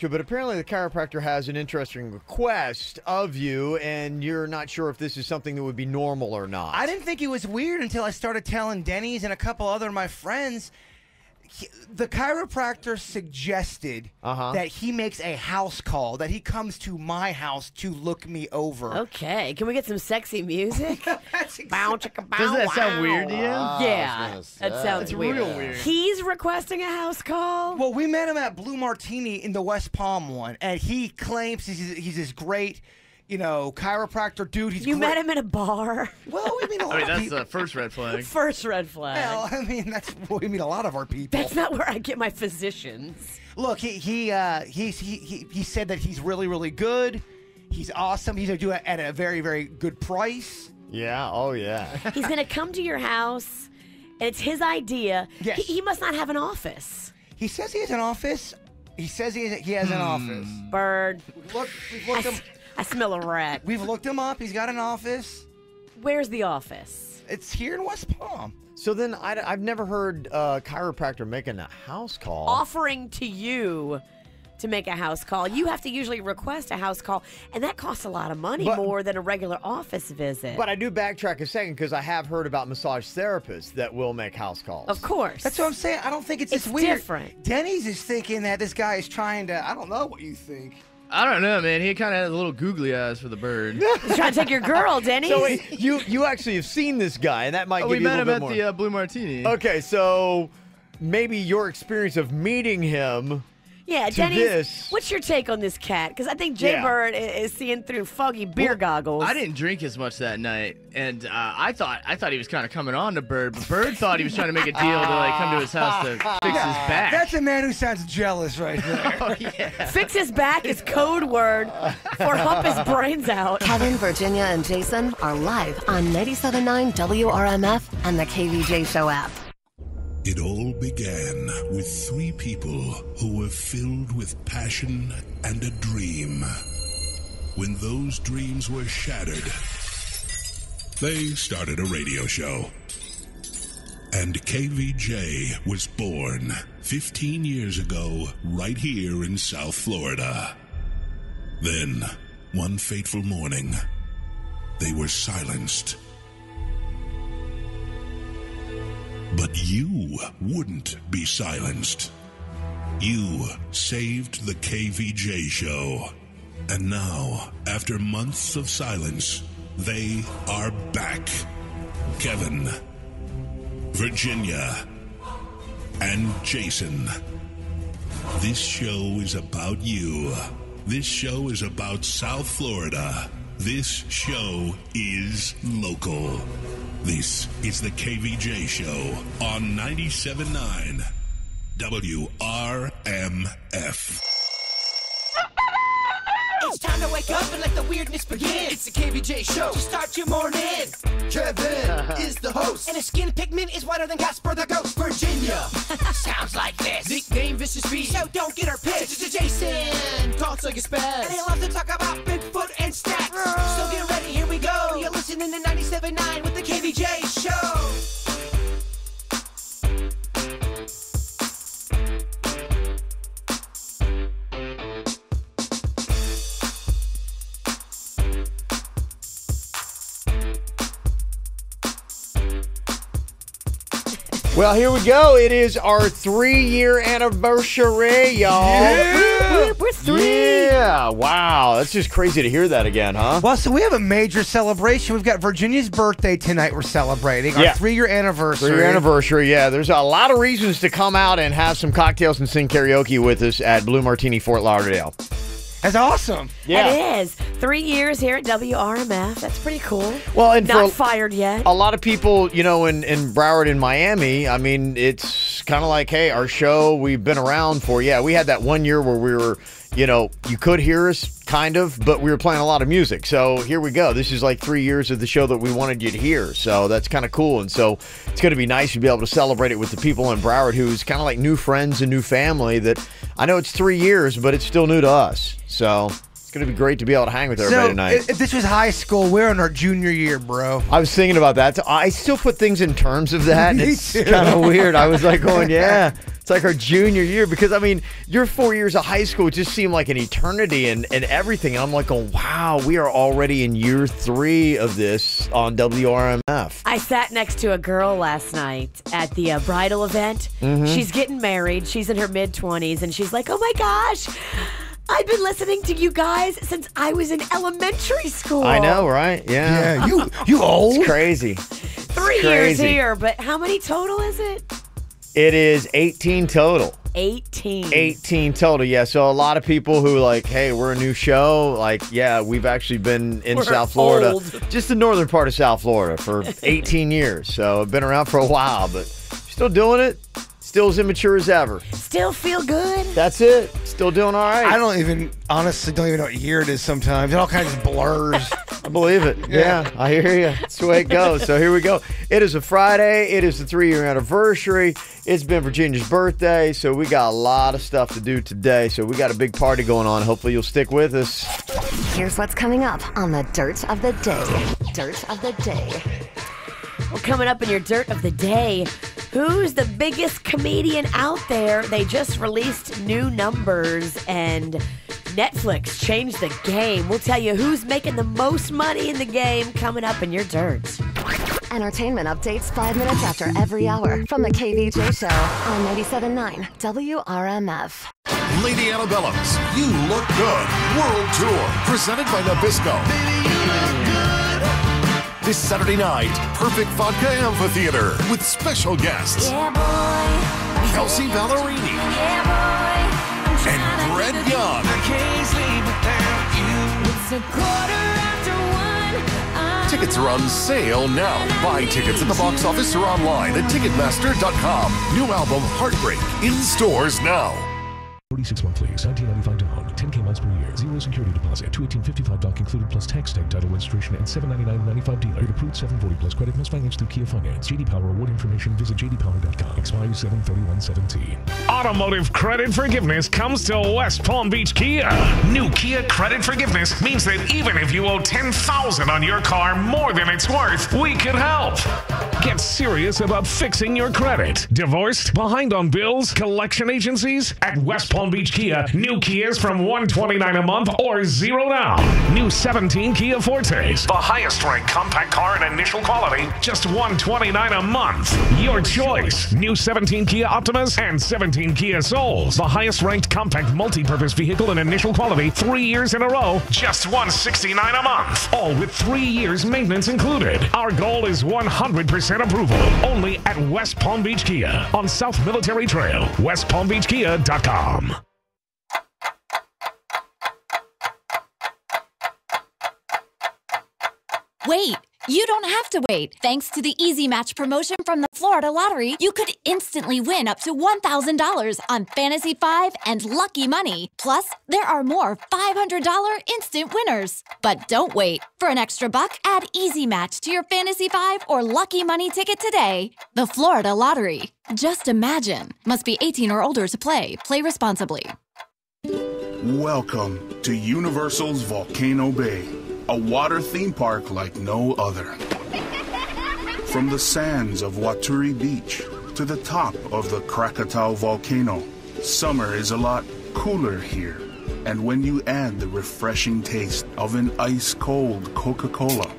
But apparently the chiropractor has an interesting request of you, and you're not sure if this is something that would be normal or not. I didn't think it was weird until I started telling Denny's and a couple other of my friends. The chiropractor suggested that he makes a house call, that he comes to my house to look me over. Okay, can we get some sexy music? Doesn't that sound weird to you? Yeah, that sounds weird. Real weird. He's requesting a house call? Well, we met him at Blue Martini in the West Palm one, and he claims he's this great, chiropractor dude. You met him in a bar? Well, we meet a lot of that's people. the first red flag. First red flag. Well, I mean, that's we meet a lot of our people. That's not where I get my physicians. Look, he said that he's really, really good. He's awesome. He's going to do it at a very, very good price. Yeah, oh yeah. He's going to come to your house, and it's his idea. Yes. He must not have an office. He says he has an office. He says he has an office. Bird. We've looked him. I smell a rat. We've looked him up. He's got an office. Where's the office? It's here in West Palm. So then I've never heard a chiropractor making a house call. Offering to you to make a house call. You have to usually request a house call, and that costs a lot of money, more than a regular office visit. But I do backtrack a second because I have heard about massage therapists that will make house calls. Of course. That's what I'm saying. I don't think it's weird. Different. Denny's is thinking that this guy is trying to, I don't know what you think. I don't know, man. He kind of has little googly eyes for the bird. He's trying to take your girl, Denny. So wait, you actually have seen this guy, and that might give we you met a him little at bit more. the Blue Martini. Okay, so maybe your experience of meeting him. Yeah, Denny's, what's your take on this cat? Because I think Jay Bird is seeing through foggy beer goggles. I didn't drink as much that night, and I thought he was kind of coming on to Bird, but Bird thought he was trying to make a deal to come to his house to fix his back. That's a man who sounds jealous right there. Oh, yeah. Fix his back is code word for hump his brains out. Kevin, Virginia, and Jason are live on 97.9 WRMF and the KVJ Show app. It all began with three people who were filled with passion and a dream. When those dreams were shattered, they started a radio show. And KVJ was born 15 years ago right here in South Florida. Then, one fateful morning, they were silenced. But you wouldn't be silenced. You saved the KVJ show. And now, after months of silence, they are back. Kevin, Virginia, and Jason. This show is about you. This show is about South Florida. This show is local. This is the KVJ Show on 97.9 WRMF. It's time to wake up and let the weirdness begin. It's the KVJ Show to start your morning. Kevin is the host, and his skin pigment is whiter than Casper the Ghost. Virginia sounds like this. Nickname Vicious Beast, so don't get her pissed. Jason talks like a spaz, and he loves to talk about Bigfoot and stacks. So get ready, here we go. You're listening to 97.9 with the KVJ Show. Well, here we go. It is our 3-year anniversary, y'all. Yeah. We're 3. Yeah, wow. That's just crazy to hear that again, huh? Well, so we have a major celebration. We've got Virginia's birthday tonight. We're celebrating our 3-year anniversary. 3-year anniversary, yeah. There's a lot of reasons to come out and have some cocktails and sing karaoke with us at Blue Martini, Fort Lauderdale. That's awesome. Yeah. It is. 3 years here at WRMF. That's pretty cool. Well, and not fired yet. A lot of people, in Broward and Miami, I mean, it's kind of like, hey, our show, we've been around for, we had that 1 year where we were, you could hear us kind of, but we were playing a lot of music. So here we go. This is like 3 years of the show that we wanted you to hear. So that's kind of cool. And so it's going to be nice to be able to celebrate it with the people in Broward who's kind of like new friends and new family that I know it's 3 years, but it's still new to us. So it's going to be great to be able to hang with everybody tonight. If this was high school, we're in our junior year, bro. I was thinking about that. I still put things in terms of that. Me It's too. kind of weird. I was like going, it's It's like our junior year because, I mean, your 4 years of high school just seemed like an eternity and everything. And I'm like, oh, wow, we are already in year 3 of this on WRMF. I sat next to a girl last night at the Bridal event. She's getting married. She's in her mid-20s, and she's like, oh, my gosh, I've been listening to you guys since I was in elementary school. I know, right? Yeah. You old? It's crazy. 3 years here, but how many total is it? It is 18 total. 18 total, yeah. So a lot of people who like, hey, we're a new show. Like, yeah, we've actually been in South Florida, just the northern part of South Florida for 18 years. So I've been around for a while, but still doing it. Still as immature as ever. Still feel good. That's it. Still doing all right. I honestly don't even know what year it is sometimes. It all kind of just blurs. I believe it. Yeah, I hear you. That's the way it goes. So here we go. It is a Friday. It is the 3-year anniversary. It's been Virginia's birthday, so we got a lot of stuff to do today. So we got a big party going on. Hopefully you'll stick with us. Here's what's coming up on the Dirt of the Day. Dirt of the Day. Well, coming up in your Dirt of the Day, who's the biggest comedian out there? They just released new numbers, and Netflix changed the game. We'll tell you who's making the most money in the game coming up in your Dirt. Entertainment updates 5 minutes after every hour from the KVJ Show on 97.9 WRMF. Lady Antebellum's You Look Good World Tour, presented by Nabisco. Baby, you look good. This Saturday night, Perfect Vodka Amphitheater with special guests. Yeah, boy. Kelsey Ballerini. Yeah, boy. And Brett Young. I can't sleep without you. It's a 1:15. Tickets are on sale now. Buy tickets at the box office or online at Ticketmaster.com. New album Heartbreak in stores now. 36 monthly, $19.95 down, 10K months per year, 0 security deposit, $218.55 doc included plus tax tag, title registration, and $799.95 dealer. With approved 740 plus credit, must finance through Kia Finance. JD Power award information, visit jdpower.com. Expires 7/31/17. Automotive credit forgiveness comes to West Palm Beach Kia. New Kia credit forgiveness means that even if you owe $10,000 on your car more than it's worth, we can help. Get serious about fixing your credit. Divorced? Behind on bills? Collection agencies? At West Palm Beach Kia, new Kias from $129 a month or 0 down. New 17 Kia Fortes, the highest ranked compact car in initial quality, just $129 a month. Your choice. New 17 Kia Optimas and 17 Kia Souls, the highest ranked compact multi-purpose vehicle in initial quality 3 years in a row, just $169 a month. All with 3 years maintenance included. Our goal is 100% approval. Only at West Palm Beach Kia on South Military Trail, westpalmbeachkia.com. Wait, you don't have to wait. Thanks to the Easy Match promotion from the Florida Lottery, you could instantly win up to $1,000 on Fantasy 5 and Lucky Money. Plus, there are more $500 instant winners. But don't wait. For an extra $1, add Easy Match to your Fantasy 5 or Lucky Money ticket today. The Florida Lottery. Just imagine. Must be 18 or older to play. Play responsibly. Welcome to Universal's Volcano Bay, a water theme park like no other. From the sands of Waturi Beach to the top of the Krakatoa volcano, summer is a lot cooler here. And when you add the refreshing taste of an ice-cold Coca-Cola,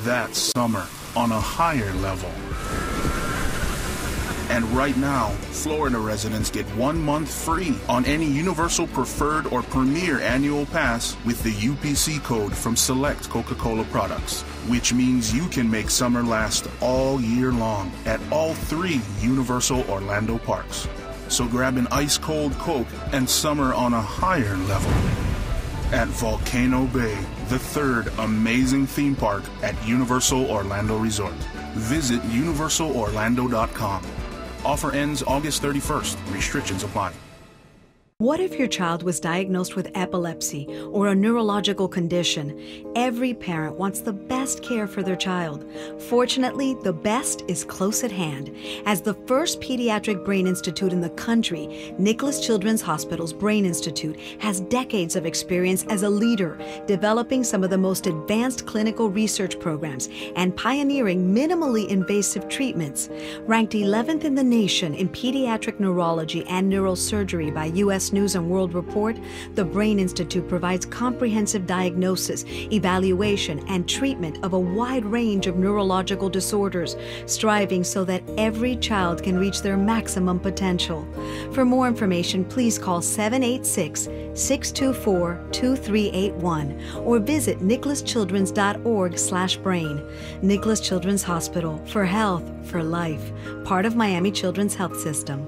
that's summer on a higher level. And right now, Florida residents get 1 month free on any Universal Preferred or Premier annual pass with the UPC code from select Coca-Cola products, which means you can make summer last all year long at all 3 Universal Orlando parks. So grab an ice-cold Coke and summer on a higher level at Volcano Bay, the 3rd amazing theme park at Universal Orlando Resort. Visit universalorlando.com. Offer ends August 31st. Restrictions apply. What if your child was diagnosed with epilepsy or a neurological condition? Every parent wants the best care for their child. Fortunately, the best is close at hand. As the first pediatric brain institute in the country, Nicholas Children's Hospital's Brain Institute has decades of experience as a leader, developing some of the most advanced clinical research programs and pioneering minimally invasive treatments. Ranked 11th in the nation in pediatric neurology and neurosurgery by U.S. News and World Report, the Brain Institute provides comprehensive diagnosis, evaluation, and treatment of a wide range of neurological disorders, striving so that every child can reach their maximum potential. For more information, please call 786-624-2381 or visit nicholaschildrens.org/brain. Nicholas Children's Hospital, for health, for life, part of Miami Children's Health System.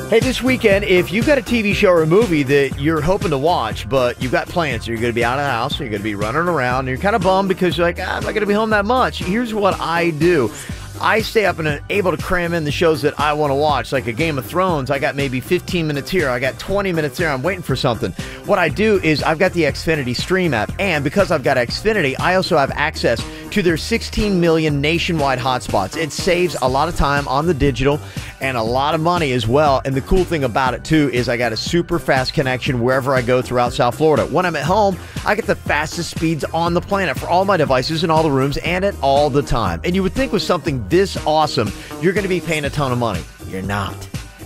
Hey, this weekend, if you've got a TV show or a movie that you're hoping to watch, but you've got plans, so you're going to be out of the house, or you're going to be running around, and you're kind of bummed because you're like, I'm not going to be home that much. Here's what I do. I stay up and able to cram in the shows that I want to watch, like a Game of Thrones. I got maybe 15 minutes here. I got 20 minutes there. I'm waiting for something. What I do is I've got the Xfinity Stream app, and because I've got Xfinity, I also have access to their 16 million nationwide hotspots. It saves a lot of time on the digital and a lot of money as well. And the cool thing about it, too, is I got a super fast connection wherever I go throughout South Florida. When I'm at home, I get the fastest speeds on the planet for all my devices in all the rooms and at all the time. And you would think with something this awesome, you're going to be paying a ton of money. You're not.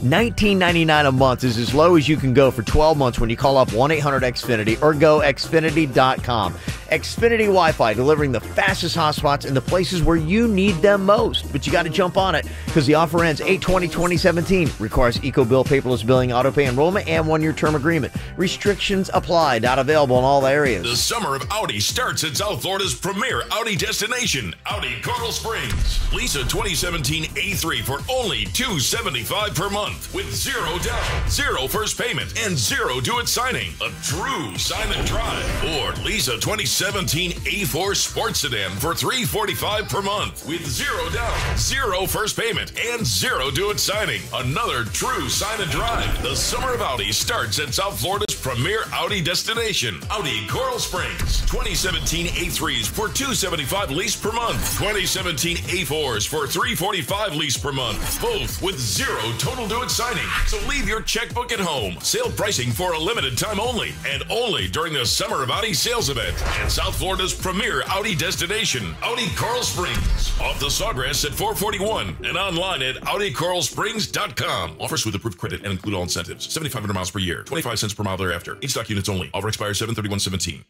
$19.99 a month is as low as you can go for 12 months when you call up 1-800-XFINITY or go Xfinity.com. Xfinity Wi-Fi, delivering the fastest hotspots in the places where you need them most. But you got to jump on it because the offer ends 8/20/2017. Requires EcoBill, paperless billing, autopay enrollment, and 1-year term agreement. Restrictions apply. Not available in all areas. The summer of Audi starts at South Florida's premier Audi destination, Audi Coral Springs. Lease a 2017 A3 for only $275 per month with zero down, zero first payment, and zero do-it signing. A true sign and drive. Or lease a 2017 A4 Sports Sedan for $345 per month with zero down, zero first payment, and zero do-it signing. Another true sign and drive. The summer of Audi starts at South Florida's premier Audi destination, Audi Coral Springs. 2017 A3s for $275 lease per month. 2017 A4s for $345 lease per month. Both with zero total do-it signing. So leave your checkbook at home. Sale pricing for a limited time only, and only during the Summer of Audi sales event at South Florida's premier Audi destination, Audi Coral Springs. Off the Sawgrass at 441 and online at AudiCoralSprings.com. Offers with approved credit and include all incentives. 7,500 miles per year. 25 cents per mile thereafter. In stock units only. Offer expires 7/31/17.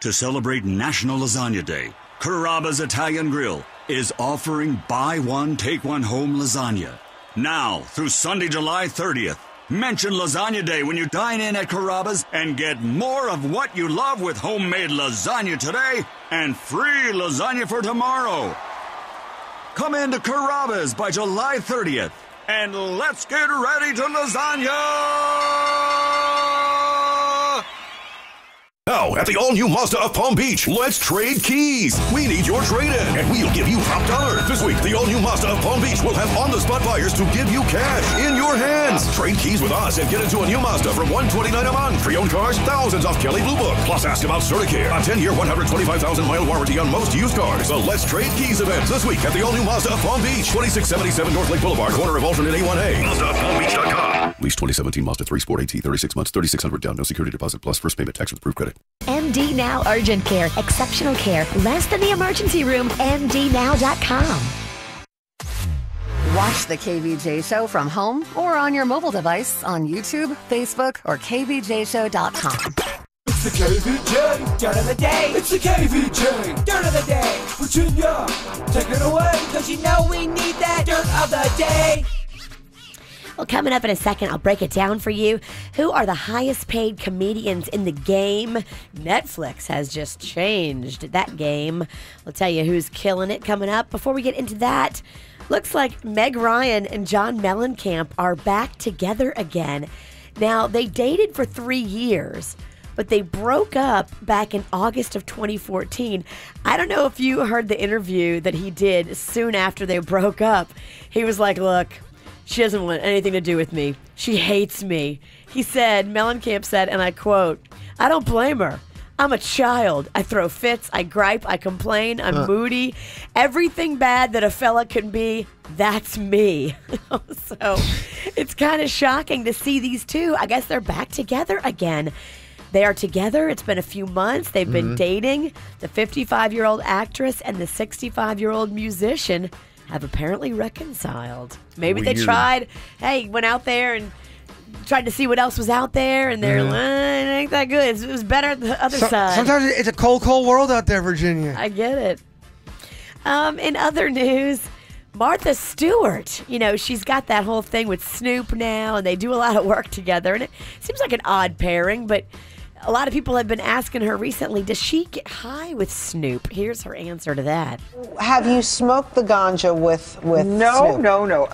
To celebrate National Lasagna Day, Carrabba's Italian Grill is offering buy one, take one home lasagna. Now through Sunday, July 30th. Mention Lasagna Day when you dine in at Carrabba's and get more of what you love with homemade lasagna today and free lasagna for tomorrow. Come into Carrabba's by July 30th and let's get ready to lasagna! Now, at the all-new Mazda of Palm Beach, let's trade keys. We need your trade-in, and we'll give you top dollar. This week, the all-new Mazda of Palm Beach will have on-the-spot buyers to give you cash in your hands. Trade keys with us and get into a new Mazda from $129 a month. Pre-owned cars, thousands off Kelley Blue Book. Plus, ask about Certicare, a 10-year, 125,000-mile warranty on most used cars. The Let's Trade Keys event this week at the all-new Mazda of Palm Beach, 2677 North Lake Boulevard, corner of alternate A1A. MazdaofPalmBeach.com. Lease 2017 Mazda 3 Sport AT, 36 months, $3,600 down, no security deposit, plus first payment tax with approved credit. MD Now Urgent Care. Exceptional care. Less than the emergency room. MDNow.com. Watch the KVJ Show from home or on your mobile device on YouTube, Facebook, or KVJShow.com. It's the KVJ Dirt of the Day. It's the KVJ Dirt of the Day. Virginia, take it away, because you know we need that Dirt of the Day. Well, coming up in a second, I'll break it down for you. Who are the highest paid comedians in the game? Netflix has just changed that game. We'll tell you who's killing it coming up. Before we get into that, looks like Meg Ryan and John Mellencamp are back together again. Now, they dated for 3 years, but they broke up back in August of 2014. I don't know if you heard the interview that he did soon after they broke up. He was like, look, she doesn't want anything to do with me. She hates me. He said, Mellencamp said, and I quote, I don't blame her. I'm a child. I throw fits. I gripe. I complain. I'm moody. Everything bad that a fella can be, that's me. So it's kind of shocking to see these two. I guess they're back together again. They are together. It's been a few months. They've been dating. The 55-year-old actress and the 65-year-old musician have apparently reconciled. Maybe they tried, went out there and tried to see what else was out there, and they're like, it ain't that good. It was better at the other side. Sometimes it's a cold, cold world out there, Virginia. I get it. In other news, Martha Stewart, she's got that whole thing with Snoop now, and they do a lot of work together, and it seems like an odd pairing, but a lot of people have been asking her recently, does she get high with Snoop? Here's her answer to that. Have you smoked the ganja with No, Snoop? no.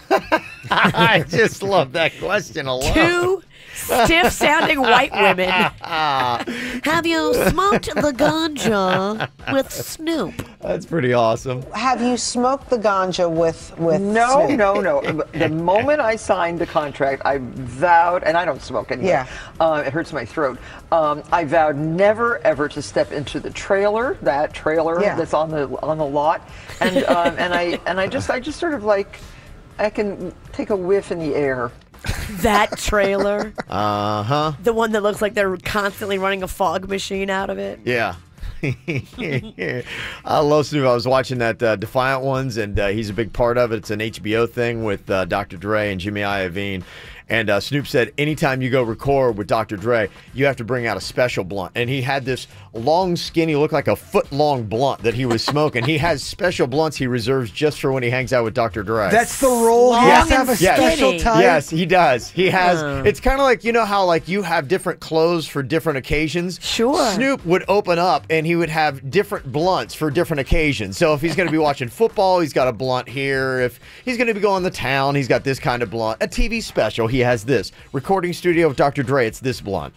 I just love that question alone. Two stiff-sounding white women. Have you smoked the ganja with Snoop? That's pretty awesome. Have you smoked the ganja with No, Snoop? no. The moment I signed the contract, I vowed, and I don't smoke anyway. Yeah. It hurts my throat. I vowed never ever to step into the trailer, that's on the lot, and I just sort of like, I can take a whiff in the air. That trailer? Uh-huh. The one that looks like they're constantly running a fog machine out of it? Yeah. I love Snoop. I was watching that Defiant Ones, and he's a big part of it. It's an HBO thing with Dr. Dre and Jimmy Iovine. And Snoop said, anytime you go record with Dr. Dre, you have to bring out a special blunt. And he had this long, skinny, looked like a foot-long blunt that he was smoking. He has special blunts he reserves just for when he hangs out with Dr. Dre. That's the role. He has to have a special type. Yes, he does. He has. It's kind of like, how like you have different clothes for different occasions? Sure. Snoop would open up and he would have different blunts for different occasions. So if he's going to be watching football, he's got a blunt here. If he's going to be going to town, he's got this kind of blunt. A TV special, he has this. Recording studio with Dr. Dre, it's this blunt.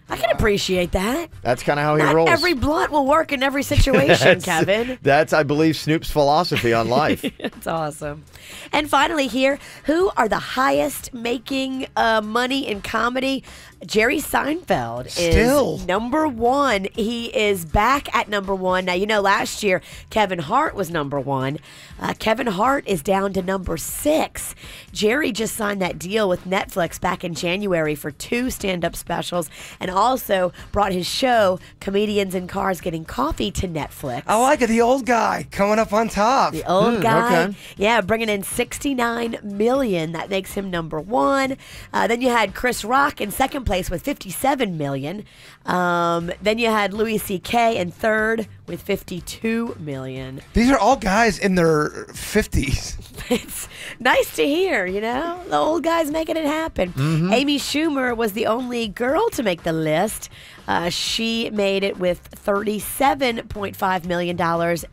I can appreciate that. That's kind of how he Not rolls. every blunt will work in every situation, Kevin. That's, I believe, Snoop's philosophy on life. It's awesome. And finally here, who are the highest making money in comedy? Jerry Seinfeld is number one. He is back at number one. Now, last year, Kevin Hart was number one. Kevin Hart is down to number 6. Jerry just signed that deal with Netflix back in January for 2 stand-up specials and also brought his show, Comedians in Cars Getting Coffee, to Netflix. I like it. The old guy coming up on top. The old guy. Yeah, bringing in $69 million. That makes him number one. Then you had Chris Rock in second place with $57 million. Then you had Louis C.K. in third with $52 million. These are all guys in their 50s. It's nice to hear, the old guys making it happen. Amy Schumer was the only girl to make the list. She made it with $37.5 million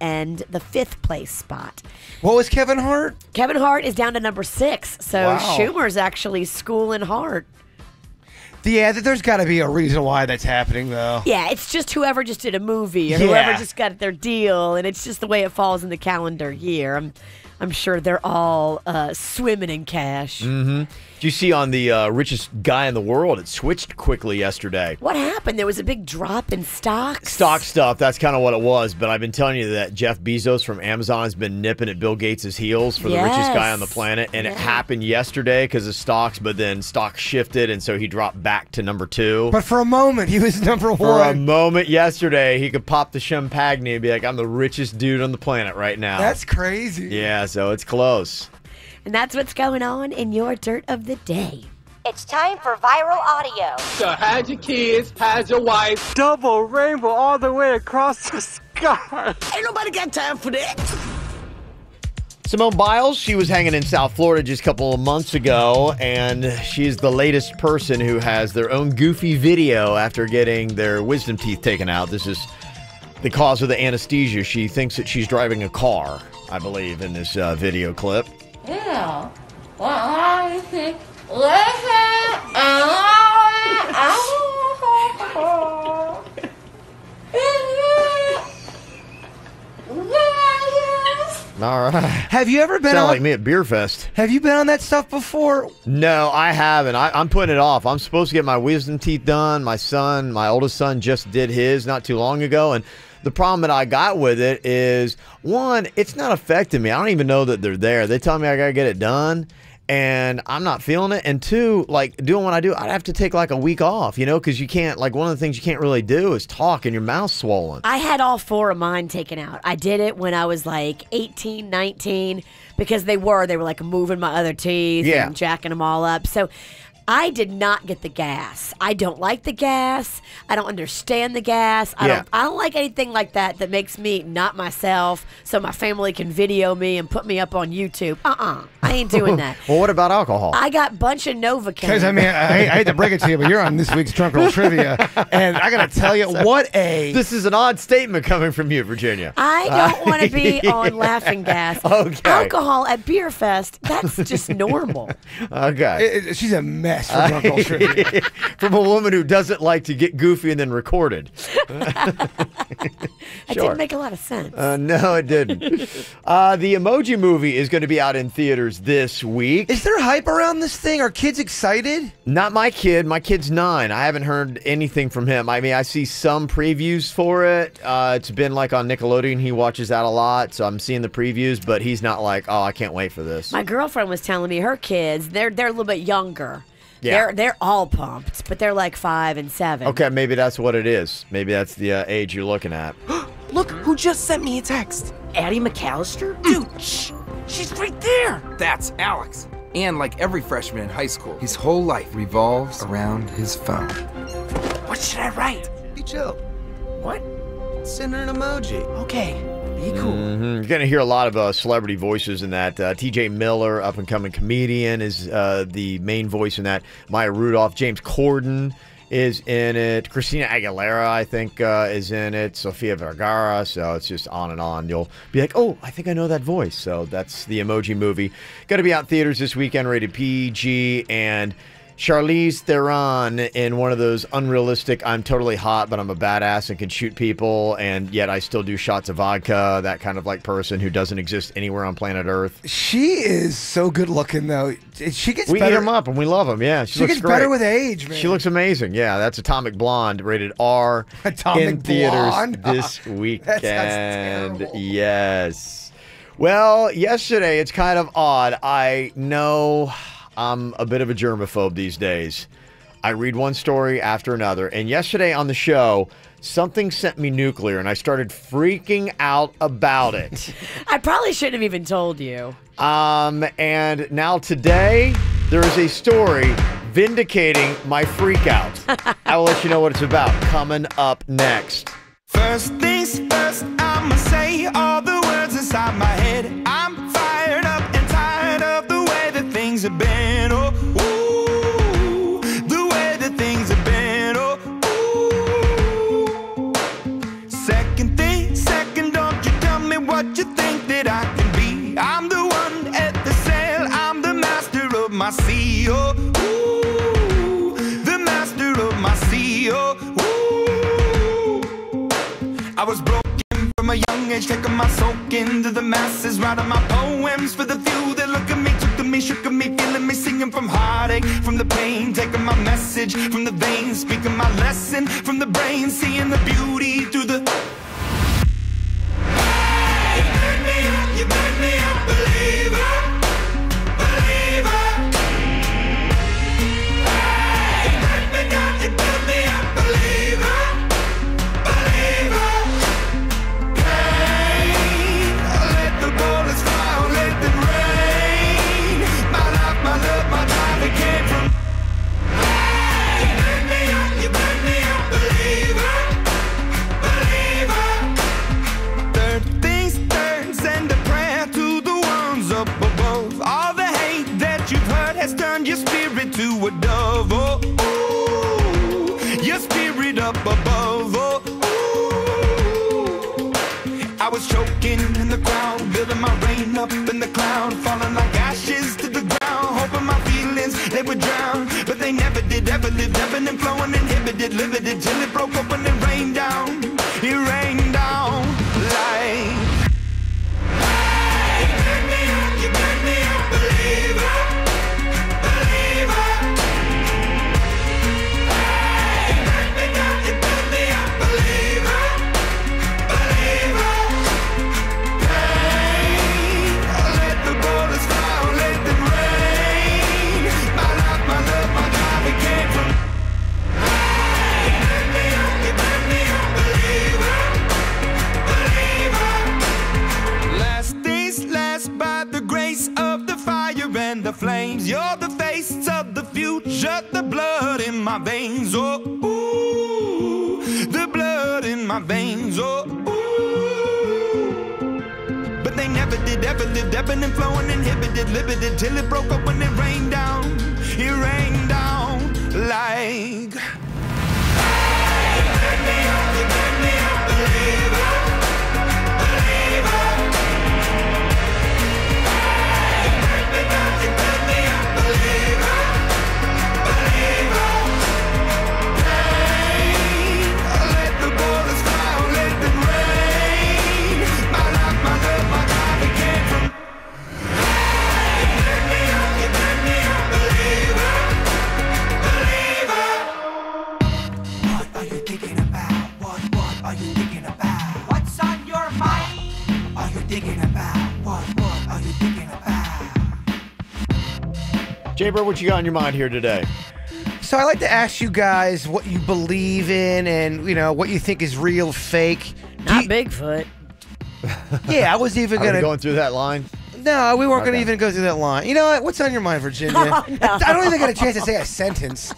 and the 5th place spot. What was Kevin Hart? Kevin Hart is down to number 6. So Wow. Schumer's actually schooling Hart. Yeah, there's got to be a reason why that's happening, though. Yeah, it's just whoever just did a movie or whoever just got their deal, and it's just the way it falls in the calendar year. I'm sure they're all swimming in cash. Did you see on the richest guy in the world, it switched quickly yesterday. What happened? There was a big drop in stocks? Stock stuff, that's kind of what it was. But I've been telling you that Jeff Bezos from Amazon has been nipping at Bill Gates' heels for the richest guy on the planet. And it happened yesterday because of stocks, but then stocks shifted, and so he dropped back to number 2. But for a moment, he was number 1. For a moment yesterday, he could pop the champagne and be like, I'm the richest dude on the planet right now. That's crazy. Yeah, so it's close. And that's what's going on in your Dirt of the Day. It's time for viral audio. So hide your kids, hide your wife. Double rainbow all the way across the sky. Ain't nobody got time for that. Simone Biles, she was hanging in South Florida just a couple of months ago, and she's the latest person who has their own goofy video after getting their wisdom teeth taken out. This is the cause of the anesthesia. She thinks that she's driving a car, I believe, in this video clip. Yeah. All right. Have you ever been Sound on like me at Beer Fest. Have you been on that stuff before? No, I haven't. I'm putting it off. I'm supposed to get my wisdom teeth done. My oldest son, just did his not too long ago, and the problem that I got with it is, one, it's not affecting me. I don't even know that they're there. They tell me I got to get it done, and I'm not feeling it. And two, like, doing what I do, I'd have to take like a week off, you know, because you can't, like, one of the things you can't really do is talk and your mouth's swollen. I had all 4 of mine taken out. I did it when I was like 18, 19, because they were like moving my other teeth and jacking them all up. So I did not get the gas. I don't like the gas. I don't understand the gas. I don't like anything like that makes me not myself, so my family can video me and put me up on YouTube. I ain't doing that. Well, what about alcohol? I got a bunch of Novocaine. Because, I mean, I hate to break it to you, but you're on this week's Drunk Girl Trivia, and I got to tell you, This is an odd statement coming from you, Virginia. I don't want to be on laughing gas. Okay. Alcohol at Beer Fest, that's just normal. Okay. She's a mess for Drunk Girl Trivia. From a woman who doesn't like to get goofy and then recorded. It didn't make a lot of sense. No, it didn't. The Emoji Movie is going to be out in theaters this week. Is there hype around this thing? Are kids excited? Not my kid. My kid's 9. I haven't heard anything from him. I mean, I see some previews for it. It's been like on Nickelodeon. He watches that a lot, so I'm seeing the previews, but he's not like, oh, I can't wait for this. My girlfriend was telling me her kids, they're a little bit younger. Yeah. They're all pumped, but they're like 5 and 7. Okay, maybe that's what it is. Maybe that's the age you're looking at. Look who just sent me a text. Addie McAllister? Dude, shh. She's right there. That's Alex. And like every freshman in high school, his whole life revolves around his phone. What should I write? Be chill. What? Send her an emoji. Okay. Be cool. You're going to hear a lot of celebrity voices in that. TJ Miller, up-and-coming comedian, is the main voice in that. Maya Rudolph, James Corden is in it. Christina Aguilera, I think, is in it. Sofia Vergara. So it's just on and on. You'll be like, oh, I think I know that voice. So that's the Emoji Movie. Going to be out in theaters this weekend, rated PG, and Charlize Theron in one of those unrealistic, I'm totally hot, but I'm a badass and can shoot people, and yet I still do shots of vodka, that kind of like person who doesn't exist anywhere on planet Earth. She is so good looking, though. She gets we better. eat them up and we love them, yeah. She looks gets great. better with age, man. She looks amazing, yeah. That's Atomic Blonde, rated R, Atomic in theaters Blonde? this weekend. terrible. Yes. Well, yesterday, it's kind of odd. I know I'm a bit of a germaphobe these days. I read one story after another, and yesterday on the show, something sent me nuclear, and I started freaking out about it. I probably shouldn't have even told you. And now today, there is a story vindicating my freak out. I will let you know what it's about coming up next. First things first, I'ma say all the words inside my head. I'm fired up and tired of the way that things have been. Oh, ooh, the way that things have been. Oh, ooh. Second thing, second, don't you tell me what you think that I can be. I'm the one at the sail, I'm the master of my sea. Oh, ooh, the master of my sea. Oh, I was broken from a young age, taking my soak into the masses, writing my poems for the few that look at me, took to me, shook at me, feeling me, singing from heartache, from the pain, taking my message from the veins, speaking my lesson from the brain, seeing the beauty through the... Hey, you made me a believer, believer. Hey, you made me down, you made me a believer. Has turned your spirit to a dove, oh, ooh, your spirit up above, oh, ooh. I was choking in the crowd, building my rain up in the cloud, falling like ashes to the ground, hoping my feelings, they would drown, but they never did, ever lived, ebbing and flowing, inhibited, limited, till it broke open and rained down, it rained down like... face of the fire and the flames. You're the face of the future, the blood in my veins. Oh, ooh, the blood in my veins. Oh, ooh. But they never did ever live, ebbing and flowing, inhibited, limited, till it broke up when it rained down. It rained down like. Hey, turn me up, you turn me up, believer, believer. Jay-Bro, what you got on your mind here today? So I like to ask you guys what you believe in and, you know, what you think is real, fake. Not Bigfoot. Yeah, I was even Are going we to... going through that line? No, we weren't going to Okay. even go through that line. You know what? What's on your mind, Virginia? Oh, no. I don't even get a chance to say a sentence.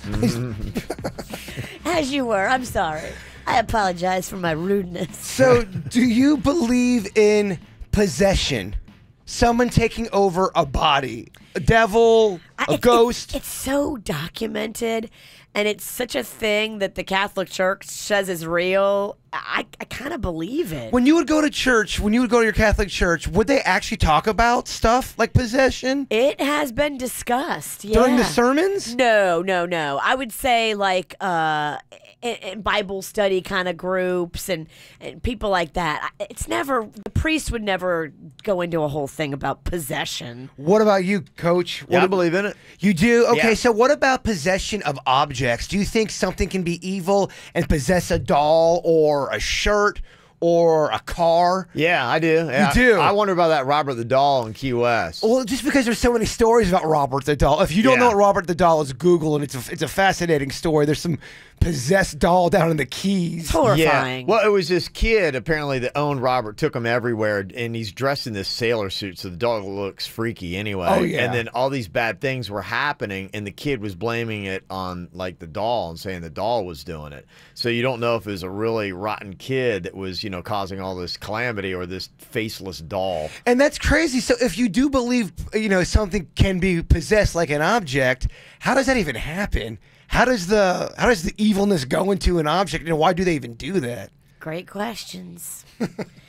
As you were. I'm sorry. I apologize for my rudeness. So, do you believe in possession? Someone taking over a body? A devil? A ghost? It's so documented, and it's such a thing that the Catholic Church says is real. I kind of believe it. When you would go to church, when you would go to your Catholic church, would they actually talk about stuff like possession? It has been discussed, yeah. During the sermons? No. I would say like in Bible study kind of groups and people like that. It's never, the priest would never go into a whole thing about possession. What about you, Coach? Yeah, I believe in it. You do? Okay, Yeah. so what about possession of objects? Do you think something can be evil and possess a doll or a shirt or a car? Yeah, I do. Yeah. You do? I wonder about that Robert the Doll in Key West. Well, just because there's so many stories about Robert the Doll. If you don't Yeah. know what Robert the Doll is, Google, and it's a fascinating story. There's some possessed doll down in the Keys. Horrifying. Yeah. Well, it was this kid apparently that owned Robert, took him everywhere, and he's dressed in this sailor suit, so the dog looks freaky anyway. Oh, yeah. And then all these bad things were happening, and the kid was blaming it on like the doll and saying the doll was doing it. So you don't know if it was a really rotten kid that was, you know, causing all this calamity or this faceless doll. And that's crazy. So if you do believe, you know, something can be possessed like an object, how does that even happen? How does the evilness go into an object, and why do they even do that? Great questions.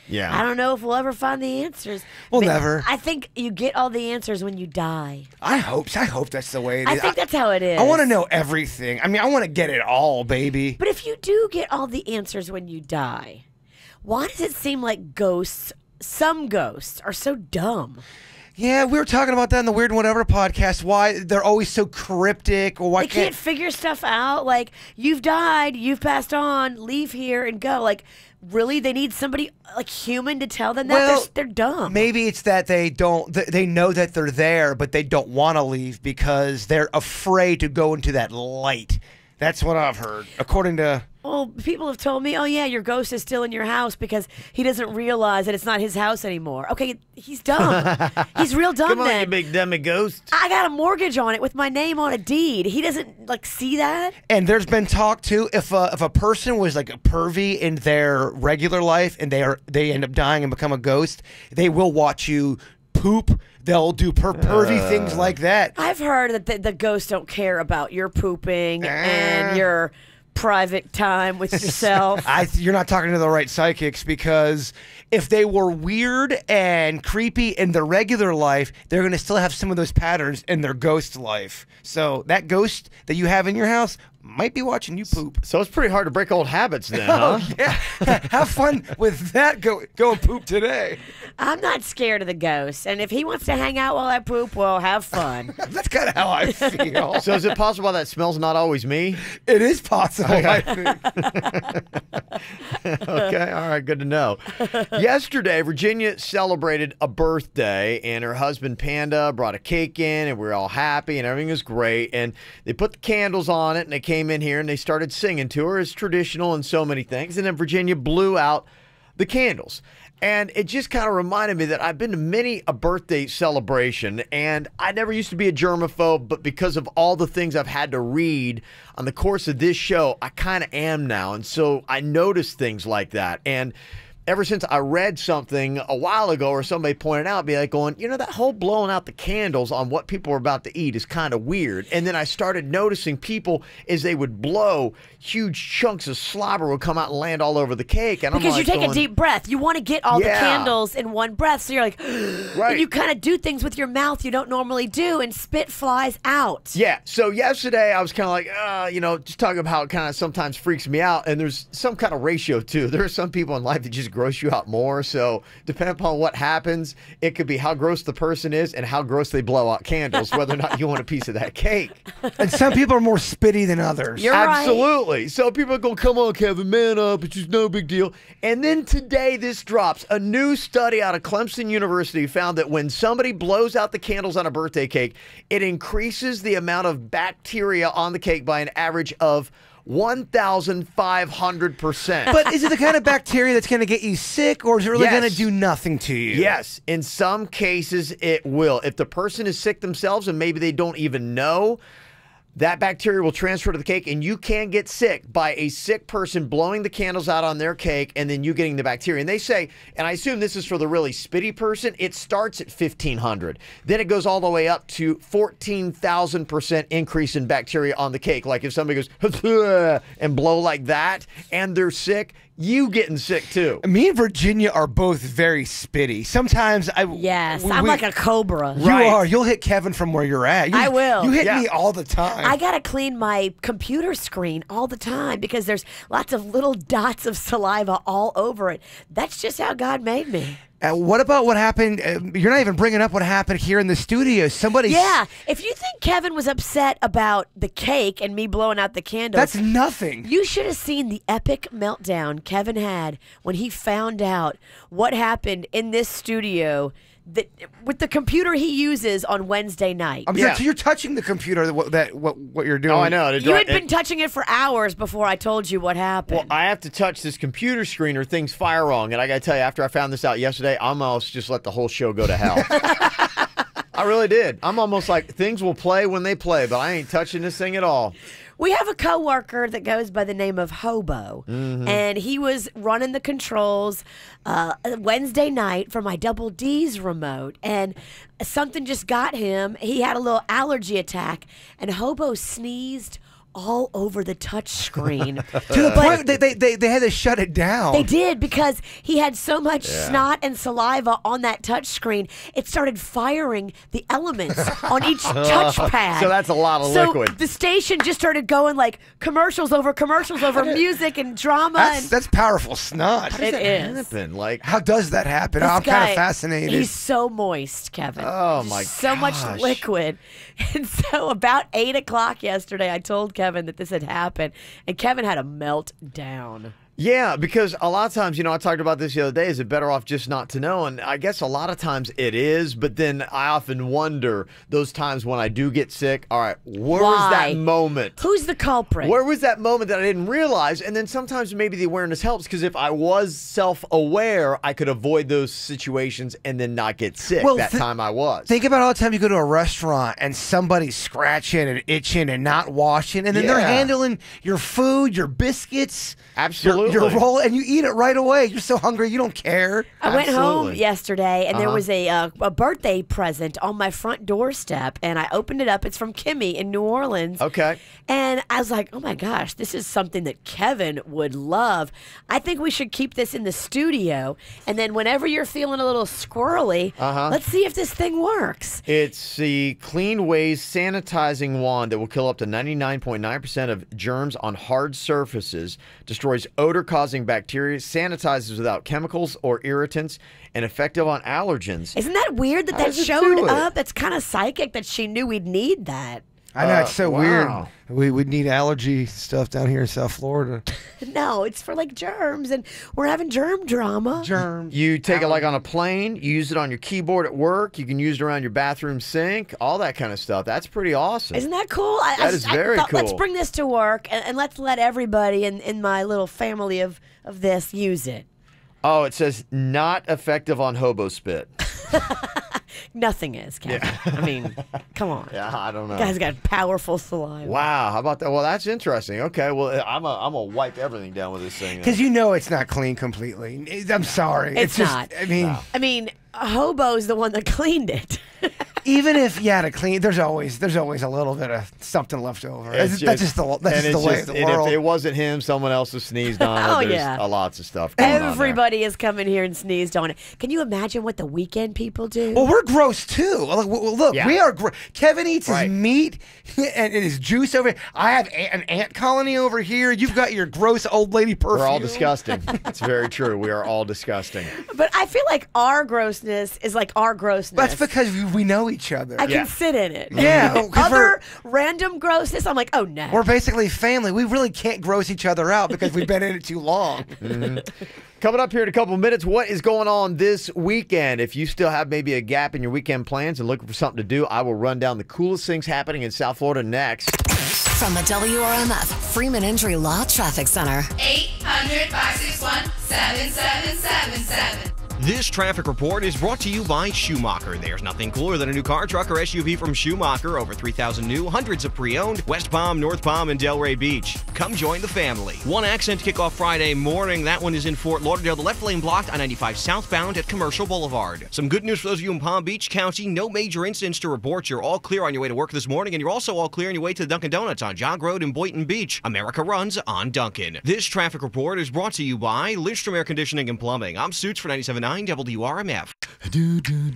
Yeah. I don't know if we'll ever find the answers. We'll But never. I think you get all the answers when you die. I hope that's the way it is. I think that's how it is. I want to know everything. I mean, I want to get it all, baby. But if you do get all the answers when you die, why does it seem like some ghosts are so dumb? Yeah, we were talking about that in the Weird and Whatever podcast, why they're always so cryptic, or why They can't figure stuff out. Like, you've died, you've passed on, leave here and go. Like, really? They need somebody, like, human to tell them that? Well, They're dumb. Maybe it's that they know that they're there, but they don't want to leave because they're afraid to go into that light. That's what I've heard, according to... Well, people have told me, oh, yeah, your ghost is still in your house because he doesn't realize that it's not his house anymore. Okay, he's dumb. He's real dumb. Come on, then. you big dummy ghost. I got a mortgage on it with my name on a deed. He doesn't, like, see that? And there's been talk, too, if a person was, like, a pervy in their regular life and they end up dying and become a ghost, they will watch you poop. They'll do pervy things like that. I've heard that the ghosts don't care about your pooping and your private time with yourself. You're not talking to the right psychics, because if they were weird and creepy in their regular life, they're going to still have some of those patterns in their ghost life. So that ghost that you have in your house might be watching you poop. So it's pretty hard to break old habits then, huh? Oh, yeah. Have fun with that. Go and poop today. I'm not scared of the ghost. And if he wants to hang out while I poop, well, have fun. That's kind of how I feel. So is it possible that smell's not always me? It is possible, Okay. I think. Okay, all right, good to know. Yesterday, Virginia celebrated a birthday, and her husband Panda brought a cake in, and we were all happy, and everything was great. And they put the candles on it, and they came in here, and they started singing to her as traditional and so many things. And then Virginia blew out the candles. And it just kind of reminded me that I've been to many a birthday celebration, and I never used to be a germaphobe, but because of all the things I've had to read on the course of this show, I kind of am now. And so I notice things like that. And ever since I read something a while ago or somebody pointed out, be like going, you know, that whole blowing out the candles on what people are about to eat is kind of weird. And then I started noticing people, as they would blow, huge chunks of slobber would come out and land all over the cake. And because I'm like you take a deep breath. You want to get all the candles in one breath. So you're like, right. And you kind of do things with your mouth you don't normally do, and spit flies out. Yeah. So yesterday I was kind of like, you know, just talking about how it kind of sometimes freaks me out. And there's some kind of ratio too. There are some people in life that just gross you out more. So depending upon what happens, it could be how gross the person is and how gross they blow out candles, whether or not you want a piece of that cake. And some people are more spitty than others. You're Absolutely. Right. So people are going, come on, Kevin, man up. It's just no big deal. And then today this drops. A new study out of Clemson University found that when somebody blows out the candles on a birthday cake, it increases the amount of bacteria on the cake by an average of 1,500%. But is it the kind of bacteria that's going to get you sick, or is it really Yes. going to do nothing to you? Yes. In some cases, it will. If the person is sick themselves and maybe they don't even know, that bacteria will transfer to the cake, and you can get sick by a sick person blowing the candles out on their cake and then you getting the bacteria. And they say, and I assume this is for the really spitty person, it starts at 1,500. Then it goes all the way up to 14,000% increase in bacteria on the cake. Like if somebody goes and blow like that and they're sick, you getting sick too. Me and Virginia are both very spitty. Sometimes I'm like a cobra. You are. You'll hit Kevin from where you're at. I will. You hit me all the time. I gotta clean my computer screen all the time because there's lots of little dots of saliva all over it. That's just how God made me. What about what happened? You're not even bringing up what happened here in the studio. Yeah, if you think Kevin was upset about the cake and me blowing out the candles, that's nothing. You should have seen the epic meltdown Kevin had when he found out what happened in this studio with the computer he uses on Wednesday night. So you're touching the computer. What you're doing? Oh, I know. You had been touching it for hours before I told you what happened. Well, I have to touch this computer screen or things fire wrong. And I got to tell you, after I found this out yesterday, I almost just let the whole show go to hell. I really did. I'm almost like, things will play when they play, but I ain't touching this thing at all. We have a coworker that goes by the name of Hobo, and he was running the controls Wednesday night for my Double D's remote, and something just got him. He had a little allergy attack, and Hobo sneezed all over the touch screen. To the point they had to shut it down. They did, because he had so much snot and saliva on that touch screen, it started firing the elements on each touchpad. So that's a lot of liquid. So the station just started going like commercials over music and drama. That's powerful snot. How does that happen? Like, how does that happen? I'm kind of fascinated. He's so moist, Kevin. Oh my gosh. So much liquid. And so about 8 o'clock yesterday, I told Kevin that this had happened, and Kevin had a meltdown. Yeah, because a lot of times, I talked about this the other day, is it better off just not to know? And I guess a lot of times it is, but then I often wonder those times when I do get sick, all right, where was that moment? Who's the culprit? Where was that moment that I didn't realize? And then sometimes maybe the awareness helps, because if I was self-aware, I could avoid those situations and then not get sick time I was. Think about all the time you go to a restaurant and somebody's scratching and itching and not washing, and then they're handling your food, your biscuits. Absolutely. Your roll, and you eat it right away. You're so hungry, you don't care. I went home yesterday, and there was a birthday present on my front doorstep, and I opened it up. It's from Kimmy in New Orleans. Okay. And I was like, oh my gosh, this is something that Kevin would love. I think we should keep this in the studio, and then whenever you're feeling a little squirrely, let's see if this thing works. It's the Clean Ways sanitizing wand that will kill up to 99.9% of germs on hard surfaces, destroys odor-causing bacteria, sanitizes without chemicals or irritants, and effective on allergens. Isn't that weird that showed up? That's kind of psychic that she knew we'd need that. I know, it's so weird. We'd need allergy stuff down here in South Florida. No, it's for like germs, and we're having germ drama. Germs. You take it like on a plane, you use it on your keyboard at work, you can use it around your bathroom sink, all that kind of stuff. That's pretty awesome. Isn't that cool? That is very cool. Let's bring this to work, and let's let everybody in my little family of this use it. Oh, it says not effective on hobo spit. Nothing is, Kevin. Yeah. I mean, come on. Yeah, I don't know. Guy's got powerful saliva. Wow, how about that? Well, that's interesting. Okay, well, I'm gonna wipe everything down with this thing. Because you know it's not clean completely. I'm sorry. It's just, not. I mean, Hobo's the one that cleaned it. Even if you had to clean, there's always a little bit of something left over. That's just the way of the and world. if it wasn't him, someone else has sneezed on it. There's lots of stuff going on there. Everybody has come in here and sneezed on it. Can you imagine what the weekend people do? Well, we're gross too. Look, we are. Kevin eats his meat and his juice over here. I have an ant colony over here. You've got your gross old lady perfume. We're all disgusting. It's very true. We are all disgusting. But I feel like our grossness is like our grossness. That's because we know each other. I can sit in it. Yeah. Other random grossness, I'm like, oh no. We're basically family. We really can't gross each other out because we've been in it too long. Coming up here in a couple of minutes, what is going on this weekend? If you still have maybe a gap in your weekend plans and looking for something to do, I will run down the coolest things happening in South Florida next. From the WRMF Freeman Injury Law Traffic Center. 800-561-7777. This traffic report is brought to you by Schumacher. There's nothing cooler than a new car, truck, or SUV from Schumacher. Over 3,000 new, hundreds of pre-owned. West Palm, North Palm, and Delray Beach. Come join the family. One accident kickoff Friday morning. That one is in Fort Lauderdale. The left lane blocked on 95 southbound at Commercial Boulevard. Some good news for those of you in Palm Beach County. No major incidents to report. You're all clear on your way to work this morning, and you're also all clear on your way to the Dunkin' Donuts on Jog Road in Boynton Beach. America runs on Dunkin'. This traffic report is brought to you by Lindstrom Air Conditioning and Plumbing. I'm Suits for 97.9 WRMF.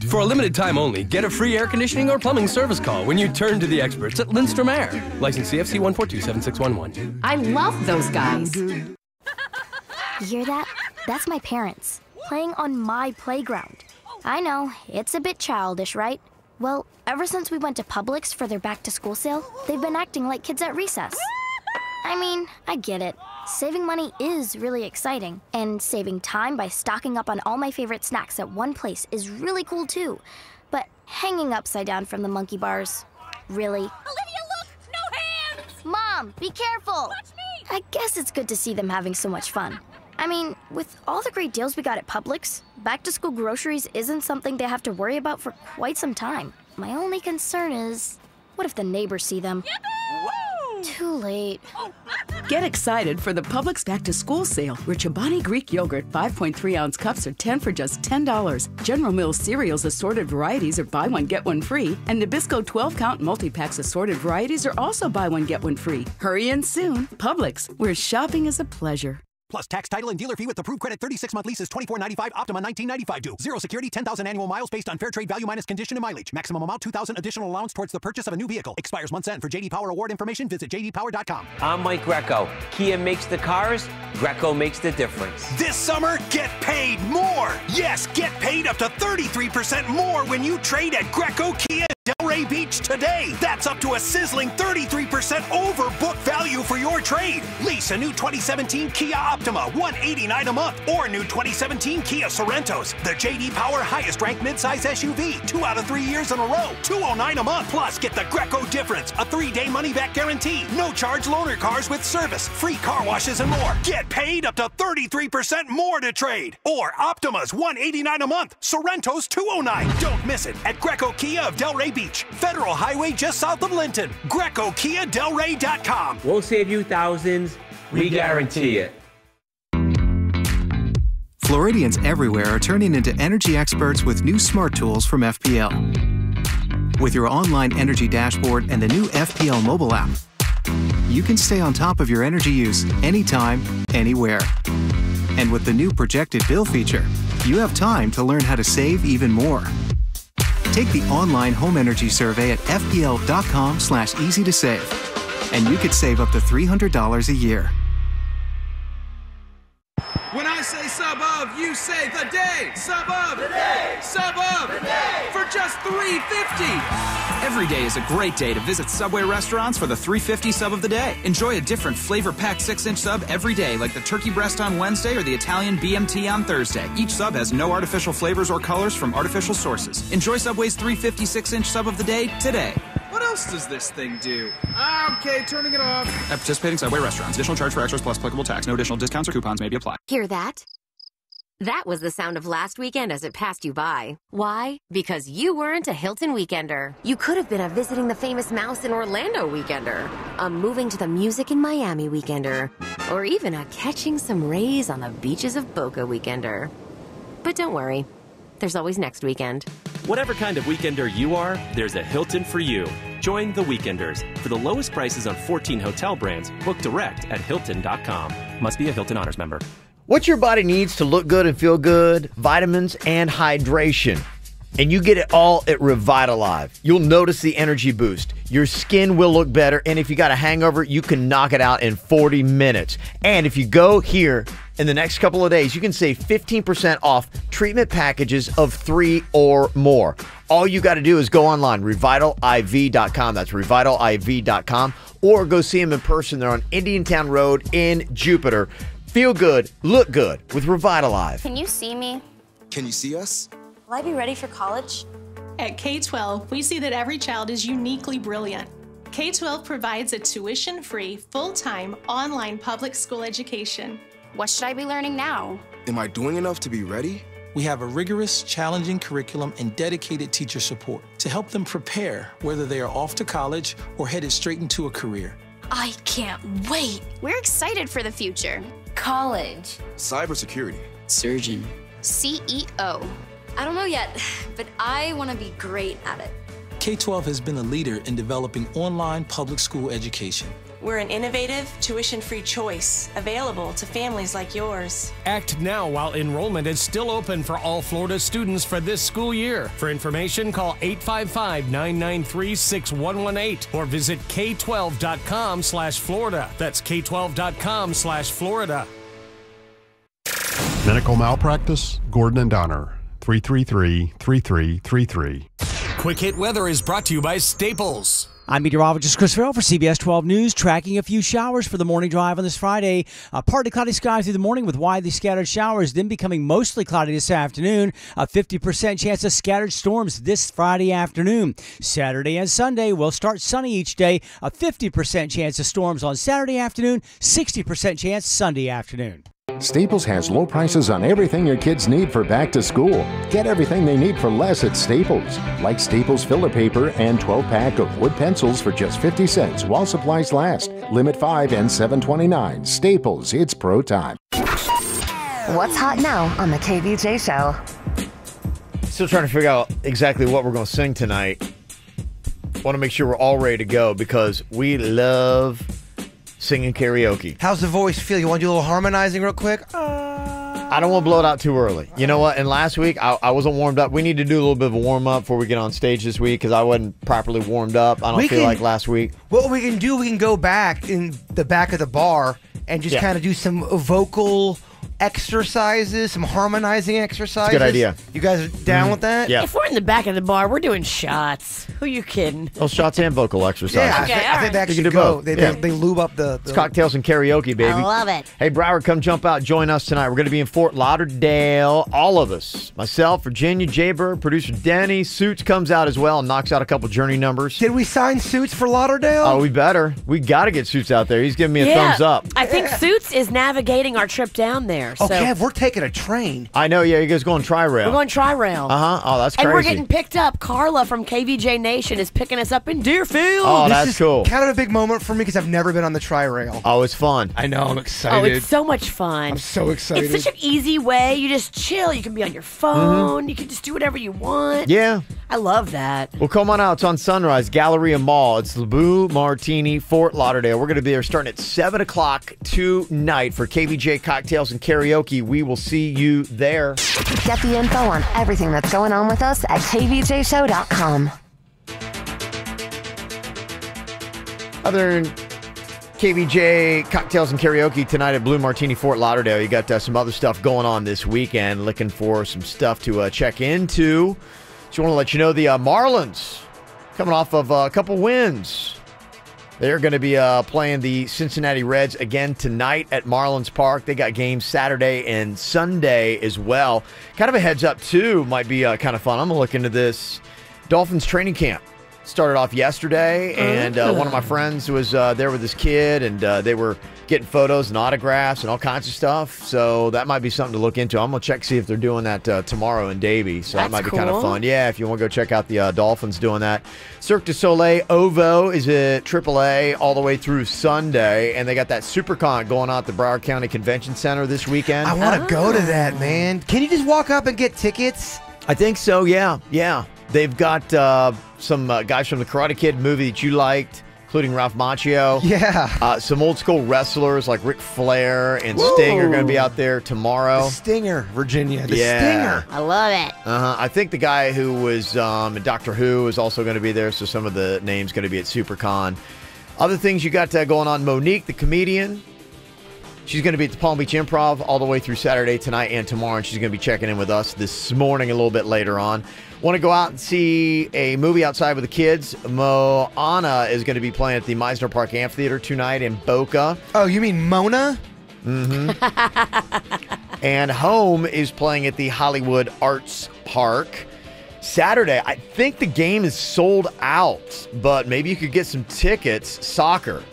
For a limited time only, get a free air conditioning or plumbing service call when you turn to the experts at Lindstrom Air. License CFC 1427611. I love those guys. You hear that? That's my parents, playing on my playground. I know, it's a bit childish, right? Well, ever since we went to Publix for their back-to-school sale, they've been acting like kids at recess. I mean, I get it. Saving money is really exciting, and saving time by stocking up on all my favorite snacks at one place is really cool too. But hanging upside down from the monkey bars, really? Olivia, look! No hands! Mom, be careful! Watch me! I guess it's good to see them having so much fun. I mean, with all the great deals we got at Publix, back-to-school groceries isn't something they have to worry about for quite some time. My only concern is, what if the neighbors see them? Too late. Get excited for the Publix Back to School sale, where Chobani Greek yogurt 5.3-ounce cups are 10 for just $10. General Mills cereals assorted varieties are buy one, get one free. And Nabisco 12-count multi-packs assorted varieties are also buy one, get one free. Hurry in soon. Publix, where shopping is a pleasure. Plus tax, title, and dealer fee with approved credit. 36-month leases, $24.95. Optima, $19.95 due. Zero security, 10,000 annual miles based on fair trade value minus condition and mileage. Maximum amount, $2,000 additional allowance towards the purchase of a new vehicle. Expires month's end. For J.D. Power award information, visit jdpower.com. I'm Mike Greco. Kia makes the cars. Greco makes the difference. This summer, get paid more. Yes, get paid up to 33% more when you trade at Greco Kia Delray Beach today. That's up to a sizzling 33% over book value for your trade. Lease a new 2017 Kia Optima, $189 a month, or new 2017 Kia Sorrentos, the J.D. Power highest ranked midsize SUV, 2 out of 3 years in a row, $209 a month. Plus, get the Greco difference, a 3-day money-back guarantee, no charge loaner cars with service, free car washes, and more. Get paid up to 33% more to trade. Or Optima's $189 a month, Sorrento's $209. Don't miss it at Greco Kia of Delray Beach, Federal Highway just south of Linton. GrecoKiaDelray.com. We'll save you thousands. We guarantee it. Floridians everywhere are turning into energy experts with new smart tools from FPL. With your online energy dashboard and the new FPL mobile app, you can stay on top of your energy use anytime, anywhere. And with the new projected bill feature, you have time to learn how to save even more. Take the online home energy survey at fpl.com/easy to save, and you could save up to $300 a year. When I say sub of, you say the day. Sub of. The day. Sub of. The day. For just $3.50. Every day is a great day to visit Subway restaurants for the $3.50 sub of the day. Enjoy a different flavor-packed 6-inch sub every day, like the turkey breast on Wednesday or the Italian BMT on Thursday. Each sub has no artificial flavors or colors from artificial sources. Enjoy Subway's $3.50 6-inch sub of the day today. What else does this thing do? Okay, turning it off. At participating Subway restaurants, additional charge for extras plus applicable tax. No additional discounts or coupons may be applied. Hear that? That was the sound of last weekend as it passed you by. Why? Because you weren't a Hilton weekender. You could have been a visiting the famous mouse in Orlando weekender, a moving to the music in Miami weekender, or even a catching some rays on the beaches of Boca weekender. But don't worry, there's always next weekend. Whatever kind of weekender you are, there's a Hilton for you. Join the Weekenders. For the lowest prices on 14 hotel brands, book direct at Hilton.com. Must be a Hilton Honors member. What your body needs to look good and feel good, vitamins and hydration. And you get it all at Revitalive. You'll notice the energy boost. Your skin will look better. And if you got a hangover, you can knock it out in 40 minutes. And if you go here in the next couple of days, you can save 15% off treatment packages of 3 or more. All you got to do is go online, revitaliv.com. That's revitaliv.com. Or go see them in person. They're on Indiantown Road in Jupiter. Feel good, look good with Revitalive. Can you see me? Can you see us? Will I be ready for college? At K-12, we see that every child is uniquely brilliant. K-12 provides a tuition-free, full-time, online public school education. What should I be learning now? Am I doing enough to be ready? We have a rigorous, challenging curriculum and dedicated teacher support to help them prepare whether they are off to college or headed straight into a career. I can't wait. We're excited for the future. College. Cybersecurity. Surgeon. CEO. I don't know yet, but I want to be great at it. K-12 has been a leader in developing online public school education. We're an innovative, tuition-free choice available to families like yours. Act now while enrollment is still open for all Florida students for this school year. For information, call 855-993-6118 or visit k12.com/Florida. That's k12.com/Florida. Medical malpractice? Gordon and Donner, 333-3333. Quick Hit Weather is brought to you by Staples. I'm meteorologist Chris Farrell for CBS 12 News, tracking a few showers for the morning drive on this Friday. Partly cloudy skies through the morning with widely scattered showers, then becoming mostly cloudy this afternoon. A 50% chance of scattered storms this Friday afternoon. Saturday and Sunday will start sunny each day. A 50% chance of storms on Saturday afternoon, 60% chance Sunday afternoon. Staples has low prices on everything your kids need for back to school. Get everything they need for less at Staples, like Staples filler paper and 12-pack of wood pencils for just 50 cents while supplies last. Limit 5 and $7.29. Staples, it's pro time. What's hot now on the KVJ Show? Still trying to figure out exactly what we're going to sing tonight. Want to make sure we're all ready to go because we love singing karaoke. How's the voice feel? You want to do a little harmonizing real quick? I don't want to blow it out too early. You know what? And last week, I wasn't warmed up. We need to do a little bit of a warm-up before we get on stage this week because I wasn't properly warmed up. I don't feel like last week. What we can do, we can go back in the back of the bar and just kind of do some vocal exercises, some harmonizing exercises. Good idea. You guys are down with that? Yeah. If we're in the back of the bar, we're doing shots. Who you kidding? Well, shots and vocal exercises. Yeah, Okay, I think they You actually can do go. both. They lube up the It's cocktails and karaoke, baby. I love it. Hey, Broward, come jump out. Join us tonight. We're going to be in Fort Lauderdale. All of us. Myself, Virginia, Jaybird, producer Denny. Suits comes out as well and knocks out a couple Journey numbers. Did we sign Suits for Lauderdale? Oh, we better. We got to get Suits out there. He's giving me a thumbs up. I think Suits is navigating our trip down there. So Okay, we're taking a train. I know, yeah. You guys going tri-rail. we're going tri-rail. Uh-huh. Oh, that's crazy. And we're getting picked up. Carla from KVJ Nation is picking us up in Deerfield. Oh, This that's is cool. kind of a big moment for me because I've never been on the tri-rail. Oh, it's fun. I know, I'm Oh, excited. it's so much fun. I'm so excited. It's such an easy way. You just chill. You can be on your phone. You can just do whatever you want. Yeah. I love that. Well, come on out. It's on Sunrise, Galleria Mall. It's the Blue Martini, Fort Lauderdale. We're going to be there starting at 7 o'clock tonight for KVJ Cocktails and Karaoke. We will see you there. Get the info on everything that's going on with us at kvjshow.com. Other than KVJ Cocktails and Karaoke tonight at Blue Martini, Fort Lauderdale, you got some other stuff going on this weekend. Looking for some stuff to check into. Just want to let you know the Marlins coming off of a couple wins. They're going to be playing the Cincinnati Reds again tonight at Marlins Park. They got games Saturday and Sunday as well. Kind of a heads up, too, might be kind of fun. I'm going to look into this. Dolphins training camp started off yesterday, and one of my friends was there with his kid, and they were getting photos and autographs and all kinds of stuff. So that might be something to look into. I'm going to check see if they're doing that tomorrow in Davie. So that might be kind of fun. Yeah, if you want to go check out the Dolphins doing that. Cirque du Soleil OVO is at AAA all the way through Sunday, and they got that SuperCon going on at the Broward County Convention Center this weekend. I want to go to that, man. Can you just walk up and get tickets? I think so, yeah. They've got some guys from the Karate Kid movie that you liked, including Ralph Macchio. Yeah. Some old school wrestlers like Ric Flair and Sting are going to be out there tomorrow. The Stinger, Virginia. The Stinger. I love it. I think the guy who was in Doctor Who is also going to be there, so some of the names going to be at SuperCon. Other things you got going on, Monique, the comedian. She's going to be at the Palm Beach Improv all the way through Saturday, tonight, and tomorrow, and she's going to be checking in with us this morning a little bit later on. Want to go out and see a movie outside with the kids? Moana is going to be playing at the Meisner Park Amphitheater tonight in Boca. Oh, you mean Mona? Mm-hmm. And Home is playing at the Hollywood Arts Park. Saturday, I think the game is sold out, but maybe you could get some tickets. Soccer.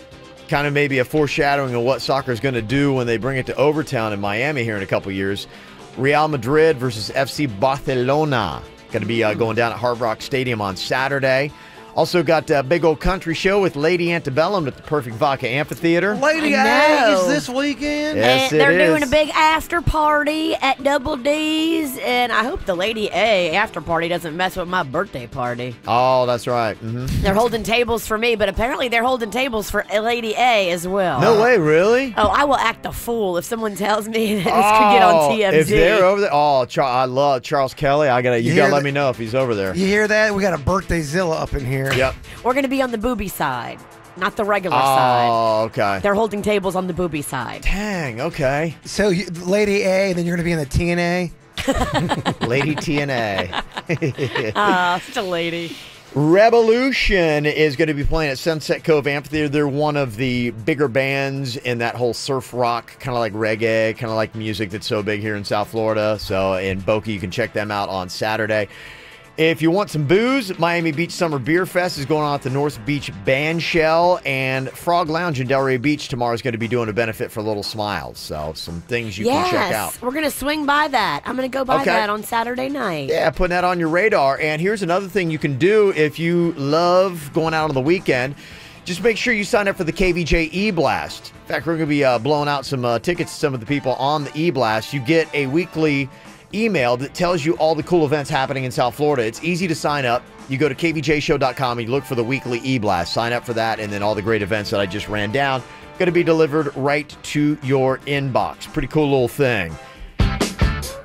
Kind of maybe a foreshadowing of what soccer is going to do when they bring it to Overtown in Miami here in a couple years. Real Madrid versus FC Barcelona. Going to be going down at Hard Rock Stadium on Saturday. Also got a big old country show with Lady Antebellum at the Perfect Vodka Amphitheater. Lady A is this weekend? Yes, and they're doing a big after party at Double D's, and I hope the Lady A after party doesn't mess with my birthday party. Oh, that's right. Mm-hmm. They're holding tables for me, but apparently they're holding tables for Lady A as well. No way, really? Oh, I will act a fool if someone tells me that this could get on TMZ. If they're over there, I love Charles Kelly. You gotta let me know if he's over there. You hear that? We got a birthday Zilla up in here. Yep. We're going to be on the booby side, not the regular side. Oh, okay. They're holding tables on the booby side. Dang, okay. So, Lady A, then you're going to be in the TNA? Lady TNA. Such a lady. Revolution is going to be playing at Sunset Cove Amphitheater. They're one of the bigger bands in that whole surf rock, kind of like reggae, kind of like music that's so big here in South Florida. So in Boca, you can check them out on Saturday. If you want some booze, Miami Beach Summer Beer Fest is going on at the North Beach Bandshell, and Frog Lounge in Delray Beach tomorrow is going to be doing a benefit for Little Smiles. So some things you can check out. We're going to swing by that. I'm going to go by that on Saturday night. Yeah, putting that on your radar. And here's another thing you can do if you love going out on the weekend. Just make sure you sign up for the KVJ E-Blast. In fact, we're going to be blowing out some tickets to some of the people on the E-Blast. You get a weekly email that tells you all the cool events happening in South Florida. It's easy to sign up. You go to kvjshow.com and you look for the weekly E-Blast. Sign up for that, and then all the great events that I just ran down going to be delivered right to your inbox. Pretty cool little thing.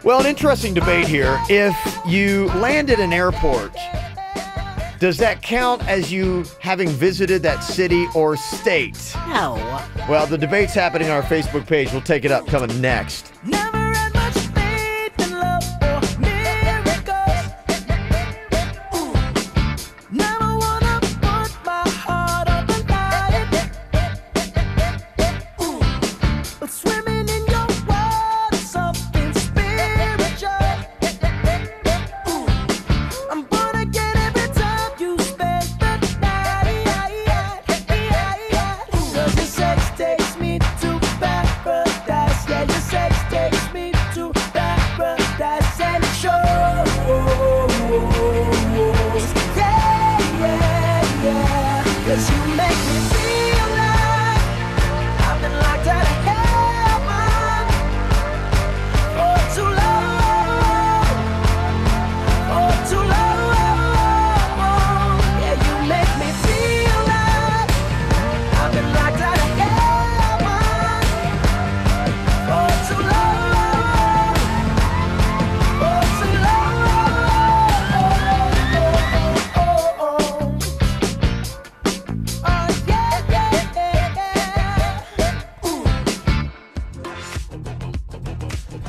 Well, an interesting debate here. If you land at an airport, does that count as you having visited that city or state? No. Well, the debate's happening on our Facebook page. We'll take it up coming next.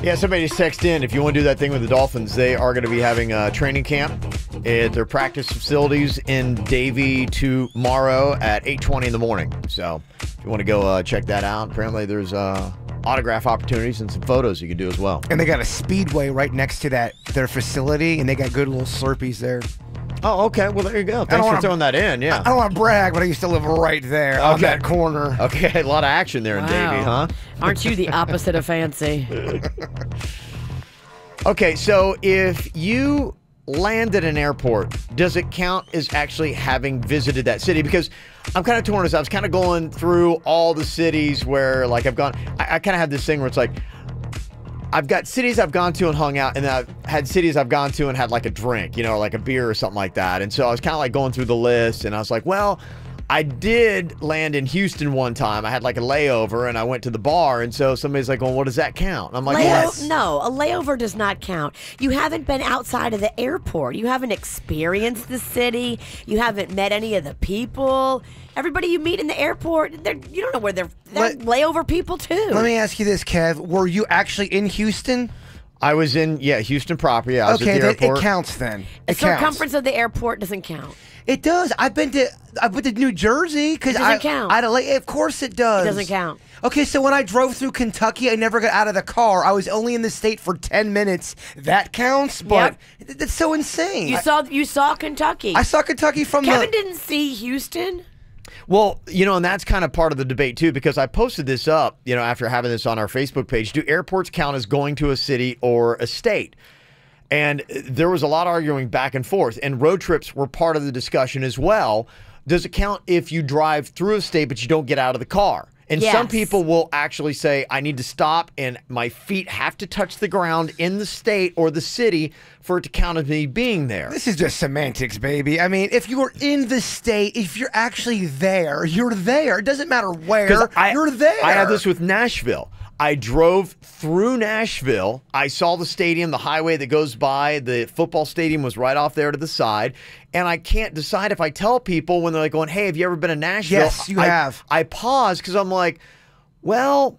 Yeah, somebody just texted in. If you want to do that thing with the Dolphins, they are going to be having a training camp at their practice facilities in Davie tomorrow at 8:20 in the morning. So if you want to go check that out, apparently there's autograph opportunities and some photos you can do as well. And they got a speedway right next to their facility, and they got good little Slurpees there. Oh, okay. Well, there you go. Thanks for throwing that in. Yeah. I don't want to brag, but I used to live right there on that corner. Okay, a lot of action there in Davie, huh? Aren't you the opposite of fancy? Okay, so if you land at an airport, does it count as actually having visited that city? Because I'm kind of torn as I was kind of going through all the cities where, like, I've gone. I kind of have this thing where it's like, I've got cities I've gone to and hung out, and then I've had cities I've gone to and had like a drink, you know, like a beer or something like that. And so I was kind of like going through the list, and I was like, well, I did land in Houston one time. I had like a layover, and I went to the bar, and so somebody's like, well, what does that count? And I'm like, yes. No, a layover does not count. You haven't been outside of the airport. You haven't experienced the city. You haven't met any of the people. Everybody you meet in the airport, you don't know where they're layover people too. Let me ask you this, Kev. Were you actually in Houston? I was in, Houston proper. Yeah, I was at the airport. It counts then. The circumference of the airport doesn't count. It does. I went to New Jersey because it doesn't count. Of course it does. It doesn't count. Okay, so when I drove through Kentucky, I never got out of the car. I was only in the state for 10 minutes. That counts, but that's so insane. You saw Kentucky. I saw Kentucky from Kevin didn't see Houston. Well, and that's kind of part of the debate too, because I posted this up, after having this on our Facebook page. Do airports count as going to a city or a state? And there was a lot of arguing back and forth, and road trips were part of the discussion as well. Does it count if you drive through a state but you don't get out of the car? And some people will actually say, I need to stop and my feet have to touch the ground in the state or the city for it to count as me being there. This is just semantics, baby. I mean, if you're in the state, if you're actually there, you're there. It doesn't matter where, you're there. I had this with Nashville. I drove through Nashville. I saw the stadium, the highway that goes by. The football stadium was right off there to the side. And I can't decide if I tell people when they're like going, hey, have you ever been to Nashville? Yes, you have. I pause because I'm like, well,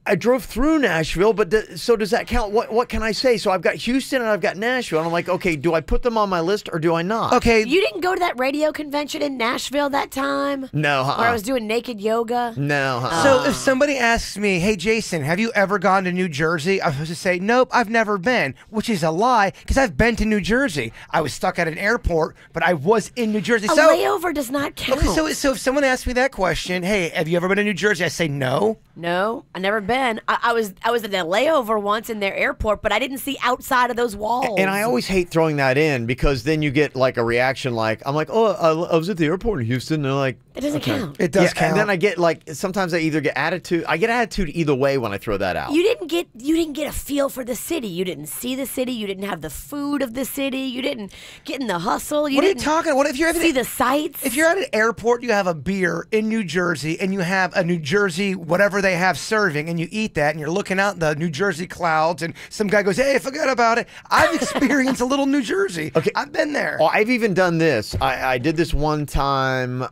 I drove through Nashville, but so does that count? What can I say? So I've got Houston and I've got Nashville. And I'm like, okay, do I put them on my list or do I not? Okay. You didn't go to that radio convention in Nashville that time? No. Where I was doing naked yoga? No. So if somebody asks me, hey, Jason, have you ever gone to New Jersey? I'm supposed to say, nope, I've never been, which is a lie because I've been to New Jersey. I was stuck at an airport, but I was in New Jersey. A layover does not count. Okay, so if someone asks me that question, hey, have you ever been to New Jersey? I say no. No, I never been. I was at a layover once in their airport, but I didn't see outside of those walls. And I always hate throwing that in because then you get like a reaction like, I'm like, oh, I was at the airport in Houston. And they're like, it doesn't count. It does count. And then I get like, sometimes I either get attitude. I get attitude either way when I throw that out. You didn't get a feel for the city. You didn't see the city. You didn't have the food of the city. You didn't get in the hustle. What are you talking about? What if you're see the sights? If you're at an airport, you have a beer in New Jersey, and you have a New Jersey whatever they have serving, and you eat that, and you're looking out the New Jersey clouds, and some guy goes, hey, forget about it. I've experienced a little New Jersey. Okay, I've been there. Oh, I've even done this. I did this one time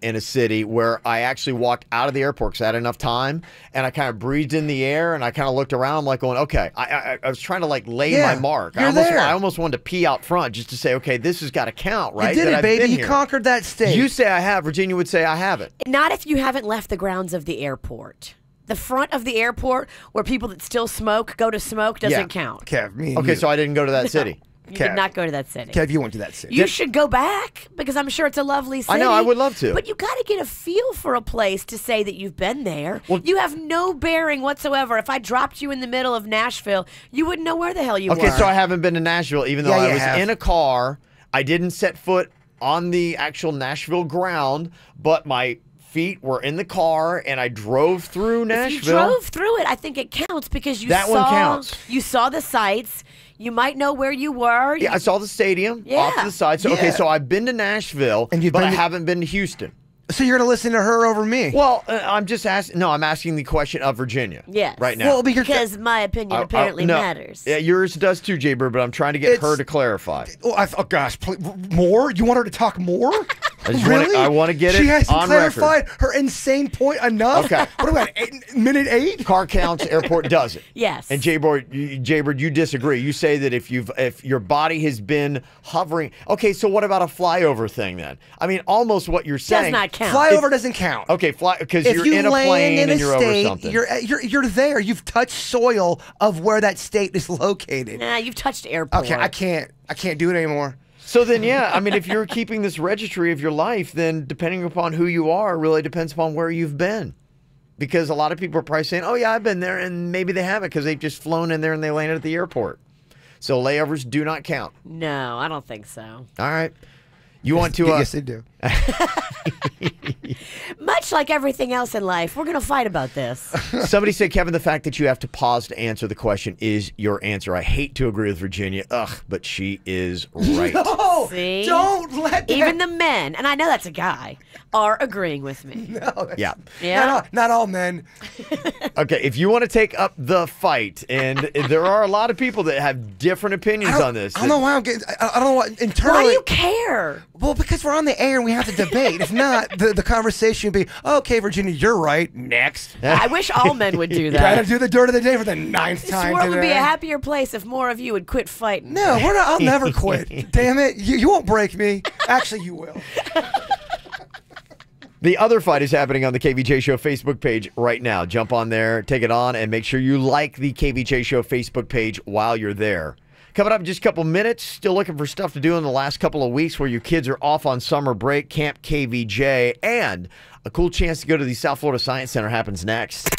in a city where I actually walked out of the airport because I had enough time, and I kind of breathed in the air, and I kind of looked around. I'm like going, okay. I was trying to like lay my mark. I almost wanted to pee out front just to say, okay, this has got to count, right? You did it, baby. You conquered that state. You say I have. Virginia would say I haven't. Not if you haven't left the grounds of the airport. The front of the airport where people that still smoke go to smoke doesn't count. Kev, me and okay, you. so I didn't go to that city. You did not go to that city. Kev, you went to that city. You should go back because I'm sure it's a lovely city. I know, I would love to. But you got to get a feel for a place to say that you've been there. Well, you have no bearing whatsoever. If I dropped you in the middle of Nashville, you wouldn't know where the hell you were. Okay, so I haven't been to Nashville, even though I was in a car. I didn't set foot on the actual Nashville ground, but my feet were in the car and I drove through Nashville. If you drove through it, I think it counts because you one counts. You saw the sights. You might know where you were. Yeah, I saw the stadium off to the side. So okay, so I've been to Nashville, but I haven't been to Houston. So you're going to listen to her over me? Well, I'm just asking. No, I'm asking the question of Virginia. Yes. Right now. Well, because my opinion apparently matters. Yeah, yours does too, Jaybird, but I'm trying to get her to clarify. Oh gosh, more? You want her to talk more? Really? I want to get she it hasn't on clarified record. her insane point enough? Okay. What about minute 8? Car counts, airport does it. Yes. And Jaybird, you disagree. You say that if your body has been hovering. Okay, so what about a flyover thing then? I mean, almost what you're saying. Does not count. Flyover doesn't count. Okay, because you're in a plane and you're over something. You're there. You've touched soil of where that state is located. Nah, you've touched airport. Okay, I can't do it anymore. So then, yeah, I mean, if you're keeping this registry of your life, then depending upon who you are, really depends upon where you've been. Because a lot of people are probably saying, oh, yeah, I've been there, and maybe they haven't because they've just flown in there and they landed at the airport. So layovers do not count. No, I don't think so. All right. You want to... yes, they do. Much like everything else in life, we're going to fight about this. Somebody said, Kevin, the fact that you have to pause to answer the question is your answer. I hate to agree with Virginia. Ugh, but she is right. No! See? Don't let that... Even the men, and I know that's a guy, are agreeing with me. No, yeah. Yeah. Not all men. Okay, if you want to take up the fight, and there are a lot of people that have different opinions on this. I don't know why I'm getting... I don't know what... Internally... Why do you care? Well, because we're on the air and we have to debate. If not, the conversation would be, okay, Virginia, you're right. Next. I wish all men would do that. Trying to do the dirt of the day for the 9th time This world would be today. a happier place if more of you would quit fighting. No, we're not. I'll never quit. Damn it. You won't break me. Actually, you will. The other fight is happening on the KVJ Show Facebook page right now. Jump on there, take it on, and make sure you like the KVJ Show Facebook page while you're there. Coming up in just a couple minutes, still looking for stuff to do in the last couple of weeks where your kids are off on summer break, Camp KVJ, and a cool chance to go to the South Florida Science Center happens next.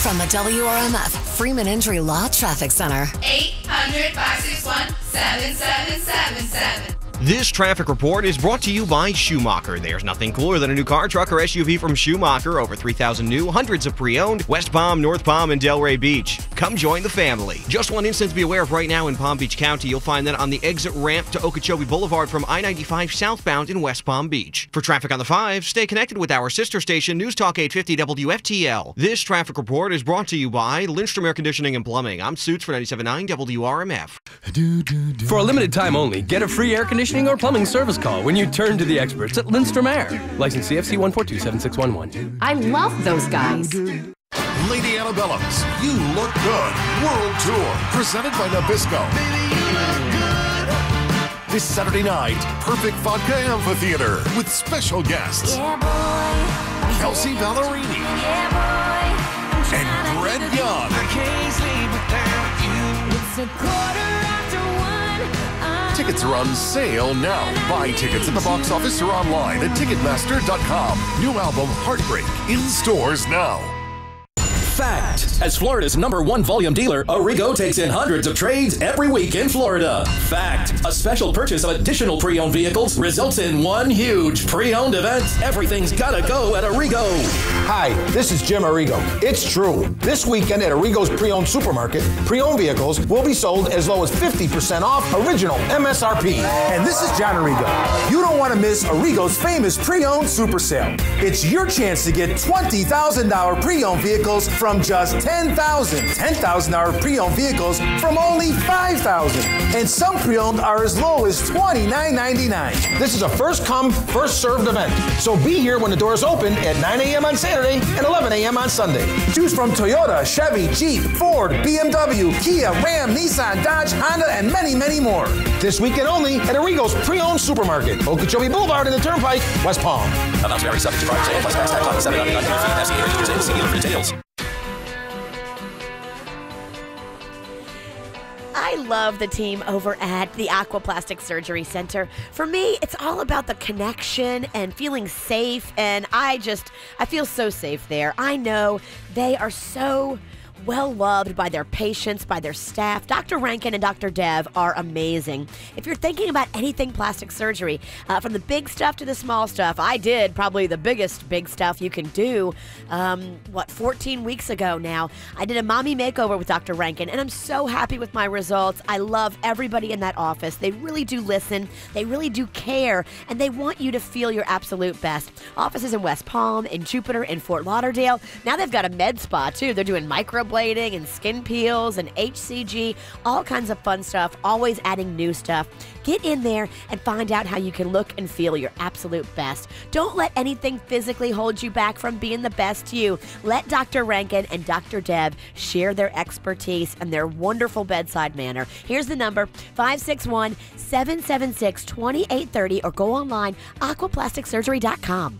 From the WRMF Freeman Injury Law Traffic Center. 800-561-7777. This traffic report is brought to you by Schumacher. There's nothing cooler than a new car, truck, or SUV from Schumacher. Over 3,000 new, hundreds of pre-owned. West Palm, North Palm, and Delray Beach. Come join the family. Just one instance to be aware of right now in Palm Beach County. You'll find that on the exit ramp to Okeechobee Boulevard from I-95 southbound in West Palm Beach. For traffic on the 5, stay connected with our sister station, News Talk 850 WFTL. This traffic report is brought to you by Lindstrom Air Conditioning and Plumbing. I'm Suits for 97.9 WRMF. For a limited time only, get a free air conditioning or plumbing service call when you turn to the experts at Lindstrom Air. License CFC 1427611. I love those guys. Lady Annabelle's You Look Good World Tour, presented by Nabisco. This Saturday night, Perfect Vodka Amphitheater with special guests Kelsey Ballerini and Brett Young. Tickets are on sale now. Buy tickets at the box office or online at Ticketmaster.com. New album Heartbreak in stores now. Fact. As Florida's #1 volume dealer, Arrigo takes in hundreds of trades every week in Florida. Fact. A special purchase of additional pre-owned vehicles results in one huge pre-owned event. Everything's gotta go at Arrigo. Hi, this is Jim Arrigo. It's true. This weekend at Arrigo's Pre-Owned Supermarket, pre-owned vehicles will be sold as low as 50% off original MSRP. And this is John Arrigo. You don't want to miss Arrigo's famous pre-owned super sale. It's your chance to get $20,000 pre-owned vehicles from just $10,000 pre-owned vehicles from only $5,000. And some pre-owned are as low as $29.99. This is a first-come, first-served event. So be here when the doors open at 9 a.m. on Saturday and 11 a.m. on Sunday. Choose from Toyota, Chevy, Jeep, Ford, BMW, Kia, Ram, Nissan, Dodge, Honda, and many, many more. This weekend only at Arrigo's Pre-Owned Supermarket, Okeechobee Boulevard and the Turnpike, West Palm. Amounts vary subject to price sale plus tax on 7.99 see dealer for details. I love the team over at the Aquaplastic Surgery Center. For me, it's all about the connection and feeling safe, and I feel so safe there. I know they are so well loved by their patients, by their staff. Dr. Rankin and Dr. Dev are amazing. If you're thinking about anything plastic surgery, from the big stuff to the small stuff, I did probably the biggest big stuff you can do, 14 weeks ago now. I did a mommy makeover with Dr. Rankin, and I'm so happy with my results. I love everybody in that office. They really do listen. They really do care, and they want you to feel your absolute best. Offices in West Palm, in Jupiter, in Fort Lauderdale. Now they've got a med spa, too. They're doing microblading and skin peels and HCG, all kinds of fun stuff, always adding new stuff. Get in there and find out how you can look and feel your absolute best. Don't let anything physically hold you back from being the best you. Let Dr. Rankin and Dr. Deb share their expertise and their wonderful bedside manner. Here's the number, 561-776-2830, or go online, aquaplasticsurgery.com.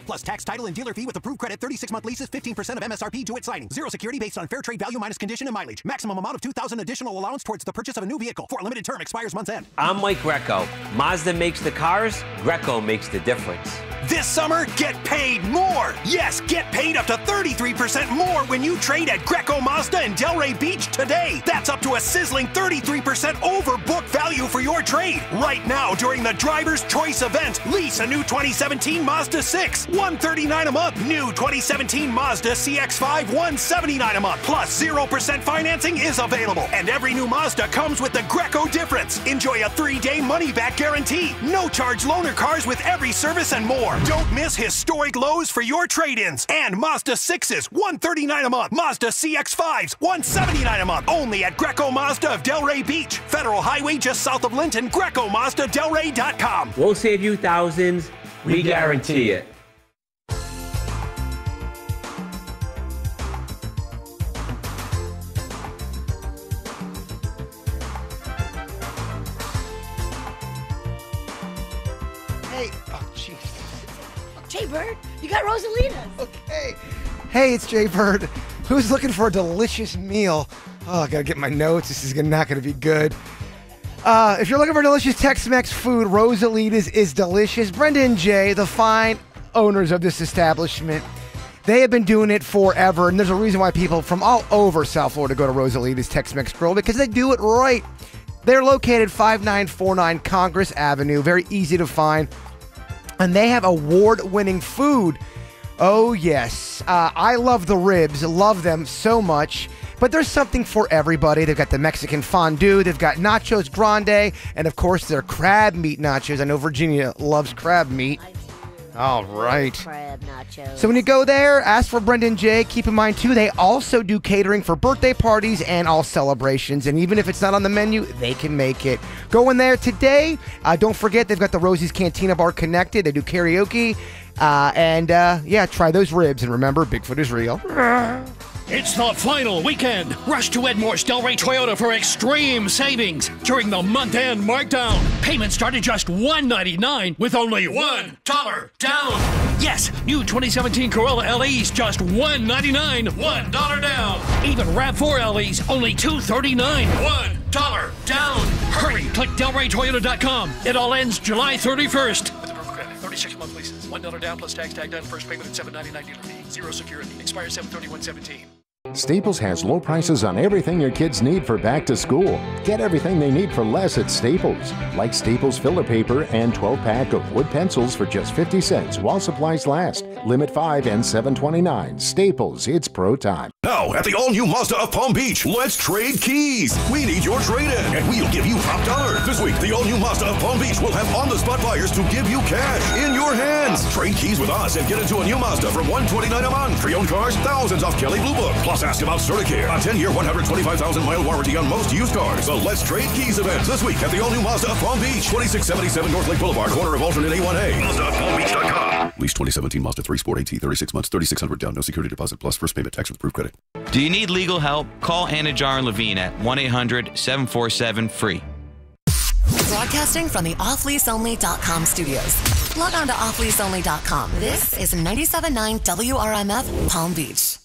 Plus tax, title, and dealer fee with approved credit. 36-month leases, 15% of MSRP due at signing. Zero security based on fair trade value minus condition and mileage. Maximum amount of $2,000 additional allowance towards the purchase of a new vehicle. For a limited term, expires month's end. I'm Mike Greco. Mazda makes the cars. Greco makes the difference. This summer, get paid more. Yes, get paid up to 33% more when you trade at Greco Mazda in Delray Beach today. That's up to a sizzling 33% over book value for your trade. Right now, during the Driver's Choice event, lease a new 2017 Mazda 6, $139 a month. New 2017 Mazda CX-5, $179 a month. Plus, 0% financing is available. And every new Mazda comes with the Greco difference. Enjoy a 3-day money-back guarantee. No charge loaner cars with every service and more. Don't miss historic lows for your trade-ins. And Mazda 6s, $139 a month. Mazda CX-5s, $179 a month. Only at Greco Mazda of Delray Beach. Federal Highway just south of Linton. GrecoMazdaDelray.com. We'll save you thousands. We guarantee it. Hey, oh, jeez. Jay Bird, you got Rosalitas. Okay. Hey, it's Jay Bird. Who's looking for a delicious meal? Oh, I gotta get my notes. This is not gonna be good. If you're looking for delicious Tex-Mex food, Rosalitas is delicious. Brenda and Jay, the fine owners of this establishment, they have been doing it forever, and there's a reason why people from all over South Florida go to Rosalitas Tex-Mex Grill, because they do it right. They're located 5949 Congress Avenue, very easy to find, and they have award-winning food. Oh, yes. I love the ribs, love them so much. But there's something for everybody. They've got the Mexican fondue, they've got nachos grande, and of course their crab meat nachos. I know Virginia loves crab meat. All right. Crab nachos. So when you go there, ask for Brendan J. Keep in mind, too, they also do catering for birthday parties and all celebrations. And even if it's not on the menu, they can make it. Go in there today. Don't forget, they've got the Rosie's Cantina Bar connected. They do karaoke. Yeah, try those ribs. And remember, Bigfoot is real. It's the final weekend. Rush to Edmore's Delray Toyota for extreme savings during the month-end markdown. Payments start at just $199 with only $1 down. Yes, new 2017 Corolla LEs just $199, $1 down. Even RAV4 LEs only $239, $1 down. Hurry, click DelrayToyota.com. It all ends July 31st. With approval credit, 36-month leases, $1 down plus tax tag done. First payment at $799 dealer fee. Zero security. Expires 7/31/17. Staples has low prices on everything your kids need for back to school. Get everything they need for less at Staples, like Staples filler paper and 12-pack of wood pencils for just 50 cents while supplies last. Limit 5 and $7.29. Staples, it's pro time. Now, at the all-new Mazda of Palm Beach, let's trade keys. We need your trade-in, and we'll give you top dollar. This week, the all-new Mazda of Palm Beach will have on-the-spot buyers to give you cash in your hands. Trade keys with us and get into a new Mazda from $129 a month. Pre-owned cars, thousands off Kelly Blue Book. Plus, ask about Certicare, a 10-year, 125,000-mile warranty on most used cars. The Let's Trade Keys event this week at the all-new Mazda of Palm Beach, 2677 North Lake Boulevard, corner of alternate A1A. MazdaPalmBeach.com. Lease 2017 Mazda 3 Sport AT, 36 months, $3,600 down, no security deposit, plus first payment tax with approved credit. Do you need legal help? Call Anna Jar and Levine at 1-800-747-FREE. Broadcasting from the offleaseonly.com studios. Log on to offleaseonly.com. This is 97.9 WRMF Palm Beach.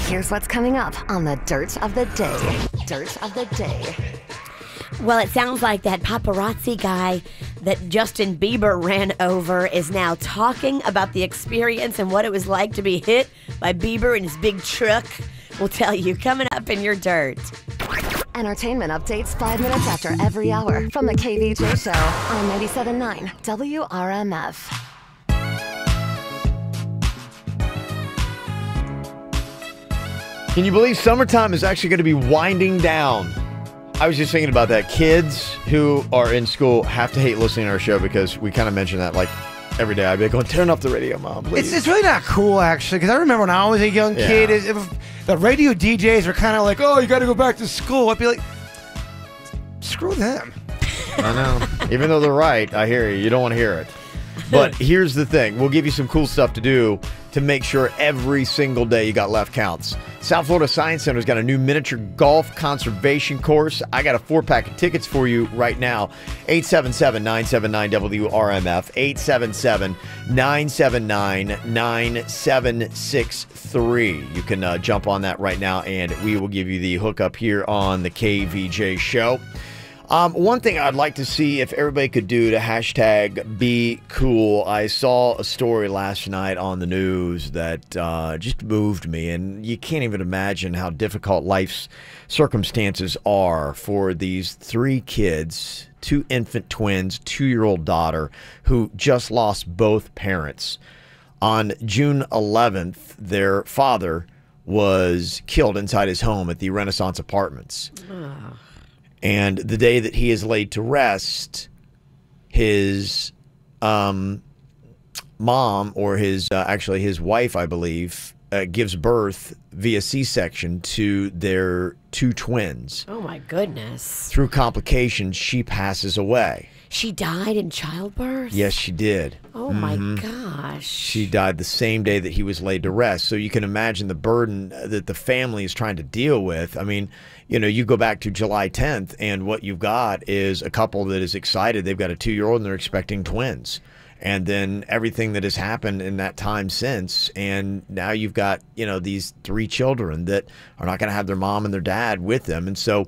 Here's what's coming up on the Dirt of the Day. Dirt of the Day. Well, it sounds like that paparazzi guy that Justin Bieber ran over is now talking about the experience and what it was like to be hit by Bieber in his big truck. We'll tell you coming up in your Dirt. Entertainment updates 5 minutes after every hour from the KVJ Show on 97.9 WRMF. Can you believe summertime is actually going to be winding down? I was just thinking about that. Kids who are in school have to hate listening to our show because we kind of mention that like every day. I'd be going, turn off the radio, Mom, please. It's really not cool, actually, because I remember when I was a young kid, the radio DJs were kind of like, oh, you got to go back to school. I'd be like, screw them. I know. Even though they're right, I hear you. You don't want to hear it. But here's the thing. We'll give you some cool stuff to do to make sure every single day you got left counts. South Florida Science Center's got a new miniature golf conservation course. I got a 4-pack of tickets for you right now. 877-979-WRMF. 877-979-9763. You can jump on that right now, and we will give you the hookup here on the KVJ show. One thing I'd like to see if everybody could do to hashtag be cool. I saw a story last night on the news that just moved me, and you can't even imagine how difficult life's circumstances are for these 3 kids, 2 infant twins, 2-year-old daughter who just lost both parents. On June 11th, their father was killed inside his home at the Renaissance Apartments. And the day that he is laid to rest, his mom, or his actually his wife, I believe, gives birth via C-section to their 2 twins. Oh, my goodness. Through complications, she passes away. She died in childbirth? Yes, she did. Oh, my gosh. She died the same day that he was laid to rest. So you can imagine the burden that the family is trying to deal with. I mean, you know, you go back to July 10th, and what you've got is a couple that is excited. They've got a 2-year-old, and they're expecting twins. And then everything that has happened in that time since. And now you've got, you know, these 3 children that are not going to have their mom and their dad with them. And so,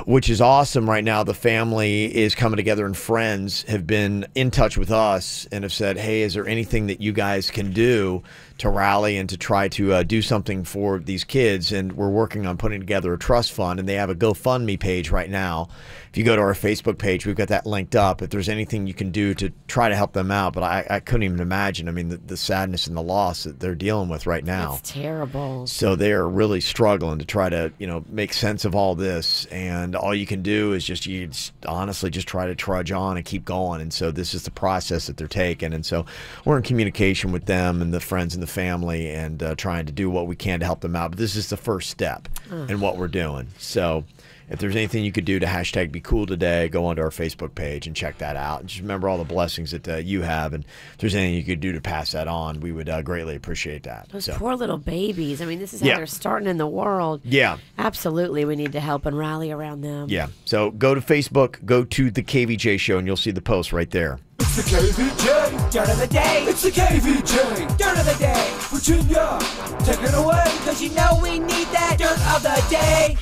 which is awesome right now. The family is coming together, and friends have been in touch with us and have said, hey, is there anything that you guys can do to rally and to try to do something for these kids? And we're working on putting together a trust fund, and they have a GoFundMe page right now. If you go to our Facebook page, we've got that linked up. If there's anything you can do to try to help them out. But I couldn't even imagine, I mean, the sadness and the loss that they're dealing with right now. It's terrible. So they're really struggling to try to, you know, make sense of all this. And all you can do is just honestly just try to trudge on and keep going. And so this is the process that they're taking. And so we're in communication with them and the friends and the family, and trying to do what we can to help them out. But this is the first step in what we're doing. So if there's anything you could do to hashtag be cool today, go onto our Facebook page and check that out. And just remember all the blessings that you have. And if there's anything you could do to pass that on, we would greatly appreciate that. Those poor little babies. I mean, this is how they're starting in the world. Yeah. Absolutely. We need to help and rally around them. Yeah. So go to Facebook, go to the KVJ show, and you'll see the post right there. It's the KVJ Dirt of the Day. It's the KVJ Dirt of the Day. Virginia, take it away, because you know we need that Dirt of the Day.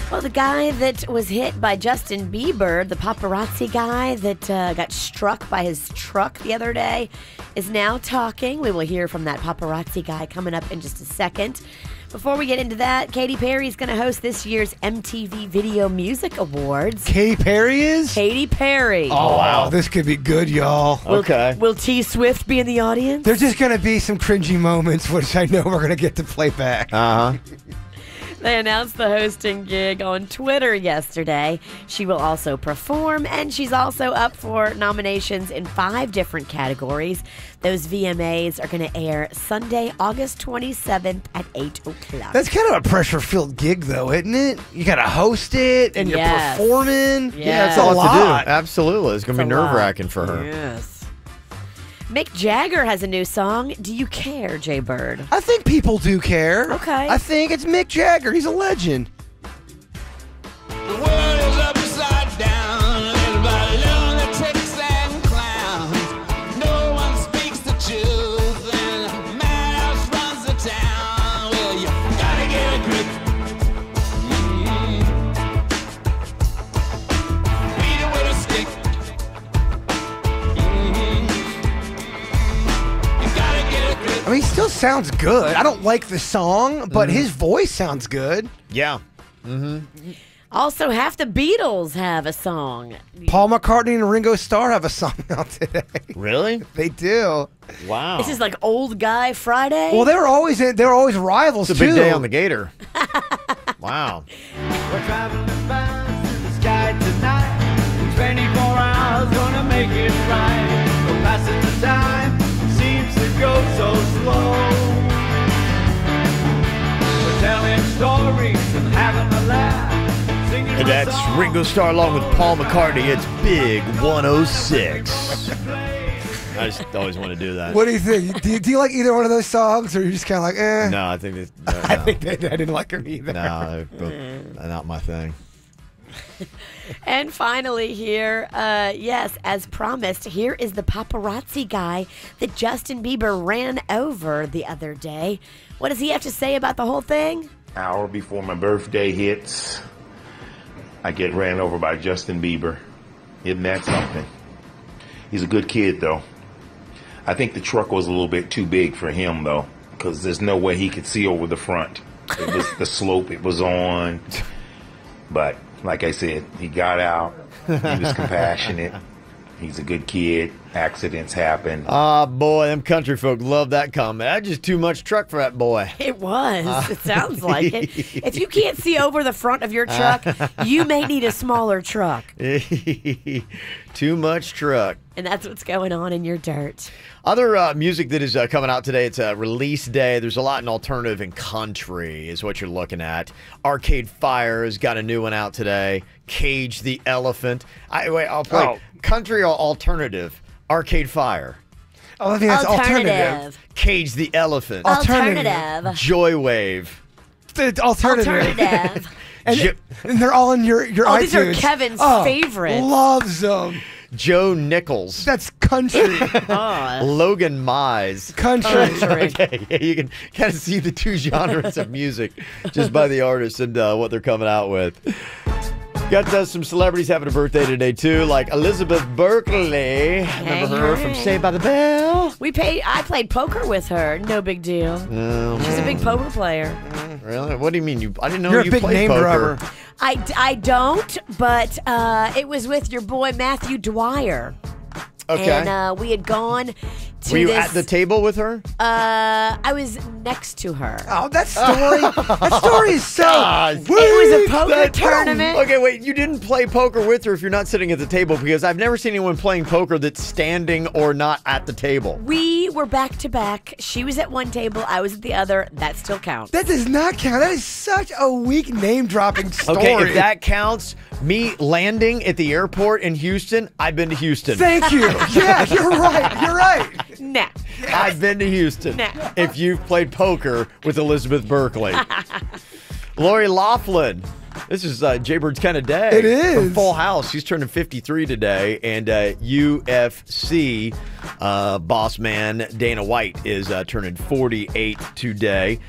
Well, the guy that was hit by Justin Bieber, the paparazzi guy that got struck by his truck the other day, is now talking. We will hear from that paparazzi guy coming up in just a second. Before we get into that, Katy Perry is going to host this year's MTV Video Music Awards. Katy Perry is? Katy Perry. Oh, wow. This could be good, y'all. Will T Swift be in the audience? There's just going to be some cringy moments, which I know we're going to get to play back. They announced the hosting gig on Twitter yesterday. She will also perform, and she's also up for nominations in 5 different categories. Those VMAs are going to air Sunday, August 27th at 8 o'clock. That's kind of a pressure-filled gig, though, isn't it? You got to host it, and you're performing. Yeah, that's a lot to do. Absolutely. It's going to be nerve-wracking for her. Yes. Mick Jagger has a new song. Do you care, Jay Bird? I think people do care. Okay. I think it's Mick Jagger. He's a legend. The world is upside down. Everybody lunatics and clowns. No one speaks the truth, and madhouse runs the town. Well, you gotta get a grip. Beat it with a stick. I mean, he still sounds good. I don't like the song, but his voice sounds good. Yeah. Also, half the Beatles have a song. Paul McCartney and Ringo Starr have a song out today. Really? They do. Wow. This is like Old Guy Friday. Well, they were always rivals, It's a too. big day on the Gator. Wow. We're traveling fast through the sky tonight. 24 hours gonna make it right. We're passing the time. Seems to go so slow. We're telling stories and having a laugh. And That's Ringo Starr along with Paul McCartney. It's Big 106. I just always want to do that. What do you think? Do you like either one of those songs, or are you just kind of like, eh? No, I think I think I didn't like them either. No, they're not my thing. And finally here, yes, as promised, here is the paparazzi guy that Justin Bieber ran over the other day. What does he have to say about the whole thing? Hour before my birthday hits, I get ran over by Justin Bieber. Isn't that something? He's a good kid, though. I think the truck was a little bit too big for him, though, because there's no way he could see over the front. It was the slope it was on. But like I said, he got out. He was compassionate. He's a good kid. Accidents happen. Ah, boy, them country folk love that comment. That's just too much truck for that boy. It was. It sounds like it. If you can't see over the front of your truck, you may need a smaller truck. Too much truck. And that's what's going on in your dirt. Other music that is coming out today, it's a release day. There's a lot in alternative and country is what you're looking at. Arcade Fire has got a new one out today. Cage the Elephant. I'll play country or alternative. Arcade Fire. Oh, I think that's alternative. Cage the Elephant. Alternative. Joy Wave. It's alternative. and they're all in your iTunes. These are Kevin's favorites. Loves them. Joe Nichols. That's country. Logan Mize. Country. Okay, yeah, you can kind of see the two genres of music just by the artists and what they're coming out with. Got some celebrities having a birthday today, too, like Elizabeth Berkley. Remember her from Saved by the Bell? I played poker with her. No big deal. She's a big poker player. Really? What do you mean? I didn't know You're you a big played name poker. grabber. I don't, but it was with your boy Matthew Dwyer. Okay. And we had gone to Were you at the table with her? I was next to her. Oh, that story is so It was a poker tournament. Okay, wait. You didn't play poker with her if you're not sitting at the table, because I've never seen anyone playing poker that's standing or not at the table. We were back to back. She was at one table. I was at the other. That still counts. That does not count. That is such a weak name-dropping story. Okay, if that counts, me landing at the airport in Houston, I've been to Houston. Thank you. Yeah, you're right. You're right. Nah. I've been to Houston. Nah. If you've played poker with Elizabeth Berkley. Lori Loughlin. This is Jaybird's kind of day. It is. From Full House. She's turning 53 today. And UFC boss man Dana White is turning 48 today.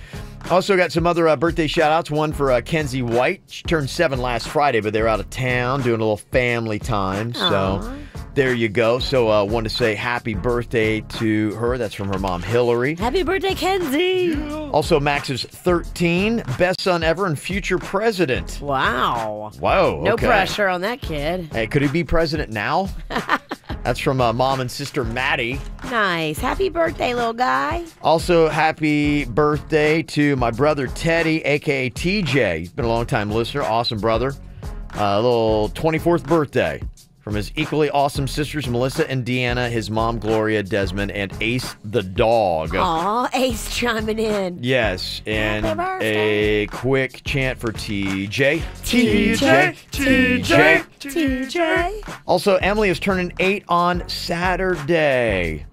Also got some other birthday shout-outs. One for Kenzie White. She turned 7 last Friday, but they're out of town doing a little family time. So there you go. So I want to say happy birthday to her. That's from her mom, Hillary. Happy birthday, Kenzie. Also, Max is 13. Best son ever and future president. Wow. Whoa. No okay. pressure on that kid. Hey, could he be president now? That's from mom and sister Maddie. Nice. Happy birthday, little guy. Also, happy birthday to my brother Teddy, a.k.a. TJ. He's been a long-time listener. Awesome brother. Little 24th birthday from his equally awesome sisters, Melissa and Deanna, his mom, Gloria, Desmond, and Ace the dog. Aw, Ace chiming in. Yes, and a quick chant for TJ. TJ. TJ. TJ. Also, Emily is turning 8 on Saturday.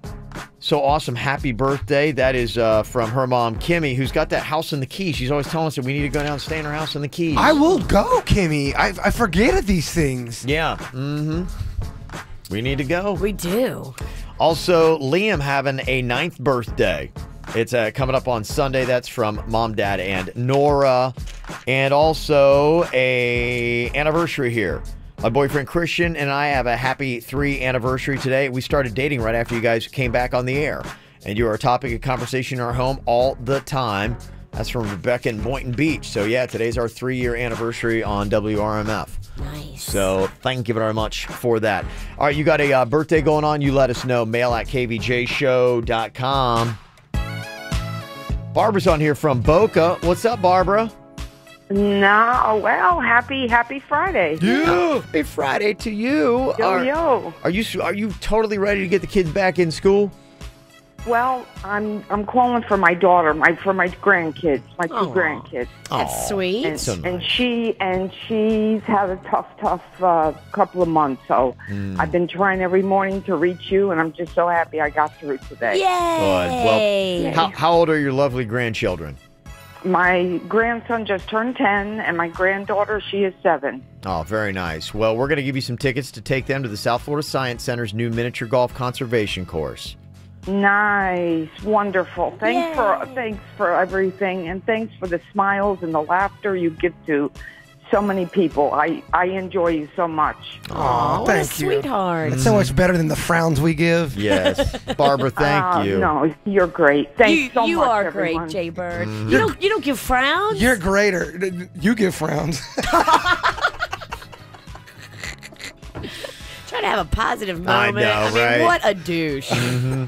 So awesome. Happy birthday. That is from her mom, Kimmy, who's got that house in the Keys. She's always telling us that we need to go down and stay in her house in the Keys. I will go, Kimmy. I forget of these things. Yeah. Mm-hmm. We need to go. We do. Also, Liam having a 9th birthday. It's coming up on Sunday. That's from Mom, Dad, and Nora. And also a anniversary here. My boyfriend Christian and I have a happy 3 anniversary today. We started dating right after you guys came back on the air. And you are a topic of conversation in our home all the time. That's from Rebecca in Boynton Beach. So yeah, today's our 3-year anniversary on WRMF. Nice. So thank you very much for that. All right, you got a birthday going on. You let us know. Mail at kvjshow.com. Barbara's on here from Boca. What's up, Barbara? No, well, happy Friday. Yeah. Happy Friday to you. Yo. Are you totally ready to get the kids back in school? Well, I'm calling for my daughter, for my grandkids, my two grandkids. That's sweet. And, So nice. and she's had a tough couple of months. So I've been trying every morning to reach you, and I'm just so happy I got through today. Yay! Well, how old are your lovely grandchildren? My grandson just turned 10, and my granddaughter, she is 7. Oh, very nice. Well, we're going to give you some tickets to take them to the South Florida Science Center's new miniature golf conservation course. Nice, wonderful. Thanks for everything, and thanks for the smiles and the laughter you give to so many people. I enjoy you so much. Oh, what a sweetheart. It's so much better than the frowns we give. Yes. Barbara, thank you. No, you're great. Thanks so much, You are everyone. great, Jay Bird. You don't give frowns? You're greater. You give frowns. Trying to have a positive I moment. know, mean, right? what a douche.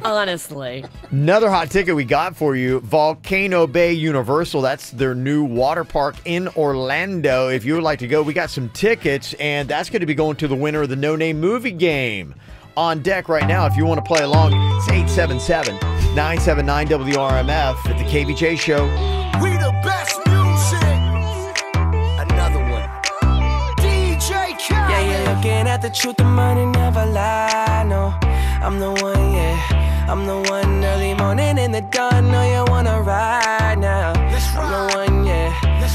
Honestly. Another hot ticket we got for you, Volcano Bay Universal. That's their new water park in Orlando. If you would like to go, we got some tickets, and that's going to be going to the winner of the No Name Movie Game. On deck right now, if you want to play along, it's 877-979-WRMF at the KVJ Show. We the best music. Another one. DJ Khaled. Yeah, you're looking at the truth, the money never lie. No, I'm the one, yeah. I'm the one early morning in the dawn. Know you wanna ride now. I'm the one, yeah.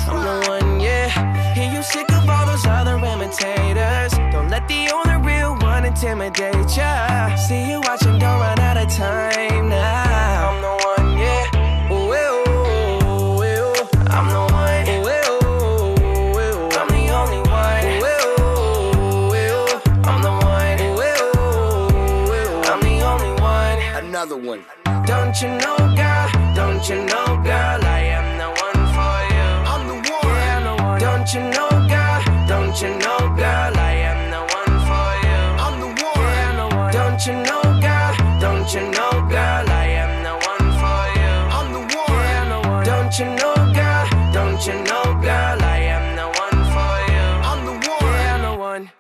I'm the one, yeah. Hear you sick of all those other imitators. Don't let the only real one intimidate ya. See you watching, don't run out of time now. I'm the one, yeah. Ooh, ooh, ooh, ooh. I'm the one. Ooh, ooh, ooh, ooh. I'm the only one. Ooh, ooh, ooh. I'm the one. Ooh, ooh, ooh. I'm the only one. Another one. Don't you know, girl? Don't you know, girl? I am the one for you. I'm the one. Yeah, I'm the one. Don't you know, girl? Don't you know, girl? I am the one for you. I'm the one. Yeah, I'm the one. Don't you know, girl? Don't you know, girl? I am the one for you. I'm the one. Yeah, I'm the one. Don't you know, girl? Don't you know, girl? I am the one for you. I'm the one. Yeah, I'm the one.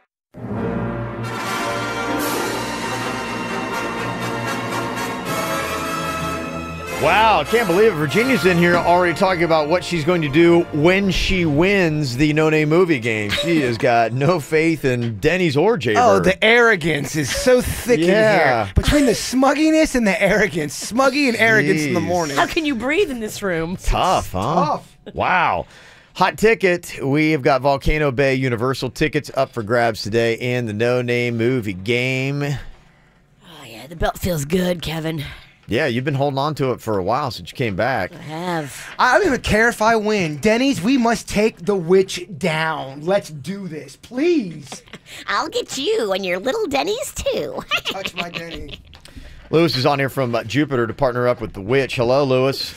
Wow, I can't believe it. Virginia's in here already talking about what she's going to do when she wins the No Name Movie Game. She has got no faith in Denny's or Jay Oh, Bird. the arrogance is so thick in here. Between the smugginess and the arrogance. Smuggy and arrogance in the morning. How can you breathe in this room? Tough, huh? Tough. Wow. Hot ticket. We have got Volcano Bay Universal tickets up for grabs today in the No Name Movie Game. Oh, yeah, the belt feels good, Kevin. Yeah, you've been holding on to it for a while since you came back. I have. I don't even care if I win. Denny's, we must take the witch down. Let's do this, please. I'll get you and your little Denny's, too. Touch my Denny. Lewis is on here from Jupiter to partner up with the witch. Hello, Lewis.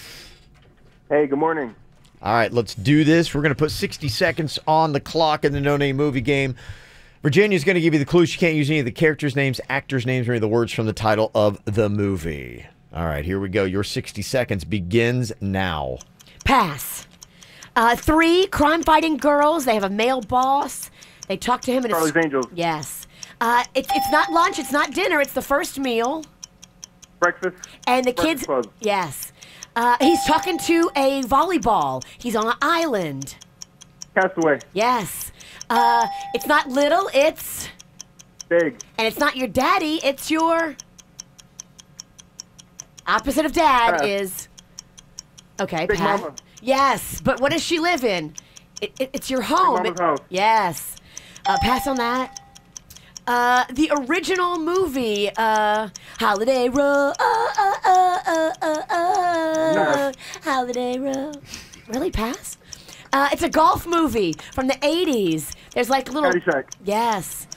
Hey, good morning. All right, let's do this. We're going to put 60 seconds on the clock in the No Name Movie Game. Virginia's going to give you the clues. She can't use any of the characters' names, actors' names, or any of the words from the title of the movie. All right, here we go. Your 60 seconds begins now. Pass. 3 crime-fighting girls. They have a male boss. They talk to him. And Charlie's Angels. Yes. It's not lunch. It's not dinner. It's the first meal. Breakfast. And the Breakfast kids. Club. Yes. He's talking to a volleyball. He's on an island. Castaway. Yes. It's not little. It's big. And it's not your daddy. It's your opposite of dad. Pass. Is okay. Big Pat. Mama. Yes, but what does she live in? It's your home. Big Mama's house. Yes. Pass on that. The original movie, Holiday Row. Holiday Row. Really, pass? It's a golf movie from the 80s. There's like a little. Caddyshack. Yes.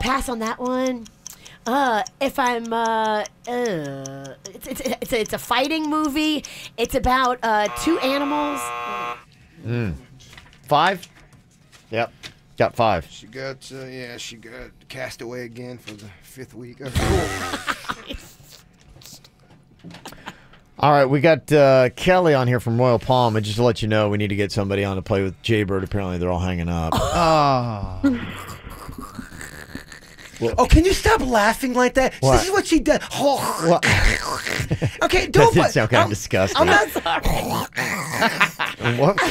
Pass on that one. If I'm, it's a fighting movie. It's about 2 animals. 5? Yep. Got 5. She got, she got Castaway again for the 5th week. All right, we got Kelly on here from Royal Palm, and just to let you know, we need to get somebody on to play with Jay Bird. Apparently, they're all hanging up. Oh. Oh, can you stop laughing like that? What? This is what she does. Okay, That don't. did sound kind of disgusting. I'm not sorry. What?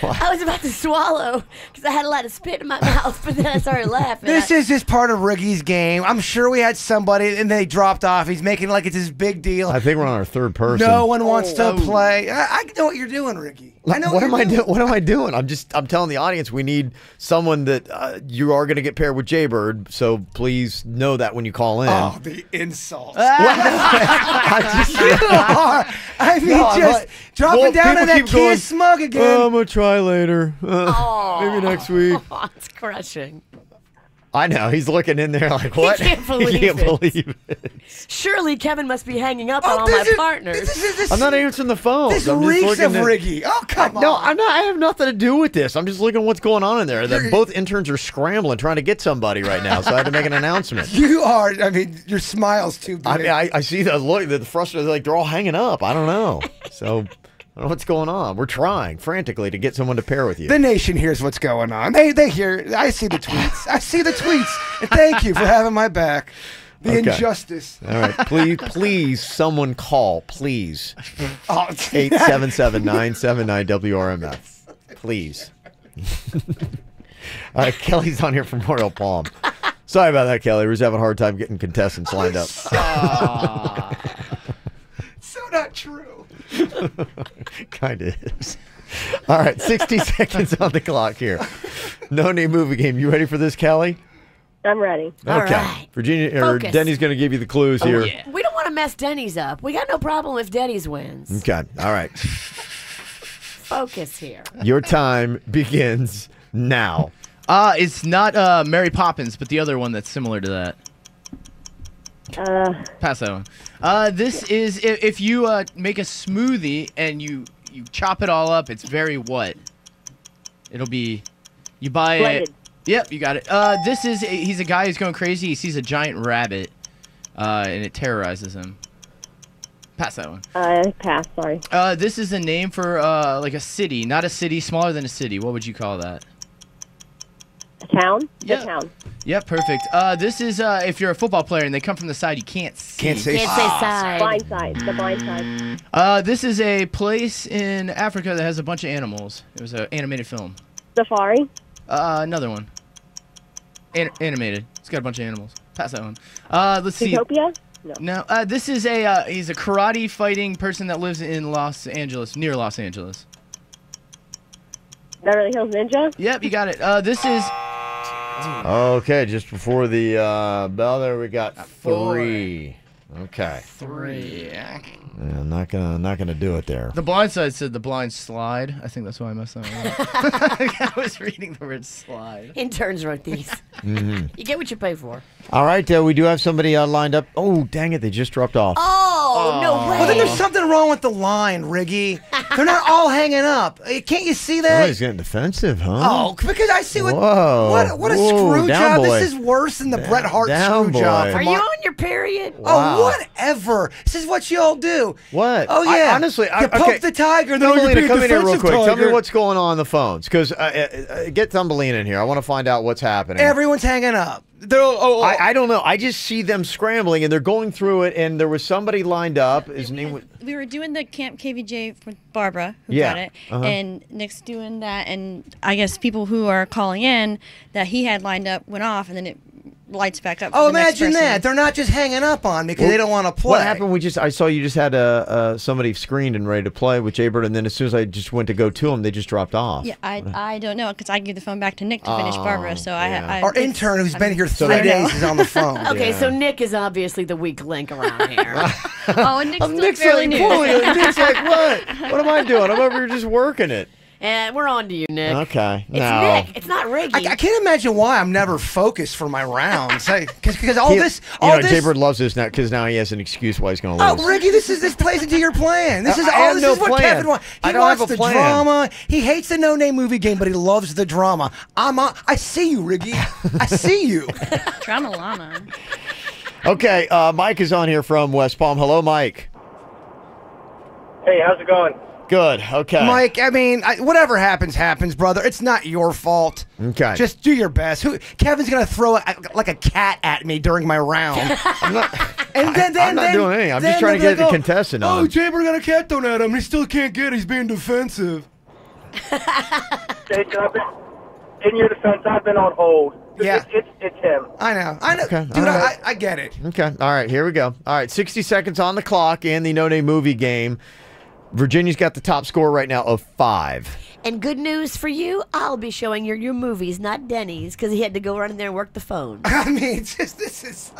I was about to swallow because I had a lot of spit in my mouth, but then I started laughing. This is just part of Riggy's game. I'm sure we had somebody and they dropped off. He's making like it's his big deal. I think we're on our third person. No one wants to play. I know what you're doing, Riggy. I know what am I doing? What am I doing? I'm telling the audience we need someone that you are going to get paired with Jaybird. So please know that when you call in. Oh, the insults. You are. I mean, just dropping down on that kid smug again. Oh, I'm gonna try later. Maybe next week. Oh, it's crushing. I know. He's looking in there like, what? He can't believe He can't it. believe it. Surely Kevin must be hanging up on all my partners. I'm not answering the phone. This reeks of Riggy. Oh, come on. No, I'm not. I have nothing to do with this. I'm just looking at what's going on in there. Both interns are scrambling, trying to get somebody right now. So I had to make an announcement. You are. I mean, your smile's too big. I mean, I see the look. The frustrated. Like they're all hanging up. I don't know. So. I don't know what's going on. We're trying frantically to get someone to pair with you. The nation hears what's going on. They hear. I see the tweets. I see the tweets. And thank you for having my back. The injustice. All right. Please, someone call, please. 877-979-WRMF. Please. All right. Kelly's on here from Royal Palm. Sorry about that, Kelly. We're just having a hard time getting contestants lined up. So not true. Kind of is. All right, 60 seconds on the clock here. No name movie game. You ready for this, Kelly? I'm ready. Okay. All right. Virginia or Focus. Denny's going to give you the clues here. We don't want to mess Denny's up. We got no problem if Denny's wins. Okay. All right. Focus here. Your time begins now. It's not Mary Poppins, but the other one that's similar to that. Pass that one. This is if you make a smoothie and you chop it all up. It's very what? It'll be. You buy it. Yep, you got it. This is he's a guy who's going crazy. He sees a giant rabbit, and it terrorizes him. Pass that one. Pass. Sorry. This is a name for like a city, not a city, smaller than a city. What would you call that? A town. Yeah. A town. Yep, perfect. This is if you're a football player and they come from the side, you can't see. Can't say side. Blind side. The blind side. This is a place in Africa that has a bunch of animals. It was an animated film. Safari. Another one. Animated. It's got a bunch of animals. Pass that one. Let's see. Utopia? No. This is he's a karate fighting person that lives in Los Angeles, near Los Angeles. Beverly Hills Ninja? Yep, you got it. This is... Okay, just before the bell there, we got 3. Okay. 3. Yeah, I'm not gonna do it there. The blind side said the blind slide. I think that's why I messed that one up. I was reading the word slide. Interns wrote these. You get what you pay for. All right, we do have somebody lined up. Oh, dang it, they just dropped off. Oh, no way. Well, then there's something wrong with the line, Riggy. They're not all hanging up. Can't you see that? He's getting defensive, huh? Oh, because I see what a Whoa, screw down job. boy. This is worse than the Bret Hart down screw job. boy. Are you on your period? Wow. Oh, whatever. This is what y'all do. What? Oh, yeah. Honestly, you poke the tiger, then you Thumbelina, be a come in here real defensive quick. Tell me tiger. what's going on the phones, because get Thumbelina in here. I want to find out what's happening. Everyone's hanging up. I don't know. I just see them scrambling, and they're going through it, and there was somebody lined up. His name was... We were doing the Camp KVJ with Barbara, who Yeah. got it, and Nick's doing that, and I guess people who are calling in that he had lined up went off, and then it lights back up. Oh, for the next imagine person. that. They're not just hanging up on me because they don't want to play. What happened? I saw you just had somebody screened and ready to play with Jaybird, and then as soon as I just went to go to them, they just dropped off. Yeah, I don't know because I gave the phone back to Nick to finish Barbara. So I Our intern who's been here 3 days is on the phone. Okay, so Nick is obviously the weak link around here. Oh, and Nick's still Nick's fairly like, new. Nick's like, what? What am I doing? I'm over here just working it. And we're on to you, Nick. Okay. It's no. Nick. It's not Riggy. I can't imagine why I'm never focused for my rounds. Because all this, Jaybird loves this now because now he has an excuse why he's going to Oh, lose. Riggy, this plays into your plan. This is I have no what plan. Kevin wants. He I don't wants have a the plan. drama. He hates the no-name movie game, but he loves the drama. I see you, Riggy. I see you. Drama llama. Okay, Mike is on here from West Palm. Hello, Mike. Hey, how's it going? Good. Okay. Mike, I mean, whatever happens, happens, brother. It's not your fault. Okay. Just do your best. Kevin's going to throw like a cat at me during my round. I'm not doing anything. I'm just trying to get the contestant on. Oh, Jaber got a cat thrown at him. He still can't get it. He's being defensive. Jason, in your defense, I've been on hold. Yeah. It's him. I know. Okay. Dude, Right. I get it. Okay. All right. Here we go. All right. 60 seconds on the clock in the No Name Movie game. Virginia's got the top score right now of 5. And good news for you, I'll be showing you your movies, not Denny's, because he had to go run in there and work the phone. I mean, this is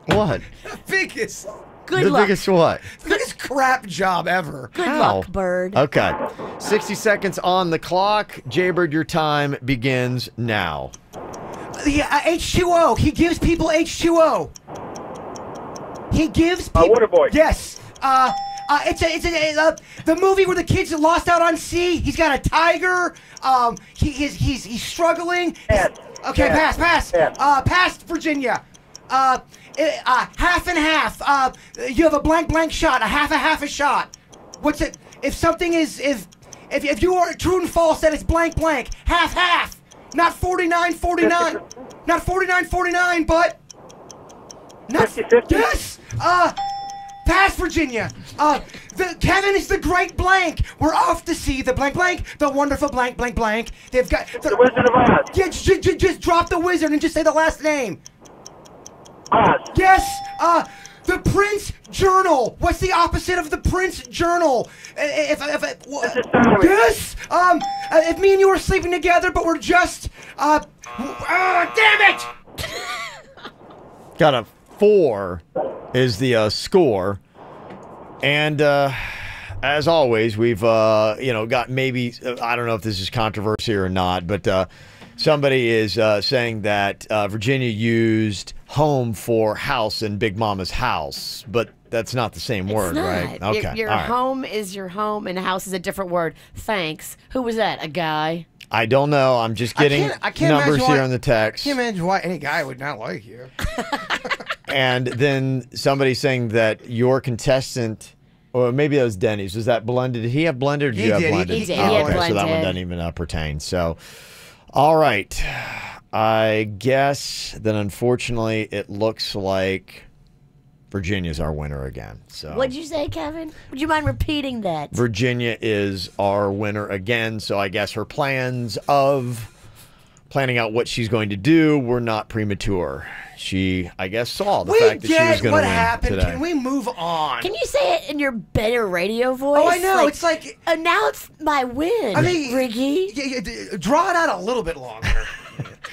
What? the biggest. Good the luck. biggest what? The biggest crap job ever. Good How? luck, bird. Okay. 60 seconds on the clock. Jaybird, your time begins now. Yeah, H2O. He gives people H2O. He gives people. Waterboy. Yes. It's the movie where the kids lost out on sea. He's got a tiger. He's struggling. Okay, pass. Pass, Virginia. Half and half. You have a blank shot. A half a shot. What's it? If something is if you are true and false, then it's blank. Half. Not 49-49. Not 49-49, but not 50-50. Yes. Pass, Virginia. Kevin is the great blank. We're off to see the blank, the wonderful blank. They've got the Wizard of Oz. Yeah, just drop the wizard and just say the last name. Oz. Yes. The Prince Journal. What's the opposite of the Prince Journal? Yes. If me and you were sleeping together, but we're just. Damn it! Got a 4 is the score. And as always, we've got maybe, I don't know if this is controversy or not, but somebody is saying that Virginia used home for house in Big Mama's house, but that's not the same word, right? Okay. Your all right. home is your home and house is a different word. Thanks. Who was that? A guy? I don't know. I'm just getting I can't numbers imagine here on the text. I can't imagine why any guy would not like you. And then somebody saying that your contestant, or maybe that was Denny's, was that blended? Did he have blended or did you have blended? He did. Oh, He had okay, so that one blended. doesn't even pertain. So, all right. I guess then unfortunately it looks like Virginia's our winner again. So What'd you say, Kevin? Would you mind repeating that? Virginia is our winner again. So I guess her plans of planning out what she's going to do were not premature. She, I guess, saw the fact that she was going to win happened. today. Can we move on? Can you say it in your better radio voice? Oh, I know. It's like announce my win. I mean, Riggy. Draw it out a little bit longer.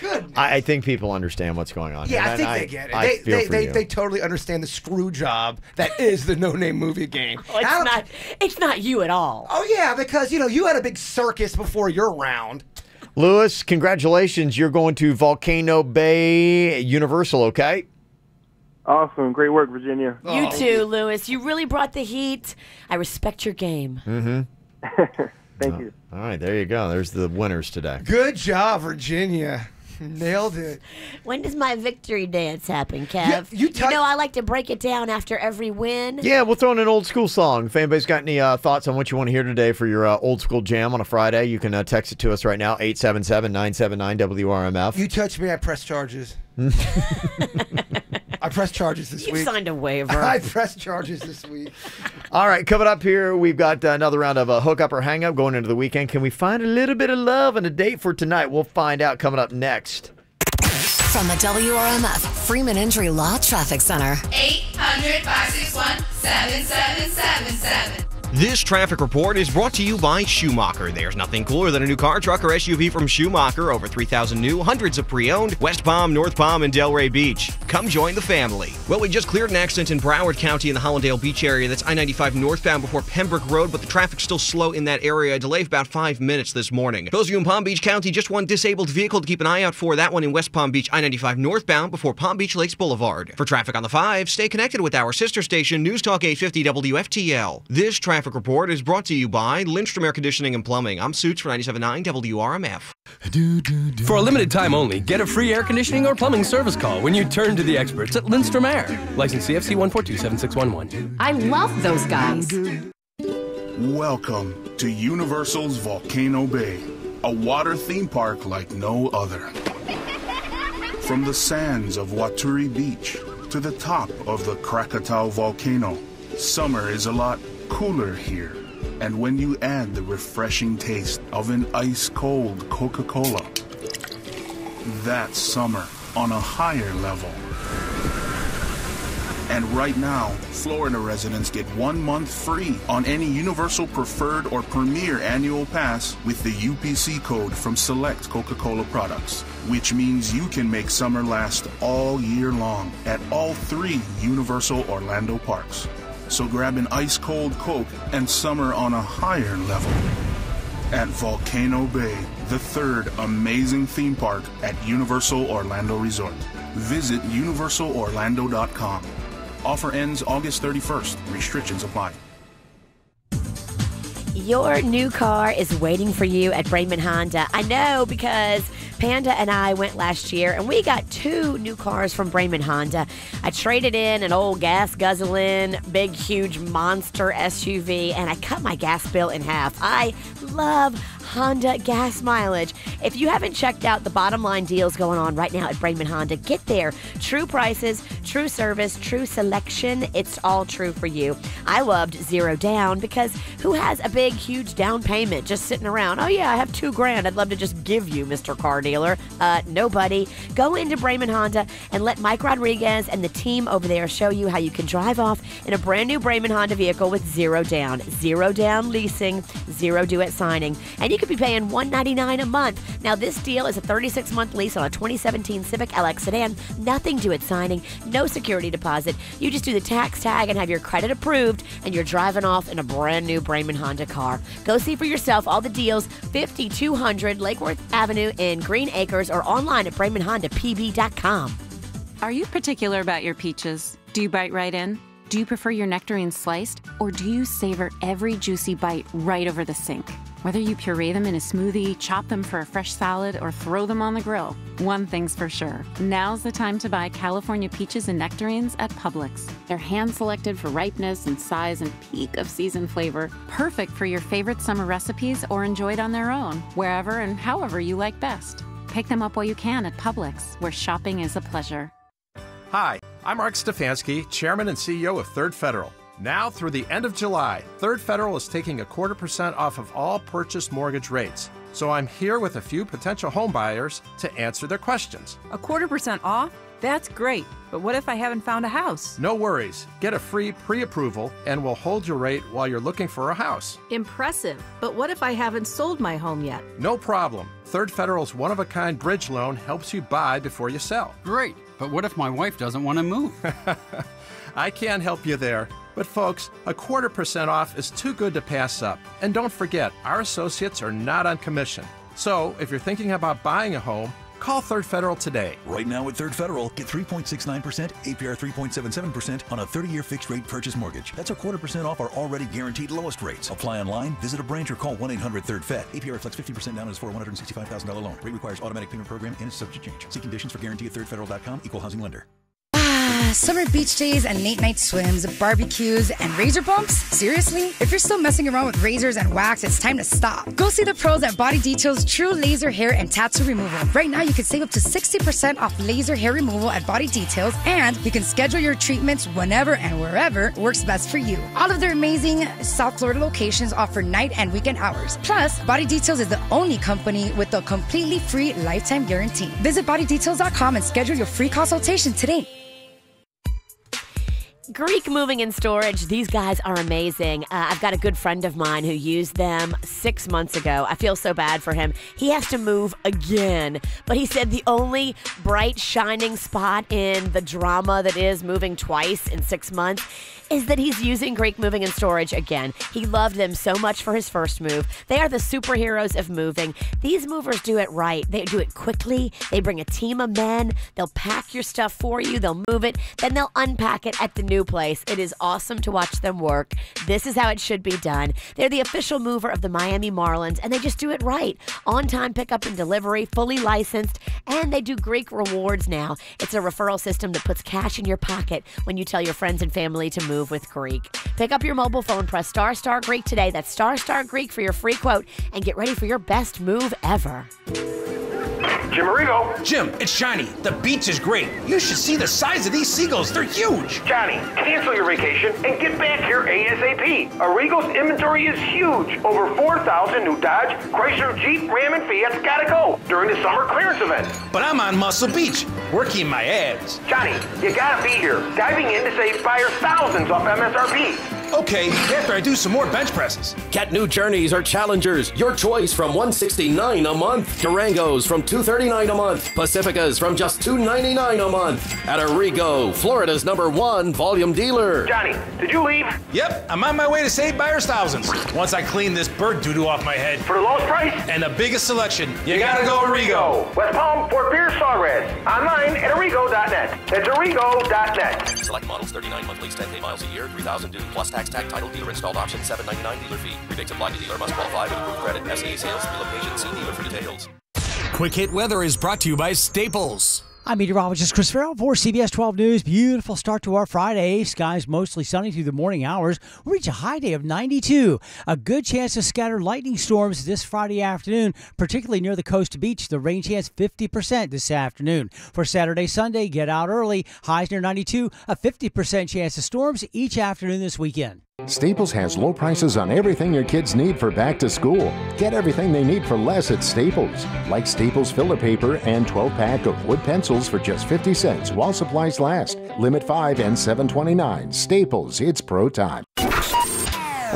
Good. I think people understand what's going on. Yeah, here, I think and they get it. I feel for you. They totally understand the screw job that is the No Name Movie game. Oh, it's not you at all. Oh yeah, because you had a big circus before your round. Lewis, congratulations. You're going to Volcano Bay Universal, okay? Awesome. Great work, Virginia. You too, Lewis. You really brought the heat. I respect your game. Mm-hmm. Thank you. All right, there you go. There's the winners today. Good job, Virginia. Nailed it. When does my victory dance happen, Kev? You know I like to break it down after every win. Yeah, we'll throw in an old school song. If anybody's got any thoughts on what you want to hear today for your old school jam on a Friday, you can text it to us right now, 877-979-WRMF. You touch me, I press charges. I press charges this week. You signed a waiver. I press charges this week. All right, coming up here, we've got another round of Hookup or Hangup going into the weekend. Can we find a little bit of love and a date for tonight? We'll find out coming up next. From the WRMF Freeman Injury Law Traffic Center. 800-561-7777. This traffic report is brought to you by Schumacher. There's nothing cooler than a new car, truck, or SUV from Schumacher. Over 3,000 new, hundreds of pre-owned. West Palm, North Palm, and Delray Beach. Come join the family. Well, we just cleared an accident in Broward County in the Hollandale Beach area. That's I-95 northbound before Pembroke Road, but the traffic's still slow in that area. A delay of about 5 minutes this morning. Those of you in Palm Beach County, just one disabled vehicle to keep an eye out for. That one in West Palm Beach, I-95 northbound before Palm Beach Lakes Boulevard. For traffic on the 5, stay connected with our sister station, News Talk 850 WFTL. This traffic report is brought to you by Lindstrom Air Conditioning and Plumbing. I'm Suits for 97.9 WRMF. For a limited time only, get a free air conditioning or plumbing service call when you turn to the experts at Lindstrom Air. License CFC 1427611. I love those guys. Welcome to Universal's Volcano Bay, a water theme park like no other. From the sands of Waturi Beach to the top of the Krakatoa volcano, summer is a lot cooler here. And when you add the refreshing taste of an ice-cold Coca-Cola, that's summer on a higher level. And right now, Florida residents get 1 month free on any Universal Preferred or Premier annual pass with the UPC code from select Coca-Cola products, which means you can make summer last all year long at all 3 Universal Orlando parks. So grab an ice-cold Coke and summer on a higher level at Volcano Bay, the 3rd amazing theme park at Universal Orlando Resort. Visit universalorlando.com. Offer ends August 31st. Restrictions apply. Your new car is waiting for you at Braman Honda. I know because Panda and I went last year and we got 2 new cars from Braman Honda. I traded in an old gas guzzling, big, huge monster SUV, and I cut my gas bill in half. I love Honda gas mileage. If you haven't checked out the bottom line deals going on right now at Braman Honda, get there. True prices, true service, true selection. It's all true for you. I loved zero down because who has a big, huge down payment just sitting around? Oh yeah, I have $2,000. I'd love to just give you, Mr. Car Dealer. Nobody. Go into Braman Honda and let Mike Rodriguez and the team over there show you how you can drive off in a brand new Braman Honda vehicle with zero down. Zero down leasing, zero due at signing. And you could be paying $199 a month. Now, this deal is a 36-month lease on a 2017 Civic LX sedan. Nothing due at signing, no security deposit. You just do the tax tag and have your credit approved, and you're driving off in a brand new Braman Honda car. Go see for yourself all the deals, 5200 Lake Worth Avenue in Green Acres, or online at BramanHondaPB.com. Are you particular about your peaches? Do you bite right in? Do you prefer your nectarines sliced, or do you savor every juicy bite right over the sink? Whether you puree them in a smoothie, chop them for a fresh salad, or throw them on the grill, one thing's for sure. Now's the time to buy California peaches and nectarines at Publix. They're hand-selected for ripeness and size and peak of season flavor, perfect for your favorite summer recipes or enjoyed on their own, wherever and however you like best. Pick them up while you can at Publix, where shopping is a pleasure. Hi, I'm Mark Stefanski, Chairman and CEO of Third Federal. Now through the end of July, Third Federal is taking 0.25% off of all purchase mortgage rates. So I'm here with a few potential home buyers to answer their questions. 0.25% off? That's great. But what if I haven't found a house? No worries. Get a free pre-approval and we'll hold your rate while you're looking for a house. Impressive. But what if I haven't sold my home yet? No problem. Third Federal's one-of-a-kind bridge loan helps you buy before you sell. Great. But what if my wife doesn't want to move? I can't help you there. But folks, 0.25% off is too good to pass up. And don't forget, our associates are not on commission. So if you're thinking about buying a home, call Third Federal today. Right now at Third Federal, get 3.69%, APR 3.77% on a 30-year fixed-rate purchase mortgage. That's 0.25% off our already guaranteed lowest rates. Apply online, visit a branch, or call 1-800-3rd-FED. APR reflects 50% down and is for a $165,000 loan. Rate requires automatic payment program and is subject to change. See conditions for guarantee at thirdfederal.com. Equal housing lender. Summer beach days and late-night swims, barbecues, and razor bumps? Seriously? If you're still messing around with razors and wax, it's time to stop. Go see the pros at Body Detail's True Laser Hair and Tattoo Removal. Right now, you can save up to 60% off laser hair removal at Body Details, and you can schedule your treatments whenever and wherever works best for you. All of their amazing South Florida locations offer night and weekend hours. Plus, Body Details is the only company with a completely free lifetime guarantee. Visit bodydetails.com and schedule your free consultation today. Greek Moving and Storage, these guys are amazing. I've got a good friend of mine who used them 6 months ago. I feel so bad for him. He has to move again. But he said the only bright, shining spot in the drama that is moving twice in 6 months is that he's using Greek Moving and Storage again. He loved them so much for his first move. They are the superheroes of moving. These movers do it right. They do it quickly. They bring a team of men. They'll pack your stuff for you. They'll move it. Then they'll unpack it at the new new place. It is awesome to watch them work. This is how it should be done. They're the official mover of the Miami Marlins, and they just do it right. On-time pickup and delivery, fully licensed, and they do Greek rewards now. It's a referral system that puts cash in your pocket when you tell your friends and family to move with Greek. Pick up your mobile phone, press ** Greek today. That's ** Greek for your free quote, and get ready for your best move ever. Jim Arrigo. Jim, it's Johnny. The beach is great. You should see the size of these seagulls. They're huge. Johnny, cancel your vacation and get back here ASAP. Arrigo's inventory is huge. Over 4,000 new Dodge, Chrysler, Jeep, Ram, and Fiat's gotta go during the summer clearance event. But I'm on Muscle Beach, working my abs. Johnny, you gotta be here. Diving in to save buyers thousands off MSRP. Okay, after I do some more bench presses. Get new Journeys or Challengers. Your choice from $169 a month. Durangos from $239 a month. Pacificas from just $299 a month. At Arrigo, Florida's #1 volume dealer. Johnny, did you leave? Yep, I'm on my way to save buyers thousands. Once I clean this bird doo-doo off my head. For the lowest price? And the biggest selection. You gotta go Arrigo. West Palm, Fort Pierce, Sawgrass. Online at Arrigo.net. That's Arrigo.net. Select models, 39 monthly, 10K miles a year, 3,000 due, plus tax, tag, title, dealer installed option, $799 dealer fee. Rebates apply to dealer, must qualify with approved credit. FCA sales, relocation, see dealer for details. Quick Hit Weather is brought to you by Staples. I'm meteorologist Chris Farrell for CBS 12 News. Beautiful start to our Friday. Skies mostly sunny through the morning hours. We'll reach a high day of 92. A good chance of scattered lightning storms this Friday afternoon, particularly near the coast beach. The rain chance 50% this afternoon. For Saturday, Sunday, get out early. Highs near 92. A 50% chance of storms each afternoon this weekend. Staples has low prices on everything your kids need for back to school. Get everything they need for less at Staples, like Staples filler paper and 12-pack of wood pencils for just 50 cents while supplies last. Limit 5 and $7.29. Staples, it's pro time.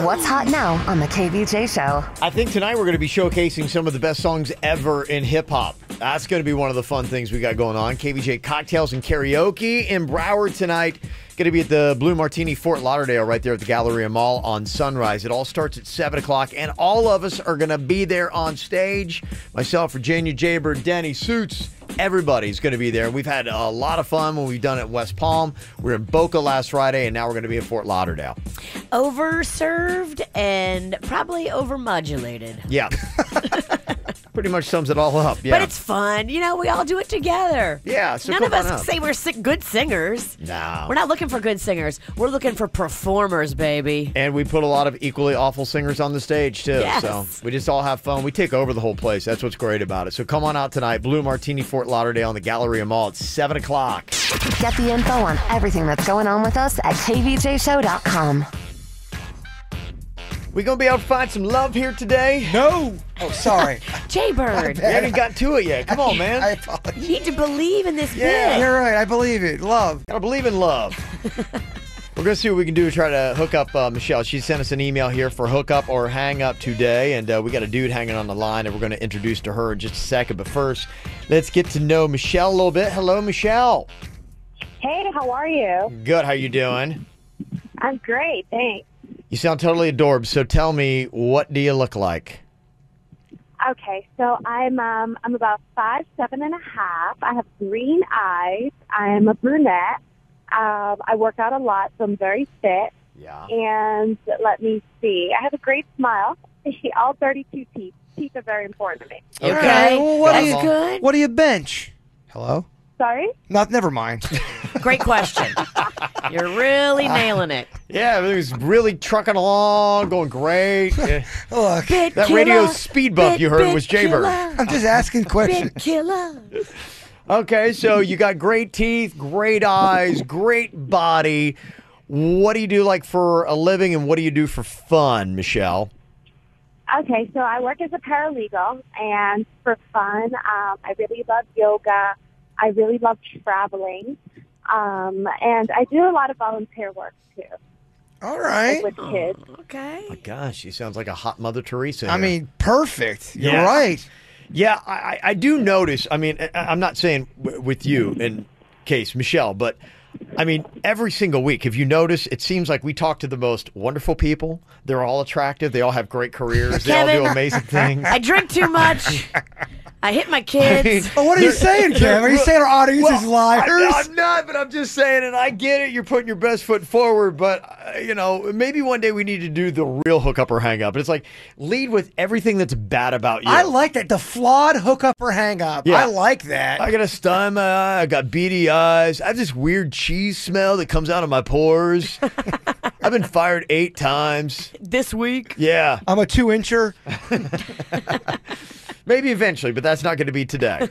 What's hot now on the KVJ show? I think tonight we're going to be showcasing some of the best songs ever in hip-hop. That's going to be one of the fun things we got going on. KVJ Cocktails and Karaoke in Broward tonight. Going to be at the Blue Martini Fort Lauderdale right there at the Galleria Mall on Sunrise. It all starts at 7 o'clock, and all of us are going to be there on stage. Myself, Virginia, Jaybird, Denny, Suits, everybody's going to be there. We've had a lot of fun when we've done it at West Palm. We were in Boca last Friday, and now we're going to be at Fort Lauderdale. Overserved and probably overmodulated. Yeah. Pretty much sums it all up, yeah. But it's fun. You know, we all do it together. Yeah, so none of us say we're good singers. No. We're not looking for good singers. We're looking for performers, baby. And we put a lot of equally awful singers on the stage, too. Yes. So we just all have fun. We take over the whole place. That's what's great about it. So come on out tonight, Blue Martini Fort Lauderdale on the Galleria Mall at 7 o'clock. Get the info on everything that's going on with us at kvjshow.com. We gonna be able to find some love here today? No. Oh, sorry. Jaybird. We haven't got to it yet. Come on, man. I apologize. You need to believe in this Yeah. bit. You're right. I believe it. Love. Gotta believe in love. We're going to see what we can do to try to hook up Michelle. She sent us an email here for Hookup or Hangup today, and we got a dude hanging on the line, and we're going to introduce to her in just a second. But first, let's get to know Michelle a little bit. Hello, Michelle. Hey, how are you? Good. How you doing? I'm great, thanks. You sound totally adorbs, so tell me, what do you look like? Okay, so I'm about 5'7.5". I have green eyes. I am a brunette. I work out a lot, so I'm very fit. Yeah. And let me see. I have a great smile. All 32 teeth. Teeth are very important to me. Okay. Well, That's good. What do you bench? Hello? Sorry? Never mind. Great question. You're really nailing it. Yeah, everything's really trucking along, going great. Look, that radio speed bump you heard was Jaybird. I'm just asking questions. Killer. Okay, so you got great teeth, great eyes, great body. What do you do like for a living, and what do you do for fun, Michelle? Okay, so I work as a paralegal, and for fun, I really love yoga. I really love traveling, and I do a lot of volunteer work, too. All right. Like with kids. Okay. My gosh, she sounds like a hot Mother Teresa. I here. mean, perfect. You're Yeah. right. Yeah, I do notice. I mean, I'm not saying with you in case, Michelle, but I mean, every single week, if you notice, it seems like we talk to the most wonderful people. They're all attractive. They all have great careers. They all do amazing things. I drink too much. I hit my kids. Well, what are you saying, Cam? Are you saying our audience is liars? I'm not, but I'm just saying, and I get it. You're putting your best foot forward, but, maybe one day we need to do the real hookup or hang up. It's like, lead with everything that's bad about you. I like that. The flawed hookup or hang up. Yeah. I like that. I got a sty in my eye. I got beady eyes. I have this weird cheese smell that comes out of my pores. I've been fired 8 times. This week? Yeah. I'm a 2-incher. Maybe eventually, but that's not going to be today.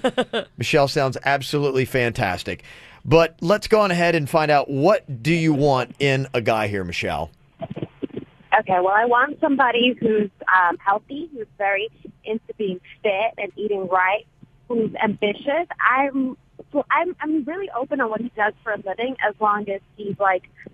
Michelle sounds absolutely fantastic. But let's go on ahead and find out, what do you want in a guy here, Michelle? Okay, well, I want somebody who's healthy, who's very into being fit and eating right, who's ambitious. I'm really open on what he does for a living, as long as he's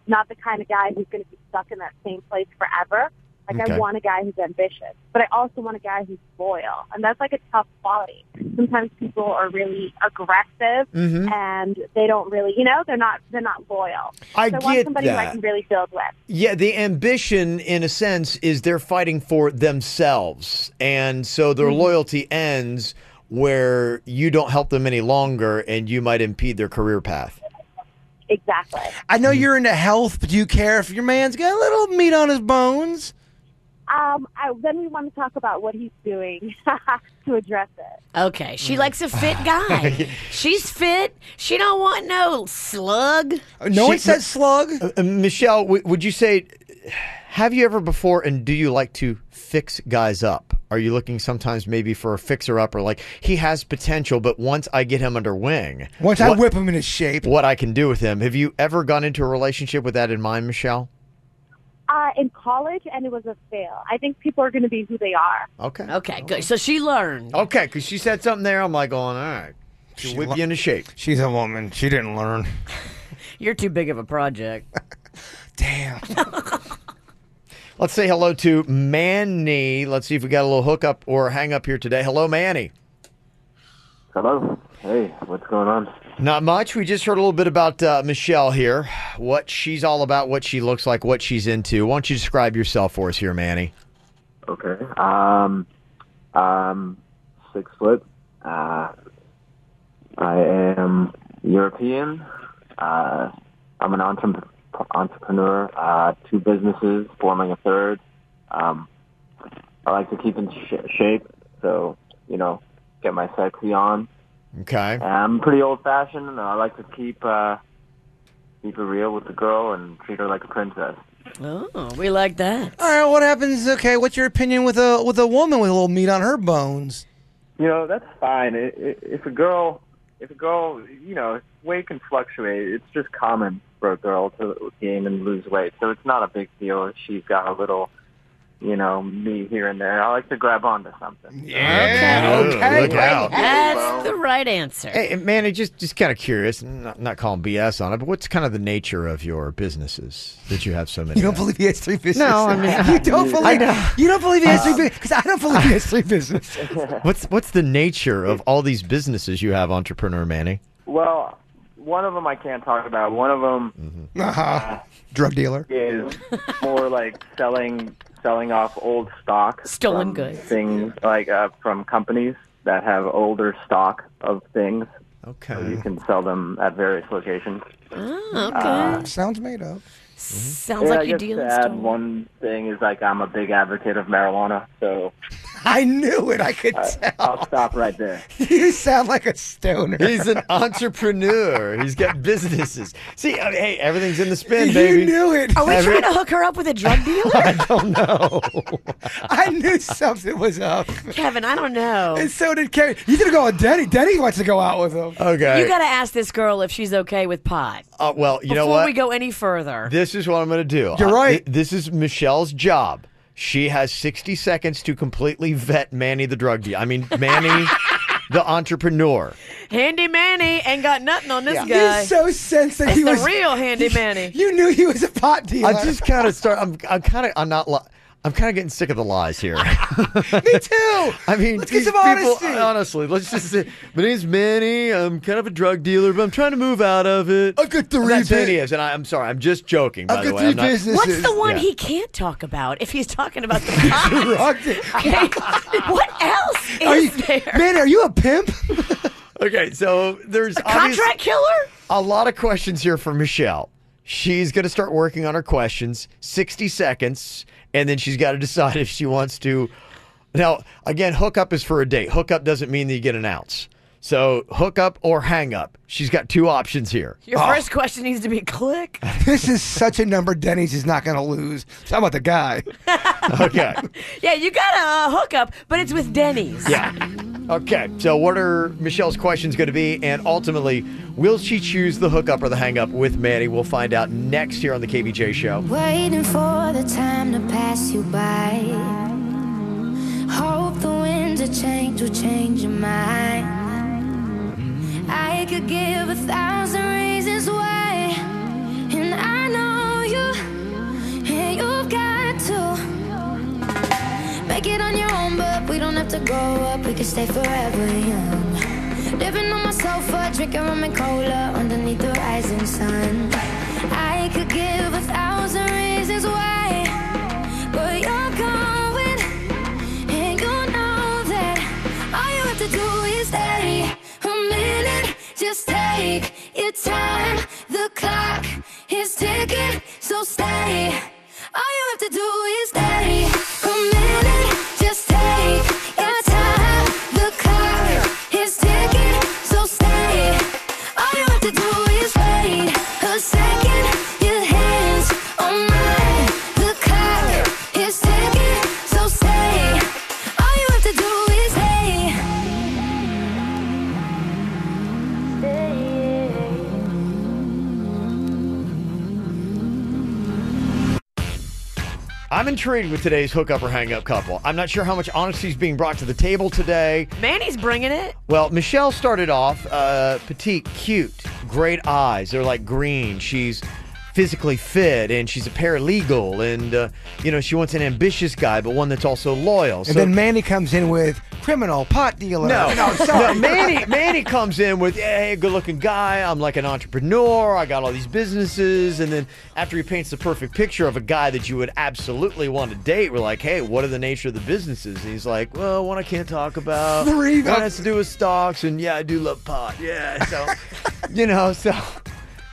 not the kind of guy who's going to be stuck in that same place forever. I want a guy who's ambitious, but I also want a guy who's loyal, and that's a tough quality. Sometimes people are really aggressive, and they don't really, they're not loyal. I want somebody that. who I can really build with. Yeah, the ambition, in a sense, is they're fighting for themselves, and so their loyalty ends where you don't help them any longer, and you might impede their career path. Exactly. I know you're into health, but do you care if your man's got a little meat on his bones? Then we want to talk about what he's doing to address it. Okay, she likes a fit guy. She's fit. She don't want no slug. No one said slug. Michelle, would you say, have you ever before, and do you like to fix guys up? Are you looking sometimes maybe for a fixer-upper? He has potential, but once I get him under wing. Once I whip him into shape. What I can do with him. Have you ever gone into a relationship with that in mind, Michelle? In college, and it was a fail. I think people are going to be who they are. Okay. Okay, good. So she learned. Okay, because she said something there. I'm going, all right. She'll whip you into shape. She's a woman. She didn't learn. You're too big of a project. Damn. Let's say hello to Manny. Let's see if we got a little hookup or hang up here today. Hello, Manny. Hello. Hey, what's going on? Not much. We just heard a little bit about Michelle here, what she's all about, what she looks like, what she's into. Why don't you describe yourself for us here, Manny? Okay. I'm 6 foot. I am European. I'm an entrepreneur. 2 businesses, forming a third. I like to keep in shape, so, get my sexy on. Okay. I'm pretty old-fashioned, and I like to keep it real with the girl and treat her like a princess. Oh, we like that. All right, what happens? Okay, what's your opinion with a woman with a little meat on her bones? That's fine. If a girl, weight can fluctuate. It's just common for a girl to gain and lose weight, so it's not a big deal if she's got a little, meat here and there. I like to grab onto something. Yeah. Okay. Look out. That's the right answer. Hey, Manny, just kind of curious, not calling BS on it, but what's kind of the nature of your businesses that you have so many? You don't believe he has 3 businesses? No, I mean, you don't believe he has 3 businesses? Because I don't believe he has 3 businesses. What's the nature of all these businesses you have, entrepreneur Manny? Well, one of them I can't talk about. One of them, drug dealer, is more like selling off old stock, stolen goods, things from companies that have older stock of things. Okay, so you can sell them at various locations. Oh, okay. Sounds made up. Sounds like you deal in stolen. One thing is I'm a big advocate of marijuana, so. I knew it. I could tell. I'll stop right there. You sound like a stoner. He's an entrepreneur. He's got businesses. See, hey, everything's in the spin, baby. You knew it. Are we trying to hook her up with a drug dealer? I don't know. I knew something was up. Kevin, I don't know. And so did Kevin. He's going to go with Denny. Denny wants to go out with him. Okay. You got to ask this girl if she's okay with pot. Well, you know what? Before we go any further. This is what I'm going to do. You're right. This is Michelle's job. She has 60 seconds to completely vet Manny the drug dealer. I mean, Manny the entrepreneur. Handy Manny ain't got nothing on this guy. You so sensed that That's he was the real Handy Manny. You knew he was a pot dealer. I just kind of start. I'm I'm kind of getting sick of the lies here. Me too. I mean, let's get some people, honesty. Honestly, let's just say, my name's Manny. I'm kind of a drug dealer, but I'm trying to move out of it. I've got I'm not saying he is, and I'm sorry. I'm just joking, by the way. I'm not, What's the one he can't talk about if he's talking about the pot? Okay. What else is there? Man, are you a pimp? Okay, so there's a contract killer? A lot of questions here for Michelle. She's going to start working on her questions, 60 seconds, and then she's got to decide if she wants to. Now, again, hookup is for a date. Hookup doesn't mean that you get an ounce. So hookup or hang up. She's got two options here. Your first question needs to be click. This is such a number Denny's is not going to lose. So I'm about the guy. Okay. Yeah, you got a hookup, but it's with Denny's. Yeah. Okay, so what are Michelle's questions going to be? And ultimately, will she choose the hookup or the hang up with Manny? We'll find out next here on the KVJ Show. Waiting for the time to pass you by. Hope the winds of change will change your mind. I could give 1,000 reasons why, and I know you, and you've got to make it on your own, but we don't have to grow up, we can stay forever young. Living on my sofa, drinking rum and cola underneath the rising sun. I could give 1,000 reasons why, but you're going, and you know that all you have to do is stay a minute. Just take your time, the clock is ticking, so stay. All you have to do is stay a minute. Just take your time, the clock is ticking, so stay. All you have to do is wait a second. Your hands on mine, the clock is ticking, so stay. All you have to do is stay. I'm intrigued with today's hookup or hang up couple. I'm not sure how much honesty is being brought to the table today. Manny's bringing it. Well, Michelle started off petite, cute, great eyes. They're like green. She's physically fit, and she's a paralegal, and she wants an ambitious guy, but one that's also loyal. And then Manny comes in with criminal, pot dealer. No, sorry. Manny comes in with, hey, good-looking guy. I'm like an entrepreneur. I got all these businesses. And then after he paints the perfect picture of a guy that you would absolutely want to date, we're like, hey, what are the nature of the businesses? And he's like, well, one I can't talk about. One has to do with stocks, and yeah, I do love pot. Yeah, so,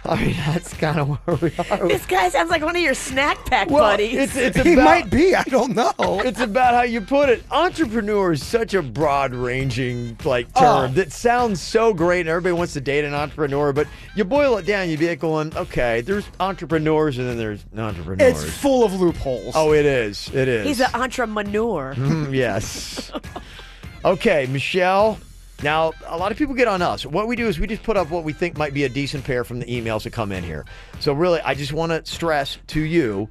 I mean, that's kind of where we are. This guy sounds like one of your snack pack buddies. He might be. I don't know. It's about how you put it. Entrepreneur is such a broad-ranging term that sounds so great, and everybody wants to date an entrepreneur. But you boil it down, you'd be going, okay, there's entrepreneurs, and then there's entrepreneurs. It's full of loopholes. Oh, it is. It is. He's an entrepreneur. Yes. Okay, Michelle. Now, a lot of people get on us. What we do is we just put up what we think might be a decent pair from the emails that come in here. So really, I just want to stress to you,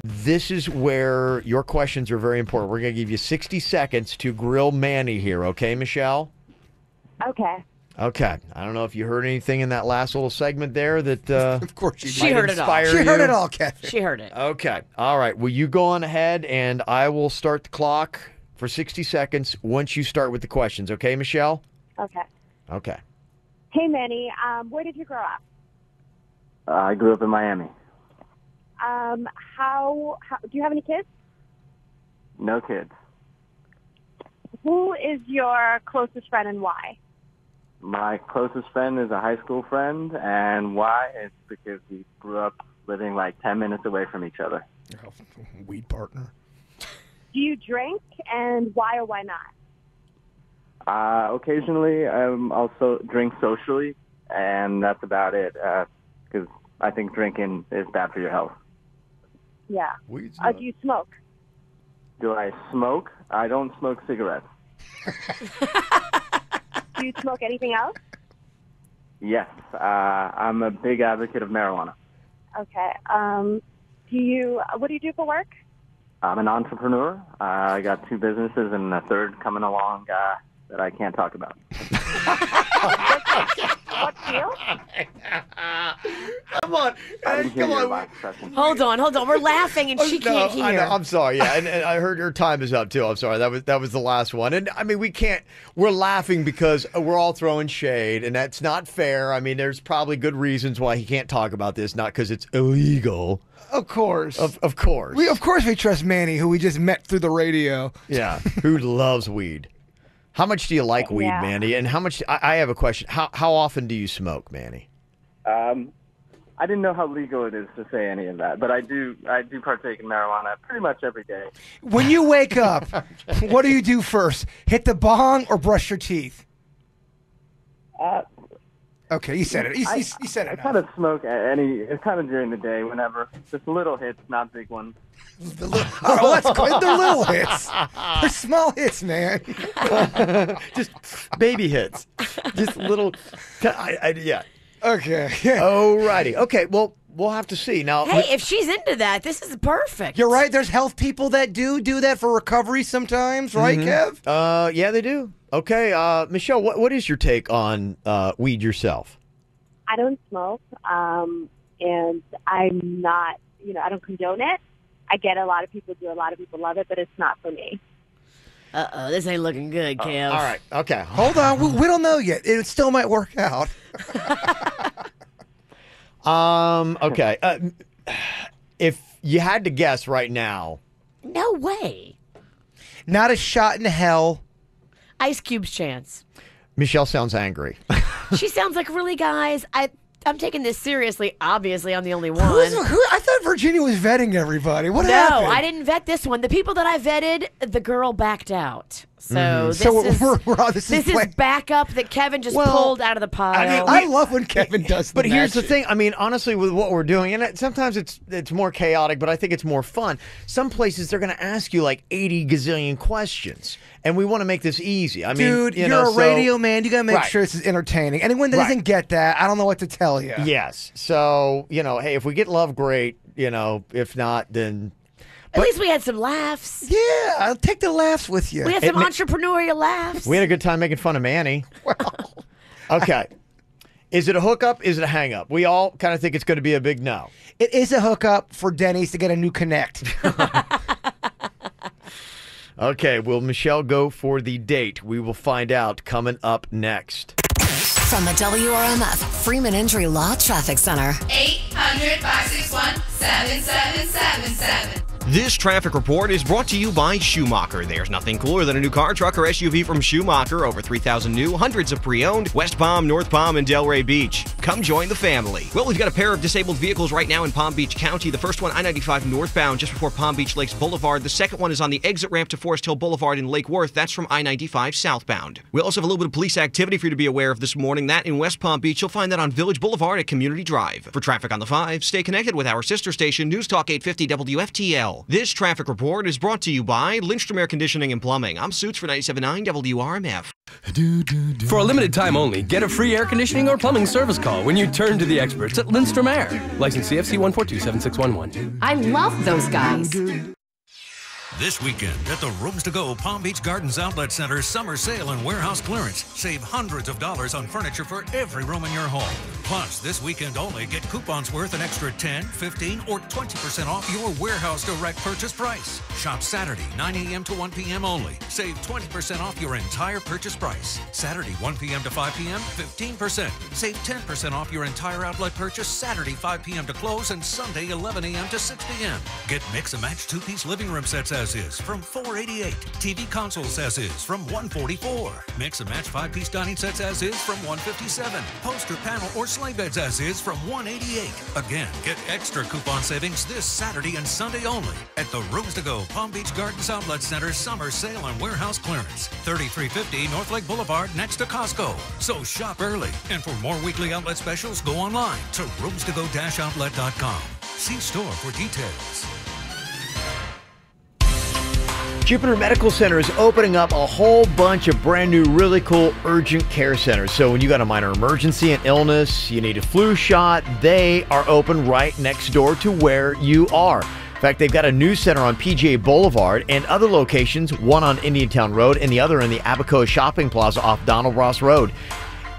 this is where your questions are very important. We're going to give you 60 seconds to grill Manny here. Okay, Michelle? Okay. Okay. I don't know if you heard anything in that last little segment there that of course she heard it all. She heard it all, Kathy. She heard it. Okay. All right. Will you go on ahead, and I will start the clock for 60 seconds once you start with the questions. Okay, Michelle? Okay. Okay. Hey, Manny, where did you grow up? I grew up in Miami. How do you have any kids? No kids. Who is your closest friend and why? My closest friend is a high school friend, and why? It's because we grew up living like 10 minutes away from each other. Weed partner. Do you drink, and why or why not? Occasionally, I also drink socially, and that's about it, because I think drinking is bad for your health. Yeah. Do you smoke? Do I smoke? I don't smoke cigarettes. Do you smoke anything else? Yes. I'm a big advocate of marijuana. Okay. What do you do for work? I'm an entrepreneur. I got 2 businesses and a third coming along that I can't talk about. What What deal? Come on. Come on. Hold on. We're laughing and she can't hear. I know, I'm sorry. Yeah, and I heard her time is up too. I'm sorry. That was the last one. And I mean, we're laughing because we're all throwing shade, and that's not fair. I mean, there's probably good reasons why he can't talk about this, not because it's illegal. Of course. Of course. We trust Manny, who we just met through the radio. Yeah, who loves weed. How much do you like weed, Manny? And how much? I have a question. How often do you smoke, Manny? I didn't know how legal it is to say any of that, but I do partake in marijuana pretty much every day. When you wake up, what do you do first? Hit the bong or brush your teeth? Okay, you said it. You said it. I kind of smoke it's kind of during the day, whenever. Just little hits, not big ones. Oh, that's good. They're little hits. They're small hits, man. Just baby hits. Just little. Yeah. Okay. Alrighty. Okay. Well, we'll have to see now. Hey, if she's into that, this is perfect. You're right. There's health people that do that for recovery sometimes, right, Kev? Yeah, they do. Okay, Michelle, what is your take on weed yourself? I don't smoke, and I'm not, I don't condone it. I get a lot of people do, a lot of people love it, but it's not for me. This ain't looking good, Kev. All right, okay. Hold on, we don't know yet. It still might work out. Okay. If you had to guess right now. No way. Not a shot in hell. Ice Cube's chance. Michelle sounds angry. She sounds like, really, guys, I'm taking this seriously. Obviously, I'm the only one. I thought Virginia was vetting everybody. What happened? No, I didn't vet this one. The people that I vetted, the girl backed out. So this is backup that Kevin just pulled out of the pile. I love when Kevin does But here's the thing. I mean, honestly, with what we're doing, and sometimes it's more chaotic, but I think it's more fun. Some places, they're going to ask you like 80 gazillion questions. And we want to make this easy. I mean, dude, you're a radio man. You got to make sure this is entertaining. Anyone that doesn't get that, I don't know what to tell you. Yes. So, hey, if we get love, great. If not, then... At least we had some laughs. Yeah, I'll take the laughs with you. We had some entrepreneurial laughs. We had a good time making fun of Manny. Okay. Is it a hookup? Is it a hang-up? We all kind of think it's going to be a big no. It is a hookup for Denny's to get a new connect. Okay, will Michelle go for the date? We will find out coming up next. From the WRMF Freeman Injury Law Traffic Center. 800-561-7777. This traffic report is brought to you by Schumacher. There's nothing cooler than a new car, truck, or SUV from Schumacher. Over 3,000 new, hundreds of pre-owned, West Palm, North Palm, and Delray Beach. Come join the family. Well, we've got a pair of disabled vehicles right now in Palm Beach County. The first one, I-95 northbound, just before Palm Beach Lakes Boulevard. The second one is on the exit ramp to Forest Hill Boulevard in Lake Worth. That's from I-95 southbound. We also have a little bit of police activity for you to be aware of this morning. That in West Palm Beach, you'll find that on Village Boulevard at Community Drive. For traffic on the 5, stay connected with our sister station, News Talk 850 WFTL. This traffic report is brought to you by Lindstrom Air Conditioning and Plumbing. I'm Suits for 97.9 WRMF. For a limited time only, get a free air conditioning or plumbing service call when you turn to the experts at Lindstrom Air. License CFC 1427611. I love those guys. This weekend at the Rooms to Go Palm Beach Gardens Outlet Center summer sale and warehouse clearance. Save hundreds of dollars on furniture for every room in your home. Plus, this weekend only, get coupons worth an extra 10, 15, or 20% off your warehouse direct purchase price. Shop Saturday, 9 a.m. to 1 p.m. only. Save 20% off your entire purchase price. Saturday, 1 p.m. to 5 p.m., 15%. Save 10% off your entire outlet purchase Saturday, 5 p.m. to close, and Sunday, 11 a.m. to 6 p.m. Get mix and match two-piece living room sets as is from $488. TV consoles as is from $144. Mix and match 5-piece dining sets as is from $157. Poster panel or sleigh beds as is from $188. Again, get extra coupon savings this Saturday and Sunday only at the Rooms to Go Palm Beach Gardens Outlet Center summer sale and warehouse clearance. 3350 North Lake Boulevard next to Costco. So shop early. And for more weekly outlet specials, go online to roomstogo-outlet.com. See store for details. Jupiter Medical Center is opening up a whole bunch of brand new, really cool urgent care centers. So when you got a minor emergency, an illness, you need a flu shot, they are open right next door to where you are. In fact, they've got a new center on PGA Boulevard and other locations, one on Indiantown Road and the other in the Abacoa Shopping Plaza off Donald Ross Road.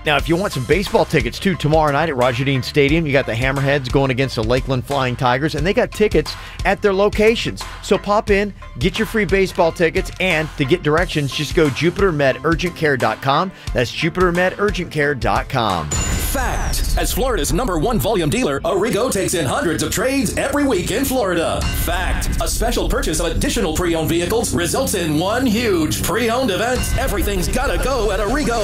Now, if you want some baseball tickets, too, tomorrow night at Roger Dean Stadium, you got the Hammerheads going against the Lakeland Flying Tigers, and they got tickets at their locations. So pop in, get your free baseball tickets, and to get directions, just go JupiterMedUrgentCare.com. That's JupiterMedUrgentCare.com. Fact. As Florida's #1 volume dealer, Arrigo takes in hundreds of trades every week in Florida. Fact. A special purchase of additional pre-owned vehicles results in one huge pre-owned event. Everything's gotta go at Arrigo.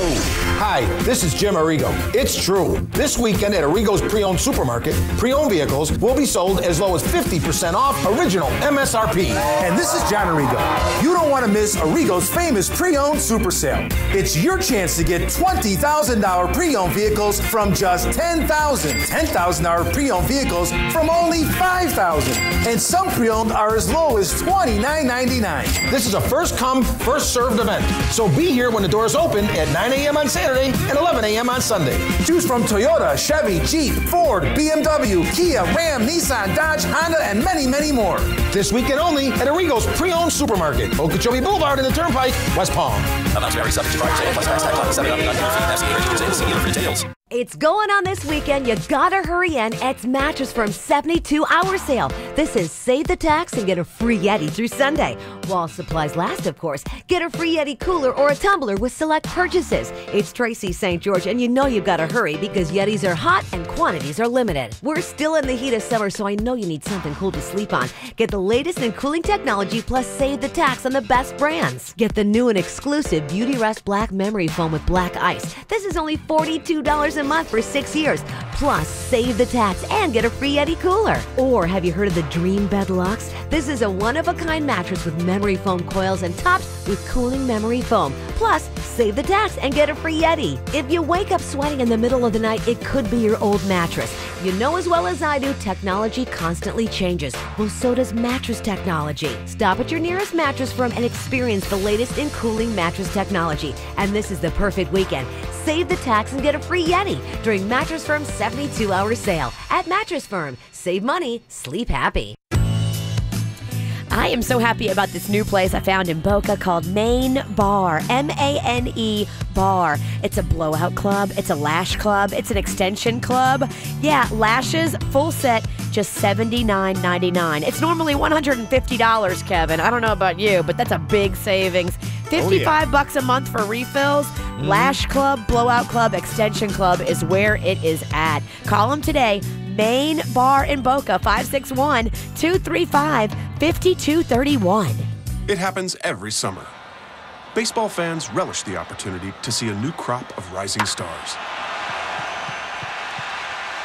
Hi, this is Jim Arrigo. It's true. This weekend at Arrigo's Pre-Owned Supermarket, pre-owned vehicles will be sold as low as 50% off original MSRP. And this is John Arrigo. You don't want to miss Arrigo's famous pre-owned super sale. It's your chance to get $20,000 pre-owned vehicles from just $10,000. $10,000 pre-owned vehicles from only $5,000. And some pre-owned are as low as $29.99. This is a first-come, first-served event. So be here when the doors open at 9 a.m. on Saturday and 11 a.m. on Sunday. Choose from Toyota, Chevy, Jeep, Ford, BMW, Kia, Ram, Nissan, Dodge, Honda, and many, many more. This weekend only at Arrigo's Pre-Owned Supermarket, Okeechobee Boulevard in the Turnpike, West Palm. Amounts vary subject to prior sale plus tax plus 7.99 FCA registered see dealer for details. It's going on this weekend. You gotta hurry in. It's Mattress Firm's 72-hour sale. This is save the tax and get a free Yeti through Sunday. While supplies last, of course. Get a free Yeti cooler or a tumbler with select purchases. It's Tracy St. George, and you know you gotta hurry because Yetis are hot and quantities are limited. We're still in the heat of summer, so I know you need something cool to sleep on. Get the latest in cooling technology plus save the tax on the best brands. Get the new and exclusive Beauty Rest Black Memory Foam with black ice. This is only $42 a month for 6 years. Plus, save the tax and get a free Yeti cooler. Or have you heard of the Dream Bed Luxe? This is a one-of-a-kind mattress with memory foam coils and topped with cooling memory foam. Plus, save the tax and get a free Yeti. If you wake up sweating in the middle of the night, it could be your old mattress. You know as well as I do, technology constantly changes. Well, so does mattress technology. Stop at your nearest Mattress Firm and experience the latest in cooling mattress technology. And this is the perfect weekend. Save the tax and get a free Yeti during Mattress Firm's 72-hour sale. At Mattress Firm, save money, sleep happy. I am so happy about this new place I found in Boca called Maine Bar, M-A-N-E Bar. It's a blowout club, it's a lash club, it's an extension club. Yeah, lashes, full set, just $79.99. It's normally $150, Kevin. I don't know about you, but that's a big savings. $55 a month for refills. Lash Club, Blowout Club, Extension Club is where it is at. Call them today. Maine Bar in Boca, 561-235-5231. It happens every summer. Baseball fans relish the opportunity to see a new crop of rising stars.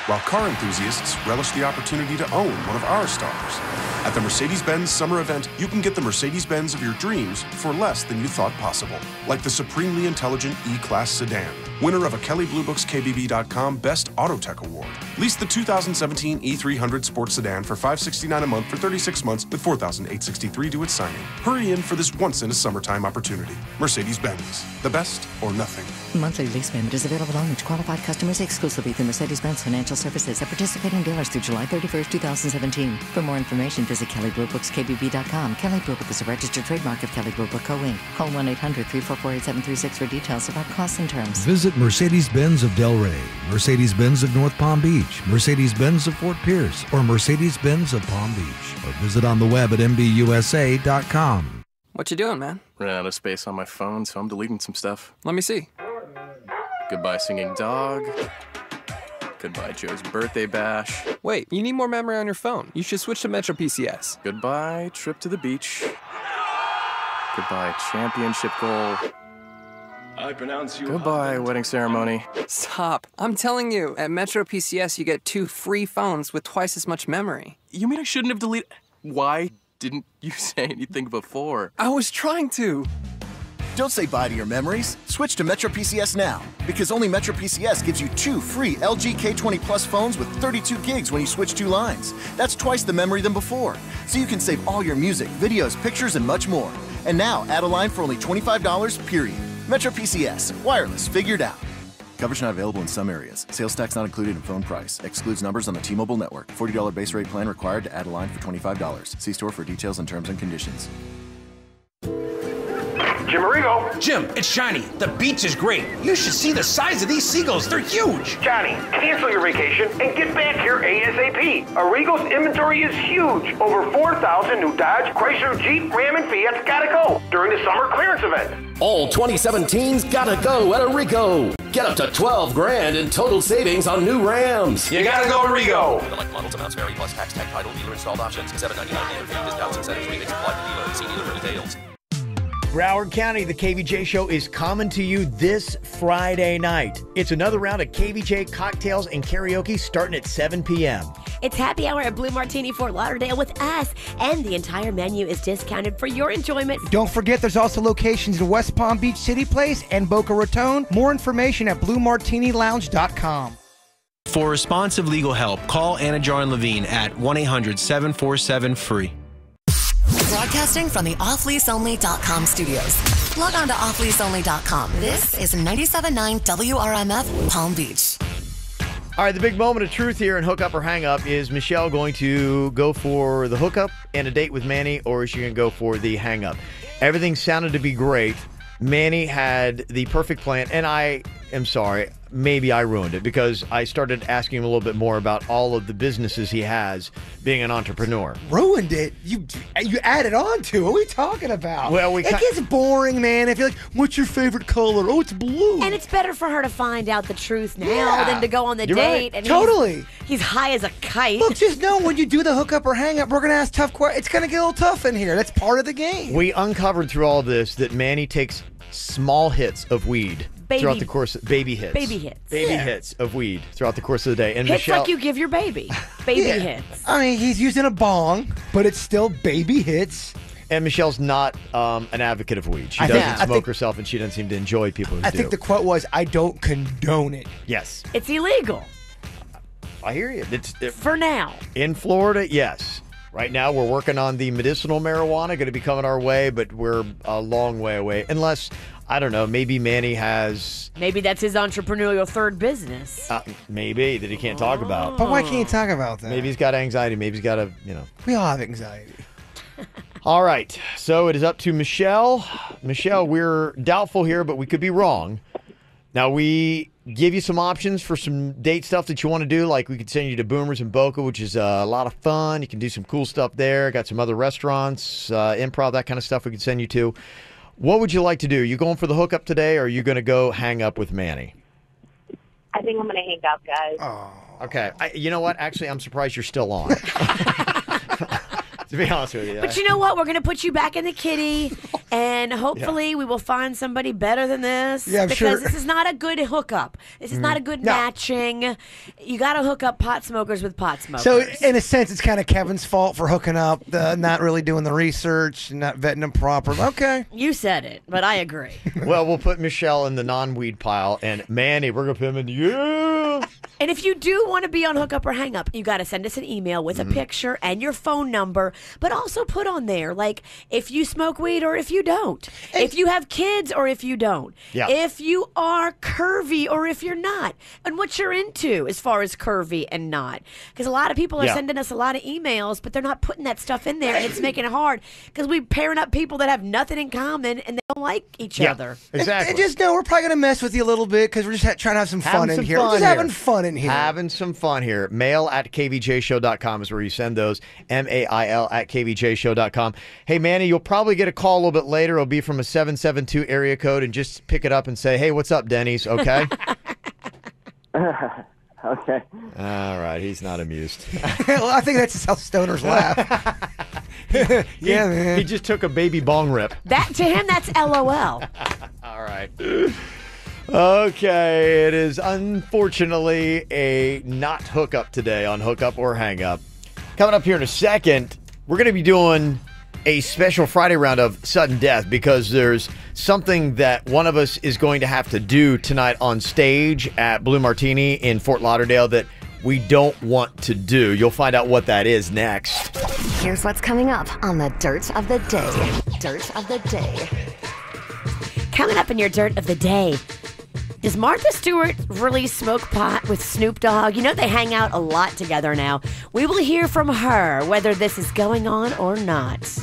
While car enthusiasts relish the opportunity to own one of our stars. At the Mercedes-Benz Summer Event, you can get the Mercedes-Benz of your dreams for less than you thought possible. Like the supremely intelligent E-Class sedan, winner of a Kelley Blue Book's KBB.com Best Auto Tech Award. Lease the 2017 E300 Sports Sedan for $569 a month for 36 months with $4,863 due at signing. Hurry in for this once-in-a-summertime opportunity. Mercedes-Benz, the best or nothing. Monthly lease payment is available only to qualified customers exclusively through Mercedes-Benz Financial Services at participating dealers through July 31st, 2017. For more information, visit KelleyBlueBooksKBB.com. Kelley Blue Book is a registered trademark of Kelley Blue Book Co. Inc. Call 1-800-344-8736 for details about costs and terms. Visit Mercedes-Benz of Delray, Mercedes-Benz of North Palm Beach, Mercedes-Benz of Fort Pierce, or Mercedes-Benz of Palm Beach. Or visit on the web at MBUSA.com. What you doing, man? Ran out of space on my phone, so I'm deleting some stuff. Let me see. Goodbye singing dog. Goodbye Joe's birthday bash. Wait, you need more memory on your phone. You should switch to Metro PCS. Goodbye trip to the beach. Goodbye championship goal. I pronounce you. Goodbye wedding ceremony. Stop. I'm telling you, at Metro PCS you get 2 free phones with twice as much memory. You mean I shouldn't have deleted? Why didn't you say anything before? I was trying to. Don't say bye to your memories. Switch to Metro PCS now, because only Metro PCS gives you 2 free LG K20 Plus phones with 32 gigs when you switch 2 lines. That's twice the memory than before. So you can save all your music, videos, pictures, and much more. And now, add a line for only $25, period. Metro PCS. Wireless. Figured out. Coverage not available in some areas. Sales tax not included in phone price. Excludes numbers on the T-Mobile network. $40 base rate plan required to add a line for $25. See store for details and terms and conditions. Jim Arrigo. Jim, it's Shiny. The beach is great. You should see the size of these seagulls. They're huge. Johnny, cancel your vacation and get back here ASAP. Arrigo's inventory is huge. Over 4,000 new Dodge, Chrysler, Jeep, Ram, and Fiat's gotta go during the summer clearance event. All 2017's gotta go at Arrigo. Get up to $12,000 in total savings on new Rams. You gotta go Arrigo. Select models, amounts vary, plus tax, tag, title, dealer installed options, $7.99 dealer fee, discounts, incentives, rebates apply to dealer. See dealer for details. Broward County, the KVJ Show is coming to you this Friday night. It's another round of KVJ cocktails and karaoke starting at 7 p.m. It's happy hour at Blue Martini Fort Lauderdale with us, and the entire menu is discounted for your enjoyment. Don't forget, there's also locations in West Palm Beach City Place and Boca Raton. More information at BlueMartiniLounge.com. For responsive legal help, call Anna Jar Levine at 1-800-747-FREE. Broadcasting from the offleaseonly.com studios. Log on to offleaseonly.com. This is 97.9 WRMF Palm Beach. All right, the big moment of truth here in Hookup or Hangup is Michelle going to go for the hookup and a date with Manny, or is she going to go for the hangup? Everything sounded to be great. Manny had the perfect plan, and I am sorry, maybe I ruined it because I started asking him a little bit more about all of the businesses he has being an entrepreneur. Ruined it? You added on to it. What are we talking about? Well, it gets boring, man. If you're like, what's your favorite color? Oh, it's blue. And it's better for her to find out the truth now than to go on the You're date. right. And Totally. He's high as a kite. Look, just know when you do the hookup or hang up, we're going to ask tough questions. It's going to get a little tough in here. That's part of the game. We uncovered through all this that Manny takes small hits of weed throughout the course of baby hits. Baby hits of weed throughout the course of the day. And hits Michelle, like you give your baby. Baby hits. I mean, he's using a bong, but it's still baby hits. And Michelle's not an advocate of weed. She doesn't smoke herself, and she doesn't seem to enjoy people who do. I think the quote was, I don't condone it. Yes. It's illegal. I hear you. For now. In Florida, yes. Right now, we're working on the medicinal marijuana, going to be coming our way, but we're a long way away. Unless, I don't know, maybe Manny has... Maybe that's his entrepreneurial third business. Maybe, that he can't talk about. But why can't you talk about that? Maybe he's got anxiety. Maybe he's got a, We all have anxiety. All right, so it is up to Michelle. Michelle, we're doubtful here, but we could be wrong. Now, we give you some options for some date stuff that you want to do. Like, we could send you to Boomers in Boca, which is a lot of fun. You can do some cool stuff there. Got some other restaurants, improv, that kind of stuff we could send you to. What would you like to do? You going for the hookup today, or are you going to go hang up with Manny? I think I'm going to hang up, guys. Oh. Okay. You know what? Actually, I'm surprised you're still on. To be honest with you. But you know what? We're going to put you back in the kitty, and hopefully we will find somebody better than this. Yeah, I'm because sure. this is not a good hookup. This is not a good matching. You got to hook up pot smokers with pot smokers. So, in a sense, it's kind of Kevin's fault for hooking up, not really doing the research, not vetting them properly. Okay. You said it, but I agree. Well, we'll put Michelle in the non-weed pile, and Manny, we're going to put him in the And if you do want to be on Hookup or Hang Up, you got to send us an email with a picture and your phone number, but also put on there, like, if you smoke weed or if you don't. If you have kids or if you don't. Yeah. If you are curvy or if you're not. And what you're into as far as curvy and not. Because a lot of people are sending us a lot of emails, but they're not putting that stuff in there, and it's making it hard because we're pairing up people that have nothing in common and they don't like each other. Exactly. And just know we're probably going to mess with you a little bit because we're just trying to have some fun in here. We're just having fun in here. Having some fun here. Mail at kvjshow.com is where you send those. MAIL at kvjshow.com. Hey, Manny, you'll probably get a call a little bit later. It'll be from a 772 area code, and just pick it up and say, hey, what's up, Denny's? Okay? Okay. All right. He's not amused. Well, I think that's just how stoners laugh. Yeah, man. He just took a baby bong rip. That to him, that's LOL. All right. Okay, it is unfortunately a not hookup today on Hookup or Hang Up. Coming up here in a second, we're going to be doing a special Friday round of sudden death because there's something that one of us is going to have to do tonight on stage at Blue Martini in Fort Lauderdale that we don't want to do. You'll find out what that is next. Here's what's coming up on the Dirt of the Day. Dirt of the Day. Coming up in your Dirt of the Day. Does Martha Stewart really smoke pot with Snoop Dogg? You know they hang out a lot together now. We will hear from her whether this is going on or not.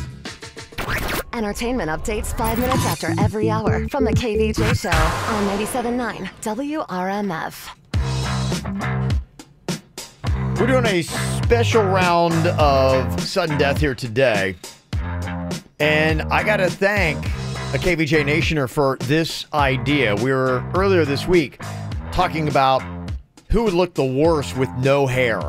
Entertainment updates 5 minutes after every hour from the KVJ Show on 97.9 WRMF. We're doing a special round of sudden death here today. And I got to thank a KVJ Nationer for this idea. We were earlier this week talking about who would look the worst with no hair.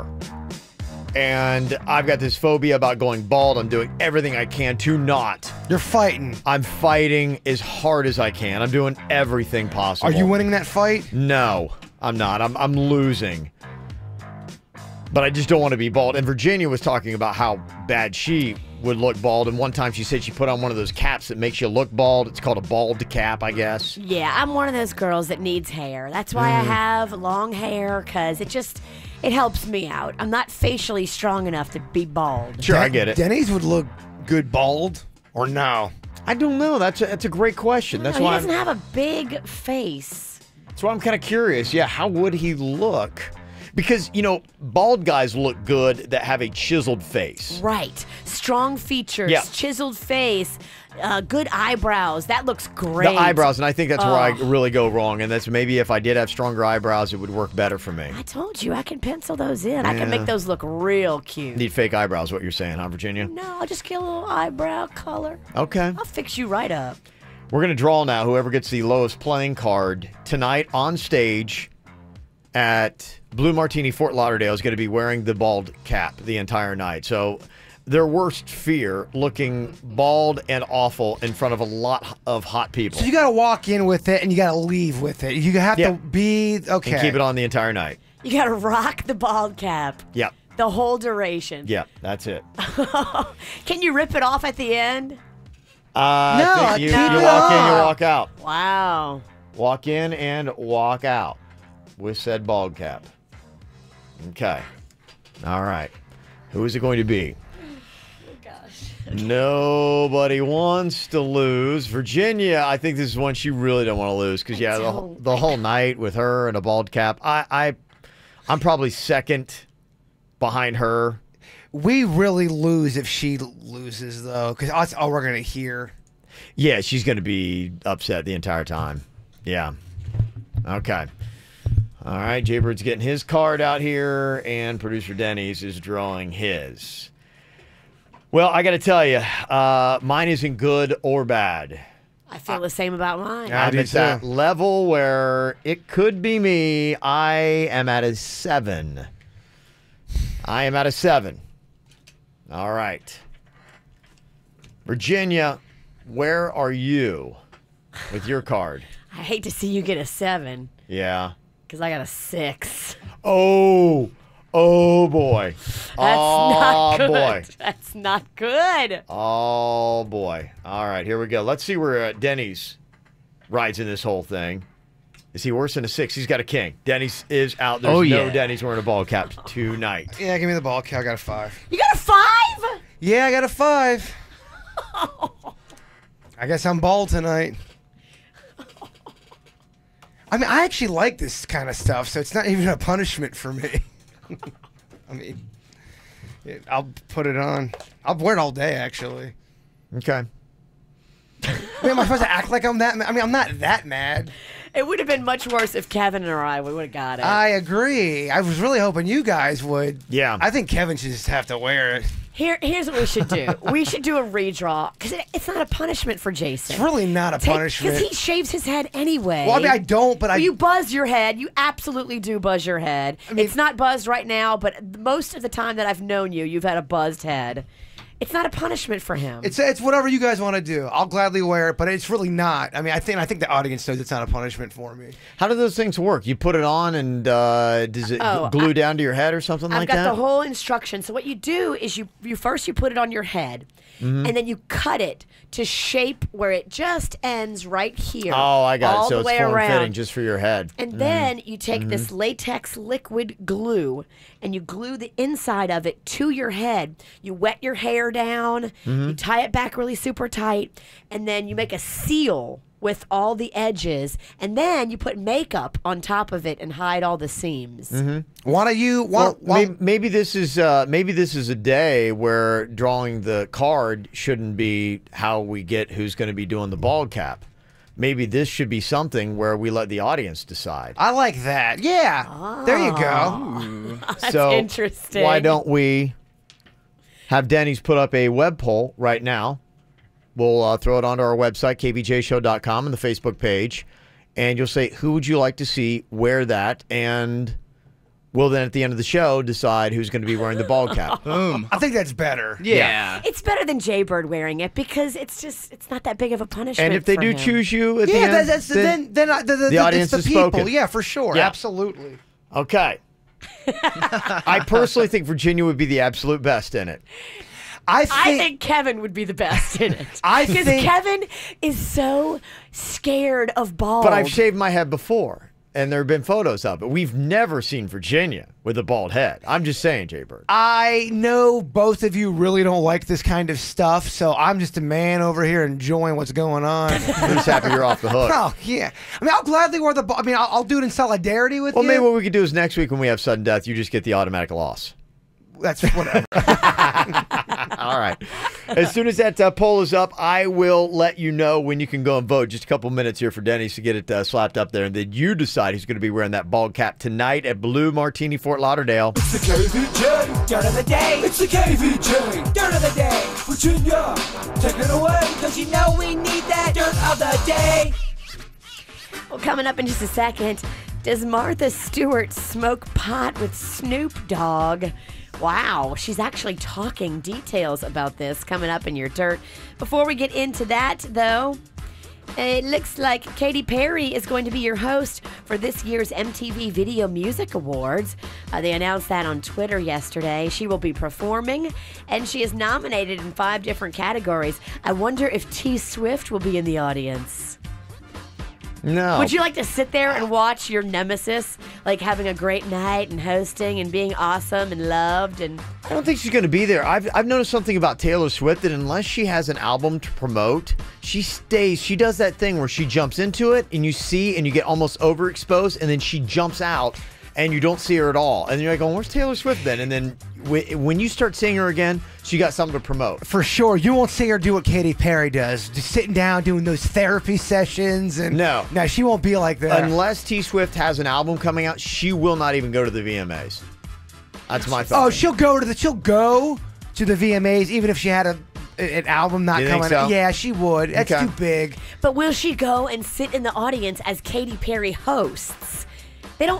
And I've got this phobia about going bald. I'm doing everything I can to not. You're fighting. I'm fighting as hard as I can. I'm doing everything possible. Are you winning that fight? No, I'm not. I'm losing. But I just don't want to be bald. And Virginia was talking about how bad she would look bald. And one time she said she put on one of those caps that makes you look bald. It's called a bald cap, I guess. Yeah, I'm one of those girls that needs hair. That's why I have long hair, because it helps me out. I'm not facially strong enough to be bald. Sure, I get it. Denny's would look good bald, or no? I don't know. That's a great question. That's he why doesn't have a big face. That's why I'm kind of curious. Yeah, how would he look? Because, bald guys look good that have a chiseled face. Right. Strong features, Yeah. chiseled face, good eyebrows. That looks great. The eyebrows, and I think that's where I really go wrong. And that's maybe if I did have stronger eyebrows, it would work better for me. I told you, I can pencil those in. I can make those look real cute. Need fake eyebrows, what you're saying, huh, Virginia? No, I'll just get a little eyebrow color. Okay. I'll fix you right up. We're going to draw now whoever gets the lowest playing card tonight on stage at Blue Martini Fort Lauderdale is going to be wearing the bald cap the entire night. So their worst fear, looking bald and awful in front of a lot of hot people. So you got to walk in with it, and you got to leave with it. You have to be okay. And keep it on the entire night. You got to rock the bald cap. Yep. The whole duration. Yep, that's it. Can you rip it off at the end? I think you walk in, you walk out. Wow. Walk in and walk out with said bald cap. Okay. All right. Who is it going to be? Oh, gosh. Nobody wants to lose. Virginia, I think this is one she really don't want to lose because, the whole night with her and a bald cap. I'm probably second behind her. We really lose if she loses, though, because that's all we're going to hear. Yeah, she's going to be upset the entire time. Yeah. Okay. All right, Jaybird's getting his card out here, and producer Denny's is drawing his. Well, I got to tell you, mine isn't good or bad. I feel the same about mine. I'm at that level where it could be me. I am at a 7. I am at a 7. All right. Virginia, where are you with your card? I hate to see you get a 7. Yeah. Because I got a 6. Oh boy. That's not good. Boy. That's not good. Oh boy. All right, here we go. Let's see where Denny's rides in this whole thing. Is he worse than a 6? He's got a king. Denny's is out. There's no Denny's wearing a ball cap tonight. Yeah, give me the ball cap. I got a 5. You got a 5? Yeah, I got a 5. I guess I'm bald tonight. I mean, I actually like this kind of stuff, so it's not even a punishment for me. I mean, I'll put it on. I'll wear it all day, actually. Okay. I mean, am I supposed to act like I'm that mad? I mean, I'm not that mad. It would have been much worse if Kevin or I would have got it. I agree. I was really hoping you guys would. Yeah. I think Kevin should just have to wear it. Here's what we should do. We should do a redraw, because it's not a punishment for Jason. It's really not a punishment. Because he shaves his head anyway. Well, I mean, I don't, but You buzz your head. You absolutely do buzz your head. I mean, it's not buzzed right now, but most of the time that I've known you, you've had a buzzed head. It's not a punishment for him. It's whatever you guys want to do. I'll gladly wear it, but it's really not. I mean, I think the audience knows it's not a punishment for me. How do those things work? You put it on, and does it glue down to your head or something like that? I've got the whole instruction. So what you do is you first put it on your head, and then you cut it to shape where it just ends right here. Oh, I got it. So the it's way form-fitting around. just for your head. And then you take this latex liquid glue, and you glue the inside of it to your head. You wet your hair down, you tie it back really super tight, and then you make a seal with all the edges, and then you put makeup on top of it and hide all the seams. Why don't you? Maybe this is a day where drawing the card shouldn't be how we get who's going to be doing the bald cap. Maybe this should be something where we let the audience decide. I like that. Yeah, there you go. That's So interesting. why don't we have Denny's put up a web poll right now? We'll throw it onto our website, kvjshow.com, and the Facebook page. And you'll say, who would you like to see wear that? And we'll then, at the end of the show, decide who's going to be wearing the bald cap. Boom. I think that's better. Yeah. It's better than Jaybird wearing it because it's not that big of a punishment. And if they for do him. choose you at the end, then the audience it's the has people. spoken. Yeah, for sure. Yeah. Absolutely. Okay. I personally think Virginia would be the absolute best in it. I think Kevin would be the best in it. Because Kevin is so scared of bald. But I've shaved my head before, and there have been photos of it. We've never seen Virginia with a bald head. I'm just saying, Jaybird. I know both of you really don't like this kind of stuff, so I'm just a man over here enjoying what's going on. I'm just happy you're off the hook. Oh, yeah. I mean, I'll gladly wear the bald. I mean, I'll do it in solidarity with Well, you. maybe what we could do is next week when we have sudden death, you just get the automatic loss. That's whatever. All right. As soon as that poll is up, I will let you know when you can go and vote. Just a couple minutes here for Denny's to get it slapped up there. And then you decide who's going to be wearing that bald cap tonight at Blue Martini, Fort Lauderdale. It's the KVJ Dirt of the Day. It's the KVJ Dirt of the Day. Virginia, take it away. Because you know we need that Dirt of the Day. Well, coming up in just a second, does Martha Stewart smoke pot with Snoop Dogg? Wow, she's actually talking details about this coming up in your dirt. Before we get into that, though, it looks like Katy Perry is going to be your host for this year's MTV Video Music Awards. They announced that on Twitter yesterday. She will be performing, and she is nominated in 5 different categories. I wonder if T Swift will be in the audience. No. Would you like to sit there and watch your nemesis, like having a great night and hosting and being awesome and loved? And I don't think she's going to be there. I've noticed something about Taylor Swift that unless she has an album to promote, she stays. She does that thing where she jumps into it and you see and you get almost overexposed and then she jumps out and you don't see her at all. And you're like, oh, where's Taylor Swift then? And then when you start seeing her again, she got something to promote. For sure. You won't see her do what Katy Perry does. Just sitting down, doing those therapy sessions. And No, she won't be like that. Unless T Swift has an album coming out, she will not even go to the VMAs. That's my thought. Oh, she'll go to the VMAs even if she had an album not You think coming so? out. Yeah, she would. That's Okay. too big. But will she go and sit in the audience as Katy Perry hosts?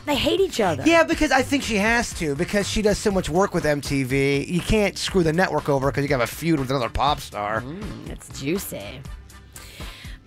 They hate each other. Yeah, because I think she has to, because she does so much work with MTV. You can't screw the network over because you have a feud with another pop star. That's juicy.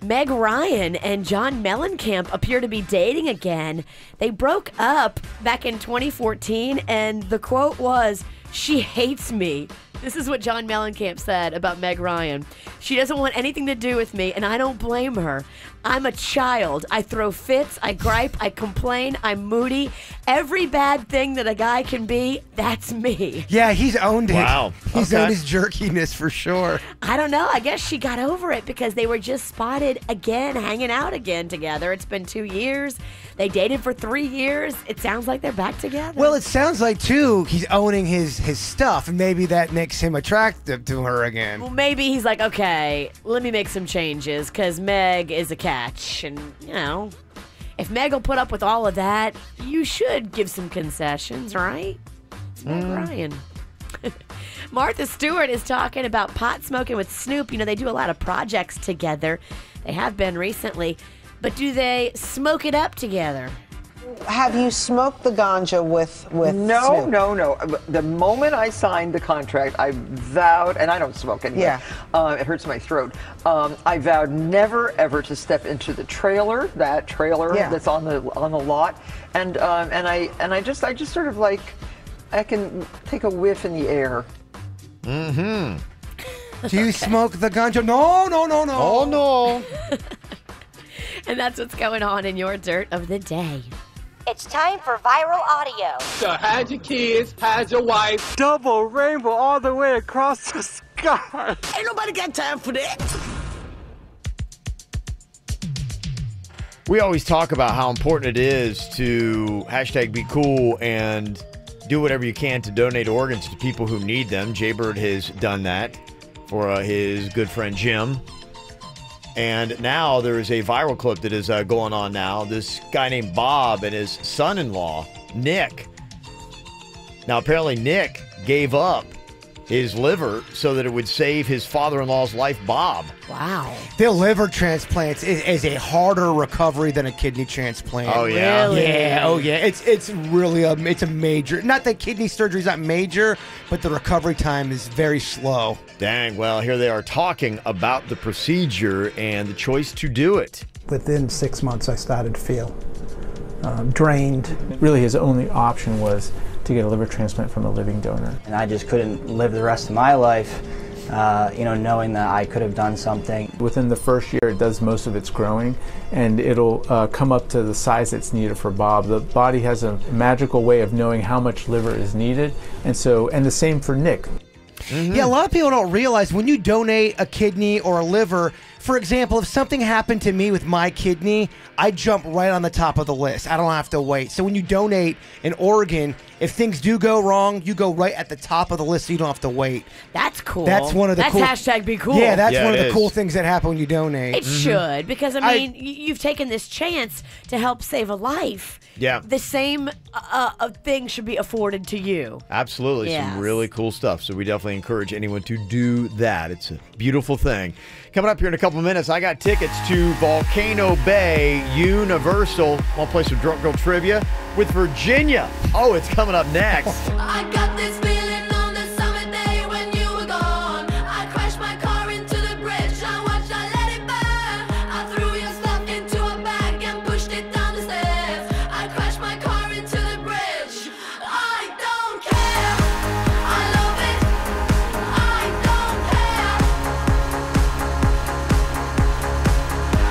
Meg Ryan and John Mellencamp appear to be dating again. They broke up back in 2014, and the quote was, "She hates me." This is what John Mellencamp said about Meg Ryan. "She doesn't want anything to do with me, and I don't blame her. I'm a child. I throw fits, I gripe, I complain, I'm moody. Every bad thing that a guy can be, that's me." Yeah, he's owned it. Wow. He's Okay. owned his jerkiness for sure. I don't know. I guess she got over it because they were just spotted again, hanging out again together. It's been 2 years. They dated for 3 years. It sounds like they're back together. Well, it sounds like, too, he's owning his stuff, and maybe that makes him attractive to her again. Well, maybe he's like, okay, let me make some changes because Meg is a catch. And, if Meg will put up with all of that, you should give some concessions, right? It's Meg Ryan. Martha Stewart is talking about pot smoking with Snoop. They do a lot of projects together. They have been recently. But do they smoke it up together? Have you smoked the ganja with No, Snoop? no. The moment I signed the contract, I vowed, and I don't smoke anyway. Yeah. It hurts my throat. I vowed never ever to step into the trailer, that trailer that's on the lot, and I just sort of like I can take a whiff in the air. Mm-hmm. Do you smoke the ganja? No. Oh, no. And that's what's going on in your dirt of the day. It's time for viral audio. So hide your kids, hide your wife. Double rainbow all the way across the sky. Ain't nobody got time for that. We always talk about how important it is to #BeCool and do whatever you can to donate organs to people who need them. Jaybird has done that for his good friend Jim. And now there is a viral clip that is going on now. This guy named Bob and his son-in-law, Nick. Now, apparently Nick gave up his liver so that it would save his father-in-law's life, Bob. Wow. The liver transplants is a harder recovery than a kidney transplant. Oh, yeah? Really? Yeah, oh, yeah. It's really a major, not that kidney surgery is not major, but the recovery time is very slow. Dang, well, here they are talking about the procedure and the choice to do it. Within 6 months, I started to feel drained. Really, his only option was to get a liver transplant from a living donor. And I just couldn't live the rest of my life, knowing that I could have done something. Within the first year, it does most of its growing, and it'll come up to the size that's needed for Bob. The body has a magical way of knowing how much liver is needed, and the same for Nick. Mm-hmm. Yeah, a lot of people don't realize when you donate a kidney or a liver, for example, if something happened to me with my kidney, I jump right on the top of the list. I don't have to wait. So when you donate an organ, if things do go wrong, you go right at the top of the list so you don't have to wait. That's cool. That's one of the cool... #BeCool. Yeah, that's one of the cool things that happen when you donate. It should, because, I mean, you've taken this chance to help save a life. Yeah. The same thing should be afforded to you. Absolutely. Yes. Some really cool stuff. So we definitely encourage anyone to do that. It's a beautiful thing. Coming up here in a couple of minutes, I got tickets to Volcano Bay Universal. I'll play some Drunk Girl Trivia with Virginia. Oh, it's coming up next. I got this feeling on the summer day when you were gone. I crashed my car into the bridge. I watched, I let it burn. I threw your stuff into a bag and pushed it down the stairs. I crashed my car into the bridge. I don't care. I love it. I don't care.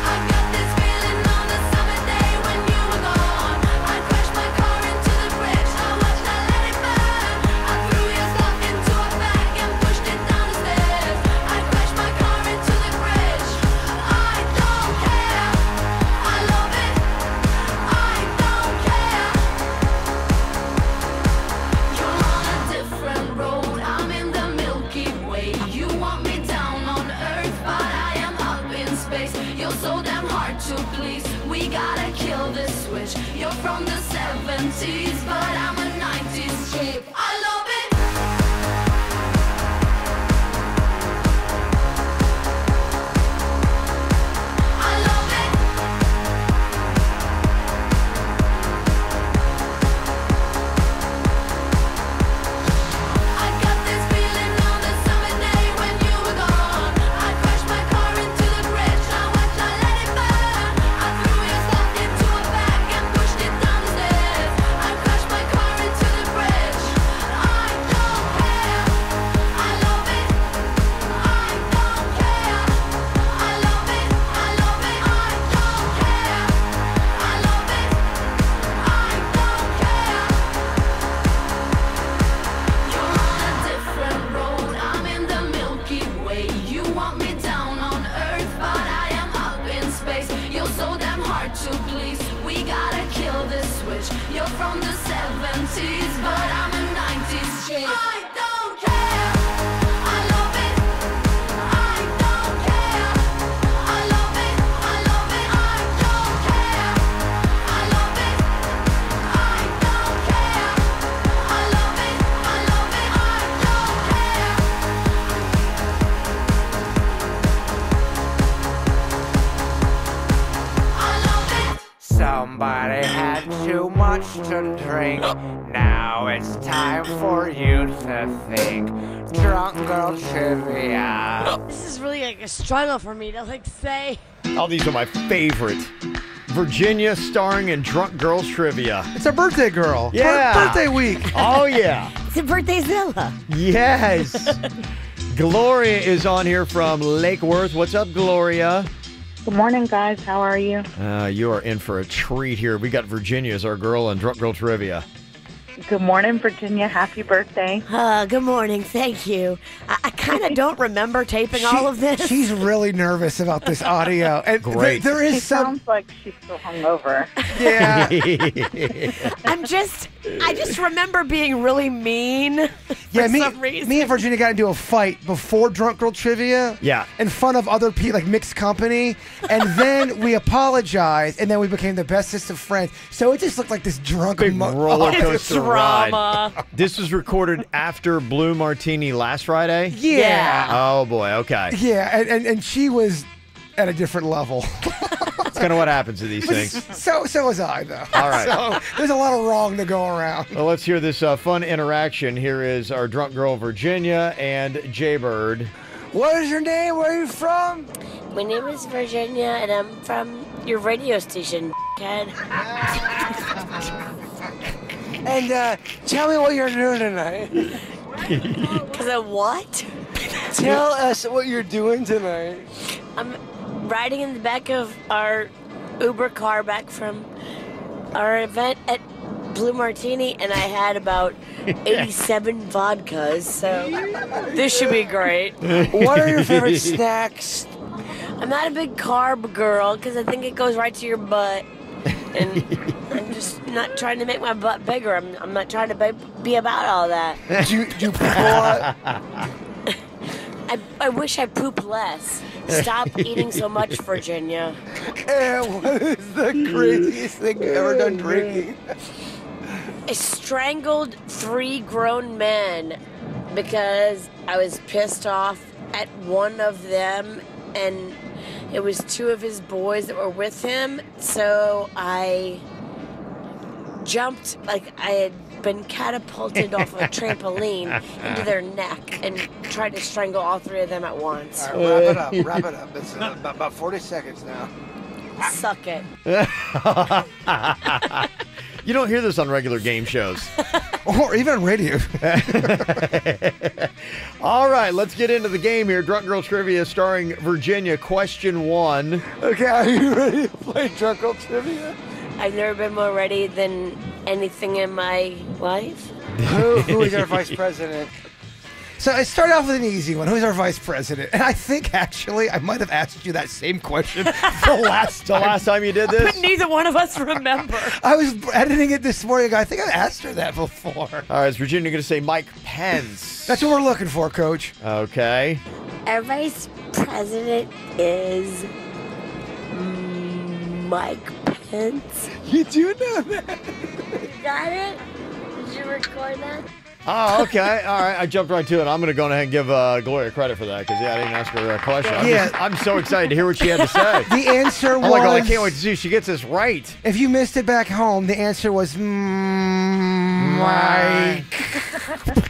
I got this feeling on the summer day when you were gone. I crashed my car into the bridge. I watched, I let it burn. I threw your stuff into a bag and pushed it down the stairs. I crashed my car into the bridge. I don't care. I love it. I don't care. You're on a different road. I'm in the Milky Way. You want me down on Earth, but I am up in space. You're so damn hard to please. We gotta kill this switch. You're from the 70s, but I'm a 90s chick. I love it. I love it. I got this feeling on the summer day when you were gone. I crashed my car into the bridge. I watched, I let it burn. I threw your stuff into a bag and pushed it down the stairs. I crashed my car into the bridge. I don't care. I love it. I don't care. I love it. I love it. I don't care. I love it. I don't care. You're on a different road. I'm in the Milky Way. You want me down on Earth, but I am up in space. You're so damn hard to please. We gotta kill this switch. You're from the 70s, but I'm a 90s chick. I don't care. I love it. I don't care. I love it. I love it. I don't care. I love it. I don't care. I love it. I love it. I don't care. I love it. Somebody had too much to drink. Now it's time for you to think. Drunk Girl Trivia. This is really like a struggle for me to say. Oh, these are my favorite. Virginia starring in Drunk Girls Trivia. It's our birthday girl. Yeah. Birthday week. Oh, yeah. It's a birthday Zilla. Yes. Gloria is on here from Lake Worth. What's up, Gloria? Good morning, guys. How are you? You are in for a treat here. We got Virginia as our girl in Drunk Girl Trivia. Good morning, Virginia. Happy birthday. Good morning. Thank you. I kind of don't remember taping all of this. She's really nervous about this audio. And Great. There is She some. sounds like she's still hungover. Yeah. I just remember being really mean Yeah, for some reason. me and Virginia got into a fight before Drunk Girl Trivia. Yeah. In front of other people, like mixed company. And then we apologized, and then we became the bestest of friends. So it just looked like this drunk Big roller coaster drama. ride. This was recorded after Blue Martini last Friday? Yeah. Oh, boy. Okay. Yeah, and she was at a different level. That's kind of what happens to these things. So was I, though. All right. So there's a lot of wrong to go around. Well, let's hear this fun interaction. Here is our drunk girl, Virginia, and Jaybird. What is your name? Where are you from? My name is Virginia, and I'm from your radio station, kid. And tell me what you're doing tonight. Because of what? Tell us what you're doing tonight. I'm riding in the back of our Uber car back from our event at Blue Martini, and I had about 87 vodkas, so this should be great. What are your favorite snacks? I'm not a big carb girl because I think it goes right to your butt, and I'm just not trying to make my butt bigger. I'm not trying to be about all that. Do you pour? I wish I pooped less. Stop eating so much, Virginia. And what is the craziest thing you've ever done drinking? I strangled 3 grown men because I was pissed off at one of them, and it was 2 of his boys that were with him, so I jumped like I had been catapulted off a trampoline into their neck and tried to strangle all 3 of them at once. All right, wrap it up. It's about 40 seconds now. Suck it. You don't hear this on regular game shows. Or even on radio. All right, let's get into the game here. Drunk Girl Trivia starring Virginia. Question 1. Okay, are you ready to play Drunk Girl Trivia? I've never been more ready than anything in my life. Who is our vice president? So I started off with an easy one. Who's our vice president? And I think, actually, I might have asked you that same question the last time you did this? But neither one of us remember. I was editing it this morning. I think I asked her that before. All right, is Virginia going to say Mike Pence? That's what we're looking for, Coach. Okay. Our vice president is Mike Pence. You do know that. You got it? Did you record that? Oh, okay. All right. I jumped right to it. I'm going to go ahead and give Gloria credit for that because, I didn't ask her a question. I'm so excited to hear what she had to say. The answer was... Oh, my God, I can't wait to see if she gets this right. If you missed it back home, the answer was Mike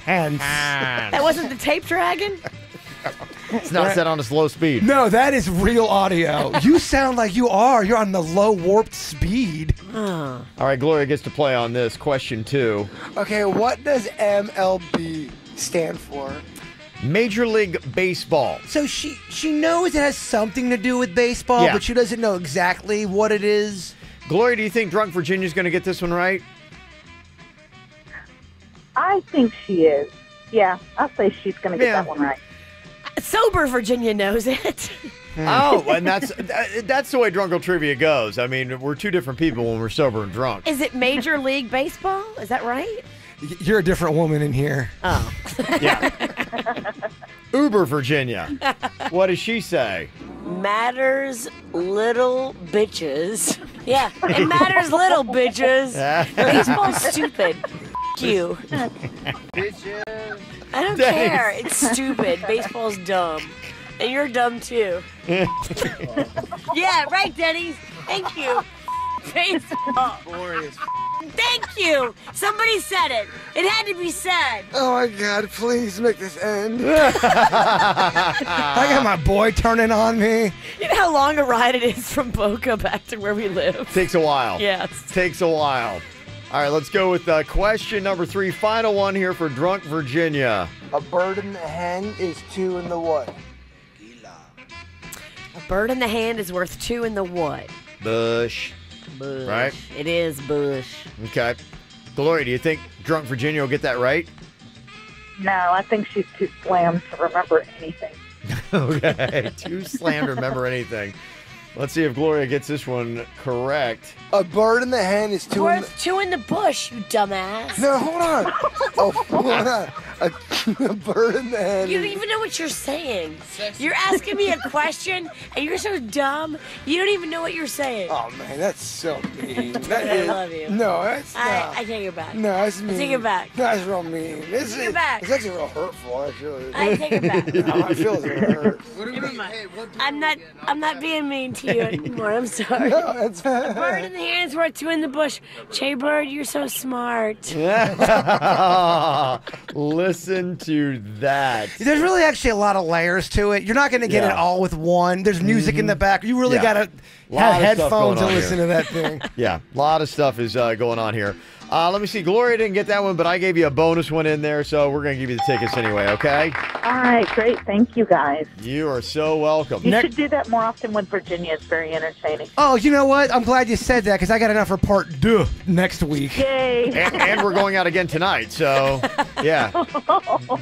Pence. That wasn't the tape dragon? It's not set on a slow speed. No, that is real audio. You sound like you are. You're on the low warped speed. All right, Gloria gets to play on this. Question 2. Okay, what does MLB stand for? Major League Baseball. So she knows it has something to do with baseball, but she doesn't know exactly what it is. Gloria, do you think Drunk Virginia's going to get this one right? I think she is. Yeah, I'll say she's going to get that one right. Sober Virginia knows it. Oh, and that's the way Drunk Girl Trivia goes. I mean, we're 2 different people when we're sober and drunk. Is it Major League Baseball? Is that right? You're a different woman in here. Oh. Yeah. Uber Virginia. What does she say? Matters little bitches. Yeah, it matters little bitches. Baseball's stupid. F you. Bitches. I don't care. It's stupid. Baseball's dumb. And you're dumb too. Yeah, right, Denny's. Thank you. Baseball. Glorious. Thank you. Somebody said it. It had to be said. Oh my God, please make this end. I got my boy turning on me. You know how long a ride it is from Boca back to where we live? Takes a while. Yes. Takes a while. All right, let's go with question number 3. Final one here for Drunk Virginia. A bird in the hand is 2 in the what? A bird in the hand is worth 2 in the what? Bush. Bush. Right? It is bush. Okay. Gloria, do you think Drunk Virginia will get that right? No, I think she's too slammed to remember anything. Okay, too slammed to remember anything. Let's see if Gloria gets this one correct. A bird in the hand is two in the... Worth two in the bush, you dumbass. No, hold on. Oh, hold on. A bird in the hand. You don't even know what you're saying. You're asking me a question, and you're so dumb, you don't even know what you're saying. Oh, man, that's so mean. I love you. No, that's not. I take it back. No, that's mean. I take it back. No, that's real mean. Take it back. It's actually real hurtful, actually. I take it back. No, I feel it's gonna hurt. Never mind. I'm not being mean to you anymore. I'm sorry. No, it's A bird in the hand's worth two in the bush. Che Bird, you're so smart. Listen to that. There's really actually a lot of layers to it. You're not going to get it all with one. There's music in the back. You really got to have headphones to listen to that thing. Yeah, a lot of stuff is going on here. Let me see. Gloria didn't get that one, but I gave you a bonus one in there, so we're going to give you the tickets anyway, okay? All right, great. Thank you, guys. You are so welcome. You should do that more often with Virginia. It's very entertaining. Oh, you know what? I'm glad you said that because I got enough for part 2 next week. Yay. And we're going out again tonight, so yeah.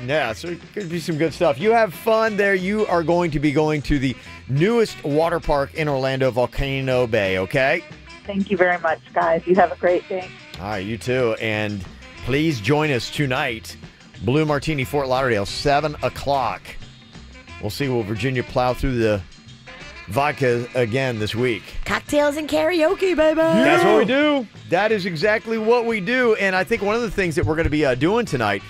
Yeah, so it could be some good stuff. You have fun there. You are going to be going to the newest water park in Orlando, Volcano Bay, okay? Thank you very much, guys. You have a great day. All right, you too. And please join us tonight. Blue Martini, Fort Lauderdale, 7 o'clock. We'll see will Virginia plow through the vodka again this week. Cocktails and karaoke, baby. That's what we do. That is exactly what we do. And I think one of the things that we're going to be doing tonight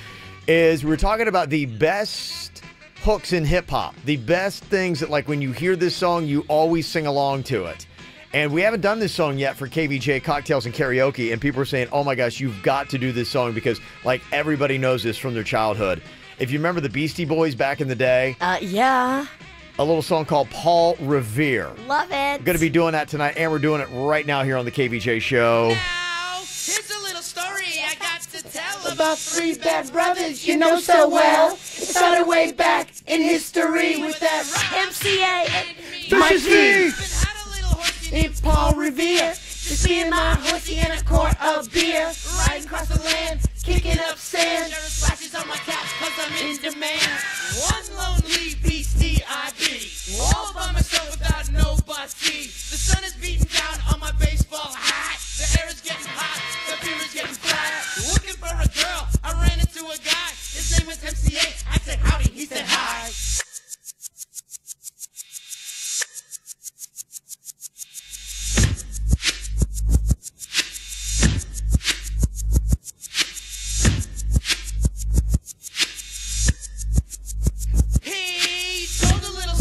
is we're talking about the best hooks in hip-hop. The best things that, like, when you hear this song, you always sing along to it. And we haven't done this song yet for KVJ, Cocktails and Karaoke, and people are saying, oh my gosh, you've got to do this song because, like, everybody knows this from their childhood. If you remember the Beastie Boys back in the day. Yeah. A little song called Paul Revere. Love it. We're going to be doing that tonight, and we're doing it right now here on the KVJ show. Here's a little story I got to tell about 3 bad brothers you know so well. It started way back in history with that MCA. My G. Named Paul Revere. Just me and my horsey and a quart of beer. Riding across the land, kicking up sand. Flashes on my cap cause I'm in demand. One lonely beastie I be. All by myself without nobody. The sun is beating down on my baseball hat. The air is getting hot, the beer is getting flat. Looking for a girl, I ran into a guy. His name was MCA. I said howdy, he said hi. He told a little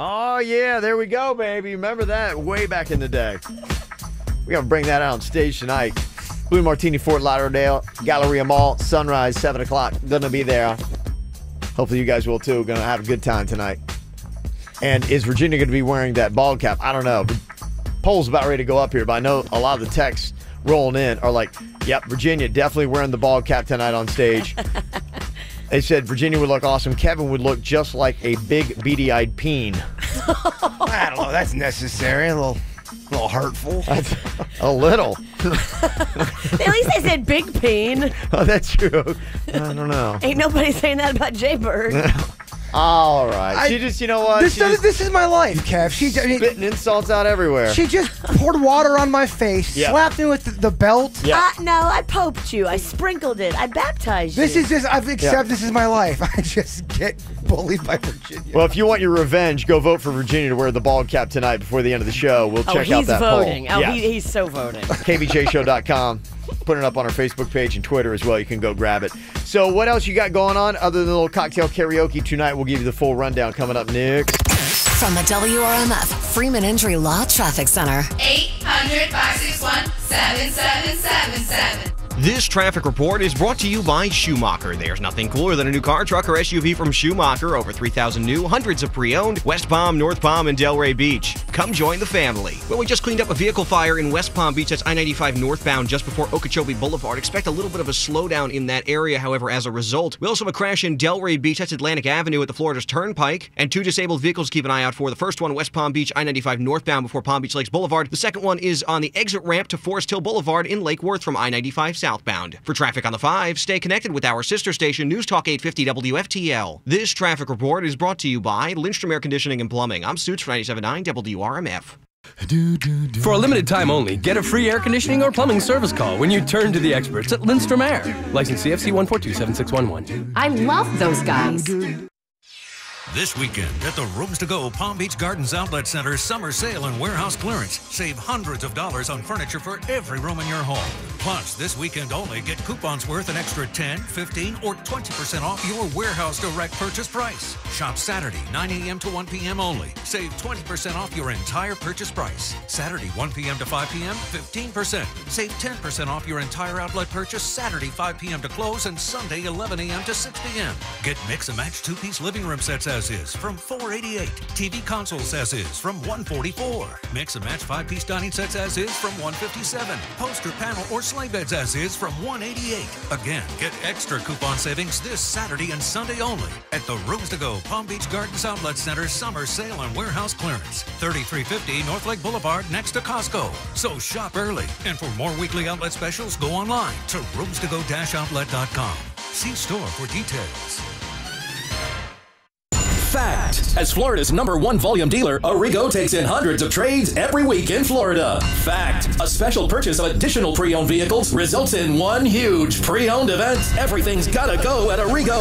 Oh, yeah, there we go, baby. Remember that way back in the day. We got to bring that out on stage tonight. Blue Martini, Fort Lauderdale, Galleria Mall, Sunrise, 7 o'clock. Going to be there. Hopefully you guys will, too. Going to have a good time tonight. And is Virginia going to be wearing that bald cap? I don't know. The poll's about ready to go up here, but I know a lot of the texts rolling in are like, yep, Virginia definitely wearing the bald cap tonight on stage. They said Virginia would look awesome. Kevin would look just like a big beady-eyed peen. I don't know. That's necessary. A little hurtful. A little. At least they said big peen. Oh, that's true. I don't know. Ain't nobody saying that about Jaybird. All right. She just, you know what? This is my life, Kev. She's spitting insults out everywhere. She just poured water on my face, slapped me with the belt. No, I poked you. I sprinkled it. I baptized you. This is just, I've accepted this is my life. I just get bullied by Virginia. Well, if you want your revenge, go vote for Virginia to wear the bald cap tonight before the end of the show. We'll check out that voting. poll. He's so voting. KVJShow.com. Putting it up on our Facebook page and Twitter as well. You can go grab it. So what else you got going on other than the little cocktail karaoke tonight? We'll give you the full rundown coming up next. From the WRMF Freeman Injury Law Traffic Center. 800-561-7777. This traffic report is brought to you by Schumacher. There's nothing cooler than a new car, truck, or SUV from Schumacher. Over 3,000 new, hundreds of pre-owned. West Palm, North Palm, and Delray Beach. Come join the family. Well, we just cleaned up a vehicle fire in West Palm Beach. That's I-95 northbound just before Okeechobee Boulevard. Expect a little bit of a slowdown in that area, however, as a result. We also have a crash in Delray Beach. That's Atlantic Avenue at the Florida's Turnpike. And 2 disabled vehicles to keep an eye out for. The first one, West Palm Beach, I-95 northbound before Palm Beach Lakes Boulevard. The second one is on the exit ramp to Forest Hill Boulevard in Lake Worth from I-95 southbound. For traffic on the 5, stay connected with our sister station, News Talk 850 WFTL. This traffic report is brought to you by Lindstrom Air Conditioning and Plumbing. I'm Suits for 97.9 WRMF. For a limited time only, get a free air conditioning or plumbing service call when you turn to the experts at Lindstrom Air. License CFC 1427611. I love those guys. This weekend at the Rooms to Go Palm Beach Gardens Outlet Center summer sale and warehouse clearance. Save hundreds of dollars on furniture for every room in your home. Plus, this weekend only, get coupons worth an extra 10, 15, or 20% off your warehouse direct purchase price. Shop Saturday, 9 a.m. to 1 p.m. only. Save 20% off your entire purchase price. Saturday, 1 p.m. to 5 p.m., 15%. Save 10% off your entire outlet purchase Saturday, 5 p.m. to close, and Sunday, 11 a.m. to 6 p.m. Get mix and match 2-piece living room sets as is from $488. TV consoles as is from $144. Mix and match 5-piece dining sets as is from $157. Poster panel or sleigh beds as is from $188. Again, get extra coupon savings this Saturday and Sunday only at the Rooms to Go Palm Beach Gardens Outlet Center summer sale and warehouse clearance. 3350 North Lake Boulevard next to Costco. So shop early. And for more weekly outlet specials, go online to roomstogo-outlet.com. See store for details. Fact. As Florida's #1 volume dealer, Arrigo takes in hundreds of trades every week in Florida. Fact. A special purchase of additional pre-owned vehicles results in one huge pre-owned event. Everything's gotta go at Arrigo.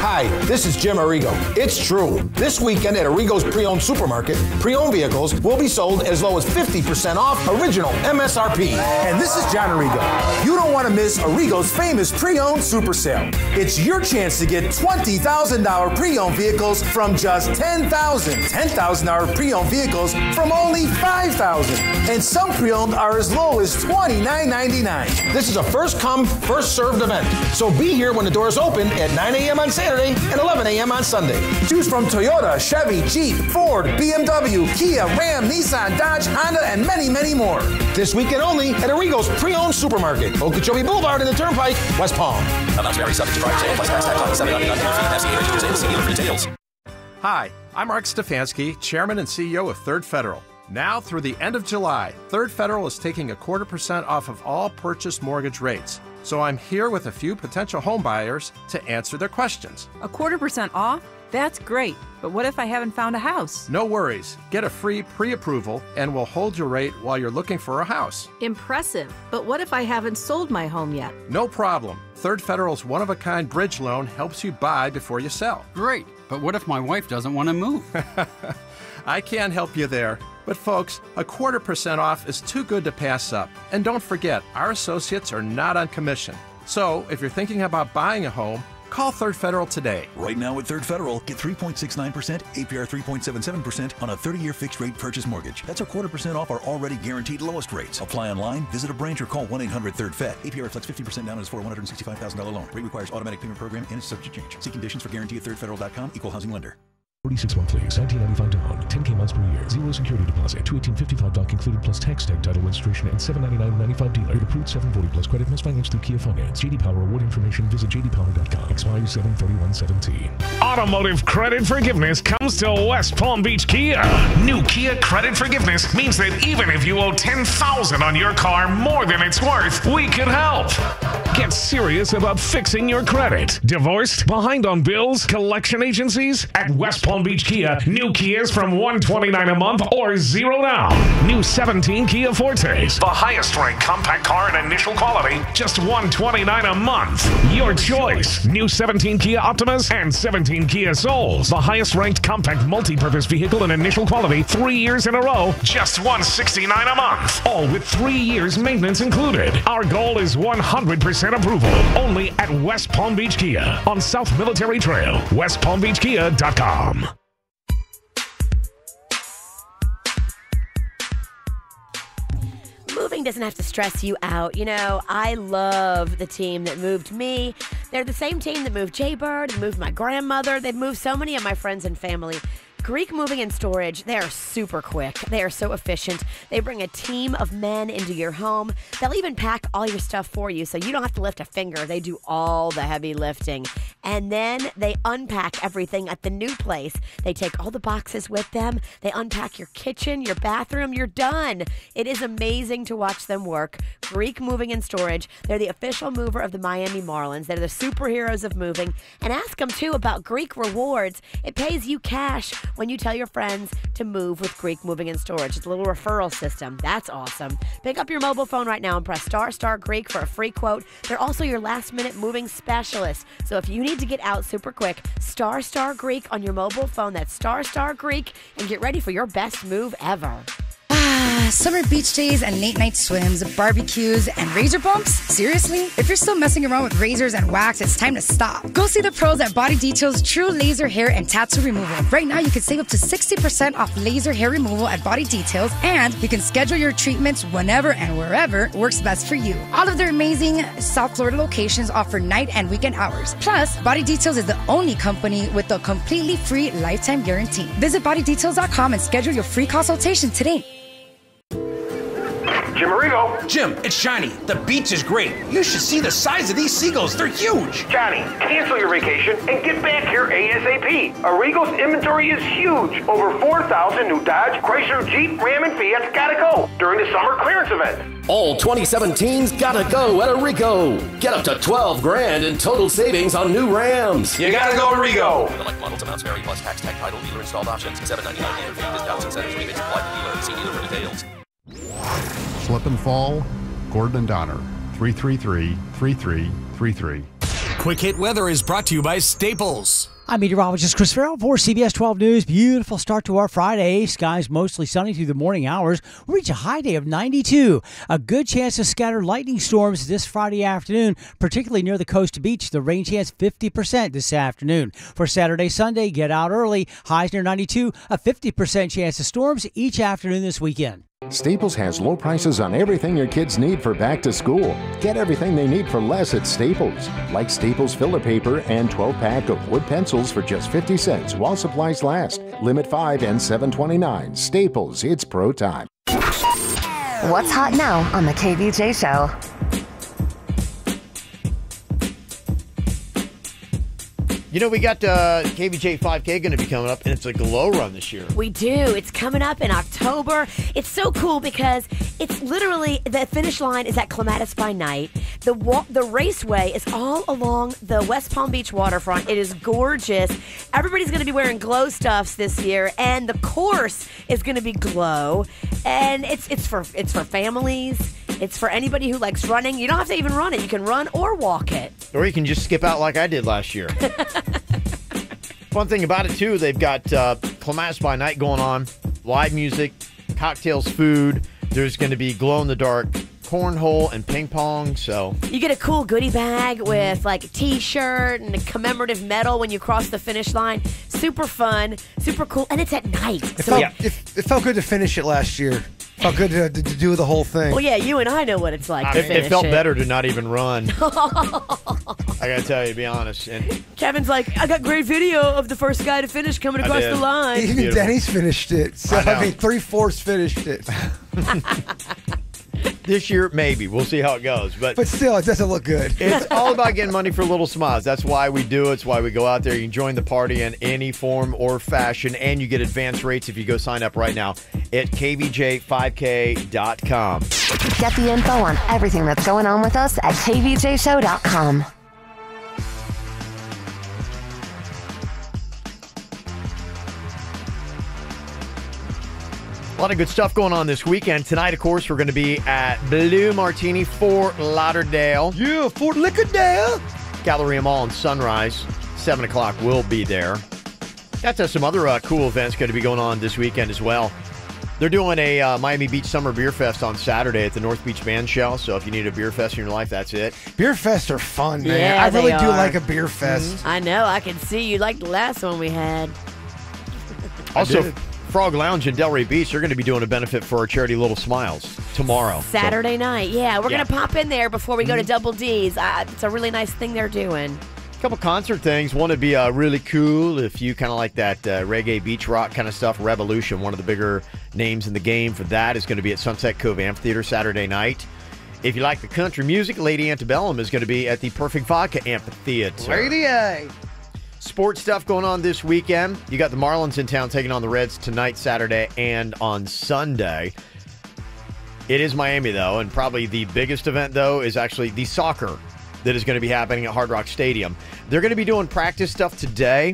Hi, this is Jim Arrigo. It's true. This weekend at Arrigo's Pre-Owned Supermarket, pre-owned vehicles will be sold as low as 50% off original MSRP. And this is John Arrigo. You don't want to miss Arrigo's famous pre-owned super sale. It's your chance to get $20,000 pre-owned vehicles from just $10,000 pre-owned vehicles from only $5,000. And some pre-owned are as low as $29.99. This is a first-come, first-served event. So be here when the doors open at 9 a.m. on Saturday and 11 a.m. on Sunday. Choose from Toyota, Chevy, Jeep, Ford, BMW, Kia, Ram, Nissan, Dodge, Honda, and many, many more. This weekend only at Arrigo's Pre-Owned Supermarket, Okeechobee Boulevard in the Turnpike, West Palm. Amounts vary, subject to driver sale, plus tax on 799 FCA for details. Hi, I'm Mark Stefanski, Chairman and CEO of Third Federal. Now through the end of July, Third Federal is taking 0.25% off of all purchase mortgage rates. So I'm here with a few potential home buyers to answer their questions. 0.25% off? That's great, but what if I haven't found a house? No worries. Get a free pre-approval and we'll hold your rate while you're looking for a house. Impressive, but what if I haven't sold my home yet? No problem. Third Federal's one-of-a-kind bridge loan helps you buy before you sell. Great, but what if my wife doesn't want to move? I can't help you there. But folks, 0.25% off is too good to pass up. And don't forget, our associates are not on commission. So if you're thinking about buying a home, Call Third Federal today. Right now at Third Federal, get 3.69%, APR 3.77% on a 30-year fixed-rate purchase mortgage. That's a 0.25% off our already guaranteed lowest rates. Apply online, visit a branch, or call 1-800-3rd-FED. APR reflects 50% down and is for a $165,000 loan. Rate requires automatic payment program and is subject to change. See conditions for guarantee at thirdfederal.com. Equal housing lender. 46 monthly, $19.95 down, 10K months per year, 0 security deposit, $218.55 doc included plus tax tag, title registration, and $799.95 dealer. Get approved 740 plus credit, must finance through Kia Finance. JD Power award information, visit jdpower.com. Expires 7/31/17. Automotive credit forgiveness comes to West Palm Beach Kia. New Kia credit forgiveness means that even if you owe $10,000 on your car more than it's worth, we can help. Get serious about fixing your credit. Divorced? Behind on bills? Collection agencies? At West Palm Beach Kia, new Kias from $129 a month or 0 down. New 17 Kia Fortes, the highest ranked compact car in initial quality, just $129 a month. Your choice. New 17 Kia Optimas and 17 Kia Souls, the highest ranked compact multi-purpose vehicle in initial quality 3 years in a row, just $169 a month. All with 3 years maintenance included. Our goal is 100% approval. Only at West Palm Beach Kia on South Military Trail. WestPalmBeachKia.com. Moving doesn't have to stress you out. You know, I love the team that moved me. They're the same team that moved Jay Bird, moved my grandmother. They've moved so many of my friends and family. Greek Moving and Storage, they are super quick. They are so efficient. They bring a team of men into your home. They'll even pack all your stuff for you so you don't have to lift a finger. They do all the heavy lifting. And then they unpack everything at the new place. They take all the boxes with them. They unpack your kitchen, your bathroom. You're done. It is amazing to watch them work. Greek Moving and Storage, they're the official mover of the Miami Marlins. They're the superheroes of moving. And ask them, too, about Greek Rewards. It pays you cash when you tell your friends to move with Greek Moving and Storage. It's a little referral system. That's awesome. Pick up your mobile phone right now and press ** Greek for a free quote. They're also your last-minute moving specialist. So if you need to get out super quick, ** Greek on your mobile phone. That's ** Greek, and get ready for your best move ever. Summer beach days and late-night swims, barbecues, and razor bumps? Seriously? If you're still messing around with razors and wax, it's time to stop. Go see the pros at Body Detail's True Laser Hair and Tattoo Removal. Right now, you can save up to 60% off laser hair removal at Body Details, and you can schedule your treatments whenever and wherever works best for you. All of their amazing South Florida locations offer night and weekend hours. Plus, Body Details is the only company with a completely free lifetime guarantee. Visit bodydetails.com and schedule your free consultation today. Jim Arrigo. Jim, it's Johnny. The beach is great. You should see the size of these seagulls. They're huge. Johnny, cancel your vacation and get back here ASAP. Arrigo's inventory is huge. Over 4,000 new Dodge, Chrysler, Jeep, Ram, and Fiat's gotta go during the summer clearance event. All 2017's gotta go at Arrigo. Get up to $12 grand in total savings on new Rams. You gotta go Arrigo. Select models, amounts vary, plus tax, tag, title, dealer installed options, $7.99 dealer fee, discounts, incentives, rebates apply to dealer. See dealer for details. Slip and fall, Gordon and Donner, 333-3333. Quick Hit Weather is brought to you by Staples. I'm meteorologist Chris Farrell for CBS 12 News. Beautiful start to our Friday. Skies mostly sunny through the morning hours. We'll reach a high day of 92. A good chance of scattered lightning storms this Friday afternoon, particularly near the Coast Beach. The rain chance 50% this afternoon. For Saturday, Sunday, get out early. Highs near 92. A 50% chance of storms each afternoon this weekend. Staples has low prices on everything your kids need for back to school. Get everything they need for less at Staples. Like Staples filler paper and 12-pack of wood pencils for just 50 cents while supplies last. Limit 5 and $7.29. Staples, it's pro time. What's hot now on the KVJ Show? You know, we got KVJ 5K going to be coming up, and it's a glow run this year. We do. It's coming up in October. It's so cool because it's literally, the finish line is at Clematis by night. The raceway is all along the West Palm Beach waterfront. It is gorgeous. Everybody's going to be wearing glow stuffs this year, and the course is going to be glow. And it's for families. It's for anybody who likes running. You don't have to even run it. You can run or walk it. Or you can just skip out like I did last year. Fun thing about it, too, they've got Clematis by Night going on, live music, cocktails, food. There's going to be glow-in-the-dark cornhole, and ping pong. So you get a cool goodie bag with like a T-shirt and a commemorative medal when you cross the finish line. Super fun, super cool, and it's at night. It felt good to finish it last year. Felt good to do the whole thing. Well, yeah, you and I know what it's like to finish it felt better to not even run. I gotta tell you, to be honest. And Kevin's like, I got great video of the first guy to finish coming across the line. Even Beautiful. Denny's finished it. So I mean, 3/4 finished it. This year, maybe. We'll see how it goes. But still, it doesn't look good. It's all about getting money for little smiles. That's why we do it. It's why we go out there. You can join the party in any form or fashion, and you get advance rates if you go sign up right now at kvj5k.com. Get the info on everything that's going on with us at kvjshow.com. A lot of good stuff going on this weekend. Tonight, of course, we're going to be at Blue Martini, Fort Lauderdale. Yeah, Fort Lauderdale. Galleria Mall and Sunrise. 7 o'clock, we'll be there. Got some other cool events going to be going on this weekend as well. They're doing a Miami Beach Summer Beer Fest on Saturday at the North Beach Band Shell. So if you need a beer fest in your life, that's it. Beer fests are fun, man. Yeah, I really they do are. like a beer fest. I know. I can see you like the last one we had. Also, Frog Lounge in Delray Beach, they're going to be doing a benefit for our charity Little Smiles tomorrow. Saturday night. Yeah, we're going to pop in there before we go to Double D's. It's a really nice thing they're doing. A couple concert things. One would be really cool if you kind of like that reggae beach rock kind of stuff. Revolution, one of the bigger names in the game for that, is going to be at Sunset Cove Amphitheater Saturday night. If you like the country music, Lady Antebellum is going to be at the Perfect Vodka Amphitheater. Lady A. Sports stuff going on this weekend. You got the Marlins in town taking on the Reds tonight, Saturday, and on Sunday. It is Miami, though, and probably the biggest event, though, is actually the soccer that is going to be happening at Hard Rock Stadium. They're going to be doing practice stuff today,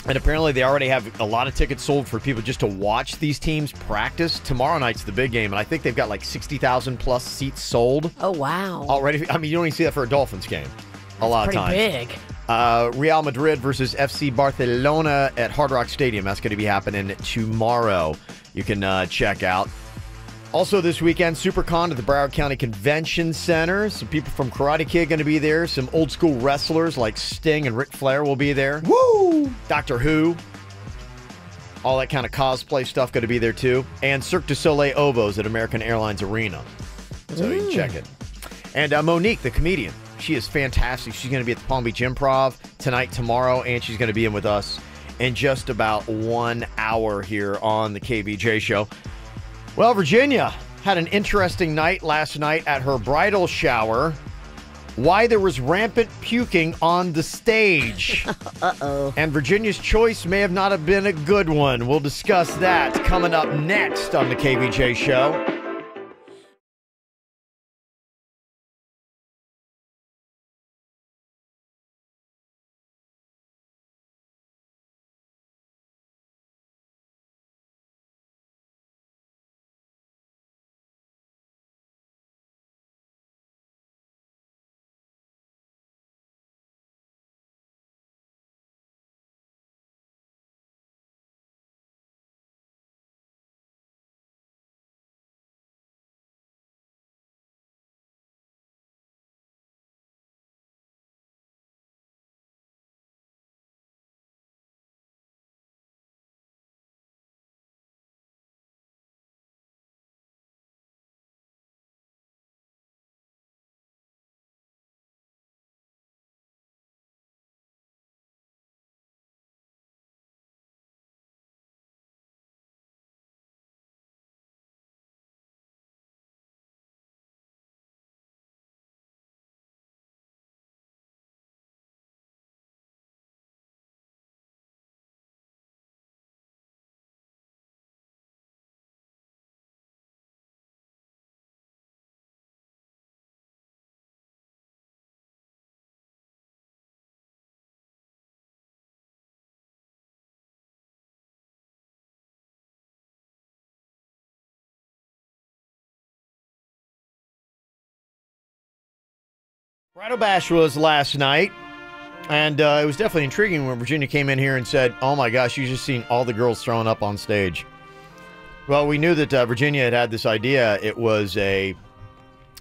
and apparently they already have a lot of tickets sold for people just to watch these teams practice. Tomorrow night's the big game, and I think they've got like 60,000 plus seats sold. Oh, wow. Already. I mean, you don't even see that for a Dolphins game a lot of times. Pretty big. Real Madrid versus FC Barcelona at Hard Rock Stadium. That's going to be happening tomorrow. You can check out. Also this weekend, SuperCon at the Broward County Convention Center. Some people from Karate Kid going to be there. Some old school wrestlers like Sting and Ric Flair will be there. Woo! Doctor Who. All that kind of cosplay stuff going to be there too. And Cirque du Soleil Ovos at American Airlines Arena. So you can check it. And Monique, the comedian. She is fantastic. She's going to be at the Palm Beach Improv tonight, tomorrow, and she's going to be in with us in just about 1 hour here on the KVJ show. Well, Virginia had an interesting night last night at her bridal shower. Why there was rampant puking on the stage. Uh-oh. And Virginia's choice may have not have been a good one. We'll discuss that coming up next on the KVJ show. Bridal Bash was last night, and it was definitely intriguing when Virginia came in here and said, oh my gosh, you just seen all the girls throwing up on stage. Well, we knew that Virginia had this idea. It was a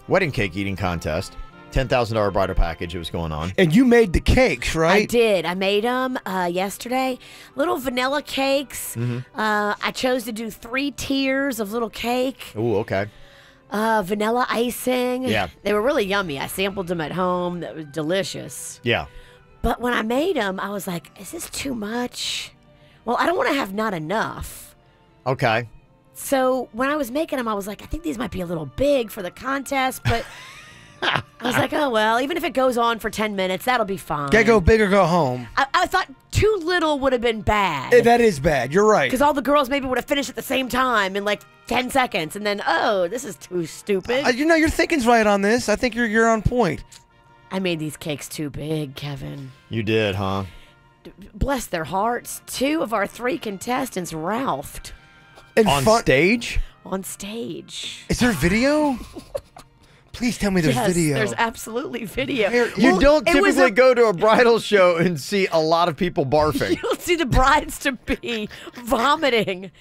wedding cake eating contest. $10,000 bridal package. It was going on. And you made the cakes, right? I did. I made them yesterday. Little vanilla cakes. I chose to do 3 tiers of little cake. Ooh, okay. Vanilla icing. Yeah. They were really yummy. I sampled them at home. That was delicious. Yeah. But when I made them, I was like, is this too much? Well, I don't want to have not enough. Okay. So when I was making them, I was like, I think these might be a little big for the contest, but I was like, oh, well, even if it goes on for 10 minutes, that'll be fine. Gotta go big or go home. I thought too little would have been bad. That is bad. You're right. Because all the girls maybe would have finished at the same time in like 10 seconds. And then, oh, this is too stupid. You know, your thinking's right on this. I think you're on point. I made these cakes too big, Kevin. You did, huh? Bless their hearts. 2 of our 3 contestants ralphed. On stage? On stage. Is there video? Please tell me there's video. There's absolutely video. You don't typically go to a bridal show and see a lot of people barfing. You'll see the brides-to-be vomiting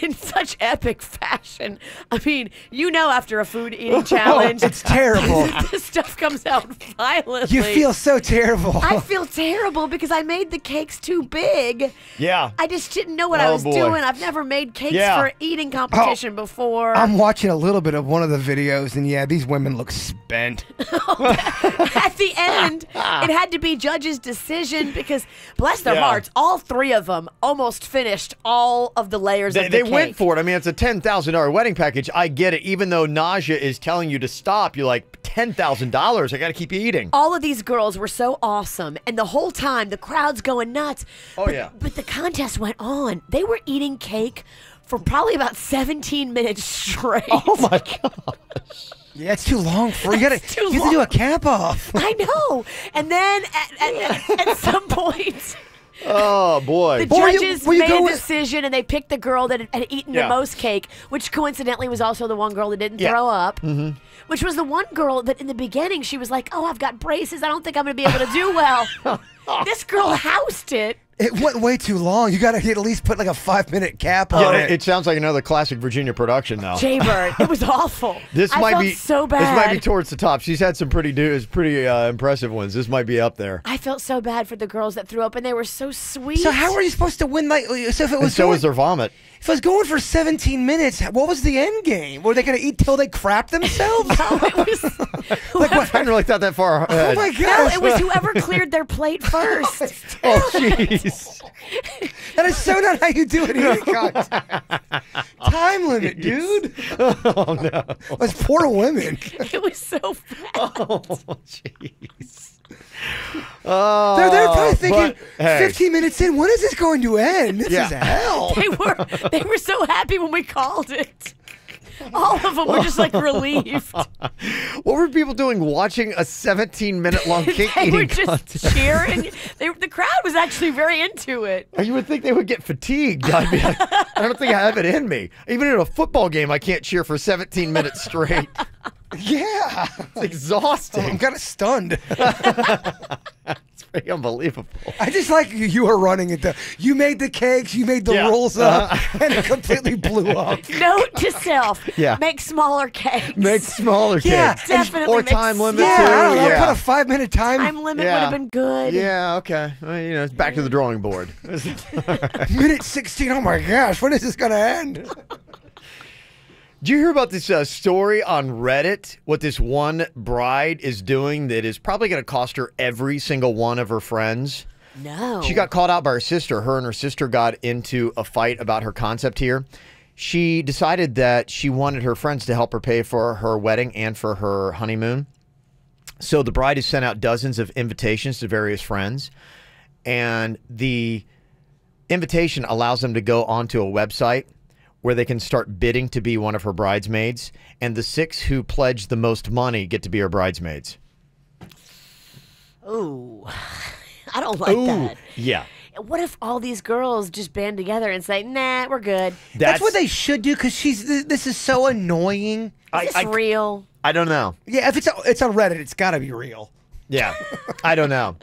in such epic fashion. I mean, you know, after a food eating challenge, it's terrible. This stuff comes out violently. You feel so terrible. I feel terrible because I made the cakes too big. Yeah. I just didn't know what I was doing. I've never made cakes for eating competition before. I'm watching a little bit of one of the videos, and yeah, these women look spent. At the end, it had to be judges' decision because, bless their hearts, all 3 of them almost finished all of the layers of the cake. They went for it. I mean, it's a $10,000 wedding package. I get it. Even though nausea is telling you to stop, you're like, $10,000. I got to keep you eating. All of these girls were so awesome. And the whole time, the crowd's going nuts. Yeah. But the contest went on. They were eating cake for probably about 17 minutes straight. Oh, my gosh. Yeah, it's too long for you. You have to do a cap off. I know. And then at some point... Oh, boy. The judges made a decision, and they picked the girl that had eaten the most cake, which coincidentally was also the one girl that didn't throw up, which was the one girl that in the beginning, she was like, oh, I've got braces. I don't think I'm going to be able to do well. This girl housed it. It went way too long. You got to at least put like a 5-minute cap on it. It sounds like another classic Virginia production now. Jaybird, it was awful. I felt so bad. This might be towards the top. She's had some pretty impressive ones. This might be up there. I felt so bad for the girls that threw up, and they were so sweet. So how are you supposed to win? Like, so if it was was their vomit. If it was going for 17 minutes, what was the end game? Were they going to eat till they crap themselves? No, it was... I hadn't really thought that far ahead. Oh, my gosh. No, it was whoever cleared their plate first. Oh, jeez. That is so not how you do it in context. Time limit, dude. Oh, no. Those poor women. It was so bad. Oh, jeez. They're probably thinking, but, hey. 15 minutes in, when is this going to end? This is hell. They were so happy when we called it. All of them were just like relieved. What were people doing watching a 17-minute long cake They eating were just contest? cheering. The crowd was actually very into it. You would think they would get fatigued. I'd be like, I don't think I have it in me. Even in a football game, I can't cheer for 17 minutes straight. Yeah. It's exhausting. I'm kind of stunned. It's pretty unbelievable. I just like you were running it. You made the cakes, you made the rolls up, and it completely blew up. Note to self, Yeah. make smaller cakes. Make smaller Yeah, cakes. Definitely Or make time limit, Yeah, too. I don't know. Yeah. Put a 5-minute time. Time limit would have been good. Yeah, okay. Well, it's back to the drawing board. Minute 16. Oh my gosh, when is this going to end? Do you hear about this story on Reddit? What this one bride is doing that is probably going to cost her every single one of her friends? No. She got called out by her sister. Her and her sister got into a fight about her concept here. She decided that she wanted her friends to help her pay for her wedding and for her honeymoon. So the bride has sent out dozens of invitations to various friends. And the invitation allows them to go onto a website where they can start bidding to be one of her bridesmaids. And the 6 who pledge the most money get to be her bridesmaids. Ooh, I don't like that. Yeah. What if all these girls just band together and say, nah, we're good? That's what they should do, because this is so annoying. Is this real? I don't know. Yeah, if it's on Reddit, it's got to be real. Yeah. I don't know.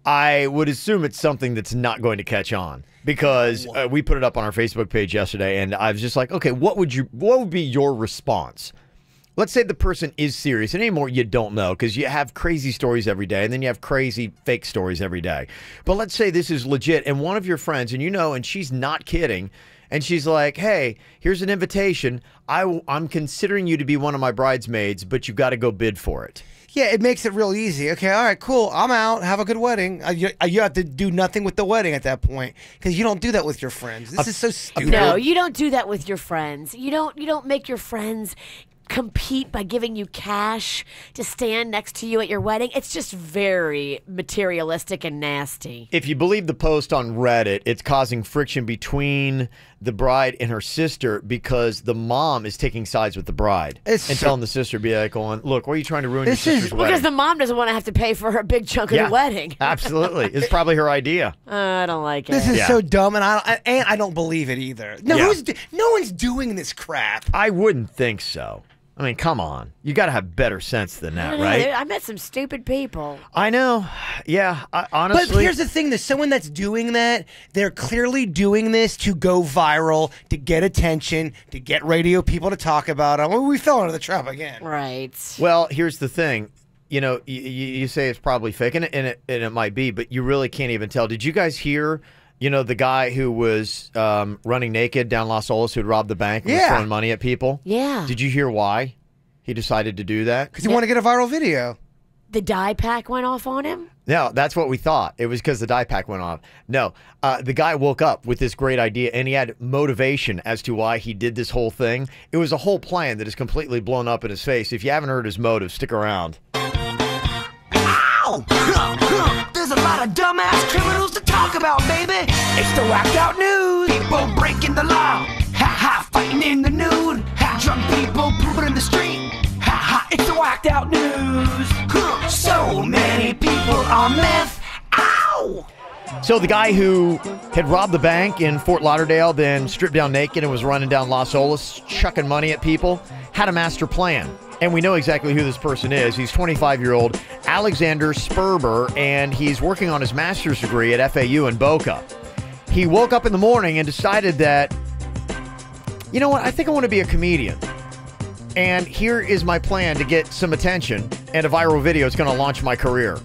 I would assume it's something that's not going to catch on, because we put it up on our Facebook page yesterday, and I was just like, okay, what would be your response? let's say the person is serious, and anymore you don't know because you have crazy stories every day, and then you have crazy fake stories every day. But let's say this is legit, and one of your friends, and you know, and she's not kidding, and she's like, hey, here's an invitation. I'm considering you to be one of my bridesmaids, but you got to go bid for it. Yeah, it makes it real easy. Okay, all right, cool. I'm out. Have a good wedding. You have to do nothing with the wedding at that point because you don't do that with your friends. This is so stupid. No, you don't do that with your friends. You don't make your friends compete by giving you cash to stand next to you at your wedding. It's just very materialistic and nasty. If you believe the post on Reddit, it's causing friction between the bride and her sister because the mom is taking sides with the bride and telling the sister, be like, going, look, why are you trying to ruin your sister's wedding? Because the mom doesn't want to have to pay for her big chunk of the wedding. Absolutely. It's probably her idea. I don't like it. This is so dumb, and I don't believe it either. No, no one's doing this crap. I wouldn't think so. I mean, come on. You got to have better sense than that, right? I met some stupid people. I know. Yeah, honestly. But here's the thing. There's someone that's doing that. They're clearly doing this to go viral, to get attention, to get radio people to talk about them. Well, we fell into the trap again. Right. Well, here's the thing. You know, you say it's probably fake, and it might be, but you really can't even tell. Did you guys hear... You know, the guy who was running naked down Las Olas who had robbed the bank and was throwing money at people? Yeah. Did you hear why he decided to do that? Because he wanted to get a viral video. The dye pack went off on him? No, that's what we thought. It was because the dye pack went off. No, the guy woke up with this great idea, and he had motivation as to why he did this whole thing. It was a whole plan that is completely blown up in his face. If you haven't heard his motive, stick around. Ow! There's a lot of dumbass criminals to talk about, baby. It's the whacked out news. People breaking the law. Ha ha, fighting in the nude. Ha, drunk people pooping in the street. Ha ha, it's the whacked out news. So many people on meth. Ow! So the guy who had robbed the bank in Fort Lauderdale, then stripped down naked and was running down Las Olas, chucking money at people, had a master plan. And we know exactly who this person is. He's 25-year-old Alexander Sperber, and he's working on his master's degree at FAU in Boca. He woke up in the morning and decided that, you know what, I think I want to be a comedian. And here is my plan to get some attention, and a viral video is going to launch my career.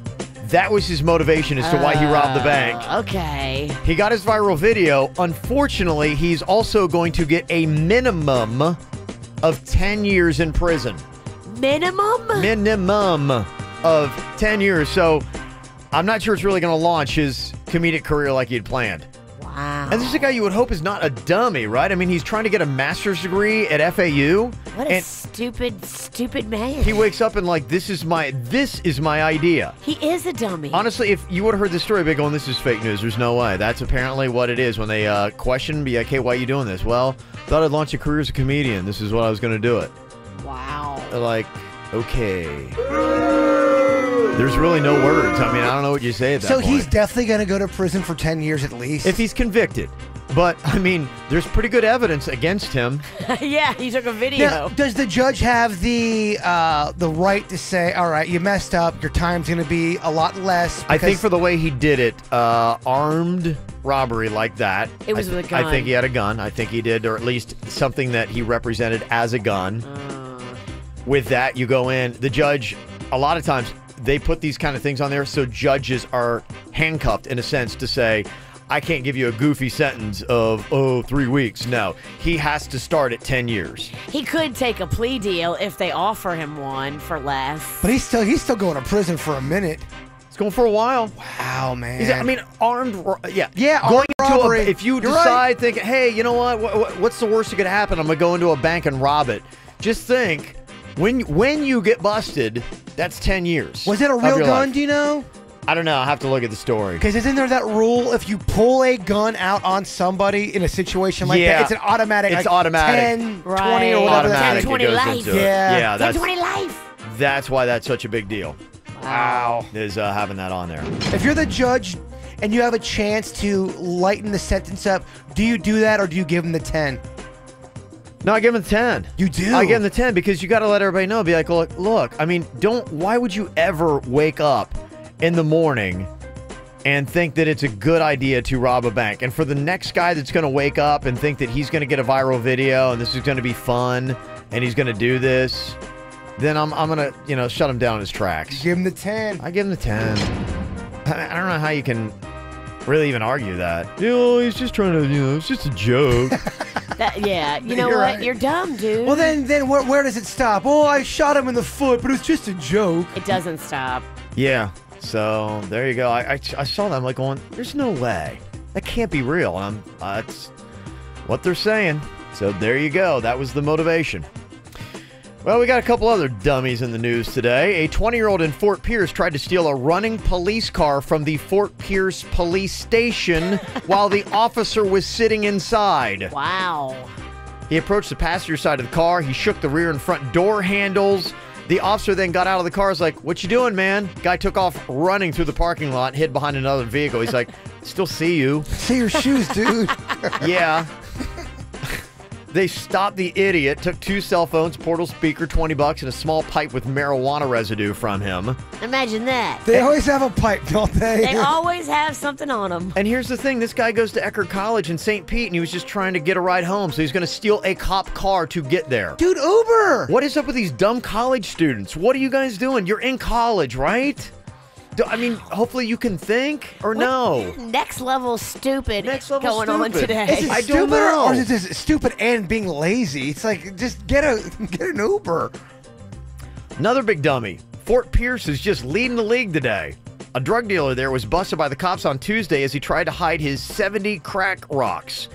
That was his motivation as to why he robbed the bank. Okay. He got his viral video. Unfortunately, he's also going to get a minimum of 10 years in prison. Minimum? Minimum of 10 years. So I'm not sure it's really going to launch his comedic career like he'd planned. Wow. And this is a guy you would hope is not a dummy, right? I mean, he's trying to get a master's degree at FAU. What a stupid man. He wakes up and like, this is my idea. He is a dummy. Honestly, if you would have heard this story, they'd be going, this is fake news. There's no way. That's apparently what it is. When they question, be like, hey, why are you doing this? Well, thought I'd launch a career as a comedian. This is what I was going to do it. Wow. They're like, okay. There's really no words. I mean, I don't know what you say at that point. So he's definitely going to go to prison for 10 years at least? If he's convicted. But, I mean, there's pretty good evidence against him. Yeah, he took a video. Now, does the judge have the right to say, all right, you messed up, your time's going to be a lot less? I think for the way he did it, armed robbery like that. It was with a gun. I think he had a gun. I think he did, or at least something that he represented as a gun. With that, you go in. The judge, a lot of times, they put these kind of things on there so judges are handcuffed in a sense to say, I can't give you a goofy sentence of, 3 weeks. No, he has to start at 10 years. He could take a plea deal if they offer him one for less. But he's still going to prison for a minute. It's going for a while. Wow, man. Armed, yeah. Yeah, going armed robbery. If you decide, thinking, hey, you know what's the worst that could happen? I'm going to go into a bank and rob it. Just think, when you get busted, that's 10 years. Was it a real gun, do you know? I don't know. I'll have to look at the story. Because isn't there that rule, if you pull a gun out on somebody in a situation like that, it's an automatic, it's automatic. 10, 20 or whatever. Automatic. 10, 20 life. Yeah. 10, 20 life. That's why that's such a big deal. Wow. Is having that on there. If you're the judge and you have a chance to lighten the sentence up, do you do that or do you give him the 10? No, I give him the 10. You do? I give him the 10 because you got to let everybody know. Be like, look, I mean, why would you ever wake up in the morning and think that it's a good idea to rob a bank? And for the next guy that's going to wake up and think that he's going to get a viral video and this is going to be fun and he's going to do this, then I'm gonna shut him down in his tracks. Give him the 10. I give him the 10. I don't know how you can really even argue that. He's just trying to, it's just a joke. You know what? Right. You're dumb, dude. Well, then where does it stop? Oh, I shot him in the foot, but it was just a joke. It doesn't stop. Yeah. So there you go. I saw that. I'm like going, there's no way. That can't be real. And that's what they're saying. So there you go. That was the motivation. Well, we got a couple other dummies in the news today. A 20-year-old in Fort Pierce tried to steal a running police car from the Fort Pierce police station while the officer was sitting inside. Wow. He approached the passenger side of the car. He shook the rear and front door handles. The officer then got out of the car. He's like, "What you doing, man?" Guy took off running through the parking lot and hid behind another vehicle. He's like, "Still see you." See your shoes, dude. Yeah. They stopped the idiot, took 2 cell phones, portable speaker, $20, and a small pipe with marijuana residue from him. Imagine that. They always have a pipe, don't they? They always have something on them. And here's the thing. This guy goes to Eckerd College in St. Pete, and he was just trying to get a ride home, so he's going to steal a cop car to get there. Dude, Uber! What is up with these dumb college students? What are you guys doing? You're in college, right? I mean, hopefully you can think, or no? Next level stupid on on today. Is it I stupid don't know. or is it just stupid and being lazy? It's like, just get an Uber. Another big dummy. Fort Pierce is just leading the league today. A drug dealer there was busted by the cops on Tuesday as he tried to hide his 70 crack rocks.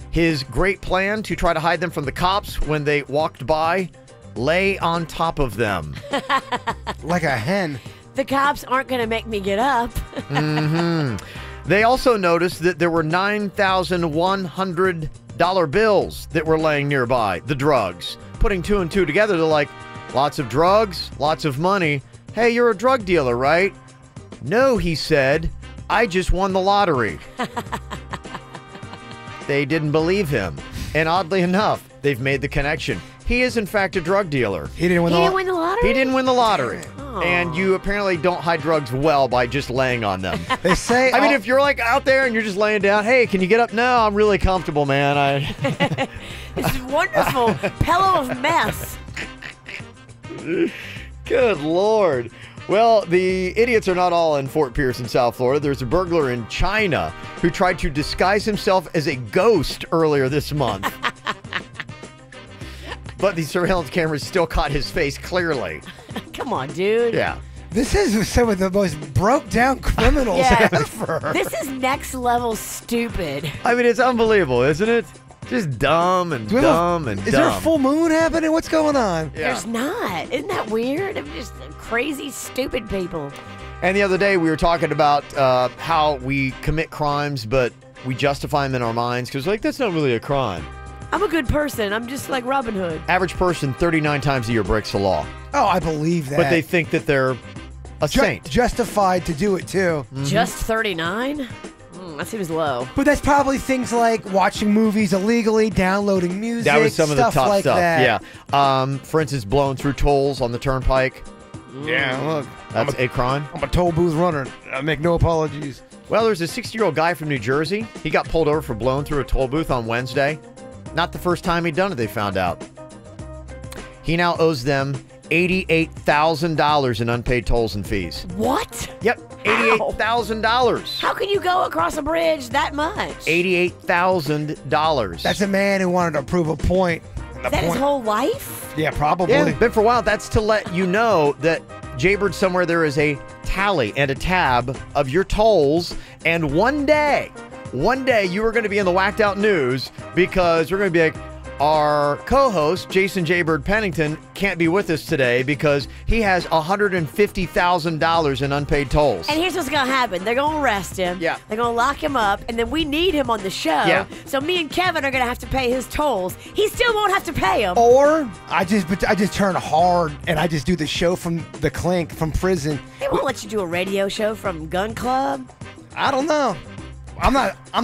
His great plan to try to hide them from the cops when they walked by, lay on top of them. Like a hen. The cops aren't going to make me get up. Mm-hmm. They also noticed that there were $9,100 bills that were laying nearby, the drugs. Putting 2 and 2 together, they're like, lots of drugs, lots of money. Hey, you're a drug dealer, right? No, he said. I just won the lottery. They didn't believe him. And oddly enough, they've made the connection. He is, in fact, a drug dealer. He didn't win the lottery? He didn't win the lottery. And you apparently don't hide drugs well by just laying on them. They say... I mean, if you're like out there and you're just laying down, hey, can you get up? No, I'm really comfortable, man. This is wonderful. Pillow of mess. Good Lord. Well, the idiots are not all in Fort Pierce in South Florida. There's a burglar in China who tried to disguise himself as a ghost earlier this month. But the surveillance cameras still caught his face clearly. Come on, dude. Yeah. This is some of the most broke down criminals ever. This is next level stupid. I mean, it's unbelievable, isn't it? Just dumb and dumb and dumb. Is there a full moon happening? What's going on? Yeah. There's not. Isn't that weird? I'm just crazy, stupid people. And the other day we were talking about how we commit crimes, but we justify them in our minds because, like, that's not really a crime. I'm a good person. I'm just like Robin Hood. Average person 39 times a year breaks the law. Oh, I believe that. But they think that they're a saint. Justified to do it, too. Mm-hmm. Just 39? That seems low. But that's probably things like watching movies illegally, downloading music, That was some of the top like stuff. that. Yeah. For instance, blowing through tolls on the turnpike. Yeah, look. That's a crime. I'm a toll booth runner. I make no apologies. Well, there's a 60-year-old guy from New Jersey. He got pulled over for blowing through a toll booth on Wednesday. Not the first time he'd done it, they found out. He now owes them $88,000 in unpaid tolls and fees. What? Yep, $88,000. How can you go across a bridge that much? $88,000. That's a man who wanted to prove a point. Is that his whole life? Yeah, probably. Yeah, been for a while. That's to let you know that Jaybird, somewhere there is a tally and a tab of your tolls, and one day you are going to be in the Whacked Out News because we're going to be like, our co-host, Jason Jaybird Pennington, can't be with us today because he has $150,000 in unpaid tolls. And here's what's going to happen. They're going to arrest him. Yeah. They're going to lock him up, and then we need him on the show. Yeah. So me and Kevin are going to have to pay his tolls. He still won't have to pay them. Or I just turn hard and I just do the show from the clink from prison. They won't let you do a radio show from Gun Club. I don't know. I'm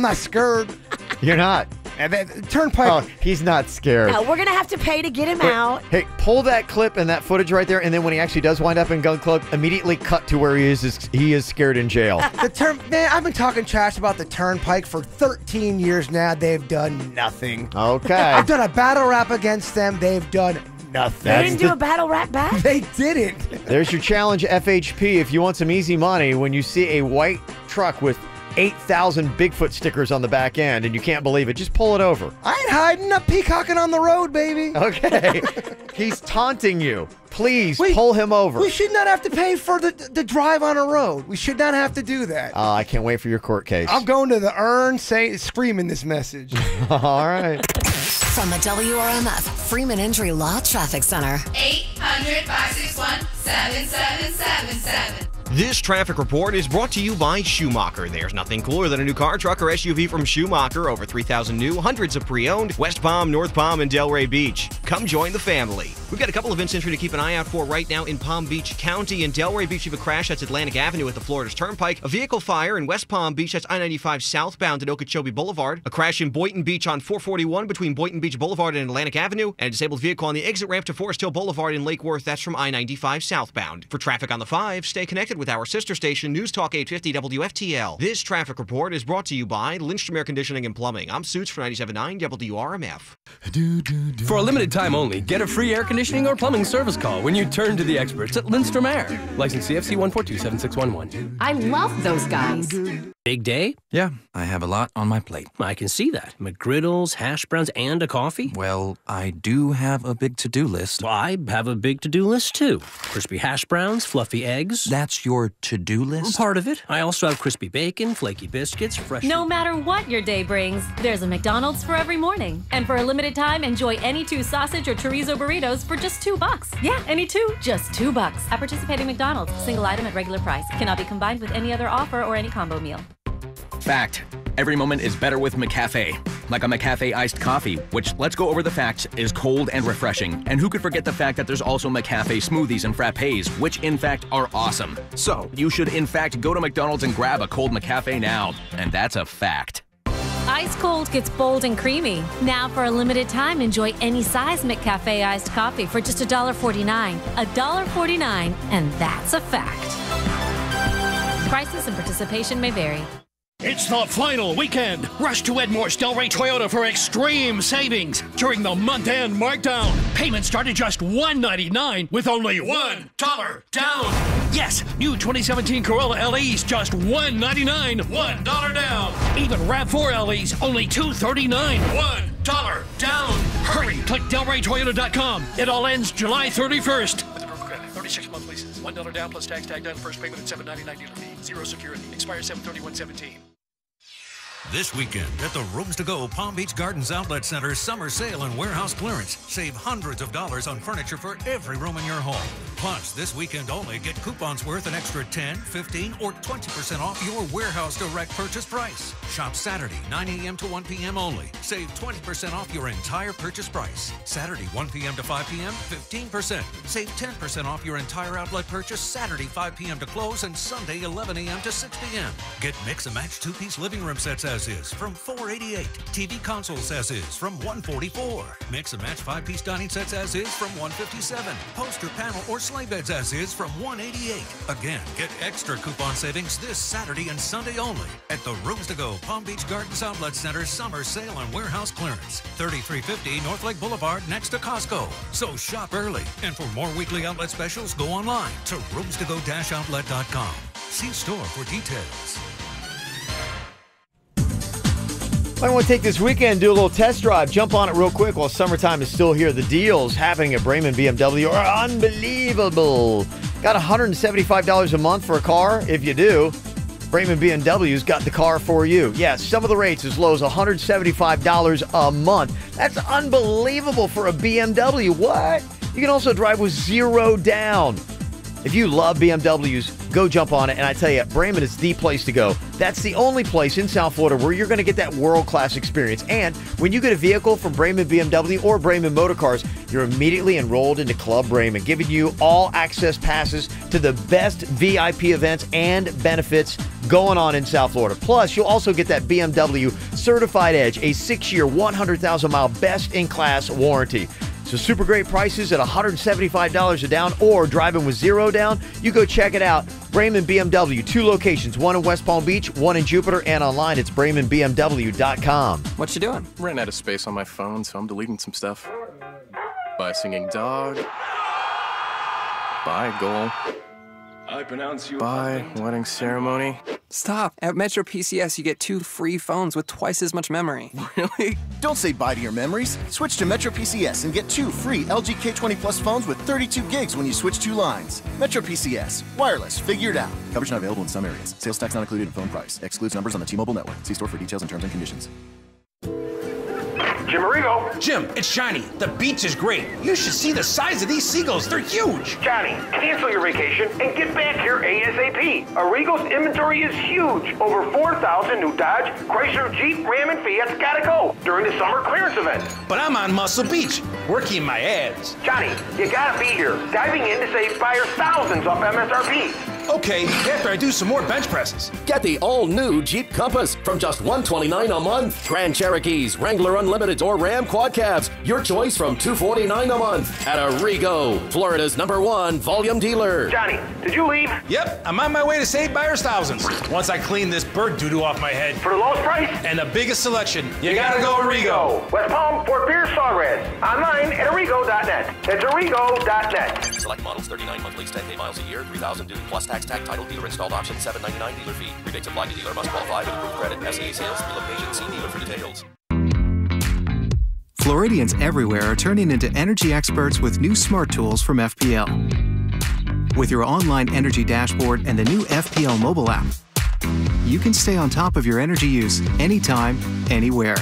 not scared. You're not. And then turnpike. Oh, he's not scared. No, we're going to have to pay to get him out. Hey, pull that clip and that footage right there, and then when he actually does wind up in Gun Club, immediately cut to where he is scared in jail. Man, I've been talking trash about the turnpike for 13 years now. They've done nothing. Okay. I've done a battle rap against them. They've done nothing. They didn't do a battle rap back? They didn't. There's your challenge, FHP. If you want some easy money, when you see a white truck with 8,000 Bigfoot stickers on the back end and you can't believe it, just pull it over. I ain't hiding. I'm peacocking on the road, baby. Okay. He's taunting you. Please pull him over. We should not have to pay for the drive on a road. We should not have to do that. I can't wait for your court case. I'm going to the urn screaming this message. All right. From the WRMF Freeman Injury Law Traffic Center. 800-561-7777. This traffic report is brought to you by Schumacher. There's nothing cooler than a new car, truck, or SUV from Schumacher. Over 3,000 new, hundreds of pre-owned. West Palm, North Palm, and Delray Beach. Come join the family. We've got a couple of incidents here to keep an eye out for right now in Palm Beach County. In Delray Beach, you have a crash. That's Atlantic Avenue at the Florida's Turnpike. A vehicle fire in West Palm Beach. That's I-95 southbound at Okeechobee Boulevard. A crash in Boynton Beach on 441 between Boynton Beach Boulevard and Atlantic Avenue. And a disabled vehicle on the exit ramp to Forest Hill Boulevard in Lake Worth. That's from I-95 southbound. For traffic on the 5, stay connected with our sister station, News Talk 850 WFTL. This traffic report is brought to you by Lindstrom Air Conditioning and Plumbing. I'm Suits for 97.9 WRMF. For a limited time only, get a free air conditioning or plumbing service call when you turn to the experts at Lindstrom Air. License CFC 1427611. I love those guys. Big day? Yeah, I have a lot on my plate. I can see that. McGriddles, hash browns, and a coffee? Well, I do have a big to-do list. Well, I have a big to-do list, too. Crispy hash browns, fluffy eggs. That's your to-do list? Part of it. I also have crispy bacon, flaky biscuits, fresh... No matter what your day brings, there's a McDonald's for every morning. And for a limited time, enjoy any 2 sausage or chorizo burritos for just $2. Yeah, any 2, just $2. At participating McDonald's, single item at regular price. Cannot be combined with any other offer or any combo meal. Fact. Every moment is better with McCafe. Like a McCafe iced coffee, which, let's go over the facts, is cold and refreshing. And who could forget the fact that there's also McCafe smoothies and frappes, which in fact are awesome. So, you should in fact go to McDonald's and grab a cold McCafe now. And that's a fact. Ice cold gets bold and creamy. Now for a limited time, enjoy any size McCafe iced coffee for just $1.49. $1.49, and that's a fact. Prices and participation may vary. It's the final weekend. Rush to Edmore's Delray Toyota for extreme savings during the month-end markdown. Payments start at just $199 with only $1 down. Yes, new 2017 Corolla LEs just $199, $1 down. Even RAV4 LEs only $239, $1 down. Hurry, click DelrayToyota.com. It all ends July 31st. 36-month leases. $1 down plus tax tag done. First payment at $799 dealer fee. Zero security. Expires 7/31/17. This weekend at the Rooms to Go Palm Beach Gardens Outlet Center summer sale and warehouse clearance. Save hundreds of dollars on furniture for every room in your home. Plus, this weekend only, get coupons worth an extra 10, 15, or 20% off your warehouse direct purchase price. Shop Saturday, 9 a.m. to 1 p.m. only. Save 20% off your entire purchase price. Saturday, 1 p.m. to 5 p.m., 15%. Save 10% off your entire outlet purchase Saturday, 5 p.m. to close, and Sunday, 11 a.m. to 6 p.m. Get mix and match 2-piece living room sets as is from $488. TV consoles as is from $144. Mix and match 5-piece dining sets as is from $157. Poster panel or sleigh beds as is from $188. Again, get extra coupon savings this Saturday and Sunday only at the Rooms to Go Palm Beach Gardens Outlet Center summer sale and warehouse clearance. 3350 North Lake Boulevard next to Costco. So shop early. And for more weekly outlet specials, go online to roomstogo-outlet.com. See store for details. I want to take this weekend, do a little test drive, jump on it real quick while summertime is still here. The deals happening at Brayman BMW are unbelievable. Got $175 a month for a car? If you do, Brayman BMW's got the car for you. Yes, some of the rates as low as $175 a month. That's unbelievable for a BMW. What? You can also drive with zero down. If you love BMWs, go jump on it. And I tell you, Brayman is the place to go. That's the only place in South Florida where you're going to get that world-class experience. And when you get a vehicle from Brayman BMW or Brayman Motor Cars, you're immediately enrolled into Club Brayman, giving you all access passes to the best VIP events and benefits going on in South Florida. Plus, you'll also get that BMW Certified Edge, a 6-year, 100,000-mile best-in-class warranty. So super great prices at $175 a down or driving with zero down. You go check it out. Brayman BMW, 2 locations, one in West Palm Beach, one in Jupiter, and online it's BraymanBMW.com. What you doing? I'm running out of space on my phone, so I'm deleting some stuff. By singing dog. By goal. I pronounce you. By wedding ceremony. Stop. At Metro PCS, you get 2 free phones with twice as much memory. Really? Don't say bye to your memories. Switch to Metro PCS and get 2 free LG K20 Plus phones with 32 gigs when you switch 2 lines. Metro PCS. Wireless. Figured out. Coverage not available in some areas. Sales tax not included in phone price. Excludes numbers on the T-Mobile network. See store for details and terms and conditions. Jim Arrigo. Jim, it's Johnny. The beach is great. You should see the size of these seagulls. They're huge. Johnny, cancel your vacation and get back here ASAP. Arrigo's inventory is huge. Over 4,000 new Dodge, Chrysler, Jeep, Ram, and Fiat's gotta go during the summer clearance event. But I'm on Muscle Beach, working my ads. Johnny, you gotta be here. Diving in to save buyers thousands off MSRP. Okay, after I do some more bench presses. Get the all-new Jeep Compass from just $129 a month. Grand Cherokees, Wrangler Unlimited, or Ram Quad Cabs. Your choice from $249 a month at Arrigo, Florida's #1 volume dealer. Johnny, did you leave? Yep, I'm on my way to save buyers thousands. Once I clean this bird doo-doo off my head. For the lowest price? And the biggest selection. You gotta go Arrigo. West Palm, Fort Pierce, Sawgrass. Online at Arrigo.net. That's Arrigo.net. Select models, 39 monthly, 10K miles a year, 3,000 due, plus tax, tag, title, dealer installed option, $799 dealer fee. Rebates apply to dealer, must qualify with approved credit. SEA sales, 3 locations, see dealer for details. Floridians everywhere are turning into energy experts with new smart tools from FPL. With your online energy dashboard and the new FPL mobile app, you can stay on top of your energy use anytime, anywhere.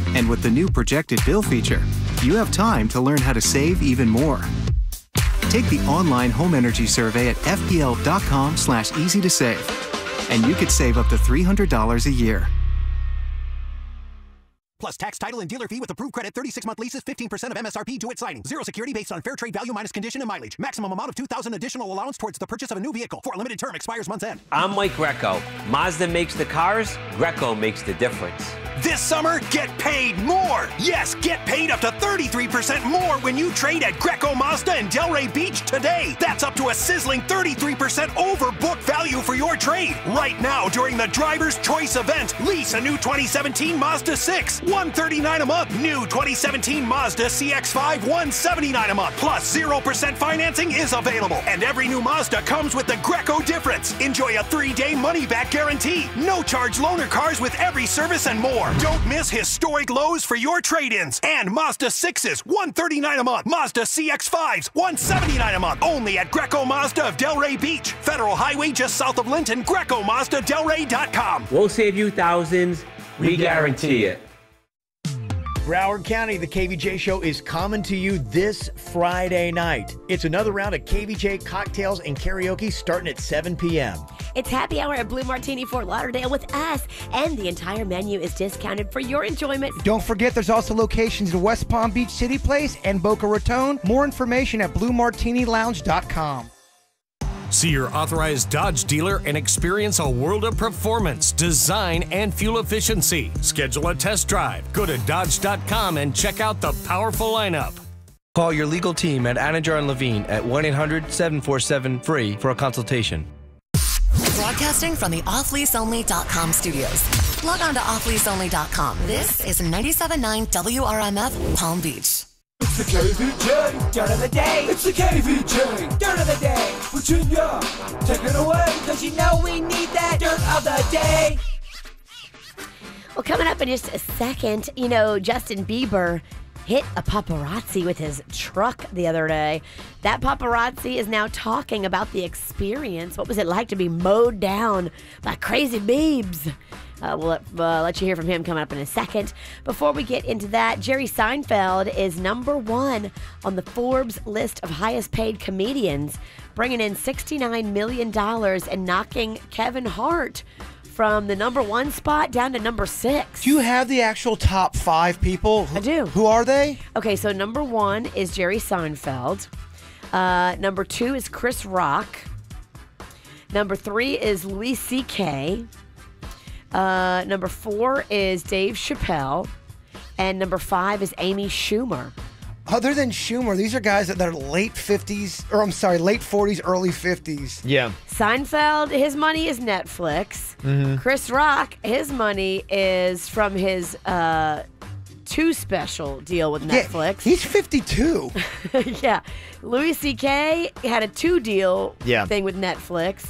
And with the new projected bill feature, you have time to learn how to save even more. Take the online home energy survey at fpl.com/easy to save, and you could save up to $300 a year. Plus tax, title, and dealer fee with approved credit. 36-month leases, 15% of MSRP due at signing. 0 security based on fair trade value minus condition and mileage. Maximum amount of $2,000 additional allowance towards the purchase of a new vehicle. For a limited term, expires month's end. I'm Mike Greco. Mazda makes the cars. Greco makes the difference. This summer, get paid more. Yes, get paid up to 33% more when you trade at Greco Mazda in Delray Beach today. That's up to a sizzling 33% over book value for your trade. Right now, during the Driver's Choice event, lease a new 2017 Mazda 6, $139 a month. New 2017 Mazda CX-5, $179 a month. Plus 0% financing is available. And every new Mazda comes with the Greco difference. Enjoy a 3-day money-back guarantee. No charge loaner cars with every service and more. Don't miss historic lows for your trade-ins. And Mazda 6s, $139 a month. Mazda CX-5s, $179 a month. Only at Greco Mazda of Delray Beach. Federal Highway just south of Linton. GrecoMazdaDelray.com. We'll save you thousands. We guarantee it. Broward County, the KVJ Show is coming to you this Friday night. It's another round of KVJ cocktails and karaoke starting at 7 p.m. It's happy hour at Blue Martini Fort Lauderdale with us, and the entire menu is discounted for your enjoyment. Don't forget there's also locations in West Palm Beach City Place and Boca Raton. More information at BlueMartiniLounge.com. See your authorized Dodge dealer and experience a world of performance, design, and fuel efficiency. Schedule a test drive. Go to Dodge.com and check out the powerful lineup. Call your legal team at Anajar and Levine at 1-800-747-FREE for a consultation. Broadcasting from the offleaseonly.com studios. Log on to offleaseonly.com. This is 97.9 WRMF Palm Beach. It's the KVJ Dirt of the Day. It's the KVJ Dirt of the Day. Virginia, take it away, because you know we need that Dirt of the Day. Well, coming up in just a second, Justin Bieber hit a paparazzi with his truck the other day. That paparazzi is now talking about the experience. What was it like to be mowed down by crazy Biebs? We'll let you hear from him coming up in a second. Before we get into that, Jerry Seinfeld is #1 on the Forbes list of highest paid comedians, bringing in $69 million and knocking Kevin Hart from the #1 spot down to #6. Do you have the actual top 5 people? I do. Who are they? Okay, so #1 is Jerry Seinfeld. #2 is Chris Rock. #3 is Louis C.K. #4 is Dave Chappelle. And #5 is Amy Schumer. Other than Schumer, these are guys that are late 40s, early 50s. Yeah. Seinfeld, his money is Netflix. Mm-hmm. Chris Rock, his money is from his too special deal with Netflix. He's 52. Yeah. Louis C.K. had a 2-deal thing with Netflix.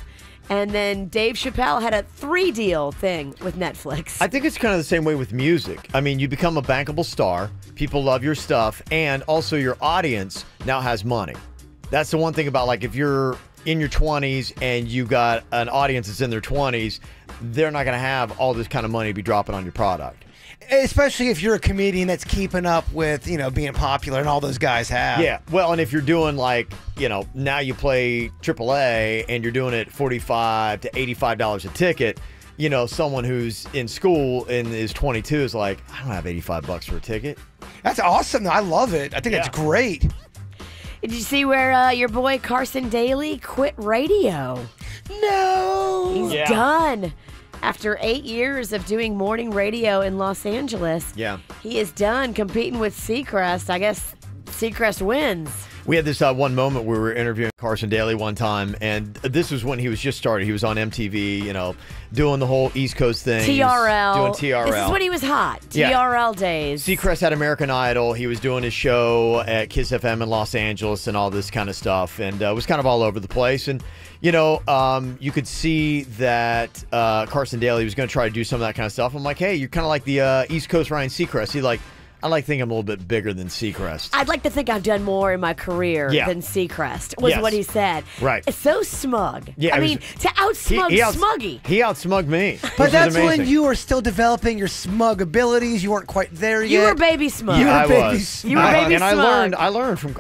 And then Dave Chappelle had a 3-deal thing with Netflix. I think it's kind of the same way with music. I mean, you become a bankable star. People love your stuff. And also your audience now has money. That's the one thing about, like, if you're in your 20s and you got an audience that's in their 20s, they're not going to have all this kind of money to be dropping on your product. Especially if you're a comedian that's keeping up with, being popular, and all those guys have. Yeah. Well, and if you're doing, like, now you play AAA and you're doing it $45 to $85 a ticket, someone who's in school and is 22 is like, I don't have $85 for a ticket. That's awesome. I love it. I think that's great. Did you see where your boy Carson Daly quit radio? No. He's done. After 8 years of doing morning radio in Los Angeles, he is done competing with Seacrest. I guess Seacrest wins. We had this one moment where we were interviewing Carson Daly one time, and this was when he was just started. He was on MTV, doing the whole East Coast thing. TRL. Doing TRL. This is when he was hot. TRL days. Seacrest had American Idol. He was doing his show at Kiss FM in Los Angeles and all this kind of stuff, and was kind of all over the place. And you could see that Carson Daly was going to try to do some of that kind of stuff. I'm like, hey, you're kind of like the East Coast Ryan Seacrest. I like to think I'm a little bit bigger than Seacrest. I'd like to think I've done more in my career than Seacrest, was what he said. Right. It's so smug. Yeah, I mean, to outsmug Smuggy. He outsmugged me. But that's when you were still developing your smug abilities. You weren't quite there yet. You were baby smug. I was. You were baby and smug.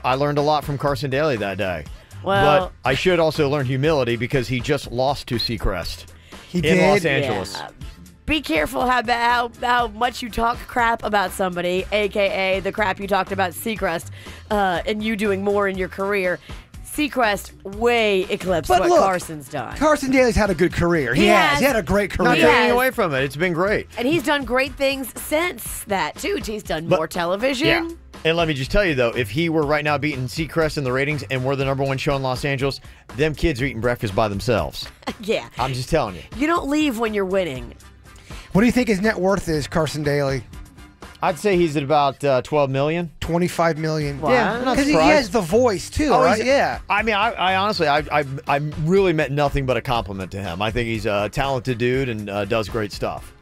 I learned a lot from Carson Daly that day. Well, but I should also learn humility because he just lost to Seacrest in Los Angeles. Yeah. Be careful how much you talk crap about somebody, a.k.a. the crap you talked about Seacrest, and you doing more in your career. Seacrest way eclipsed what Carson's done. Carson Daly's had a good career. He has. He had a great career. Not taking away from it. It's been great. And he's done great things since that, too. He's done more television. Yeah. And let me just tell you, though, if he were right now beating Seacrest in the ratings and we're the #1 show in Los Angeles, them kids are eating breakfast by themselves. Yeah. I'm just telling you. You don't leave when you're winning. What do you think his net worth is, Carson Daly? I'd say he's at about $12 million. $25 million. Wow. Yeah, because he has the voice too, right? Yeah. I mean, I honestly, I really meant nothing but a compliment to him. I think he's a talented dude and does great stuff.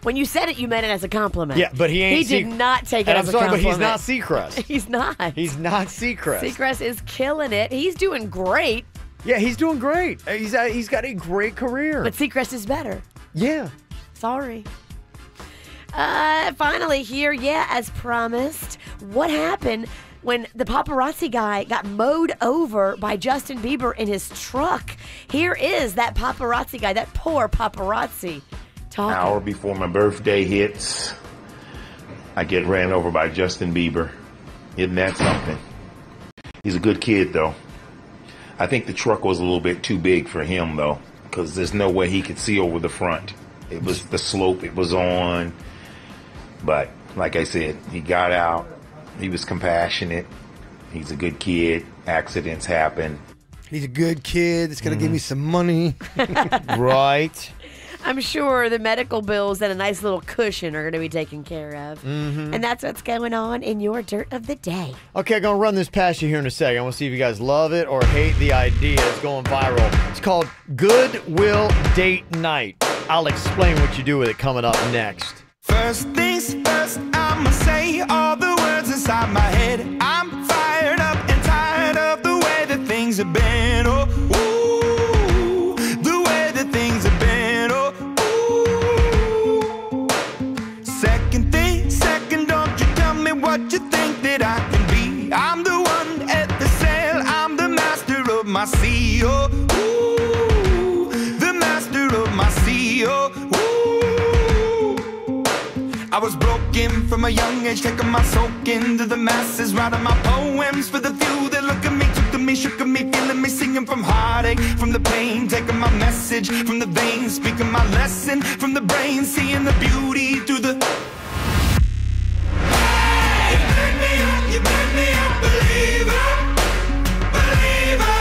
When you said it, you meant it as a compliment. Yeah, but he ain't. He did not take it as a compliment. But he's not Seacrest. He's not. He's not Seacrest. Seacrest is killing it. He's doing great. Yeah, he's doing great. He's got a great career. But Seacrest is better. Yeah. Sorry. Finally here, as promised, what happened when the paparazzi guy got mowed over by Justin Bieber in his truck? Here is that paparazzi guy, that poor paparazzi, talking. An hour before my birthday hits, I get ran over by Justin Bieber. Isn't that something? He's a good kid, though. I think the truck was a little bit too big for him, though, because there's no way he could see over the front. It was the slope it was on. But like I said, he got out. He was compassionate. He's a good kid. Accidents happen. He's a good kid. It's going to give me some money. Right. I'm sure the medical bills and a nice little cushion are going to be taken care of. Mm-hmm. And that's what's going on in your Dirt of the Day. Okay, I'm going to run this past you here in a second. I want to see if you guys love it or hate the idea. It's going viral. It's called Goodwill Date Night. I'll explain what you do with it coming up next. First things first, I'ma say all the words inside my head. I'm fired up and tired of the way that things have been. Oh, ooh, the way that things have been. Oh, ooh. Second thing, second, don't you tell me what you think that I can be. I'm the one at the sail, I'm the master of my sea. Oh, ooh, the master of my sea. Oh, ooh. I was broken from a young age, taking my soak into the masses, writing my poems for the few that look at me, took to me, shook at me, feeling me, singing from heartache, from the pain, taking my message from the veins, speaking my lesson from the brain, seeing the beauty through the... Hey, you burn me up, believer, believer.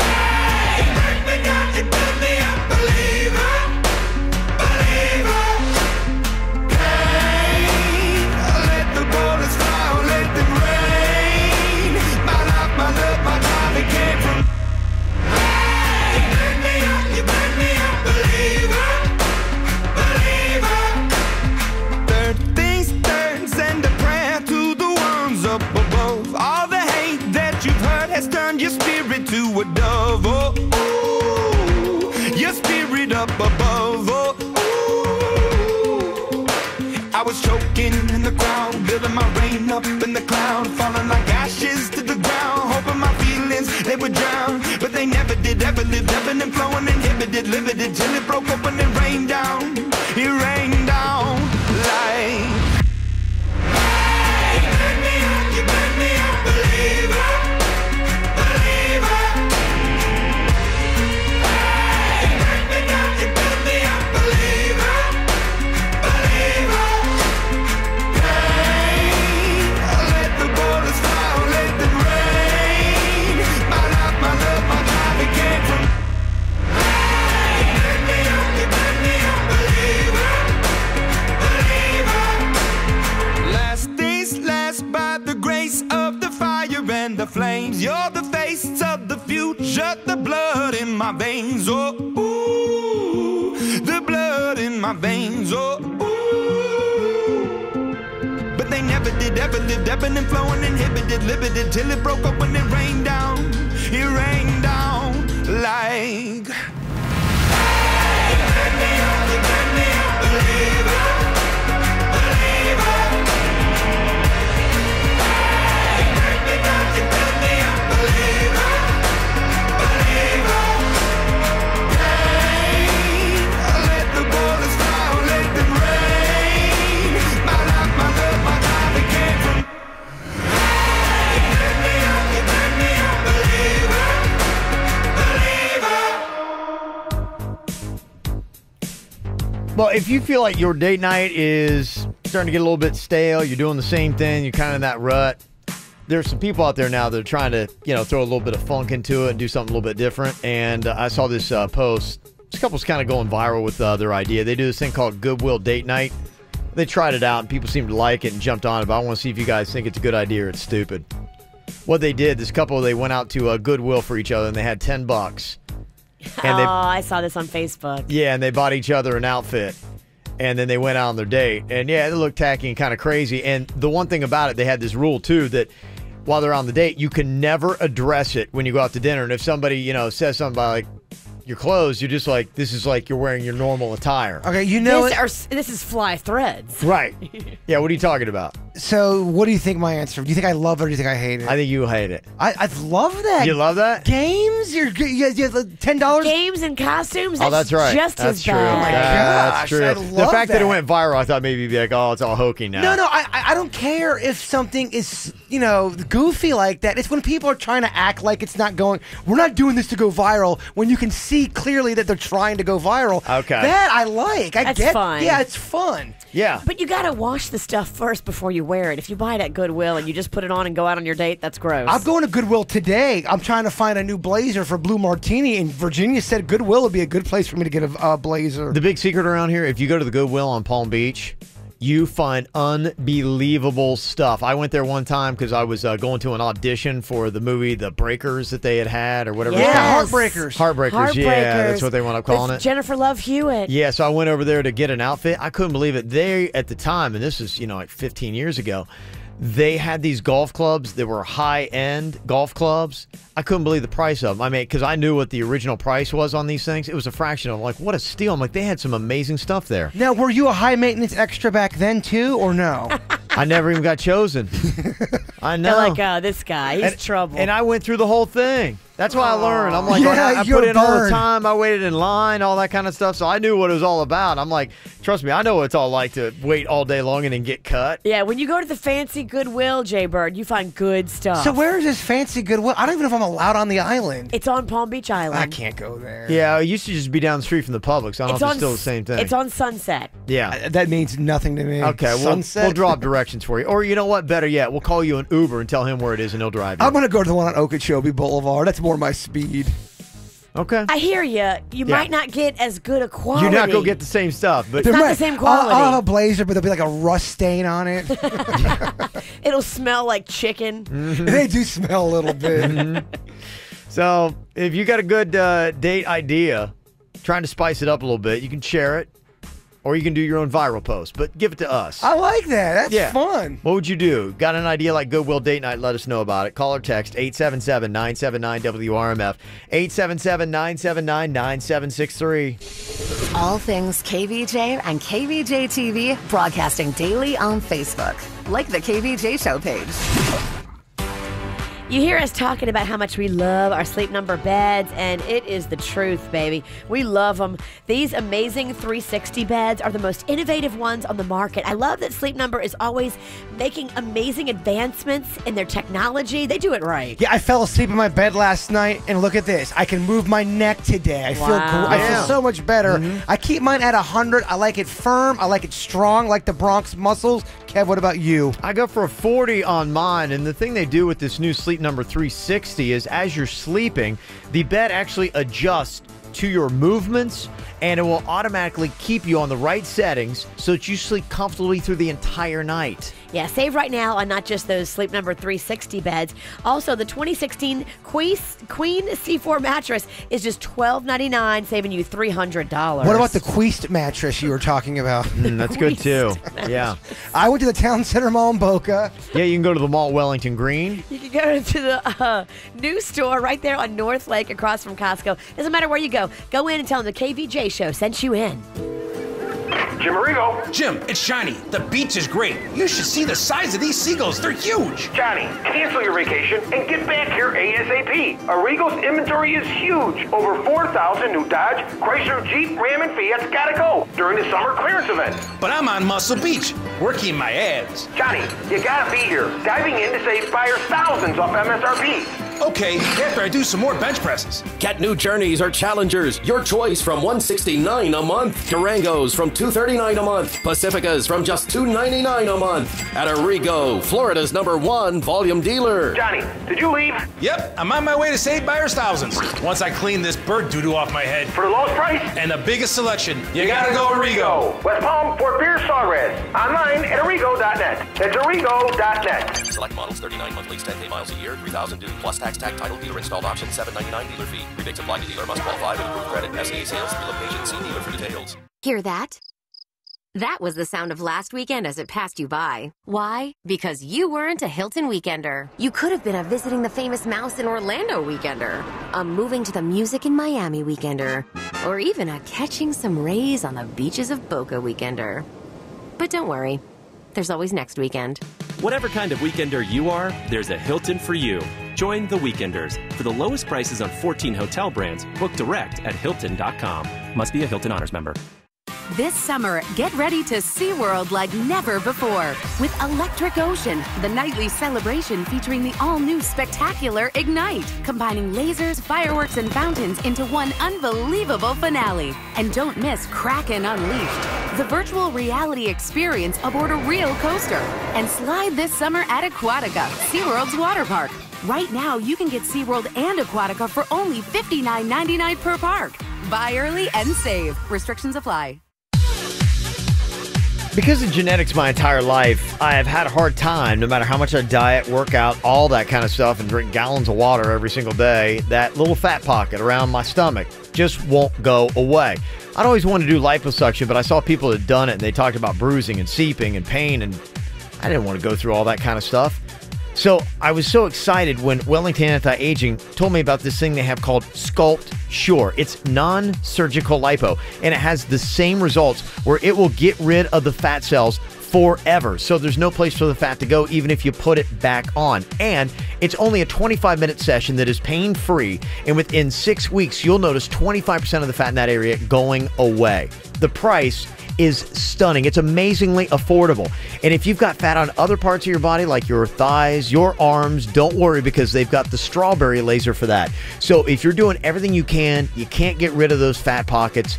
Hey, you burn me down, you burn me up, believer. I was choking in the crowd, building my rain up in the cloud, falling like ashes to the ground, hoping my feelings, they would drown. But they never did, ever lived, ebbing and flowing, inhibited, limited, till it broke open and rained down. It rained down like... Hey, you burn me up, believer, believer. Hey, you burn me up, believer, believer. Hey, let the borders fly, let them rain. My love, my drive, it came from... Hey, you burn me up, believer, believer. Last days last by the grace of the fire and the flames. You're the face of the future, the blood in my veins. Oh, ooh, the blood in my veins. Oh, ooh. But they never did, ever lived, ebbing and flowing, inhibited, limited, till it broke up when it rained down. It rained down like... Hey, you burn me up, believer, believer. Well, if you feel like your date night is starting to get a little bit stale, you're doing the same thing, you're kind of in that rut, there's some people out there now that are trying to, throw a little bit of funk into it and do something a little bit different. And I saw this post. This couple's kind of going viral with their idea. They do this thing called Goodwill Date Night. They tried it out, and people seemed to like it and jumped on it, but I want to see if you guys think it's a good idea or it's stupid. What they did, this couple, they went out to Goodwill for each other, and they had $10. And I saw this on Facebook. Yeah, and they bought each other an outfit. And then they went out on their date. And yeah, it looked tacky and kind of crazy. And the one thing about it, they had this rule too, that while they're on the date, you can never address it when you go out to dinner. And if somebody, says something about like your clothes, you're just like, this is like you're wearing your normal attire. Okay, this is fly threads. Right. Yeah, what are you talking about? So, what do you think my answer? Do you think I love it or do you think I hate it? I think you hate it. I love that. You love that? Games? You have $10? Games and costumes? Oh, that's right. Just that's as true. bad. Oh my that's gosh, true. I The love fact that it went viral, I thought maybe you'd be like, oh, it's all hokey now. No, I don't care if something is, goofy like that. It's when people are trying to act like it's not going, we're not doing this to go viral, when you can see clearly that they're trying to go viral. Okay. That I like. That's fun. Yeah, it's fun. Yeah. But you got to wash the stuff first before you wear it. If you buy it at Goodwill and you just put it on and go out on your date, that's gross. I'm going to Goodwill today. I'm trying to find a new blazer for Blue Martini, and Virginia said Goodwill would be a good place for me to get a blazer. The big secret around here, if you go to the Goodwill on Palm Beach, you find unbelievable stuff. I went there one time because I was going to an audition for the movie The Breakers that they had or whatever. Yes. Heartbreakers. Yeah, that's what they wound up calling it. Jennifer Love Hewitt. Yeah, so I went over there to get an outfit. I couldn't believe it. They, at the time, and this is, like 15 years ago, they had these golf clubs that were high-end golf clubs. I couldn't believe the price of them. I mean, because I knew what the original price was on these things. It was a fraction of them. Like, what a steal. I'm like, they had some amazing stuff there. Now, were you a high-maintenance extra back then, too, or no? I never even got chosen. I know. They're like, this guy, he's trouble. And I went through the whole thing. That's why I learned. I'm like, Yeah, I put in all the time. I waited in line, all that kind of stuff. So I knew what it was all about. I'm like, trust me, I know what it's all like to wait all day long and then get cut. Yeah, when you go to the fancy Goodwill, Jay Bird, you find good stuff. So where is this fancy Goodwill? I don't even know if I'm allowed on the island. It's on Palm Beach Island. I can't go there. Yeah, it used to just be down the street from the Publix. I don't know if it's still the same thing. It's on Sunset. Yeah. That means nothing to me. Okay, we'll draw up directions for you. Or you know what? Better yet, we'll call you an Uber and tell him where it is and he'll drive you. I'm going to go to the one on Okeechobee Boulevard. That's more my speed. Okay. I hear you. You might not get as good a quality. You're not going to get the same stuff. But it's not the same quality. I'll have a blazer, but there'll be like a rust stain on it. It'll smell like chicken. Mm-hmm. They do smell a little bit. Mm-hmm. So if you got a good date idea, trying to spice it up a little bit, you can share it. or you can do your own viral post, but give it to us. I like that. That's fun. What would you do? Got an idea like Goodwill Date Night? Let us know about it. Call or text 877-979-WRMF, 877-979-9763. All things KVJ and KVJ TV broadcasting daily on Facebook. Like the KVJ Show page. You hear us talking about how much we love our Sleep Number beds, and it is the truth, baby. We love them. These amazing 360 beds are the most innovative ones on the market. I love that Sleep Number is always making amazing advancements in their technology. They do it right. Yeah, I fell asleep in my bed last night, and look at this. I can move my neck today. I feel so much better. I keep mine at 100. I like it firm. I like it strong, like the Bronx muscles. Kev, what about you? I go for a 40 on mine, and the thing they do with this new Sleep Number 360 is as you're sleeping, the bed actually adjusts to your movements, and it will automatically keep you on the right settings so that you sleep comfortably through the entire night. Yeah, save right now on not just those Sleep Number 360 beds. Also, the 2016 Queen C4 mattress is just $12.99, saving you $300. What about the Queest mattress you were talking about? That's good too. Yeah. I went to the Town Center Mall in Boca. Yeah, you can go to the mall Wellington Green. You can go to the new store right there on North Lake across from Costco. Doesn't matter where you go. Go in and tell them the KVJ Show sent you in. Jim Arrigo. Jim, it's shiny. The beach is great. You should see the size of these seagulls. They're huge. Johnny, cancel your vacation and get back here ASAP. Arrigo's inventory is huge. Over 4,000 new Dodge, Chrysler, Jeep, Ram, and Fiat's gotta go during the summer clearance event. But I'm on Muscle Beach, working my ads. Johnny, you gotta be here. Diving in to save buyers thousands off MSRP. Okay, after I do some more bench presses. Get new Journeys or Challengers, your choice from $169 a month. Durangos from $239 a month. Pacificas from just $299 a month. At Arrigo, Florida's #1 volume dealer. Johnny, did you leave? Yep, I'm on my way to save buyers thousands. Once I clean this bird doo-doo off my head. For the lowest price? And the biggest selection, you gotta go Arrigo. West Palm, Fort Pierce, Sawgrass. Online at Arrigo.net. That's Arrigo.net. Select models, 39 monthly, 10K miles a year, 3,000 due, plus tax, tag, title, dealer installed option, $799 dealer fee. Rebates apply to dealer, must qualify with approved credit. SEA sales, 3 locations, see dealer for details. Hear that? That was the sound of last weekend as it passed you by. Why? Because you weren't a Hilton weekender. You could have been a visiting the famous mouse in Orlando weekender, a moving to the music in Miami weekender, or even a catching some rays on the beaches of Boca weekender. But don't worry, there's always next weekend. Whatever kind of weekender you are, there's a Hilton for you. Join the Weekenders. For the lowest prices on 14 hotel brands, book direct at Hilton.com. Must be a Hilton Honors member. This summer, get ready to SeaWorld like never before with Electric Ocean, the nightly celebration featuring the all-new spectacular Ignite, combining lasers, fireworks, and fountains into one unbelievable finale. And don't miss Kraken Unleashed, the virtual reality experience aboard a real coaster. And slide this summer at Aquatica, SeaWorld's water park. Right now, you can get SeaWorld and Aquatica for only $59.99 per park. Buy early and save. Restrictions apply. Because of genetics my entire life, I have had a hard time, no matter how much I diet, work out, all that kind of stuff, and drink gallons of water every single day, that little fat pocket around my stomach just won't go away. I'd always wanted to do liposuction, but I saw people that had done it, and they talked about bruising and seeping and pain, and I didn't want to go through all that kind of stuff. So I was so excited when Wellington Anti-Aging told me about this thing they have called Sculpt Sure. It's non-surgical lipo, and it has the same results where it will get rid of the fat cells forever. So there's no place for the fat to go even if you put it back on. And it's only a 25-minute session that is pain-free, and within 6 weeks, you'll notice 25% of the fat in that area going away. The price is stunning. It's amazingly affordable. And if you've got fat on other parts of your body, like your thighs, your arms, don't worry, because they've got the strawberry laser for that. So if you're doing everything you can't get rid of those fat pockets,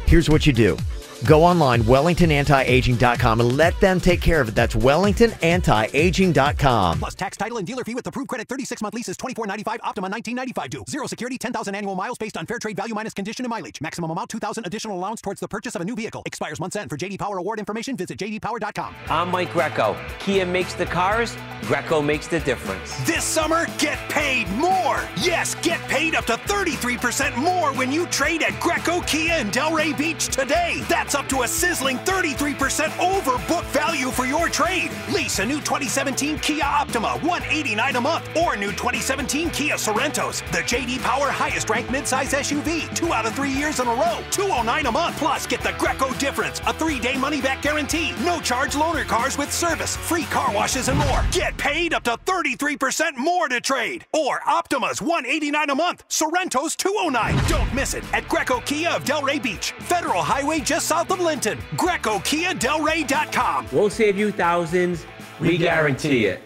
here's what you do. Go online, WellingtonAntiAging.com, and let them take care of it. That's WellingtonAntiAging.com. Plus tax, title, and dealer fee with approved credit. 36-month leases, $24.95. Optima $19.95 due. Zero security, 10,000 annual miles based on fair trade value minus condition and mileage. Maximum amount, 2,000 additional allowance towards the purchase of a new vehicle. Expires month's end. For J.D. Power award information, visit JDPower.com. I'm Mike Greco. Kia makes the cars, Greco makes the difference. This summer, get paid more. Yes, get paid up to 33% more when you trade at Greco Kia in Delray Beach today. That's That's up to a sizzling 33% over book value for your trade. Lease a new 2017 Kia Optima, $189 a month, or new 2017 Kia Sorrentos, the J.D. Power highest-ranked midsize SUV, 2 out of 3 years in a row, $209 a month. Plus, get the Greco difference, a 3-day money-back guarantee, no-charge loaner cars with service, free car washes, and more. Get paid up to 33% more to trade. Or Optimas, $189 a month, Sorrentos, $209. Don't miss it at Greco Kia of Delray Beach, Federal Highway just south of Linton. GrecoKiaDelray.com. We'll save you thousands. We guarantee it.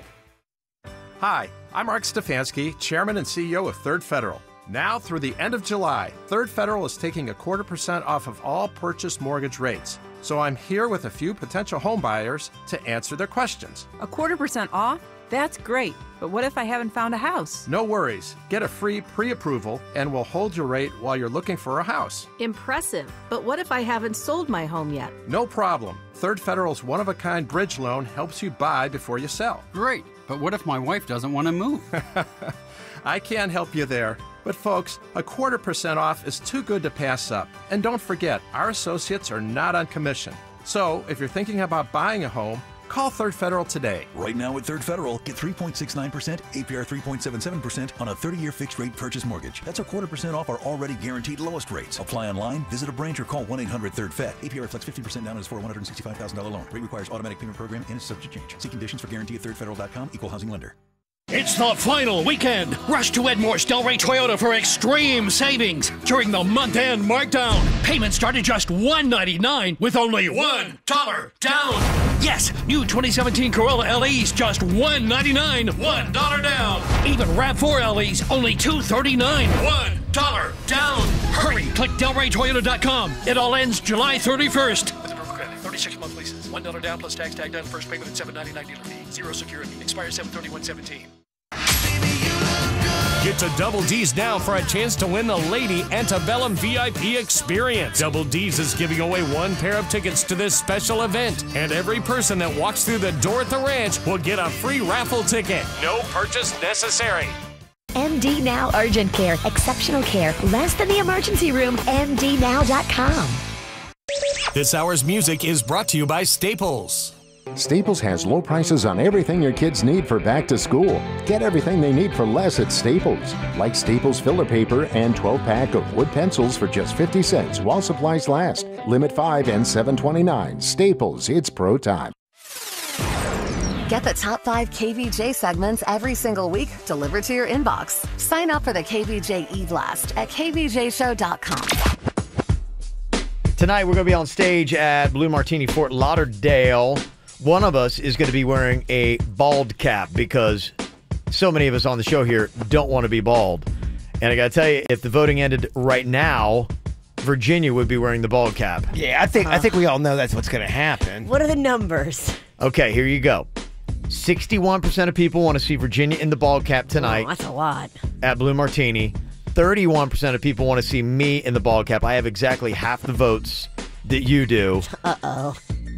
Hi, I'm Mark Stefanski, Chairman and CEO of Third Federal. Now through the end of July, Third Federal is taking 0.25% off of all purchase mortgage rates. So I'm here with a few potential home buyers to answer their questions. 0.25% off? That's great. But what if I haven't found a house? No worries. Get a free pre-approval and we'll hold your rate while you're looking for a house. Impressive. But what if I haven't sold my home yet? No problem. Third Federal's one-of-a-kind bridge loan helps you buy before you sell. Great. But what if my wife doesn't want to move? I can't help you there. But folks, 0.25% off is too good to pass up. And don't forget, our associates are not on commission. So if you're thinking about buying a home, call Third Federal today. Right now at Third Federal, get 3.69%, APR 3.77% on a 30-year fixed-rate purchase mortgage. That's 0.25% off our already guaranteed lowest rates. Apply online, visit a branch, or call 1-800-3rd-FED. APR reflects 50% down and is for a $165,000 loan. Rate requires automatic payment program and is subject to change. See conditions for guarantee at thirdfederal.com. Equal housing lender. It's the final weekend. Rush to Edmore's Delray Toyota for extreme savings during the month-end markdown. Payments start at just $199 with only $1 down. Yes, new 2017 Corolla LEs just $199, $1 down. Even RAV4 LEs only $239, $1 down. Hurry, click DelrayToyota.com. It all ends July 31st. With a credit, 36-month leases, $1 down plus tax tag done. First payment at $799 dealer fee. Zero security. Expires 7/31/17. Get to Double D's now for a chance to win the Lady Antebellum VIP experience. Double D's is giving away 1 pair of tickets to this special event, and every person that walks through the door at the ranch will get a free raffle ticket. No purchase necessary. MD Now Urgent Care. Exceptional care. Less than the emergency room. MDNow.com. This hour's music is brought to you by Staples. Staples has low prices on everything your kids need for back to school. Get everything they need for less at Staples, like Staples filler paper and 12-pack of wood pencils for just 50 cents while supplies last. Limit 5 and $7.29. Staples, it's pro time. Get the top 5 KVJ segments every single week delivered to your inbox. Sign up for the KVJ e-blast at kvjshow.com. Tonight, we're going to be on stage at Blue Martini Fort Lauderdale. One of us is going to be wearing a bald cap because so many of us on the show here don't want to be bald. And I got to tell you, if the voting ended right now, Virginia would be wearing the bald cap. Yeah, I think we all know that's what's going to happen. What are the numbers? Okay, here you go. 61% of people want to see Virginia in the bald cap tonight. Oh, that's a lot. At Blue Martini. 31% of people want to see me in the bald cap. I have exactly half the votes that you do. Uh-oh.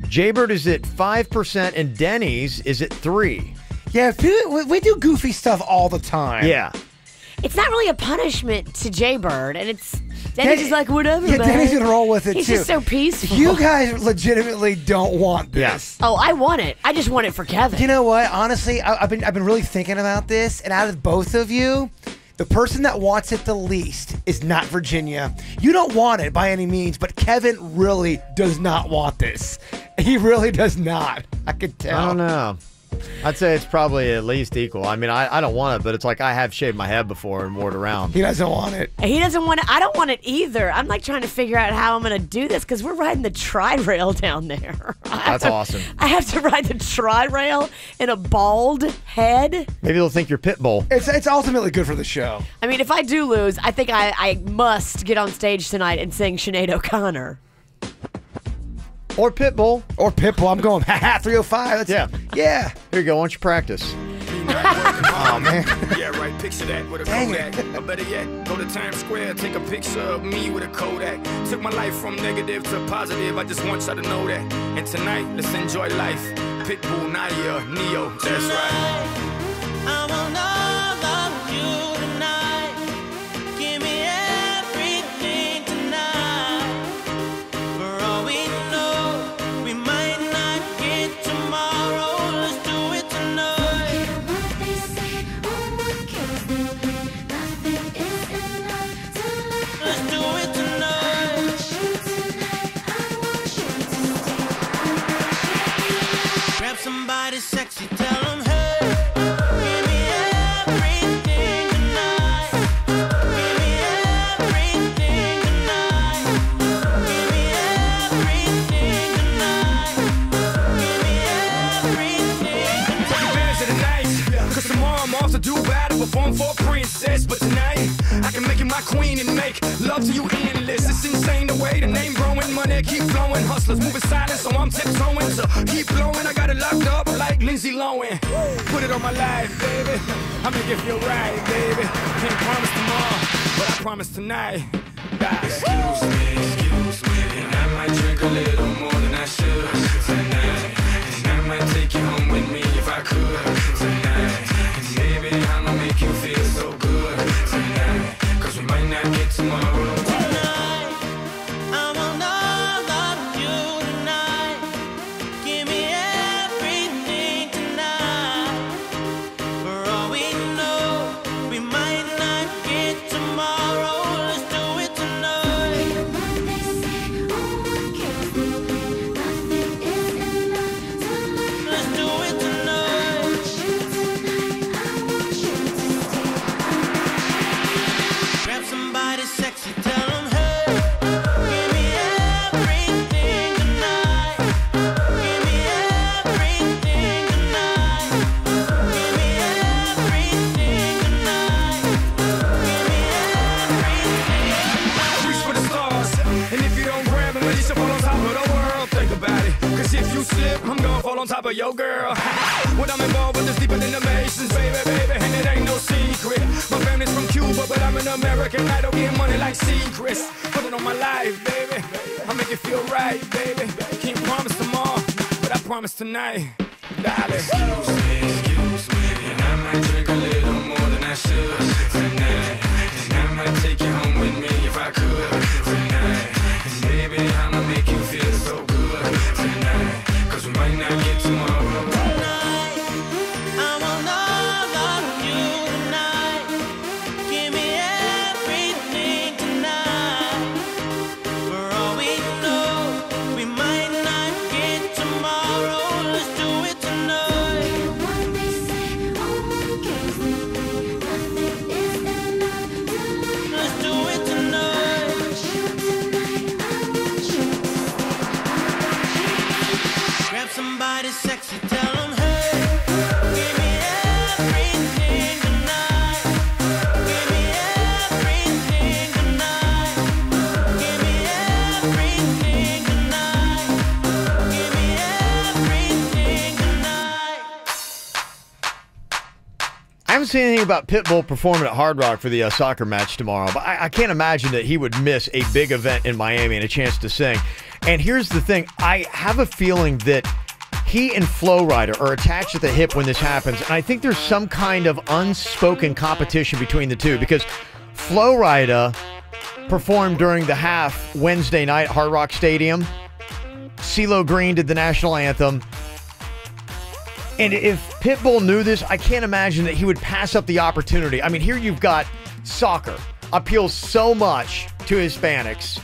Jaybird is at 5% and Denny's is at 3%. Yeah, we do goofy stuff all the time. Yeah. It's not really a punishment to Jaybird, and it's Denny's is like, whatever, Yeah, man. Denny's gonna roll with it, He's too. just so peaceful. You guys legitimately don't want this. Yes. Oh, I want it. I just want it for Kevin. You know what? Honestly, I've been really thinking about this, and out of both of you, the person that wants it the least is not Virginia. You don't want it by any means, but Kevin really does not want this. He really does not. I could tell. I don't know. I'd say it's probably at least equal. I mean, I don't want it, but it's like I have shaved my head before and wore it around. He doesn't want it. He doesn't want it. I don't want it either. I'm like trying to figure out how I'm going to do this because we're riding the tri-rail down there. That's awesome. I have to ride the tri-rail in a bald head. Maybe they'll think you're Pitbull. It's ultimately good for the show. I mean, if I do lose, I think I must get on stage tonight and sing Sinead O'Connor. Or Pitbull. Or Pitbull. I'm going, ha 305. Yeah. Yeah. Here you go. Why don't you practice? Oh, man. Yeah, right. Picture that with a Dang Kodak. Or better yet, go to Times Square, take a picture of me with a Kodak. Took my life from negative to positive. I just want y'all to know that. And tonight, let's enjoy life. Pitbull, Nadia, Neo. That's right. I will not love you tonight. Give me everything tonight. For all we Grab somebody sexy, tell them, hey, give me everything tonight. Give me everything tonight. Give me everything tonight. Give me everything tonight. Take advantage of the night, cause tomorrow I'm off to do battle, perform for a princess. But tonight, I can make you my queen and make love to you endless. It's insane the way the name growing, money keep flowing. Hustlers moving silent, so I'm tiptoeing. So keep blowing, I got it locked up like Lindsay Lohan. Put it on my life, baby. I make it feel right, baby. Can't promise tomorrow, but I promise tonight. Excuse me, and I might drink a little more than I should tonight. And I might take you home with me if I could tonight. And maybe I'ma make you feel so good tonight. Cause we might not get tomorrow. I'm gonna fall on top of your girl. What I'm involved with is deeper than the Masons, baby, baby. And it ain't no secret. My family's from Cuba, but I'm an American. I don't get money like secrets. Put it on my life, baby. I make it feel right, baby. Can't promise tomorrow, but I promise tonight. Darling. Excuse me, and I might drink a little more than I should tonight. And I might take you home with me if I could tonight. And maybe I'ma make you feel so good tonight. Cause we might not get tomorrow. Tonight, I want all of you tonight. Give me everything tonight. For all we know, we might not get tomorrow. Let's do it tonight. Let's do it tonight. Grab somebody sexy, tell them, hey, give me everything tonight. Give me everything tonight. Give me everything tonight. Give me everything tonight. I haven't seen anything about Pitbull performing at Hard Rock for the soccer match tomorrow, but I can't imagine that he would miss a big event in Miami and a chance to sing. And here's the thing. I have a feeling that he and Flo Rida are attached at the hip when this happens, and I think there's some kind of unspoken competition between the two because Flo Rida performed during the half Wednesday night at Hard Rock Stadium. CeeLo Green did the national anthem. And if Pitbull knew this, I can't imagine that he would pass up the opportunity. I mean, here you've got soccer appeals so much to Hispanics,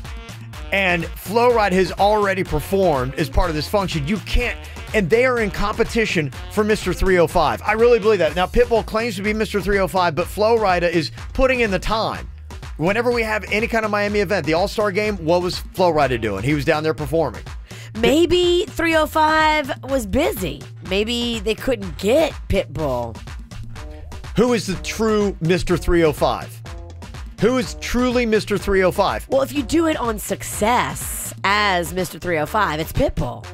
and Flo Rida has already performed as part of this function. You can't, and they are in competition for Mr. 305. I really believe that. Now, Pitbull claims to be Mr. 305, but Flo Rida is putting in the time. Whenever we have any kind of Miami event, the All-Star Game, what was Flo Rida doing? He was down there performing. Maybe 305 was busy. Maybe they couldn't get Pitbull. Who is the true Mr. 305? Who is truly Mr. 305? Well, if you do it on Success as Mr. 305, it's Pitbull.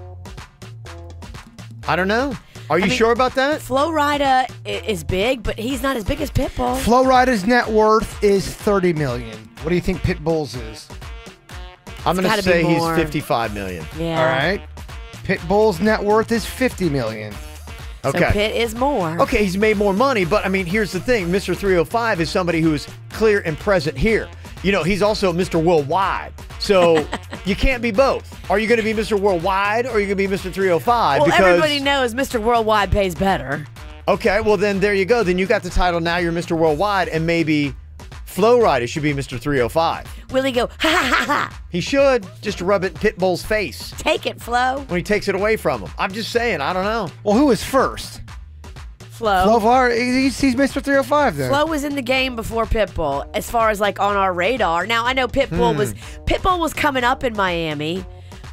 I don't know. Are you sure about that? Flo Rida is big, but he's not as big as Pitbull. Flo Rida's net worth is $30 million. What do you think Pitbull's is? I'm going to say he's $55 million. Yeah. All right. Pitbull's net worth is $50 million. Okay. So Pitt is more. Okay, he's made more money, but I mean, here's the thing. Mr. 305 is somebody who is clear and present here. You know, he's also Mr. Worldwide. So you can't be both. Are you going to be Mr. Worldwide or are you going to be Mr. 305? Well, everybody knows Mr. Worldwide pays better. Okay, well then there you go. Then you got the title. Now you're Mr. Worldwide, and maybe Flow Rider should be Mr. 305. Will he go, ha ha ha ha? He should, just to rub it in Pitbull's face. Take it, Flo. When he takes it away from him. I'm just saying, I don't know. Well, who was first? Flo. Flo, he's Mr. 305 then. Flo was in the game before Pitbull, as far as like on our radar. Now I know Pitbull was coming up in Miami,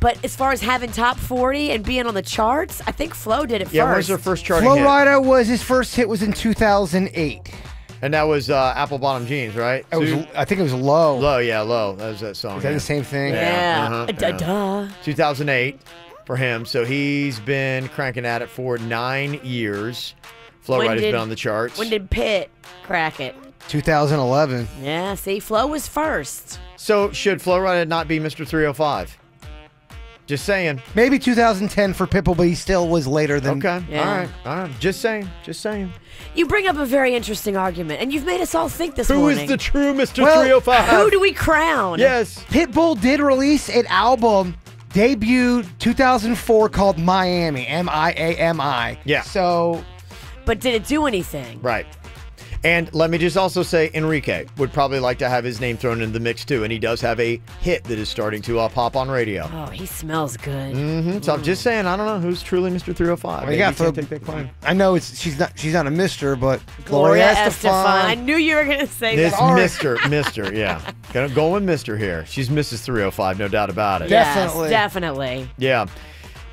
but as far as having top 40 and being on the charts, I think Flo did it first. Yeah, where's their first charting Flow hit? Rider was his first hit was in 2008. And that was Apple Bottom Jeans, right? I think it was Low. Low, yeah, Low. That was that song. Is that the same thing? Yeah. Duh. 2008 for him. So he's been cranking at it for 9 years. Flow Rider's been on the charts. When did Pitt crack it? 2011. Yeah, see, Flo was first. So should Flow Rider not be Mr. 305? Just saying. Maybe 2010 for Pitbull, but he still was later than... Okay, Yeah. all right. Just saying. You bring up a very interesting argument, and you've made us all think this Who morning. is the true Mr. 305? Who do we crown? Yes. Pitbull did release an album, debuted 2004, called Miami. M-I-A-M-I. Yeah. So... But did it do anything? Right. And let me just also say, Enrique would probably like to have his name thrown in the mix too, and he does have a hit that is starting to pop on radio. Oh, he smells good. So I'm just saying, I don't know who's truly Mr. 305. Well, Maybe you got you can't take that claim. I know she's not a Mister, but Gloria Estefan. I knew you were going to say This that. Mr. Yeah. Go with Mr. here. She's Mrs. 305, no doubt about it. Yes, definitely. Yeah.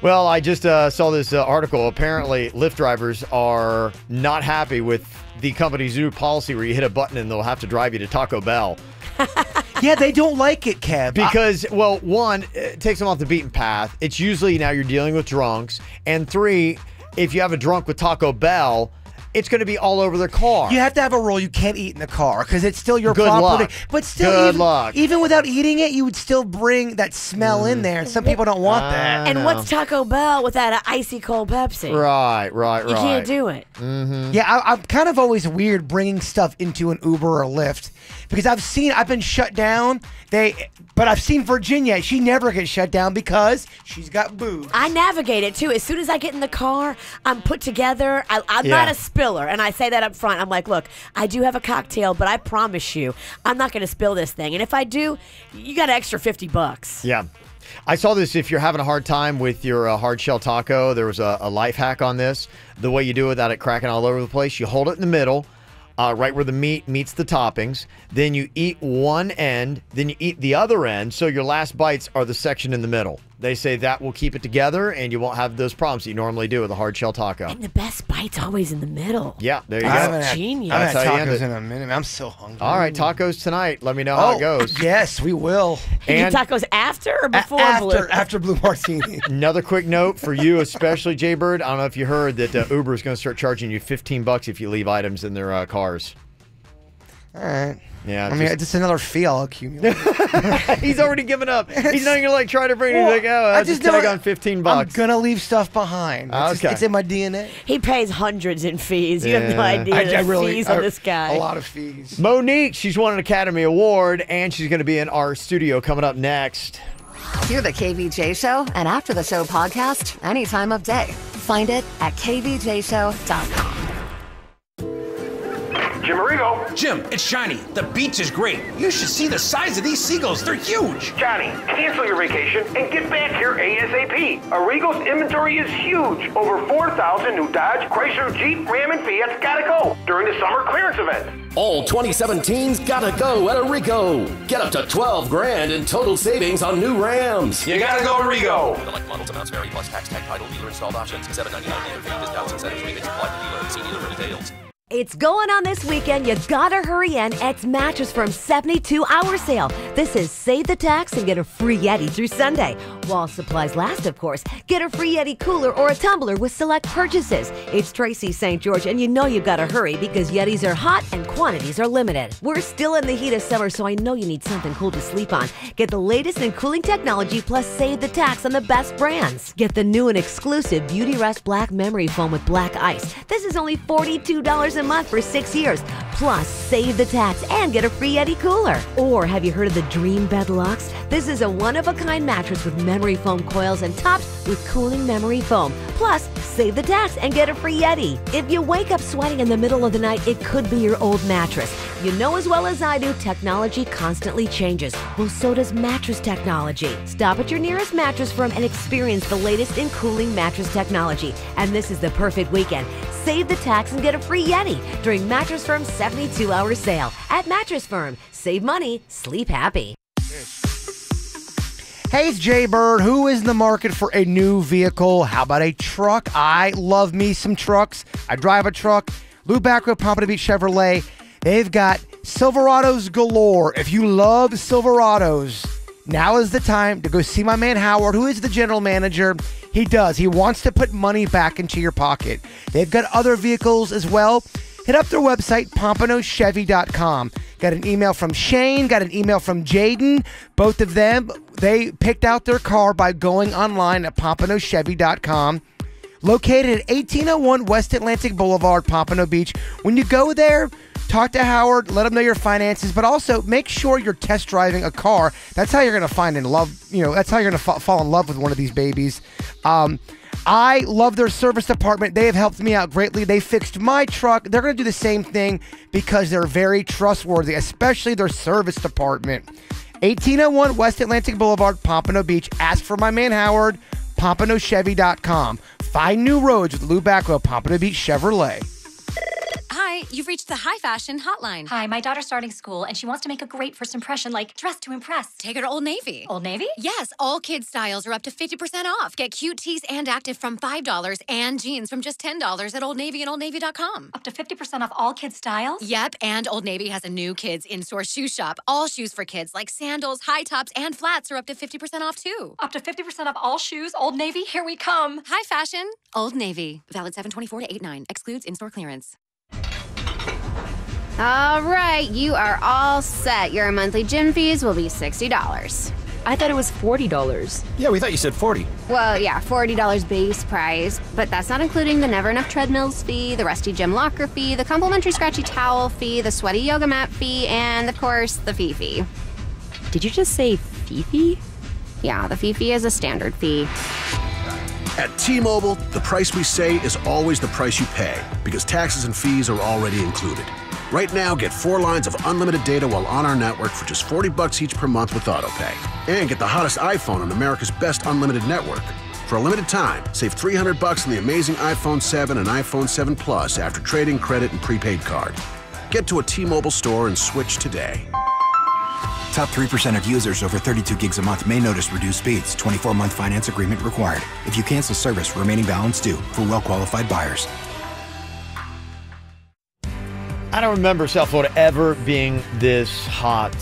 Well, I just saw this article. Apparently, Lyft drivers are not happy with the company's new policy where you hit a button and they'll have to drive you to Taco Bell. Yeah, they don't like it, Kev. Because, well, one, it takes them off the beaten path. It's usually now you're dealing with drunks. And three, if you have a drunk with Taco Bell, it's going to be all over their car. You have to have a rule. You can't eat in the car because it's still your Good property. luck. But still, Good luck. even without eating it, you would still bring that smell in there. And some people don't want that. And what's Taco Bell without an icy cold Pepsi? Right. You can't do it. Yeah, I'm kind of always weird bringing stuff into an Uber or Lyft because I've been shut down. But I've seen Virginia. She never gets shut down because she's got booze. I navigate it too. As soon as I get in the car, I'm put together. I'm not a spiller, and I say that up front. I'm like, look, I do have a cocktail, but I promise you, I'm not going to spill this thing. And if I do, you got an extra $50. Yeah. I saw this. If you're having a hard time with your hard shell taco, there was a life hack on this. The way you do it without it cracking all over the place, you hold it in the middle, right where the meat meets the toppings. Then you eat one end, then you eat the other end, so your last bites are the section in the middle. They say that will keep it together, and you won't have those problems that you normally do with a hard shell taco. And the best bite's always in the middle. Yeah, there you I go. haven't had Genius. I haven't That's how you had end tacos it. in a minute. I'm so hungry. All right, tacos tonight. Let me know how it goes. Yes, we will. You And eat tacos after or before Blue? After Blue Martini. another quick note for you, especially Jay-Bird. I don't know if you heard that Uber is going to start charging you $15 if you leave items in their cars. All right. Yeah, I mean, just another fee I'll accumulate. He's already given up. He's not going to try to bring anything out. I I'll just just tag know on $15. I'm gonna leave stuff behind. Okay. It's in my DNA. He pays hundreds in fees. You have no Yeah. idea the fees on this guy. A lot of fees. Monique, she's won an Academy Award, and she's going to be in our studio coming up next. Hear the KVJ Show and After the Show podcast anytime of day. Find it at kvjshow.com. Jim Arrigo. Jim, it's Shiny. The beach is great. You should see the size of these seagulls. They're huge. Johnny, cancel your vacation and get back here ASAP. Arrigo's inventory is huge. Over 4,000 new Dodge, Chrysler, Jeep, Ram, and Fiat's gotta go during the summer clearance event. All 2017's gotta go at Arrigo. Get up to $12,000 in total savings on new Rams. You gotta go Arrigo. Select models, amounts vary, plus tax, tag, title, dealer installed options, $7.99 dealer fee, discounts, incentives, rebates apply to dealer. See dealer for details. It's going on this weekend. You gotta hurry in. It's Mattress Firm's 72-hour sale. This is save the tax and get a free Yeti through Sunday. While supplies last, of course. Get a free Yeti cooler or a tumbler with select purchases. It's Tracy St. George, and you know you gotta hurry because Yetis are hot and quantities are limited. We're still in the heat of summer, so I know you need something cool to sleep on. Get the latest in cooling technology plus save the tax on the best brands. Get the new and exclusive Beauty Rest Black Memory Foam with black ice. This is only $42 a month for 6 years. Plus, save the tax and get a free Yeti cooler. Or have you heard of the Dream Bed Lux? This is a one-of-a-kind mattress with memory foam coils and topped with cooling memory foam. Plus, Plus, save the tax and get a free Yeti. If you wake up sweating in the middle of the night, it could be your old mattress. You know as well as I do, technology constantly changes. Well, so does mattress technology. Stop at your nearest mattress firm and experience the latest in cooling mattress technology. And this is the perfect weekend. Save the tax and get a free Yeti during Mattress Firm's 72-hour sale. At Mattress Firm, save money, sleep happy. Hey, it's Jay Bird. Who is in the market for a new vehicle? How about a truck? I love me some trucks. I drive a truck. Lou Backrow, Pompano Beach Chevrolet. They've got Silverados galore. If you love Silverados, now is the time to go see my man Howard, who is the general manager. He does. He wants to put money back into your pocket. They've got other vehicles as well. Hit up their website, PompanoChevy.com. Got an email from Shane, got an email from Jaden. Both of them, they picked out their car by going online at PompanoChevy.com. Located at 1801 West Atlantic Boulevard, Pompano Beach. When you go there, talk to Howard, let him know your finances, but also make sure you're test driving a car. That's how you're going to find in love, that's how you're going to fall in love with one of these babies. I love their service department. They have helped me out greatly. They fixed my truck. They're going to do the same thing because they're very trustworthy, especially their service department. 1801 West Atlantic Boulevard, Pompano Beach. Ask for my man Howard, PompanoChevy.com. Find new roads with Lou Backrow, Pompano Beach Chevrolet. Hi, you've reached the High Fashion Hotline. Hi, my daughter's starting school, and she wants to make a great first impression, like dress to impress. Take her to Old Navy. Old Navy? Yes, all kids' styles are up to 50% off. Get cute tees and active from $5 and jeans from just $10 at Old Navy and OldNavy.com. Up to 50% off all kids' styles? Yep, and Old Navy has a new kids in-store shoe shop. All shoes for kids, like sandals, high tops, and flats are up to 50% off, too. Up to 50% off all shoes? Old Navy? Here we come. High Fashion, Old Navy. Valid 7/24 to 8/9. Excludes in-store clearance. All right, you are all set. Your monthly gym fees will be $60. I thought it was $40. Yeah, we thought you said 40. Well, yeah, $40 base price, but that's not including the Never Enough Treadmills fee, the Rusty Gym Locker fee, the complimentary Scratchy Towel fee, the Sweaty Yoga Mat fee, and, of course, the fee. Did you just say fee? Yeah, the fee is a standard fee. At T-Mobile, the price we say is always the price you pay because taxes and fees are already included. Right now, get 4 lines of unlimited data while on our network for just $40 each per month with AutoPay. And get the hottest iPhone on America's best unlimited network. For a limited time, save $300 on the amazing iPhone 7 and iPhone 7 Plus after trading, credit, and prepaid card. Get to a T-Mobile store and switch today. Top 3% of users over 32 gigs a month may notice reduced speeds. 24-month finance agreement required. If you cancel service, remaining balance due for well-qualified buyers. I don't remember South Florida ever being this hot.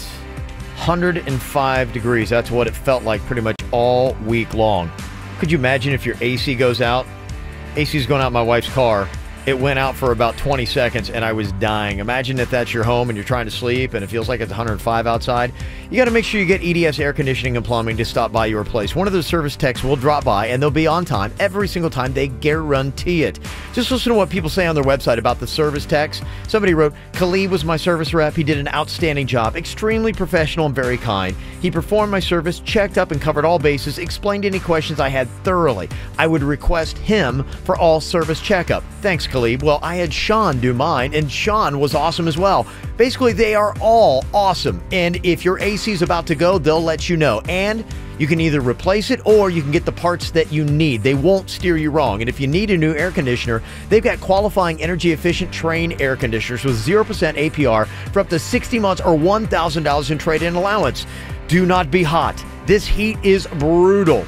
105 degrees. That's what it felt like pretty much all week long. Could you imagine if your AC goes out? AC's going out in my wife's car. It went out for about 20 seconds and I was dying. Imagine if that's your home and you're trying to sleep and it feels like it's 105 outside. You got to make sure you get EDS Air Conditioning and Plumbing to stop by your place. One of the service techs will drop by and they'll be on time every single time. They guarantee it. Just listen to what people say on their website about the service techs. Somebody wrote, Khalid was my service rep. He did an outstanding job. Extremely professional and very kind. He performed my service, checked up and covered all bases, explained any questions I had thoroughly. I would request him for all service checkup. Thanks, Khalid. Well, I had Sean do mine, and Sean was awesome as well. Basically, they are all awesome. And if your AC is about to go, they'll let you know. And you can either replace it or you can get the parts that you need. They won't steer you wrong. And if you need a new air conditioner, they've got qualifying energy-efficient Trane air conditioners with 0% APR for up to 60 months or $1,000 in trade-in allowance. Do not be hot. This heat is brutal.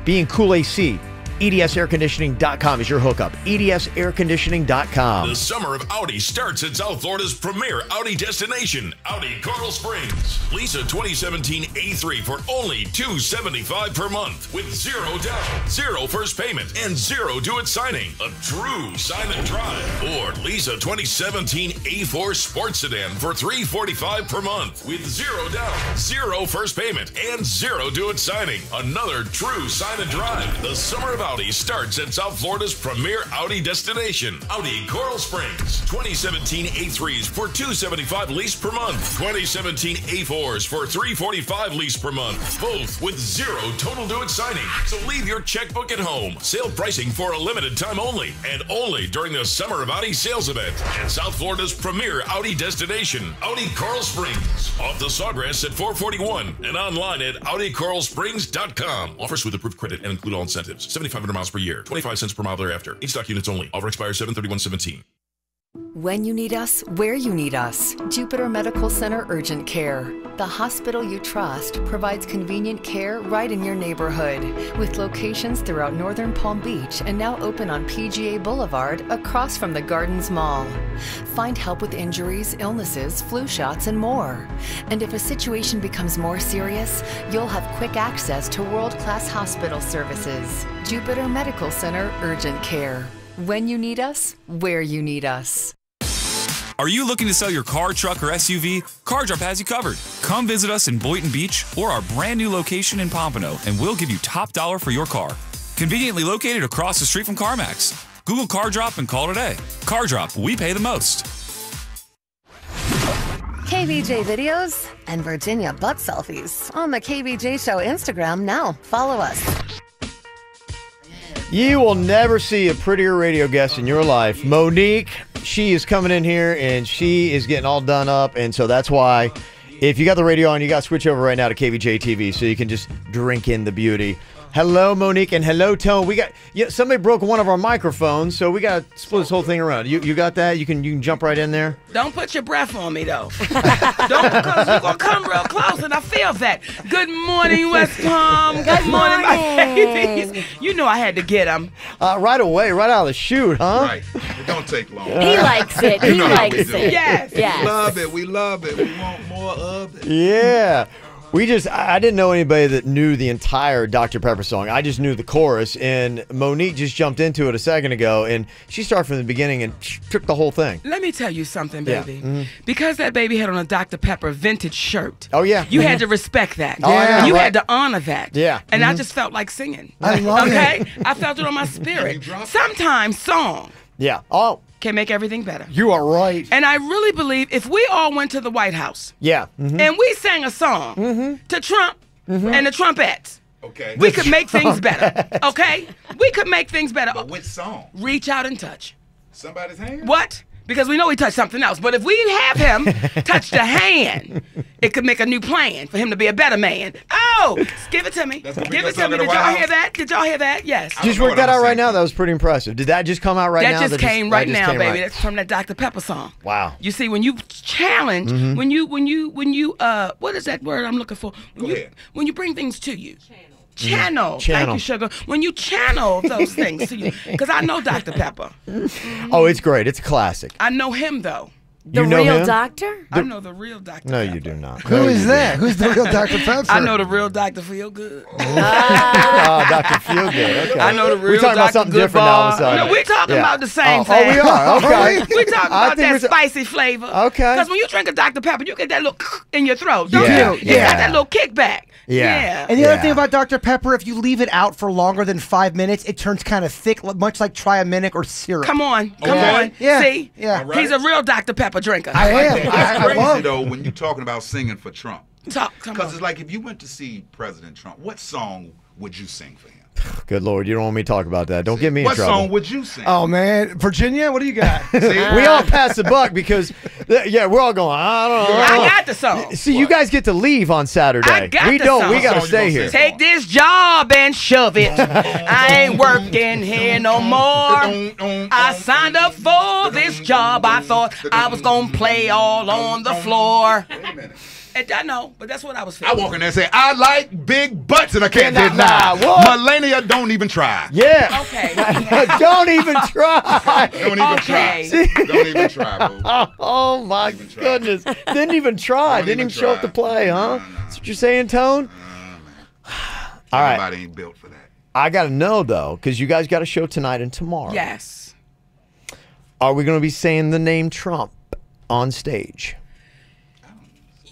Be in cool AC. EDSAirConditioning.com is your hookup. EDSAirConditioning.com. The summer of Audi starts at South Florida's premier Audi destination, Audi Coral Springs. Lease a 2017 A3 for only $275 per month with 0 down, 0 first payment, and 0 do-it signing. A true sign and drive. Or lease a 2017 A4 Sports Sedan for $345 per month with 0 down, 0 first payment, and 0 do-it signing. Another true sign and drive. The summer of Audi starts at South Florida's premier Audi destination, Audi Coral Springs. 2017 A3s for $275 lease per month. 2017 A4s for $345 lease per month. Both with zero total due at signing. So leave your checkbook at home. Sale pricing for a limited time only, and only during the Summer of Audi sales event at South Florida's premier Audi destination, Audi Coral Springs. Off the Sawgrass at 441 and online at AudiCoralSprings.com. Offers with approved credit and include all incentives. 7,500 miles per year. 25 cents per mile thereafter. In-stock units only. Offer expires 7/31/17. When you need us, where you need us. Jupiter Medical Center Urgent Care. The hospital you trust provides convenient care right in your neighborhood, with locations throughout northern Palm Beach and now open on PGA Boulevard across from the Gardens Mall. Find help with injuries, illnesses, flu shots, and more. And if a situation becomes more serious, you'll have quick access to world-class hospital services. Jupiter Medical Center Urgent Care. When you need us, where you need us. Are you looking to sell your car, truck, or SUV? CarDrop has you covered. Come visit us in Boynton Beach or our brand new location in Pompano, and we'll give you top dollar for your car. Conveniently located across the street from CarMax. Google CarDrop and call today. CarDrop, we pay the most. KVJ videos and Virginia butt selfies on the KVJ Show Instagram now. Follow us. You will never see a prettier radio guest in your life. Monique, she is coming in here and she is getting all done up. And so that's why if you got the radio on, you got to switch over right now to KVJ TV so you can just drink in the beauty. Hello, Monique, and hello, Tone. We got somebody broke one of our microphones, so we got to split this whole thing around. You got that? You can jump right in there. Don't put your breath on me though. Don't, because you're gonna come real close, and I feel that. Good morning, West Palm. Good morning, my babies. You know I had to get them right away, right out of the chute, huh? Right. It don't take long. He likes it. He likes it. Yes. We love it. We love it. We want more of it. Yeah. I didn't know anybody that knew the entire Dr. Pepper song. I just knew the chorus, and Monique just jumped into it a second ago, and she started from the beginning and took the whole thing. Let me tell you something, baby. Yeah. Mm-hmm. Because that baby had on a Dr. Pepper vintage shirt. Oh, yeah. You had to respect that. Yeah. You had to honor that. Yeah. And I just felt like singing. I love it. Okay? I felt it on my spirit. Sometimes song can make everything better. You are right. And I really believe if we all went to the White House and we sang a song to Trump and the Trumpettes, we could make things better. Okay? We could make things better. But which song? Reach out and touch. Somebody's hand? What? Because we know he touched something else. But if we have him touch the hand, it could make a new plan for him to be a better man. Oh, give it to me. Give it to me. Did y'all hear that? Did y'all hear that? Yes. Just worked that out right now. That was pretty impressive. Did that just come out right now? That just came right now, baby. That's from that Dr. Pepper song. Wow. You see, when you challenge, when you what is that word I'm looking for? When you bring things to you. Channel. Thank you, sugar. When you channel those things to you, because I know Dr. Pepper. Oh, it's great. It's a classic. I know him though. The real doctor? I know the real Dr. No, Pepper. you do not. Who is that? Who's the real Dr. Pepper? I know the real Dr. Feel Good. Dr. Feel Good. Okay. I know the real We're talking about Dr. something Good different now. Bar. All of a sudden. No, we're talking about the same thing. Oh, we are. Okay. We're talking about that spicy flavor. Okay. Because when you drink a Dr. Pepper, you get that little in your throat. Don't Yeah. you? You got that little kickback. Yeah. And the other thing about Dr. Pepper, if you leave it out for longer than 5 minutes, it turns kind of thick, much like Triaminic or syrup. Come on. Come on. Yeah. See? Yeah. Right. He's a real Dr. Pepper drinker. I am. It's crazy, love though, when you're talking about singing for Trump. Come Because on. it's like if you went to see President Trump, what song would you sing for him? Good Lord, you don't want me to talk about that. Don't get me in What trouble. song would you sing? Oh, man. Virginia, what do you got? We all pass the buck because, we're all going, I don't know. I got the song. See, you guys get to leave on Saturday. I got we the don't. song. We got to What song stay you here. gonna sing? Take this job and shove it. I ain't working here no more. I signed up for this job. I thought I was going to play all on the floor. Wait a minute. I know, but that's what I was I feeling. walk in there and say, I like big butts, and I can't Cannot deny. lie. What? Melania, don't even try. Yeah. Okay. Don't even try. Don't even Okay. try. Don't even try, boo. Oh my goodness. Didn't even try. Didn't even show up to play, huh? That's what you're saying, Tone? All right. Everybody ain't built for that. I got to know, though, because you guys got a show tonight and tomorrow. Yes. Are we going to be saying the name Trump on stage?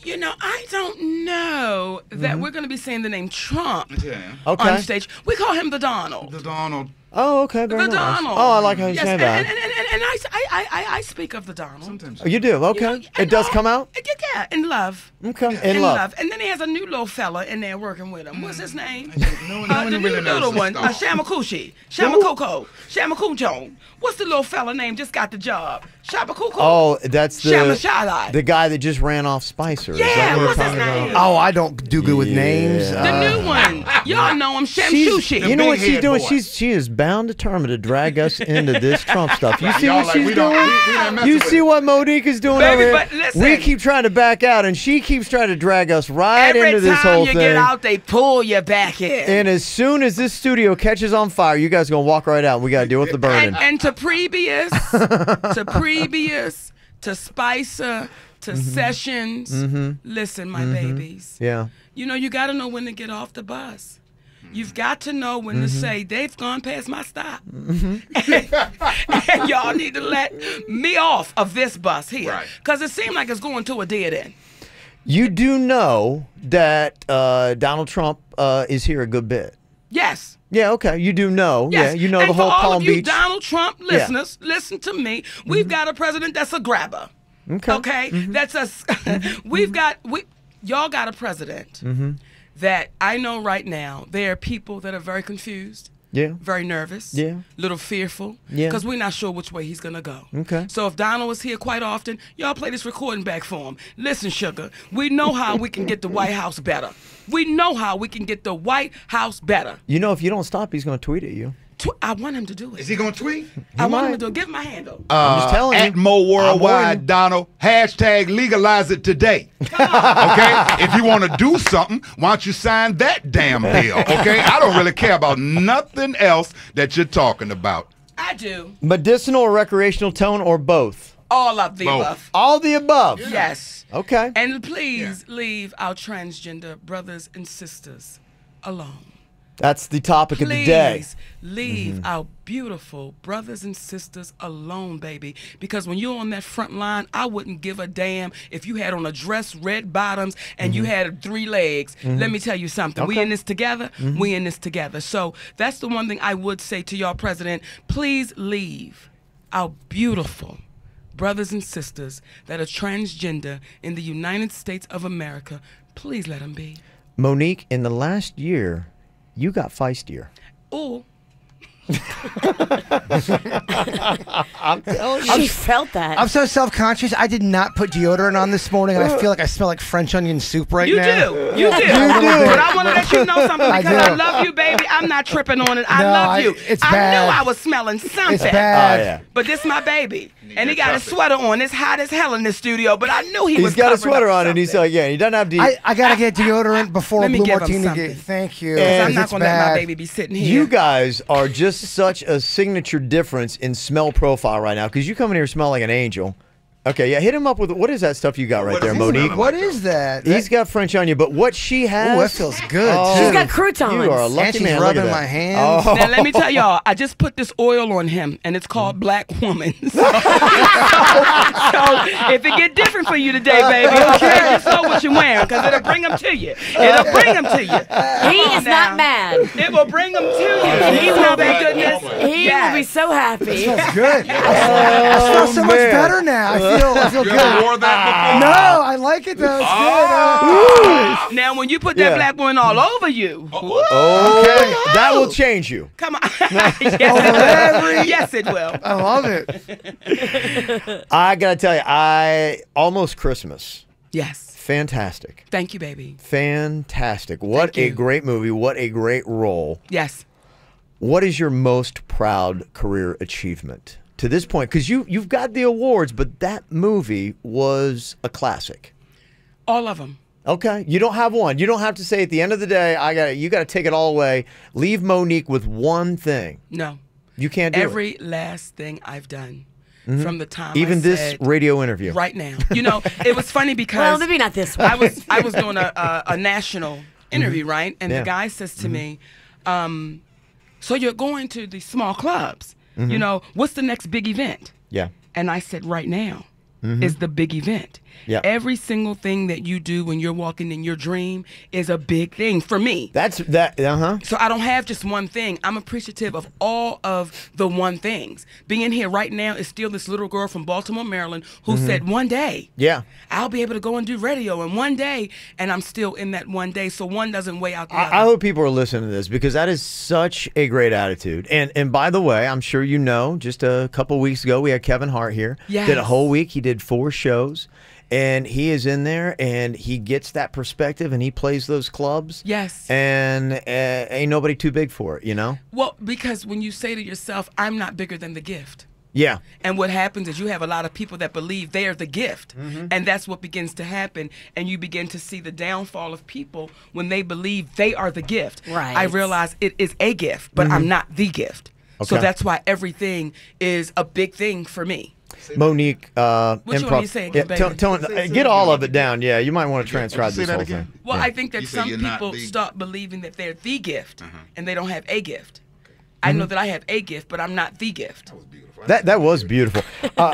You know, I don't know that we're going to be saying the name Trump Okay. on stage. We call him the Donald. The Donald. Oh, okay. Very The nice. Donald. Oh, I like how you say that. And I speak of the Donald. Sometimes. Oh, you do? Okay. It does come out? Yeah, in love. Okay. In love. And then he has a new little fella in there working with him. What's his name? No one the really new little knows one. this stuff. Shamakuchi. Shamakuko. Shamakujo. What's the little fella name? Just got the job. Shabakuko. Oh, that's Shamashalai. the guy that just ran off Spicer. Is Yeah, that what what's we're his talking name? about? Oh, I don't do good with names. The new one. Y'all know him, She's- Shamshushi. you know what she's doing? She is bound determined to drag us into this Trump stuff. You see what she's doing? You see what Monique is doing Baby, over but here? listen. We keep trying to back out, and she keeps trying to drag us right into this whole Every time you thing. get out, they pull you back in. And as soon as this studio catches on fire, you guys are gonna walk right out. We gotta deal with the burning. And to previous, to Spicer, to Sessions. Listen, my babies. Yeah. You know, you got to know when to get off the bus. You've got to know when to say, they've gone past my stop. And y'all need to let me off of this bus here. Because it seems like it's going to a dead end. You do know that Donald Trump is here a good bit. Yes. Yeah, okay. You do know. Yes. Yeah, you know and the whole for all Palm of you Beach. Donald Trump listeners, listen to me. We've got a president that's a grabber. Okay? That's y'all got a president that I know right now there are people that are very confused. Yeah. Very nervous. Yeah. Little fearful. Yeah. Because we're not sure which way he's going to go. Okay. So if Donald was here quite often, y'all play this recording back for him. Listen, sugar, we know how we can get the White House better. We know how we can get the White House better. You know, if you don't stop, he's going to tweet at you. I want him to do it. Is he going to tweet? I want him to do it. Give him my handle. I'm just telling you. At Mo Worldwide, Donald, hashtag legalize it today. Okay? If you want to do something, why don't you sign that damn bill? Okay? I don't really care about nothing else that you're talking about. I do. Medicinal or recreational tone or both? All of the above. All the above? Yes. Okay. And please leave our transgender brothers and sisters alone. That's the topic of the day. Please leave our beautiful brothers and sisters alone, baby. Because when you're on that front line, I wouldn't give a damn if you had on a dress, red bottoms, and you had 3 legs. Let me tell you something. We in this together. We in this together. So that's the one thing I would say to y'all, President. Please leave our beautiful brothers and sisters that are transgender in the United States of America. Please let them be. Monique, in the last year, you got feistier. Ooh. I'm telling you. She felt that. I'm so self-conscious. I did not put deodorant on this morning, and I feel like I smell like French onion soup right now. You do. But I want to let you know something because I love you, baby. I'm not tripping on it. I love you. It's I bad. knew I was smelling something. It's bad. Oh, yeah. But this my baby. And he got a sweater on. It's hot as hell in this studio, but I knew he was He's got a covering sweater up on, and he's like, yeah, he doesn't have to. I gotta get deodorant before Let a me blue give him martini. something. Thank you. I'm not It's going to let my bad. baby be sitting here. You guys are just such a signature difference in smell profile right now because you come in here and smell like an angel. Okay, yeah, hit him up with what is that stuff you got right there, Monique? What is that? He's got French onion, but what she has. Ooh, that feels good. Oh, She's got croutons. You are a lucky And she's man. Look at rubbing that. my hands. Oh. Now, let me tell y'all, I just put this oil on him, and it's called Black Woman. So if it get different for you today, baby, okay, just know what you're wearing, because it'll bring them to you. It'll bring them to you. He is not mad. It will bring them to you. And He will, thank goodness. He will be so happy. Smells good. I smell so much better now. I feel You good. ever wore that before? No, I like it though. It's good. Now, when you put that black woman all over you, Okay, that will change you. come on. Yes, it will. I love it. I gotta tell you, almost Christmas. Yes. Fantastic. Thank you, baby. Fantastic. What a great movie. What a great role. Yes. What is your most proud career achievement to this point? Because you've got the awards, but that movie was a classic. All of them. Okay, you don't have one. You don't have to say at the end of the day, you got to take it all away. Leave Monique with one thing. No. You can't do Every last thing I've done from the time Even I this said, radio interview. right now. You know, it was funny because Well, maybe not this one. I was doing a national interview, right? And Yeah. the guy says to me, so you're going to these small clubs. You know, what's the next big event? Yeah. And I said, right now is the big event. Yep. Every single thing that you do when you're walking in your dream is a big thing for me. That's that. So I don't have just one thing. I'm appreciative of all of the one things. Being here right now is still this little girl from Baltimore, Maryland, who said one day, I'll be able to go and do radio in one day, and I'm still in that one day. So one doesn't weigh out the other. I hope people are listening to this because that is such a great attitude. And by the way, I'm sure you know, just a couple weeks ago, we had Kevin Hart here. Yes. Did a whole week. He did 4 shows. And he is in there, and he gets that perspective, and he plays those clubs. Yes. And ain't nobody too big for it, you know? Well, because when you say to yourself, I'm not bigger than the gift. Yeah. And what happens is you have a lot of people that believe they are the gift. And that's what begins to happen. And you begin to see the downfall of people when they believe they are the gift. Right. I realize it is a gift, but I'm not the gift. So Okay. that's why everything is a big thing for me. Monique, What you improv. want me to say again, baby? Get all of it down. Yeah, you might want to transcribe Say this that whole again? thing. Well, Yeah. I think that some people start believing that they're the gift and they don't have a gift. I know that I have a gift, but I'm not the gift. That was beautiful.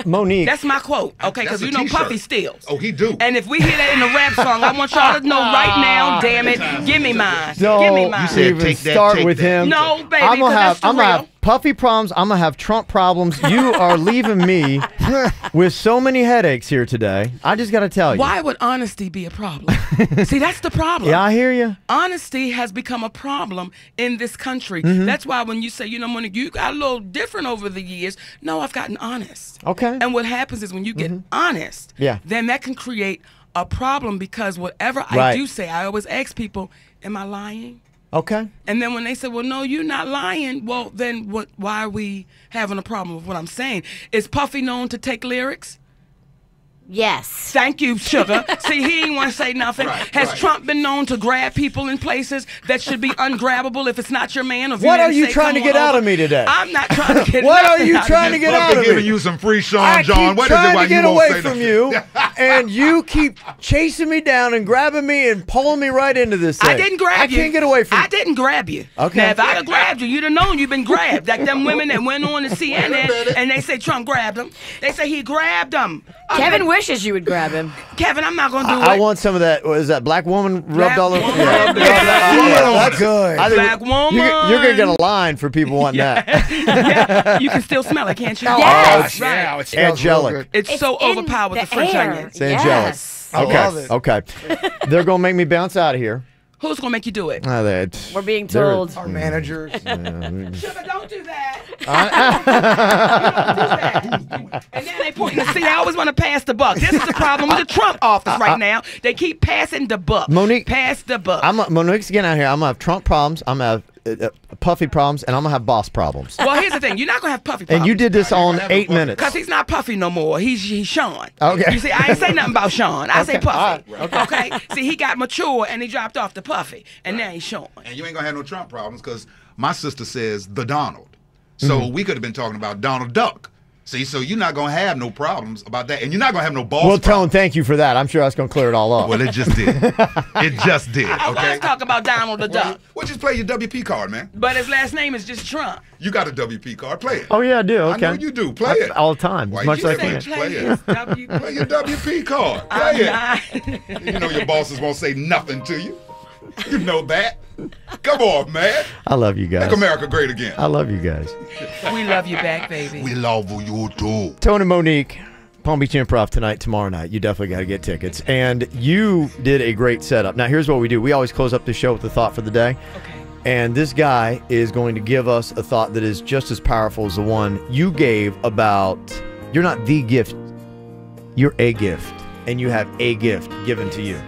Monique. That's my quote, okay? Because That's you a know t-shirt. Puffy steals. Oh, he do. And if we hear that in a rap song, I want y'all to know right now, damn it, give me mine. Give me mine. You even start with him. No, baby, I'm 'cause that's the I'm gonna real. have Puffy problems. I'm gonna have Trump problems. You are leaving me with so many headaches here today. I just gotta tell you. Why would honesty be a problem? See, that's the problem. Yeah, I hear you. Honesty has become a problem in this country. Mhm. That's why when you say, you know, Monique, you got a little different over the years. No, I've gotten honest. Okay. And what happens is when you get honest, Yeah. then that can create a problem because whatever I Right. do say, I always ask people, am I lying? Okay. And then when they say, well, no, you're not lying, well, then what? Why are we having a problem with what I'm saying? Is Puffy known to take lyrics? Yes. Thank you, Sugar. See, he ain't want to say nothing. Has Trump been known to grab people in places that should be ungrabbable if it's not your man? Or if What you are didn't you say, trying to "Come get on out over"? of me today? I'm not trying to get What are nothing you out of trying to get out of me? Giving you some free Sean I John. keep What is it? trying Why to get you won't away say from nothing? you, and you keep chasing me down and grabbing me and pulling me right into this thing. I didn't grab you. I can't get away from I didn't grab you. Okay. Now, if I'd have grabbed you, you'd have known you've been grabbed. Like them women that went on to CNN and they say Trump grabbed him. They say he grabbed him. Kevin wishes you would grab him. Kevin, I'm not going to do I it. want some of that. What is that? Black woman rubbed all over. woman Yeah. rubbed That's good. I think Black woman. You're gonna get a line for people wanting that. Yeah, you can still smell it, can't you? Yes. Right. Yeah, it smells angelic. real good. It's so in overpowered with the the French air. onion. It's angelic. I Okay. love it. Okay. They're gonna make me bounce out of here. Who's going to make you do it? We're being they're- told. Our managers. Sugar, don't do that. And then they pointing to see. I always want to pass the buck. This is the problem with the Trump office right now. They keep passing the buck. Monique, pass the buck. Monique's getting out here. I'm gonna have Trump problems. I'm gonna have Puffy problems, and I'm gonna have boss problems. Well, here's the thing. You're not going to have Puffy problems. And you did this on 8 minutes. Because he's not Puffy no more. He's Sean. Okay. You see, I ain't say nothing about Sean. I say Okay. Puffy. All right. Okay. See, he got mature and he dropped off to Puffy. And now he's Sean. And you ain't gonna have no Trump problems because my sister says the Donald. So we could have been talking about Donald Duck. See, so you're not gonna have no problems about that, and you're not gonna have no balls. Well, Tone, thank you for that. I'm sure that's gonna clear it all up. Well, it just did. It just did. I Okay. was talking about Donald the Duck. Well, just play your WP card, man. But his last name is just Trump. You got a WP card. Play it. Oh yeah, I do. Okay. I know you do. Play it all the time, Why as much you as I say can. Play it. Play your WP card. Play it. You know your bosses won't say nothing to you. You know that. Come on, man. I love you guys. Make America great again. I love you guys. We love you back, baby. We love you too. Tone and Monique, Palm Beach Improv tonight, tomorrow night. You definitely got to get tickets. And you did a great setup. Now, here's what we do. We always close up the show with a thought for the day. Okay. And this guy is going to give us a thought that is just as powerful as the one you gave about you're not the gift, you're a gift. And you have a gift given to you.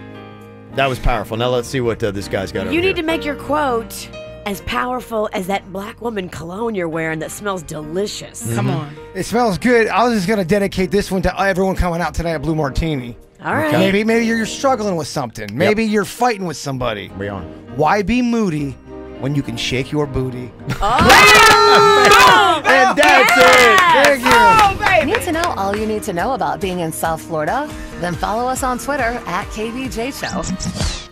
That was powerful. Now let's see what this guy's got over You here. need to make your quote as powerful as that black woman cologne you're wearing that smells delicious. Come on. It smells good. I was just gonna dedicate this one to everyone coming out today at Blue Martini. All right. Maybe you're struggling with something. Maybe you're fighting with somebody. We on. Why be moody when you can shake your booty? Oh! And that's it. Thank you. Oh, baby. Need to know all you need to know about being in South Florida? Then follow us on Twitter at KVJ Show.